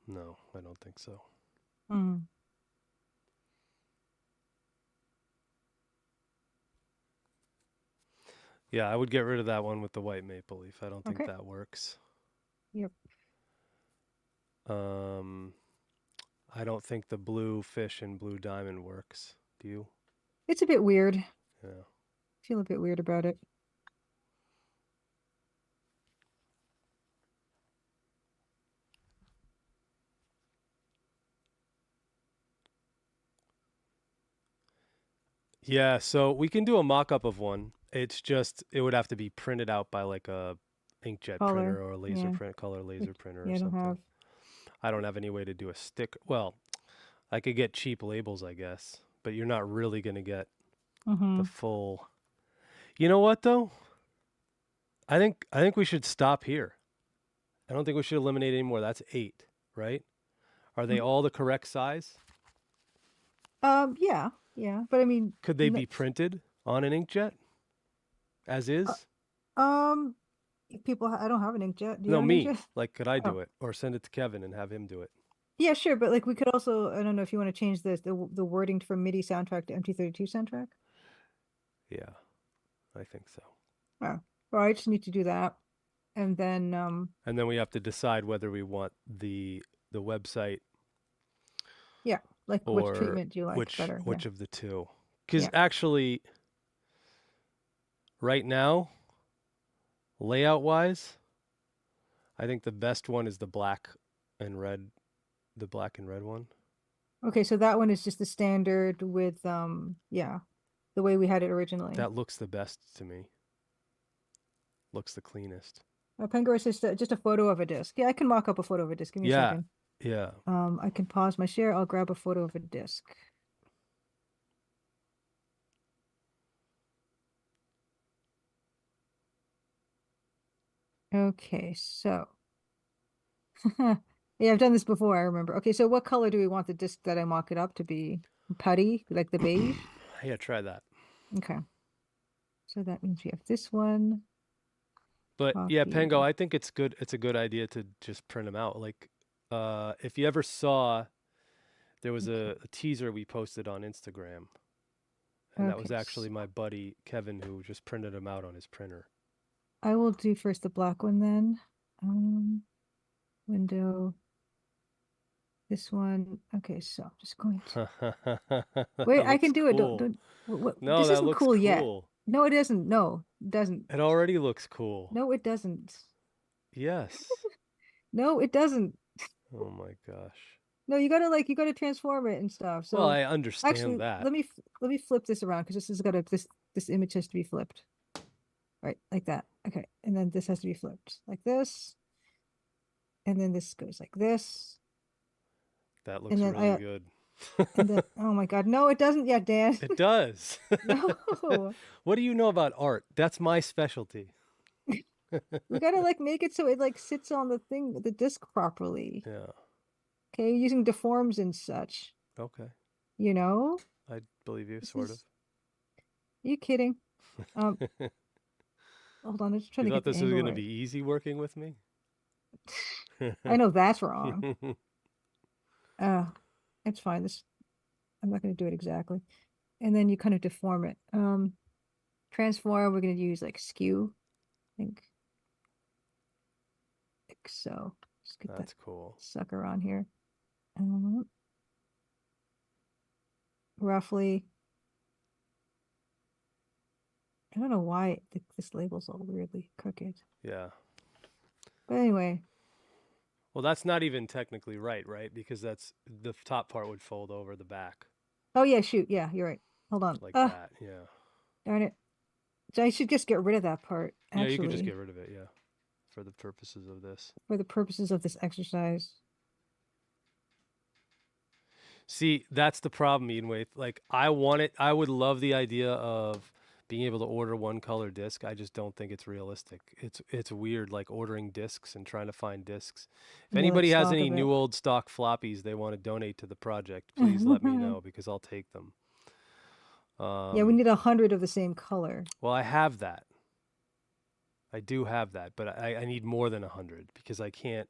No, I don't think so. Yeah, I would get rid of that one with the white maple leaf. I don't think that works. Yep. I don't think the blue fish and blue diamond works. Do you? It's a bit weird. Yeah. I feel a bit weird about it. Yeah, so we can do a mock-up of one. It's just, it would have to be printed out by like a inkjet printer or a laser print, color laser printer or something. I don't have any way to do a stick. Well, I could get cheap labels, I guess, but you're not really going to get Mm-hmm. the full. You know what though? I think we should stop here. I don't think we should eliminate any more. That's 8, right? Are they all the correct size? Yeah, yeah, but I mean, Could they be printed on an inkjet as is? people, I don't have an inkjet. Do you No, have an me. inkjet? Like, could I Oh, do it or send it to Kevin and have him do it? yeah, sure, but like we could also, I don't know if you want to change the wording from MIDI soundtrack to MT32 soundtrack. Yeah, I think so. Oh, well, I just need to do that, and then And then we have to decide whether we want the website yeah, like which or treatment do you like better? Yeah, which of the two. Because yeah. actually, right now, layout wise, I think the best one is the black and red one. Okay, so that one is just the standard with yeah, the way we had it originally. That looks the best to me. Looks the cleanest. Pangor says just a photo of a disc. Yeah, I can mock up a photo of a disc. Give me a Yeah, second. yeah. I can pause my share. I'll grab a photo of a disc. Okay, so yeah, I've done this before, I remember. Okay, so what color do we want the disc that I mock it up to be? Putty, like the beige? Yeah, try that. Okay. So that means we have this one. But yeah, Pango, Copy. I think it's good. It's a good idea to just print them out. Like, if you ever saw, there was a teaser we posted on Instagram, and that was Okay, actually so my buddy Kevin who just printed them out on his printer. I will do first the black one then. Window. This one. Okay, so I'm just going to That wait. I looks can do it. Don't cool. don't. What, No, this that isn't looks cool yet. cool. No, it isn't. No, it doesn't. It already looks cool. No, it doesn't. Yes. No, it doesn't. Oh my gosh. No, you gotta transform it and stuff. Well, So I understand actually, that. let me flip this around because this has got to this image has to be flipped. Right, like that. Okay, and then this has to be flipped like this, and then this goes like this, That and looks then really good. and then oh my God, no, it doesn't yet, Dan. It does. No, What do you know about art? That's my specialty. we gotta like make it so it like sits on the thing, the disc properly. Yeah. Okay, using deforms and such. Okay. You know, I believe you, this sort of. is. Are you kidding? Um, hold on, I'm just trying You to thought get the this was angle going to right. be easy working with me? I know that's wrong. It's fine. This I'm not going to do it exactly. And then you kind of deform it. Transform, we're going to use like skew, I think. Like so. Just get that That's cool. sucker on here. Roughly. I don't know why this label's all weirdly crooked. Yeah. But anyway. Well, that's not even technically right? Because that's the top part would fold over the back. Oh yeah, shoot. Yeah, you're right. Hold on. Like that. Yeah. Darn it. So I should just get rid of that part, actually. Yeah, you could just get rid of it, yeah. For the purposes of this. For the purposes of this exercise. See, that's the problem, Edenwaith. Like, I would love the idea of being able to order one color disc. I just don't think it's realistic. It's weird, like ordering discs and trying to find discs. If anybody has any new old stock floppies they want to donate to the project, please let me know because I'll take them. Yeah, we need 100 of the same color. Well, I have that. I do have that, but I need more than 100 because I can't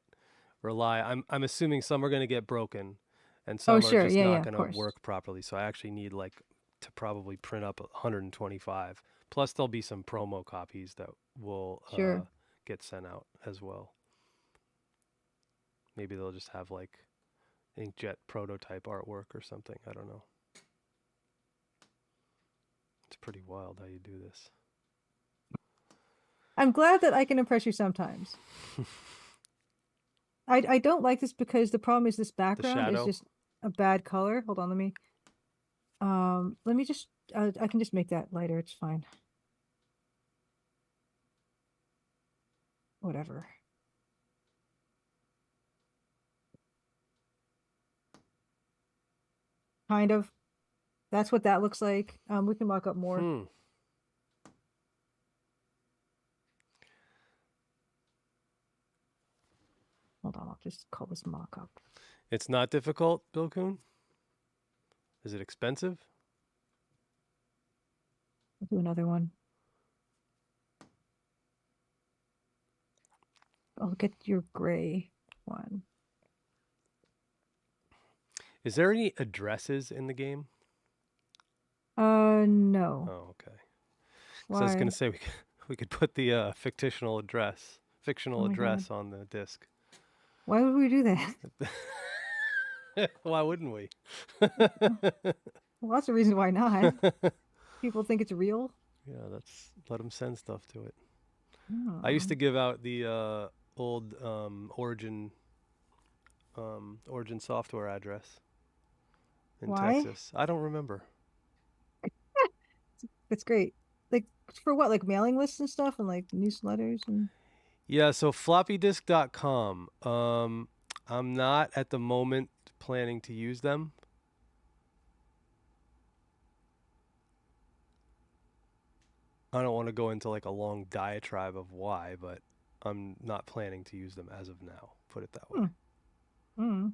rely. I'm assuming some are going to get broken, and some are just not going to work properly. So I actually need like to probably print up 125. Plus, there'll be some promo copies that will get sent out as well. Maybe they'll just have like inkjet prototype artwork or something. I don't know. It's pretty wild how you do this. I'm glad that I can impress you sometimes. I don't like this because the problem is this background is just a bad color. Hold on, let me just I can just make that lighter, it's fine. Whatever. Kind of. That's what that looks like. We can mock up more. Hold on, I'll just call this mock up. It's not difficult, Bill Kuhn? Is it expensive? I'll do another one. I'll get your gray one. Is there any addresses in the game? No. Oh, okay. Why? So I was going to say we could put the fictional address God. on the disc. Why would we do that? Why wouldn't we? Well, that's the reason why not. People think it's real. Yeah, let them send stuff to it. Oh. I used to give out the old Origin software address in Texas. I don't remember. That's great. Like for what? Like mailing lists and stuff, and like newsletters and. Yeah, so floppydisk.com. I'm not at the moment planning to use them. I don't want to go into like a long diatribe of why, but I'm not planning to use them as of now. Put it that way. And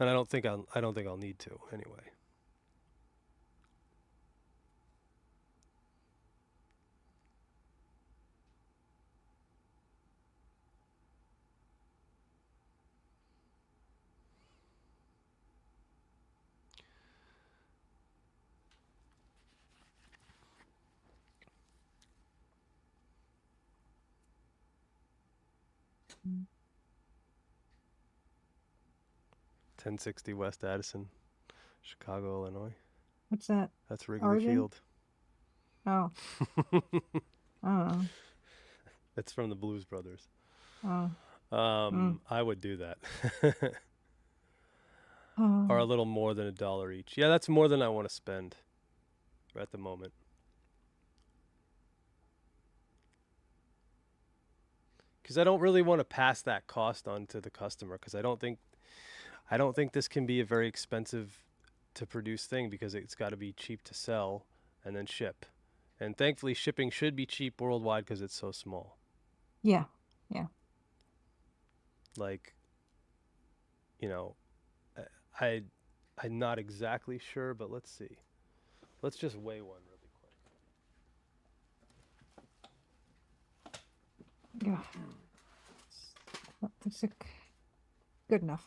I don't think I'll need to anyway. Mm. 1060 West Addison, Chicago, Illinois. What's that? That's Wrigley Origin? Field. Oh. Oh. It's from the Blues Brothers. Oh. I would do that. Or a little more than $1 each. Yeah, that's more than I want to spend at the moment. Because I don't really want to pass that cost on to the customer, because I don't think this can be a very expensive to produce thing, because it's got to be cheap to sell and then ship. And thankfully shipping should be cheap worldwide because it's so small. Yeah. Yeah. Like, you know, I'm not exactly sure, but let's see. Let's just weigh one really quick. Yeah. That's good enough.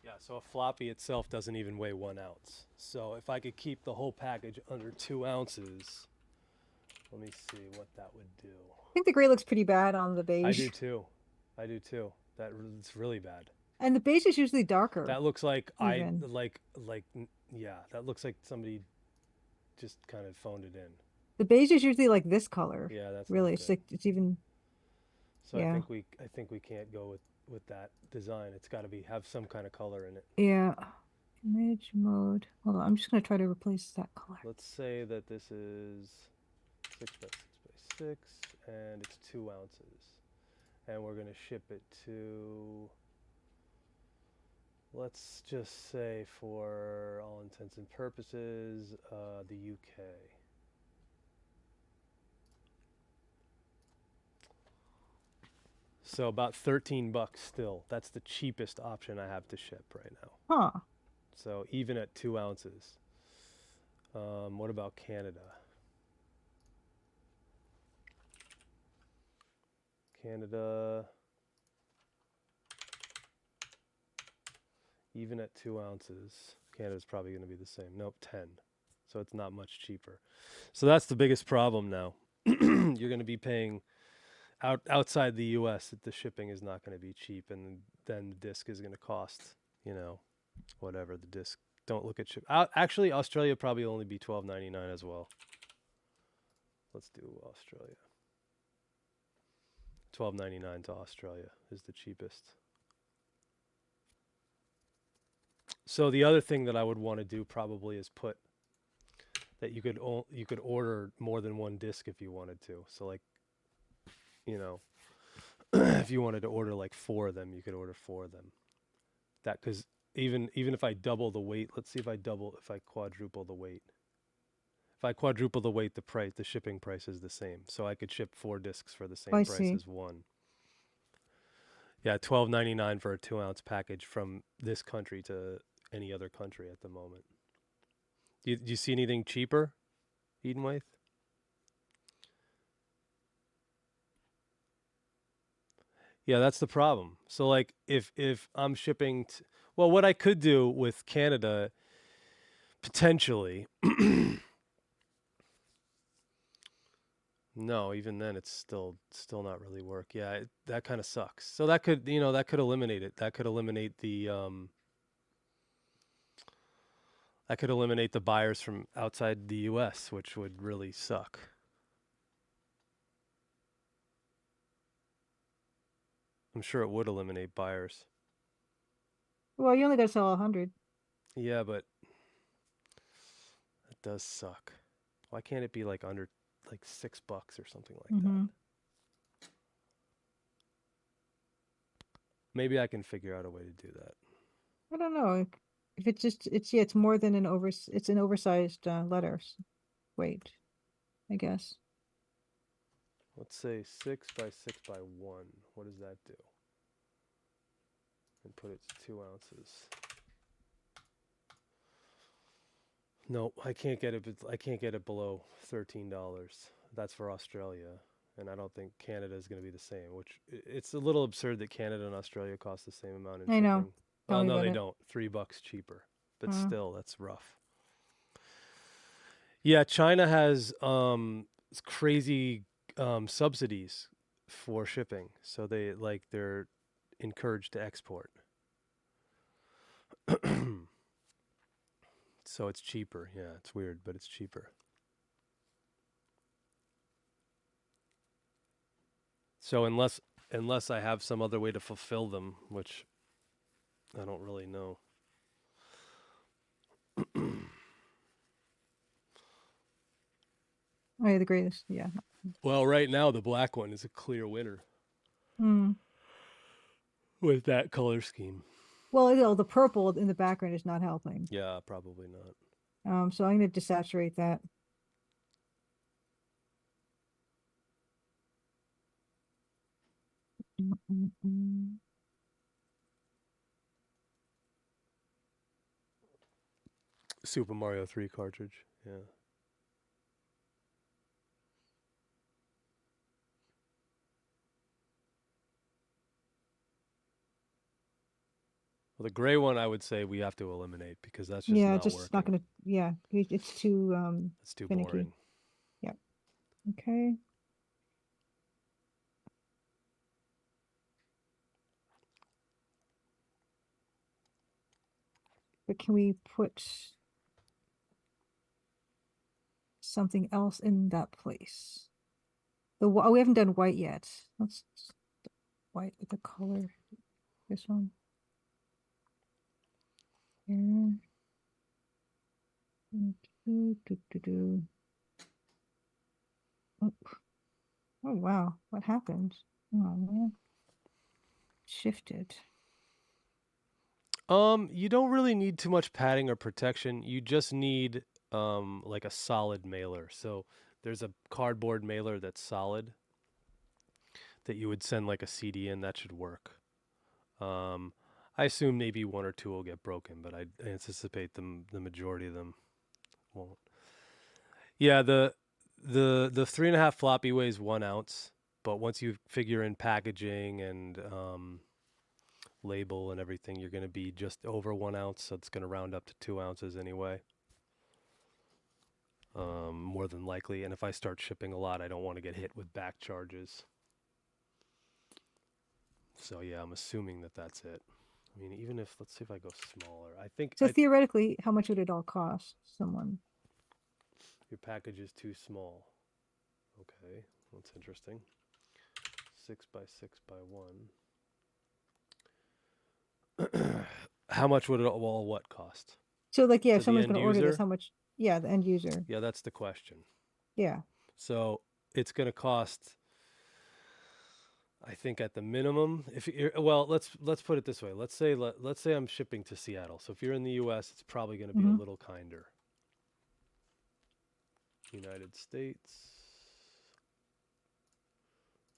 Yeah, so a floppy itself doesn't even weigh 1 ounce. So if I could keep the whole package under 2 ounces, let me see what that would do. I think the gray looks pretty bad on the beige. I do too. It's really bad. And the beige is usually darker. That looks like that looks like somebody just kind of phoned it in. The beige is usually like this color. Yeah, that's really. It's like it's even. So yeah. I think we can't go with that design. It's got to have some kind of color in it. Yeah. Image mode. Hold on. I'm just gonna try to replace that color. Let's say that this is 6 by 6 by 6, and it's 2 ounces, and we're gonna ship it to. Let's just say, for all intents and purposes, the UK. So about $13 still. That's the cheapest option I have to ship right now. Huh. So even at 2 ounces. What about Canada? Canada, even at 2 ounces, Canada's probably going to be the same. Nope, 10. So it's not much cheaper. So that's the biggest problem now. You're going to be paying outside the US, the shipping is not going to be cheap, and then the disc is going to cost, whatever the disc. Don't look at ship. Actually, Australia probably only be $12.99 as well. Let's do Australia. $12.99 to Australia is the cheapest. So the other thing that I would want to do probably is put that you could order more than one disc if you wanted to. So like, if you wanted to order like 4 of them, you could order 4 of them. That because even if I double the weight, let's see if I quadruple the weight. If I quadruple the weight, the shipping price is the same. So I could ship 4 discs for the same price as 1. Yeah, $12.99 for a 2-ounce package from this country to any other country at the moment. Do you see anything cheaper, Edenwaith? Yeah, that's the problem. So like if I'm shipping well, what I could do with Canada potentially no, even then it's still not really work. Yeah, that kind of sucks. So that could, that could eliminate it. That could eliminate the buyers from outside the US, which would really suck. I'm sure it would eliminate buyers. Well, you only got to sell 100. Yeah, but it does suck. Why can't it be like under like $6 or something like that? Maybe I can figure out a way to do that. I don't know. If it's more than it's an oversized letters weight, I guess. Let's say 6 by 6 by 1. What does that do? And put it to 2 ounces. No, I can't get it below $13. That's for Australia, and I don't think Canada is going to be the same. Which it's a little absurd that Canada and Australia cost the same amount in shipping. I know. Well, no, they don't. $3 cheaper, but still, that's rough. Yeah, China has crazy subsidies for shipping, so they're encouraged to export. So it's cheaper. Yeah, it's weird, but it's cheaper. So unless I have some other way to fulfill them, which I don't really know. Oh, yeah, the greatest. Yeah. Well, right now the black one is a clear winner. With that color scheme. Well, the purple in the background is not helping. Yeah, probably not. So I'm going to desaturate that. Super Mario 3 cartridge. Yeah. Well, the gray one I would say we have to eliminate because that's just not working. Not gonna. Yeah, it's too it's too finicky. Boring. Yeah. Okay. But can we put something else in that place? We haven't done white yet. Let's white with the color. This one. Yeah. Oh. Oh wow, what happened? Oh man. Shifted. You don't really need too much padding or protection. You just need like a solid mailer. So there's a cardboard mailer that's solid that you would send like a CD in. That should work. I assume maybe 1 or 2 will get broken, but I anticipate the majority of them won't. Yeah, the 3.5 floppy weighs 1 ounce, but once you figure in packaging and label and everything, you're going to be just over 1 ounce, so it's going to round up to 2 ounces anyway. More than likely, and if I start shipping a lot, I don't want to get hit with back charges. So yeah, I'm assuming that that's it. I mean, even if, let's see if I go smaller. I think so. Theoretically, how much would it all cost someone? Your package is too small. Okay, that's interesting. 6 by 6 by 1. How much would it all what cost? So like, yeah, if someone's going to order this, how much? Yeah, the end user. Yeah, that's the question. Yeah. So it's going to cost, I think at the minimum, if you're, well, let's put it this way. Let's say I'm shipping to Seattle. So if you're in the U.S., it's probably going to be a little kinder. United States,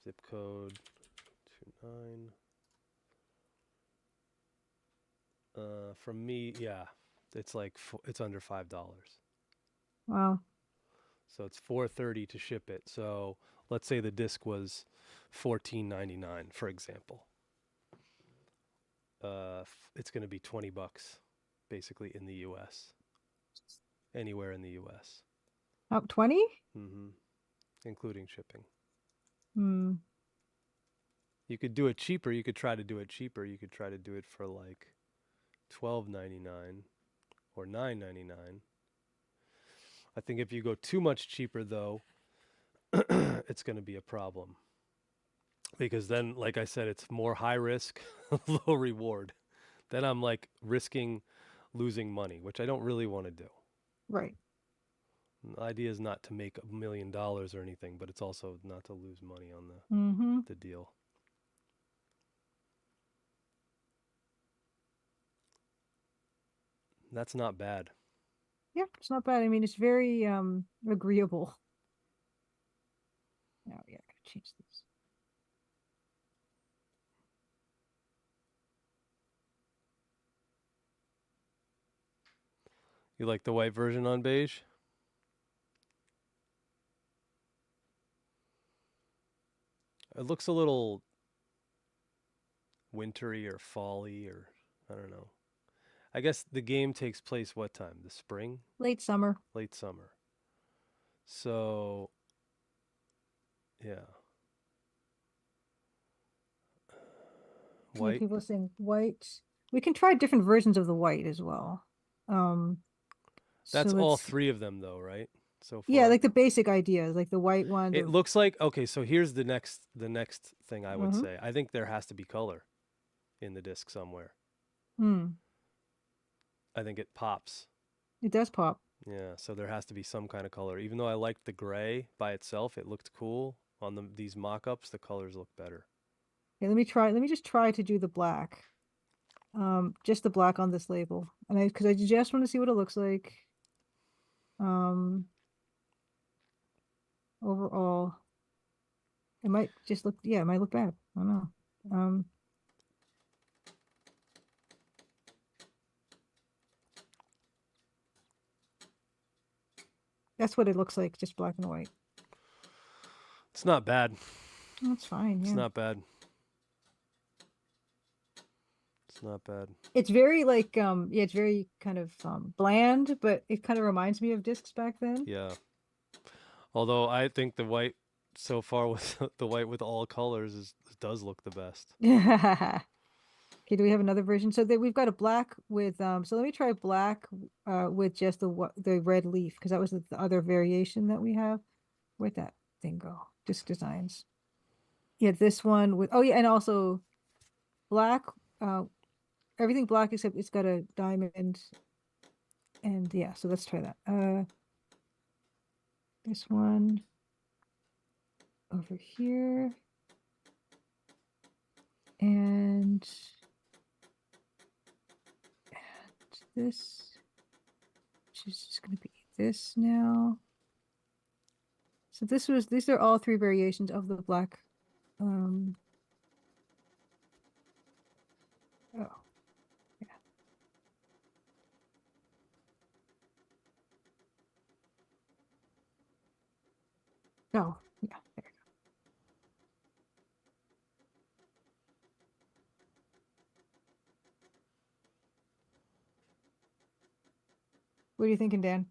zip code 29. From me, yeah, it's like it's under $5. Wow. So it's $4.30 to ship it. So let's say the disc was $14.99, for example. It's going to be $20 basically in the U.S. Anywhere in the U.S. Up 20? Mm-hmm. Including shipping. Hmm. You could do it cheaper. You could try to do it cheaper. You could try to do it for like $12.99 or $9.99. I think if you go too much cheaper, though, it's going to be a problem. Because then, like I said, it's more high risk, low reward. Then I'm like risking losing money, which I don't really want to do. Right. The idea is not to make $1 million or anything, but it's also not to lose money on the deal. That's not bad. Yeah, it's not bad. I mean, it's very agreeable. Oh yeah, I gotta change this. You like the white version on beige? It looks a little wintry or fall-y, or I don't know. I guess the game takes place what time? The spring? Late summer. Late summer. So, yeah. White. Yeah, people are saying white. We can try different versions of the white as well. That's So all let's, three of them, though, right? So yeah, far. like the basic ideas, like the white one. It looks like, okay, so here's the next thing I would Mhm. say. I think there has to be color in the disc somewhere. I think it pops. It does pop. Yeah, so there has to be some kind of color. Even though I liked the gray by itself, it looked cool. On these mock-ups, the colors look better. Okay, let me try. Let me just try to do the black. Just the black on this label, and because I just want to see what it looks like. Overall, it might just look. Yeah, it might look bad. I don't know. That's what it looks like, just black and white. It's not bad. That's fine. It's Yeah. not bad. It's not bad. It's very like yeah, it's very kind of bland, but it kind of reminds me of discs back then. Yeah. Although I think the white so far with the white with all colors does look the best. Okay, do we have another version? So that we've got a black with so let me try black with just the red leaf, because that was the other variation that we have. Where'd that thing go? Disc designs. Yeah, this one with, oh yeah, and also black, everything black except it's got a diamond. And yeah, so let's try that. This one over here. And this, which is just going to be this now. So these are all three variations of the black. Oh, yeah. Oh, yeah, there you go. What are you thinking, Dan?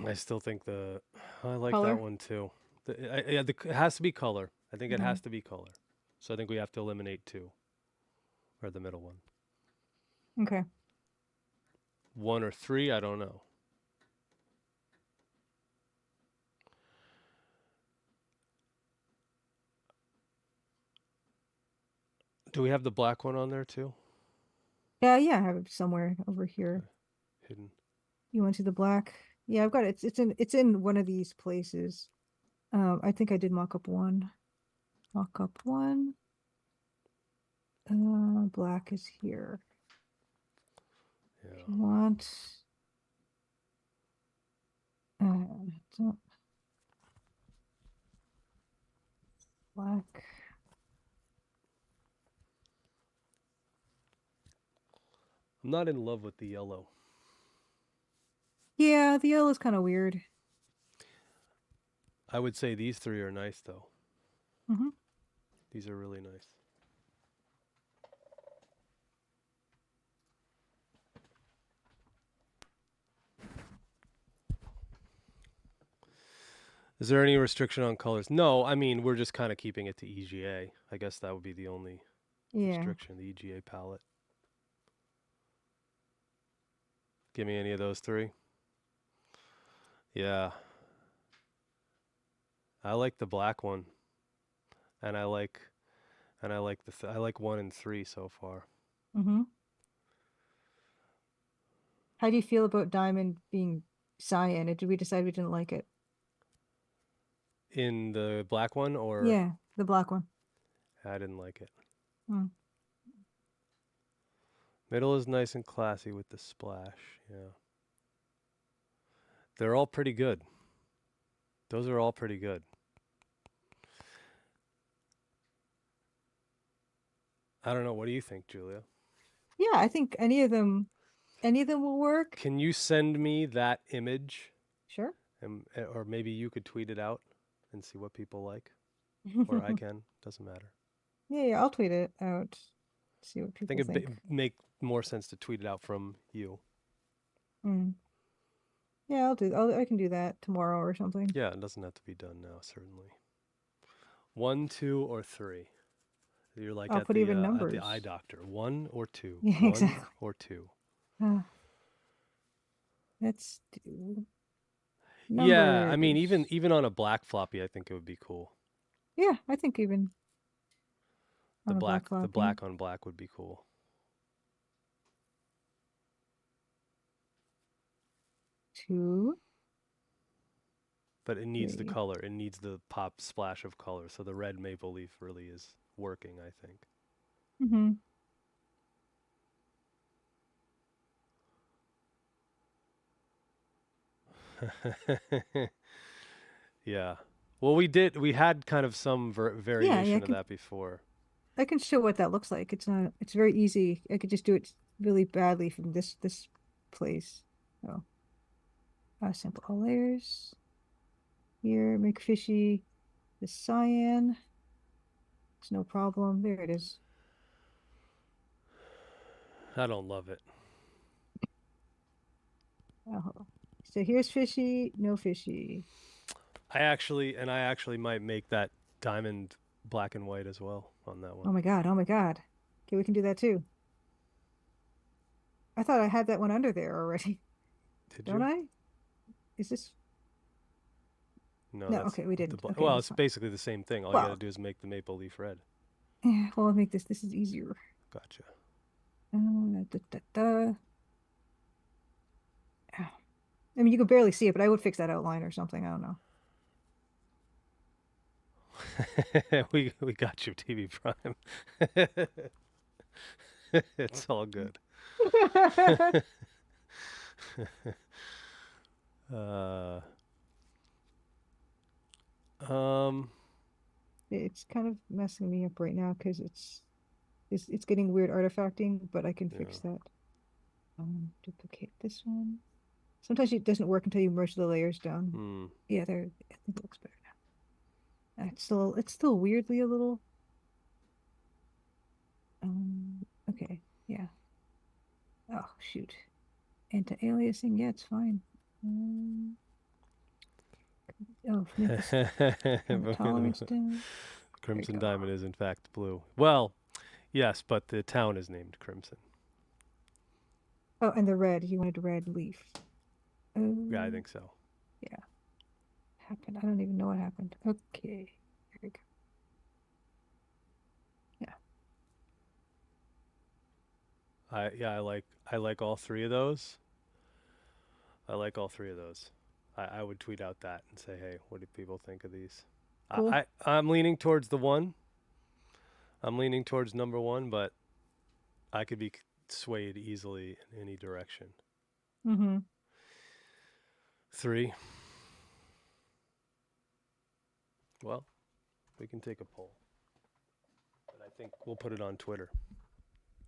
I still think I like Color? that one too. It has to be color. I think it has to be color. So I think we have to eliminate 2. Or the middle one. Okay. 1 or 3, I don't know. Do we have the black one on there too? Yeah, I have it somewhere over here. Okay. Hidden. You want to see the black? Yeah, I've got it. It's in one of these places. I think I did mock up one. Mock up 1. Black is here. Yeah. If you want. Don't. Black. I'm not in love with the yellow. Yeah, the yellow is kind of weird. I would say these 3 are nice, though. Mm-hmm. These are really nice. Is there any restriction on colors? No, I mean, we're just kind of keeping it to EGA. I guess that would be the only restriction, the EGA palette. Give me any of those 3. Yeah. I like the black one. And I like I like 1 and 3 so far. Mm-hmm. How do you feel about diamond being cyan? Or did we decide we didn't like it? In the black one, or? Yeah, the black one. I didn't like it. Mm. Middle is nice and classy with the splash. Yeah. They're all pretty good. Those are all pretty good. I don't know. What do you think, Julia? Yeah, I think any of them will work. Can you send me that image? Sure. Or maybe you could tweet it out and see what people like. Or I can. Doesn't matter. Yeah, I'll tweet it out. See what people think. think. It'd make more sense to tweet it out from you. Mm. Yeah, I can do that tomorrow or something. Yeah, it doesn't have to be done now, certainly. 1, 2, or 3. You're like I'll at put the even numbers. eye doctor. 1 or 2. Yeah, 1 exactly. or 2. Let's do numbers. Yeah, I mean, even on a black floppy, I think it would be cool. Yeah, I think even the black on black would be cool. 2. But it needs 3. the color. It needs the pop splash of color. So the red maple leaf really is working, I think. Mm-hmm. Yeah. Well, we had kind of some variation of that before. I can show what that looks like. It's very easy. I could just do it really badly from this place. Oh. Sample all layers. Here, make fishy the cyan. It's no problem. There it is. I don't love it. Oh. So here's fishy, no fishy. I actually might make that diamond black and white as well on that one. Oh my god. Okay, we can do that too. I thought I had that one under there already. Don't I? Is this? No, okay, we didn't. Okay, well, it's basically the same thing. All you gotta do is make the maple leaf red. Yeah, well, I'll make this. This is easier. Gotcha. I mean, you can barely see it, but I would fix that outline or something. I don't know. we got you, TV Prime. It's all good. It's kind of messing me up right now because it's getting weird artifacting, but I can fix that. Duplicate this one. Sometimes it doesn't work until you merge the layers down. Yeah, there. I think it looks better now. It's still weirdly a little. Okay, yeah. Oh shoot. Anti-aliasing, yeah, it's fine. Tolerance down. Crimson Diamond is in fact blue. Well, yes, but the town is named Crimson. Oh, and the red. You wanted red leaf. Yeah, I think so. Yeah. Happened. I don't even know what happened. Okay. Here we go. Yeah. I like all 3 of those. I would tweet out that and say, hey, what do people think of these? Cool. I'm leaning towards the 1. I'm leaning towards number 1, but I could be swayed easily in any direction. 3. Well, we can take a poll, but I think we'll put it on Twitter.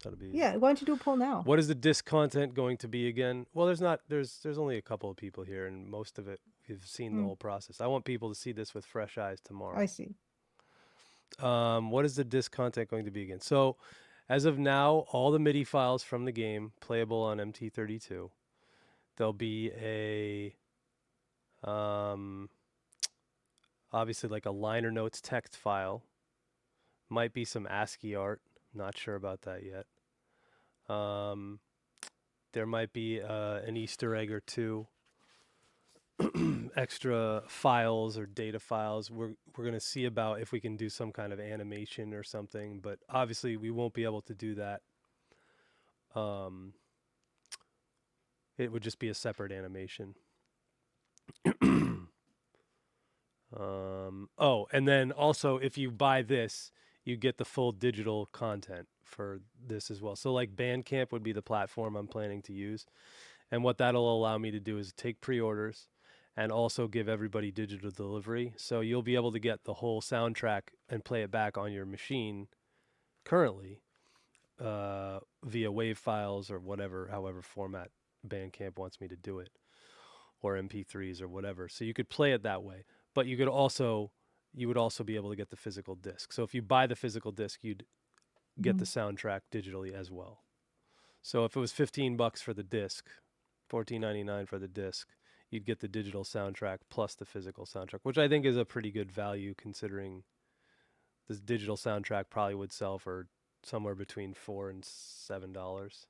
That'll be Yeah, why don't you do a poll now? What is the disc content going to be again? Well, there's only a couple of people here, and most of it we've seen the whole process. I want people to see this with fresh eyes tomorrow. I see. What is the disc content going to be again? So, as of now, all the MIDI files from the game playable on MT32. There'll be a obviously like a liner notes text file. Might be some ASCII art. Not sure about that yet. There might be an Easter egg or two, extra files or data files. We're going to see about if we can do some kind of animation or something, but obviously we won't be able to do that. It would just be a separate animation. Oh, and then also if you buy this, you get the full digital content for this as well. So like Bandcamp would be the platform I'm planning to use. And what that'll allow me to do is take pre-orders and also give everybody digital delivery. So you'll be able to get the whole soundtrack and play it back on your machine currently via WAV files or whatever, however format Bandcamp wants me to do it, or MP3s or whatever. So you could play it that way, but you would also be able to get the physical disc. So if you buy the physical disc, you'd get the soundtrack digitally as well. So if it was $15 for the disc, $14.99 for the disc, you'd get the digital soundtrack plus the physical soundtrack, which I think is a pretty good value considering this digital soundtrack probably would sell for somewhere between $4 and $7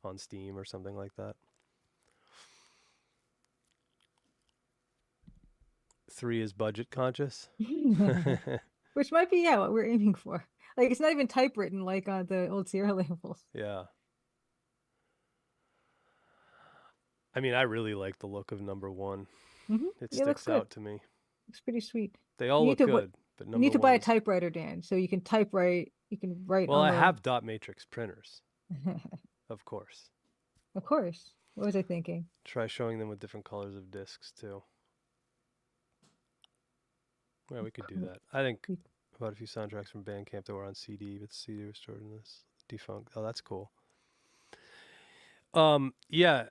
on Steam or something like that. 3 is budget conscious. Which might be, what we're aiming for. Like, it's not even typewritten like on the old Sierra labels. Yeah. I mean, I really like the look of number 1. It sticks out to me. Looks pretty sweet. They all look good, but number 1 you need to buy a typewriter, Dan, so you can typewrite. You can write. Well, I have dot matrix printers, of course. Of course. What was I thinking? Try showing them with different colors of discs too. Yeah, we could do that. I think about a few soundtracks from Bandcamp that were on CD, but the CD was stored in this defunct. Oh, that's cool. Yeah.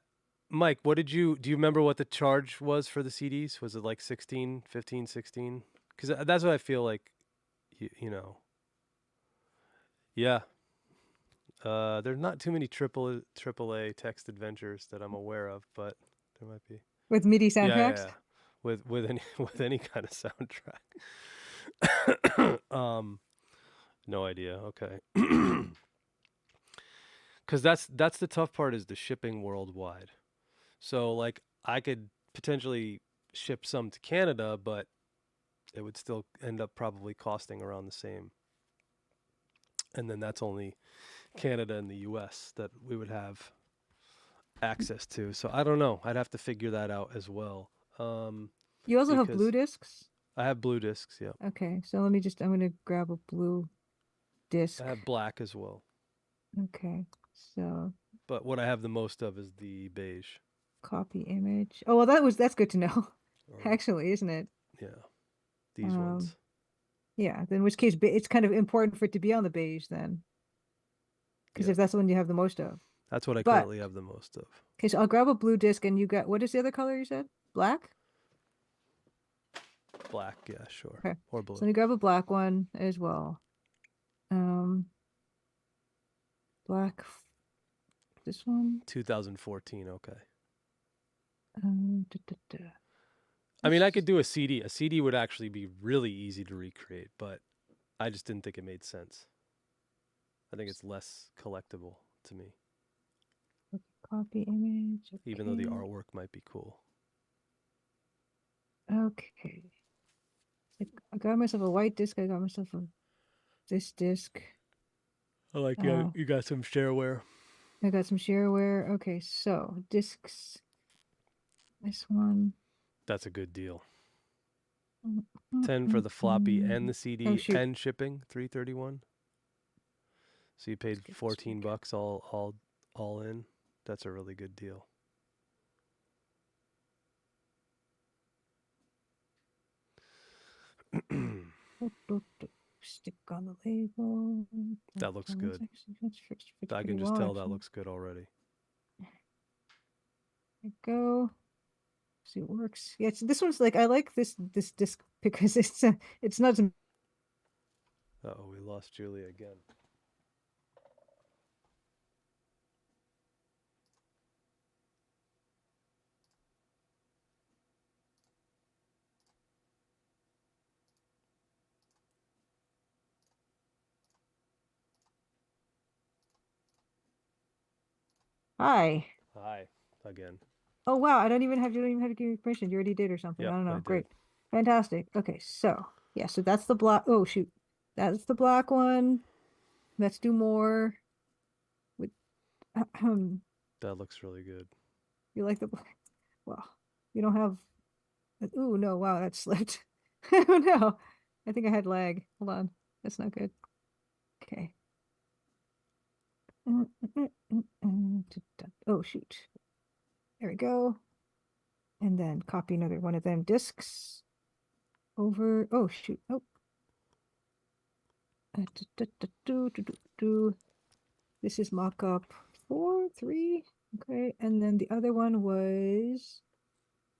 Mike, do you remember what the charge was for the CDs? Was it like 16, 15, 16? Because that's what I feel like, you know. Yeah. There's not too many AAA text adventures that I'm aware of, but there might be. With MIDI soundtracks? Yeah. With any kind of soundtrack. No idea. Okay. Because that's the tough part, is the shipping worldwide. So like I could potentially ship some to Canada, but it would still end up probably costing around the same. And then that's only Canada and the US that we would have access to. So I don't know. I'd have to figure that out as well. You also have blue discs? I have blue discs, yeah. Okay, so I'm going to grab a blue disc. I have black as well. Okay, so. But what I have the most of is the beige. Copy image. Oh, well, that's good to know. Actually, isn't it? Yeah. These ones. Yeah, then in which case it's kind of important for it to be on the beige then. Because if that's the one you have the most of. That's what I currently have the most of. Okay, so I'll grab a blue disc, and you got, what is the other color you said? Black? Black, yeah, sure. Okay. Or blue. So let me grab a black one as well. Black. This one? 2014, okay. I mean, I could do a CD. A CD would actually be really easy to recreate, but I just didn't think it made sense. I think it's less collectible to me. Copy image. Okay. Even though the artwork might be cool. Okay. I got myself a white disc. I got myself this disc. I like you got some shareware. I got some shareware. Okay, so discs. This one. That's a good deal. 10 for the floppy and the CD and shipping, $331. So you paid $14 all in. That's a really good deal. Stick on the label. That looks good. Actually, I can just tell that looks good already. There we go. See, it works. Yeah, this one's like I like this disc because it's not as. Uh-oh, we lost Julia again. Hi. Hi again. Oh wow, you don't even have to give me permission. You already did or something. Yep, I don't know. I did. Great. Fantastic. Okay, so yeah, so that's the black. Oh shoot. That's the black one. Let's do more with That looks really good. you like the black. Well, you don't have ooh no, wow, that slipped. Oh no. I think I had lag. Hold on. That's not good. Okay. Oh shoot. There we go. And then copy another one of them discs over. Oh shoot. Oh. This is mock-up 4, 3. Okay, and then the other one was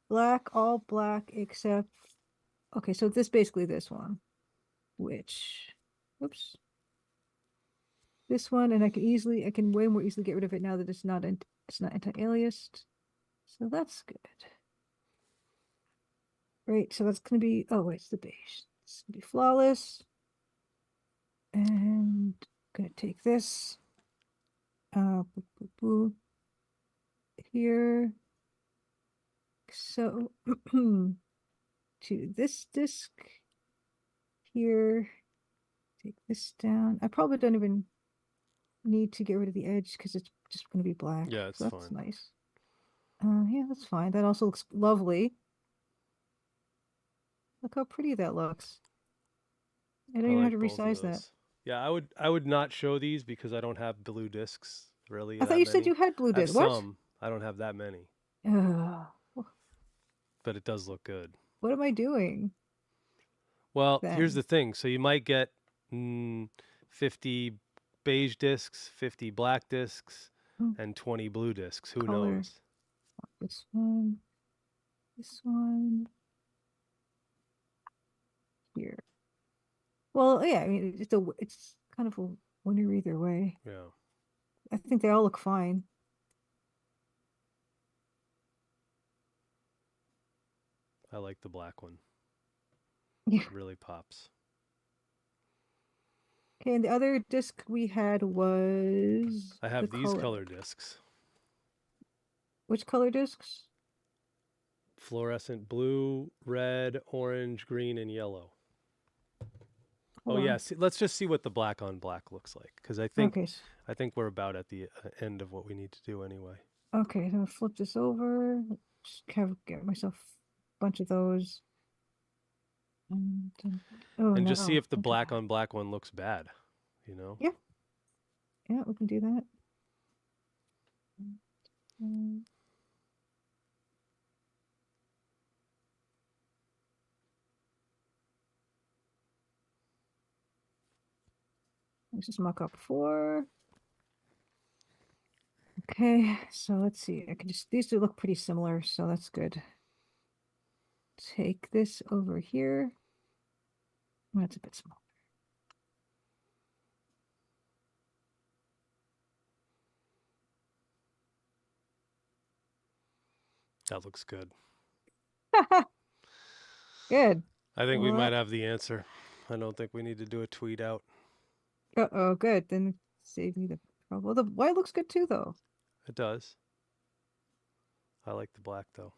black, all black except. Okay, so basically this one, which, oops, this one, and I can way more easily get rid of it now that it's not anti-aliased. So that's good. Right, so that's gonna be. Oh wait, it's the beige. It's gonna be flawless. And I'm gonna take this. Boo, boo, boo, here. So to this disk here, take this down. I probably don't even need to get rid of the edge because it's just going to be black. Yeah, it's so that's fine. nice. Yeah, that's fine. That also looks lovely. Look how pretty that looks. I don't even have to resize that. Yeah, I would not show these because I don't have blue discs really. I thought you said you had blue I have discs. What? some. I don't have that many. But it does look good. What am I doing? Well, then? Here's the thing. So you might get 50 beige discs, 50 black discs, and 20 blue discs. Who knows? This one. This one. Here. Well, yeah, I mean, it's kind of a winner either way. Yeah. I think they all look fine. I like the black one. Yeah. It really pops. Okay, and the other disc we had was I have these color discs. Which color discs? Fluorescent blue, red, orange, green, and yellow. Hold on. Yeah, let's just see what the black on black looks like, because I think we're about at the end of what we need to do anyway. Okay, I'm gonna flip this over. Just get myself a bunch of those. And just see if the black on black one looks bad, you know? Yeah. Yeah, we can do that. This is mock-up 4. Okay, so let's see. These do look pretty similar, so that's good. Take this over here. That's a bit small. That looks good. Good. I think we might have the answer. I don't think we need to do a tweet out. Uh-oh, good. Then save me the trouble. The white looks good too, though. It does. I like the black, though.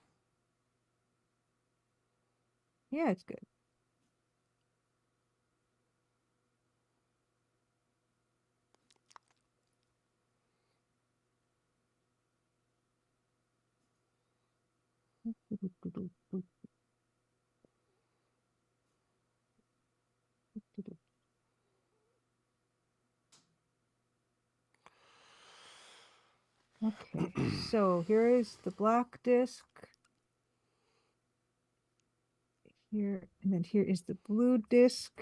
Yeah, it's good. Okay, so here is the black disc. Here, and then here is the blue disc.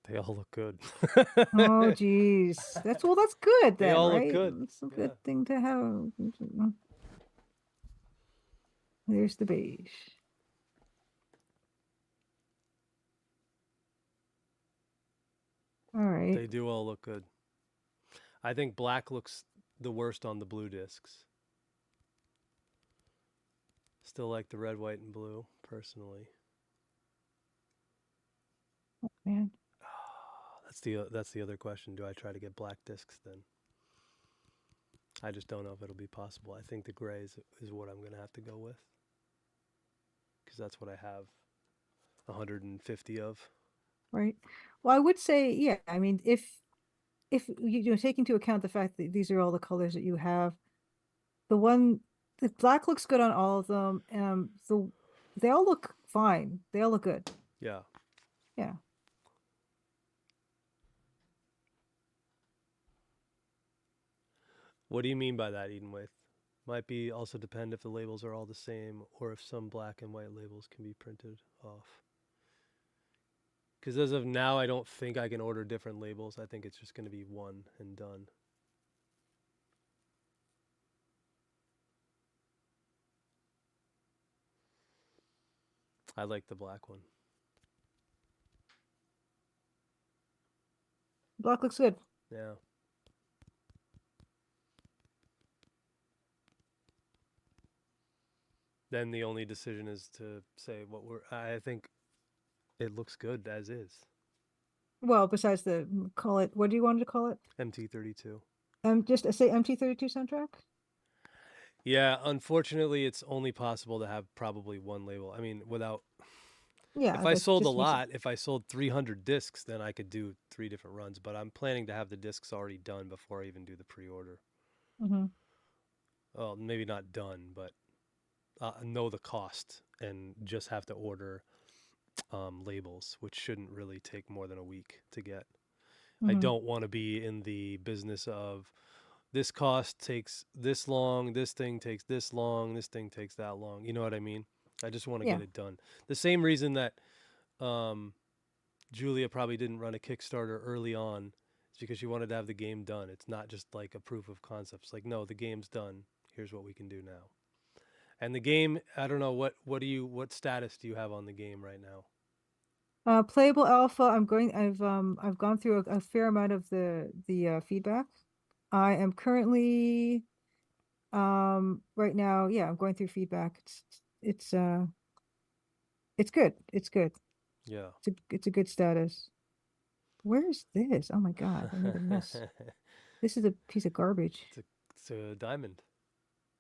They all look good. Oh, geez. That's good They then, all look right? good. It's a Yeah. good thing to have. There's the beige. All right. They do all look good. I think black looks the worst on the blue discs. Still like the red, white, and blue, personally. Oh, man. That's the other question. Do I try to get black discs then? I just don't know if it'll be possible. I think the gray is what I'm going to have to go with. Because that's what I have 150 of. Right. Well, I would say, yeah, I mean, if you take into account the fact that these are all the colors that you have, the black looks good on all of them. They all look fine. They all look good. Yeah. Yeah. What do you mean by that, Edenwaith? Might be also depend if the labels are all the same or if some black and white labels can be printed off. Because as of now, I don't think I can order different labels. I think it's just going to be one and done. I like the black one. Black looks good. Yeah. Then the only decision is to say what I think it looks good as is. Well, besides call it, what do you want to call it? MT32. Just say MT32 soundtrack? Yeah, unfortunately, it's only possible to have probably one label. I mean, without. Yeah, If I that sold a just makes it. lot, if I sold 300 discs, then I could do 3 different runs. But I'm planning to have the discs already done before I even do the pre-order. Mm-hmm. Well, maybe not done, but know the cost and just have to order labels, which shouldn't really take more than a week to get. I Mm-hmm. don't want to be in the business of this cost takes this long, this thing takes this long, this thing takes that long. You know what I mean? I just want to Yeah. get it done. The same reason that Julia probably didn't run a Kickstarter early on is because she wanted to have the game done. It's not just like a proof of concept. It's like, no, the game's done. Here's what we can do now. And the game, I don't know what status do you have on the game right now? Playable alpha. I've gone through a fair amount of the feedback. I am currently right now, yeah, I'm going through feedback. It's good. It's good. Yeah. It's a good status. Where is this? Oh my God, I made a mess. This is a piece of garbage. It's a diamond.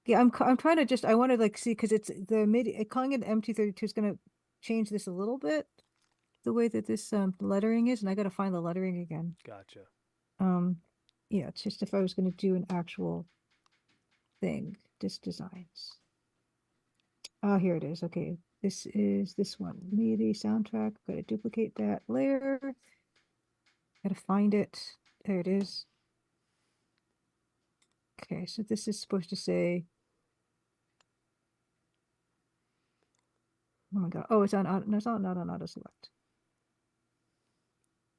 Yeah, I'm trying to I want to like see because it's the MIDI calling it MT32 is gonna change this a little bit, the way that this lettering is, and I gotta find the lettering again. Gotcha. Um, yeah, it's just if I was gonna do an actual thing, disc designs. Oh, here it is. Okay, this is this one. MIDI soundtrack. Gotta duplicate that layer. Gotta find it. There it is. Okay, so this is supposed to say. Oh my God. Oh, it's on no, it's not on auto select.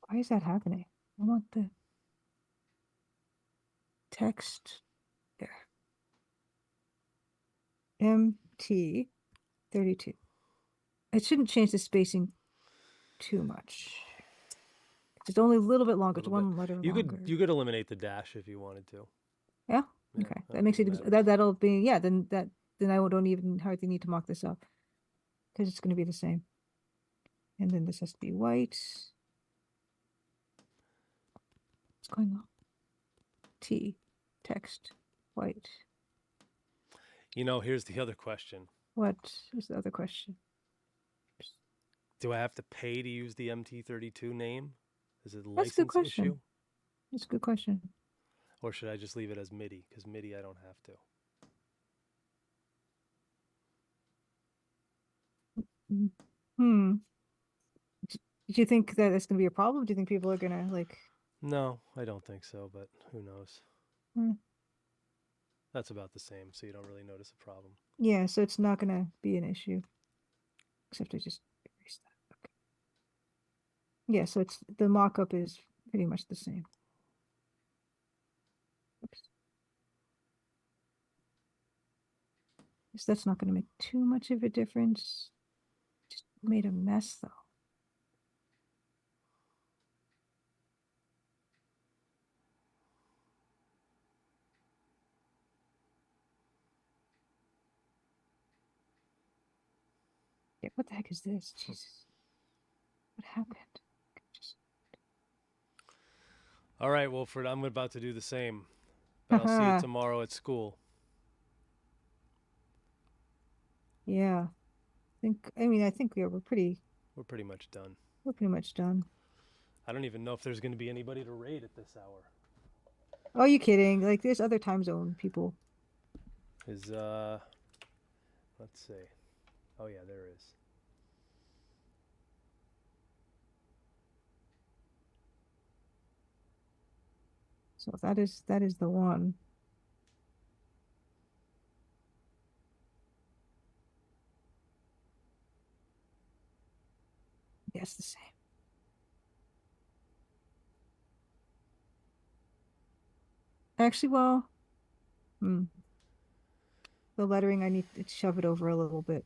Why is that happening? I want the text there. MT32. It shouldn't change the spacing too much. It's only a little bit longer. It's one letter longer. You could eliminate the dash if you wanted to. Yeah. Yeah, Okay. I That don't makes think it matters. that'll be yeah. Then I don't even hardly need to mock this up because it's going to be the same. And then this has to be white. What's going on? T text white. You know, here's the other question. What is the other question? Do I have to pay to use the MT32 name? Is it a That's a good license question. issue? That's a good question. Or should I just leave it as MIDI? Because MIDI I don't have to. Hmm. Do you think that it's going to be a problem? Do you think people are going to like? No, I don't think so, but who knows? Hmm. That's about the same, so you don't really notice a problem. Yeah, so it's not gonna be an issue. Except I just erased that. Okay. Yeah, so it's the mock-up is pretty much the same. Oops. Guess that's not gonna make too much of a difference. Just made a mess though. Yeah, what the heck is this? Jesus. What happened? Just... All right, Wilfred, I'm about to do the same, but I'll see you Haha. tomorrow at school. Yeah. I think we're pretty much done. we're pretty much done. I don't even know if there's going to be anybody to raid at this hour. Oh, you kidding? Like there's other time zone people. Is let's see. Oh yeah, there is. So that is the one. Yes, the same. Actually, well, hmm. The lettering I need to shove it over a little bit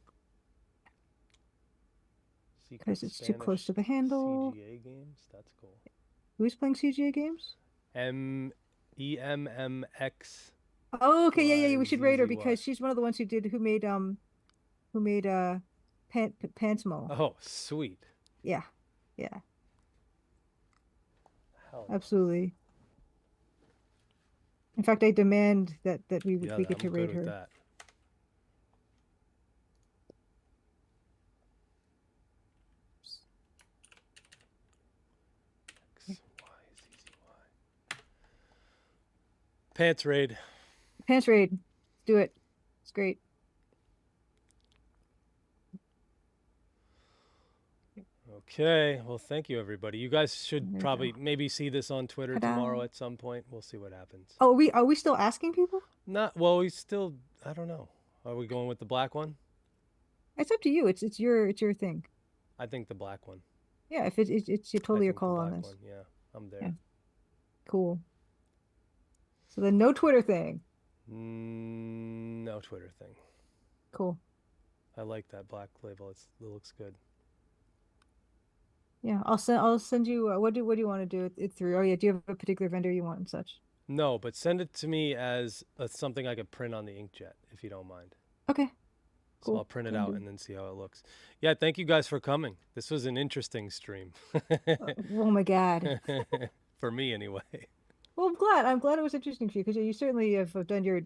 Secret because it's too close Spanish to the handle. CGA games. That's cool. Who's playing CGA games? EMMX. Oh, okay, yeah. We should rate her YZZY. because she's one of the ones who made Pansmo. Oh, sweet. Yeah, yeah, Hell yeah. absolutely. In fact, I demand that Yeah, we get I'm to good rate with her. that. XYZZY. Pants raid. Pants raid. Let's do it. It's great. Okay, well, thank you, everybody. You guys should There we probably go. maybe see this on Twitter Ta-da. tomorrow at some point. We'll see what happens. Oh, are we still asking people? Not well. We still. I don't know. Are we going with the black one? It's up to you. It's your thing. I think the black one. Yeah, if it's I totally your think the call on black this. one. Yeah, I'm there. Yeah, cool. So the no Twitter thing. No Twitter thing. Cool. I like that black label. It looks good. Yeah, I'll send you. What do you want to do it through? Oh yeah, do you have a particular vendor you want and such? No, but send it to me as something I could print on the inkjet, if you don't mind. Okay. So Cool. I'll print it out and then see how it looks. Yeah, thank you guys for coming. This was an interesting stream. Oh my God. For me, anyway. Well, I'm glad. I'm glad it was interesting for you because you certainly have done your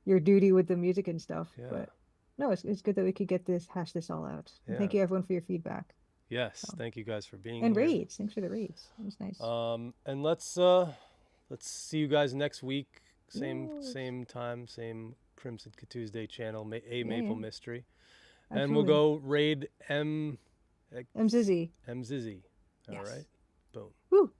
your duty with the music and stuff. Yeah. But no, it's good that we could hash this all out. And Yeah. thank you everyone for your feedback. Yes, thank you guys for being and here. And raids. Thanks for the raids. That was nice. And let's see you guys next week. Same time, same Crimson Tuesday channel, Maple Mystery. Absolutely. And we'll go raid Mzizzy. All right. Boom. Woo.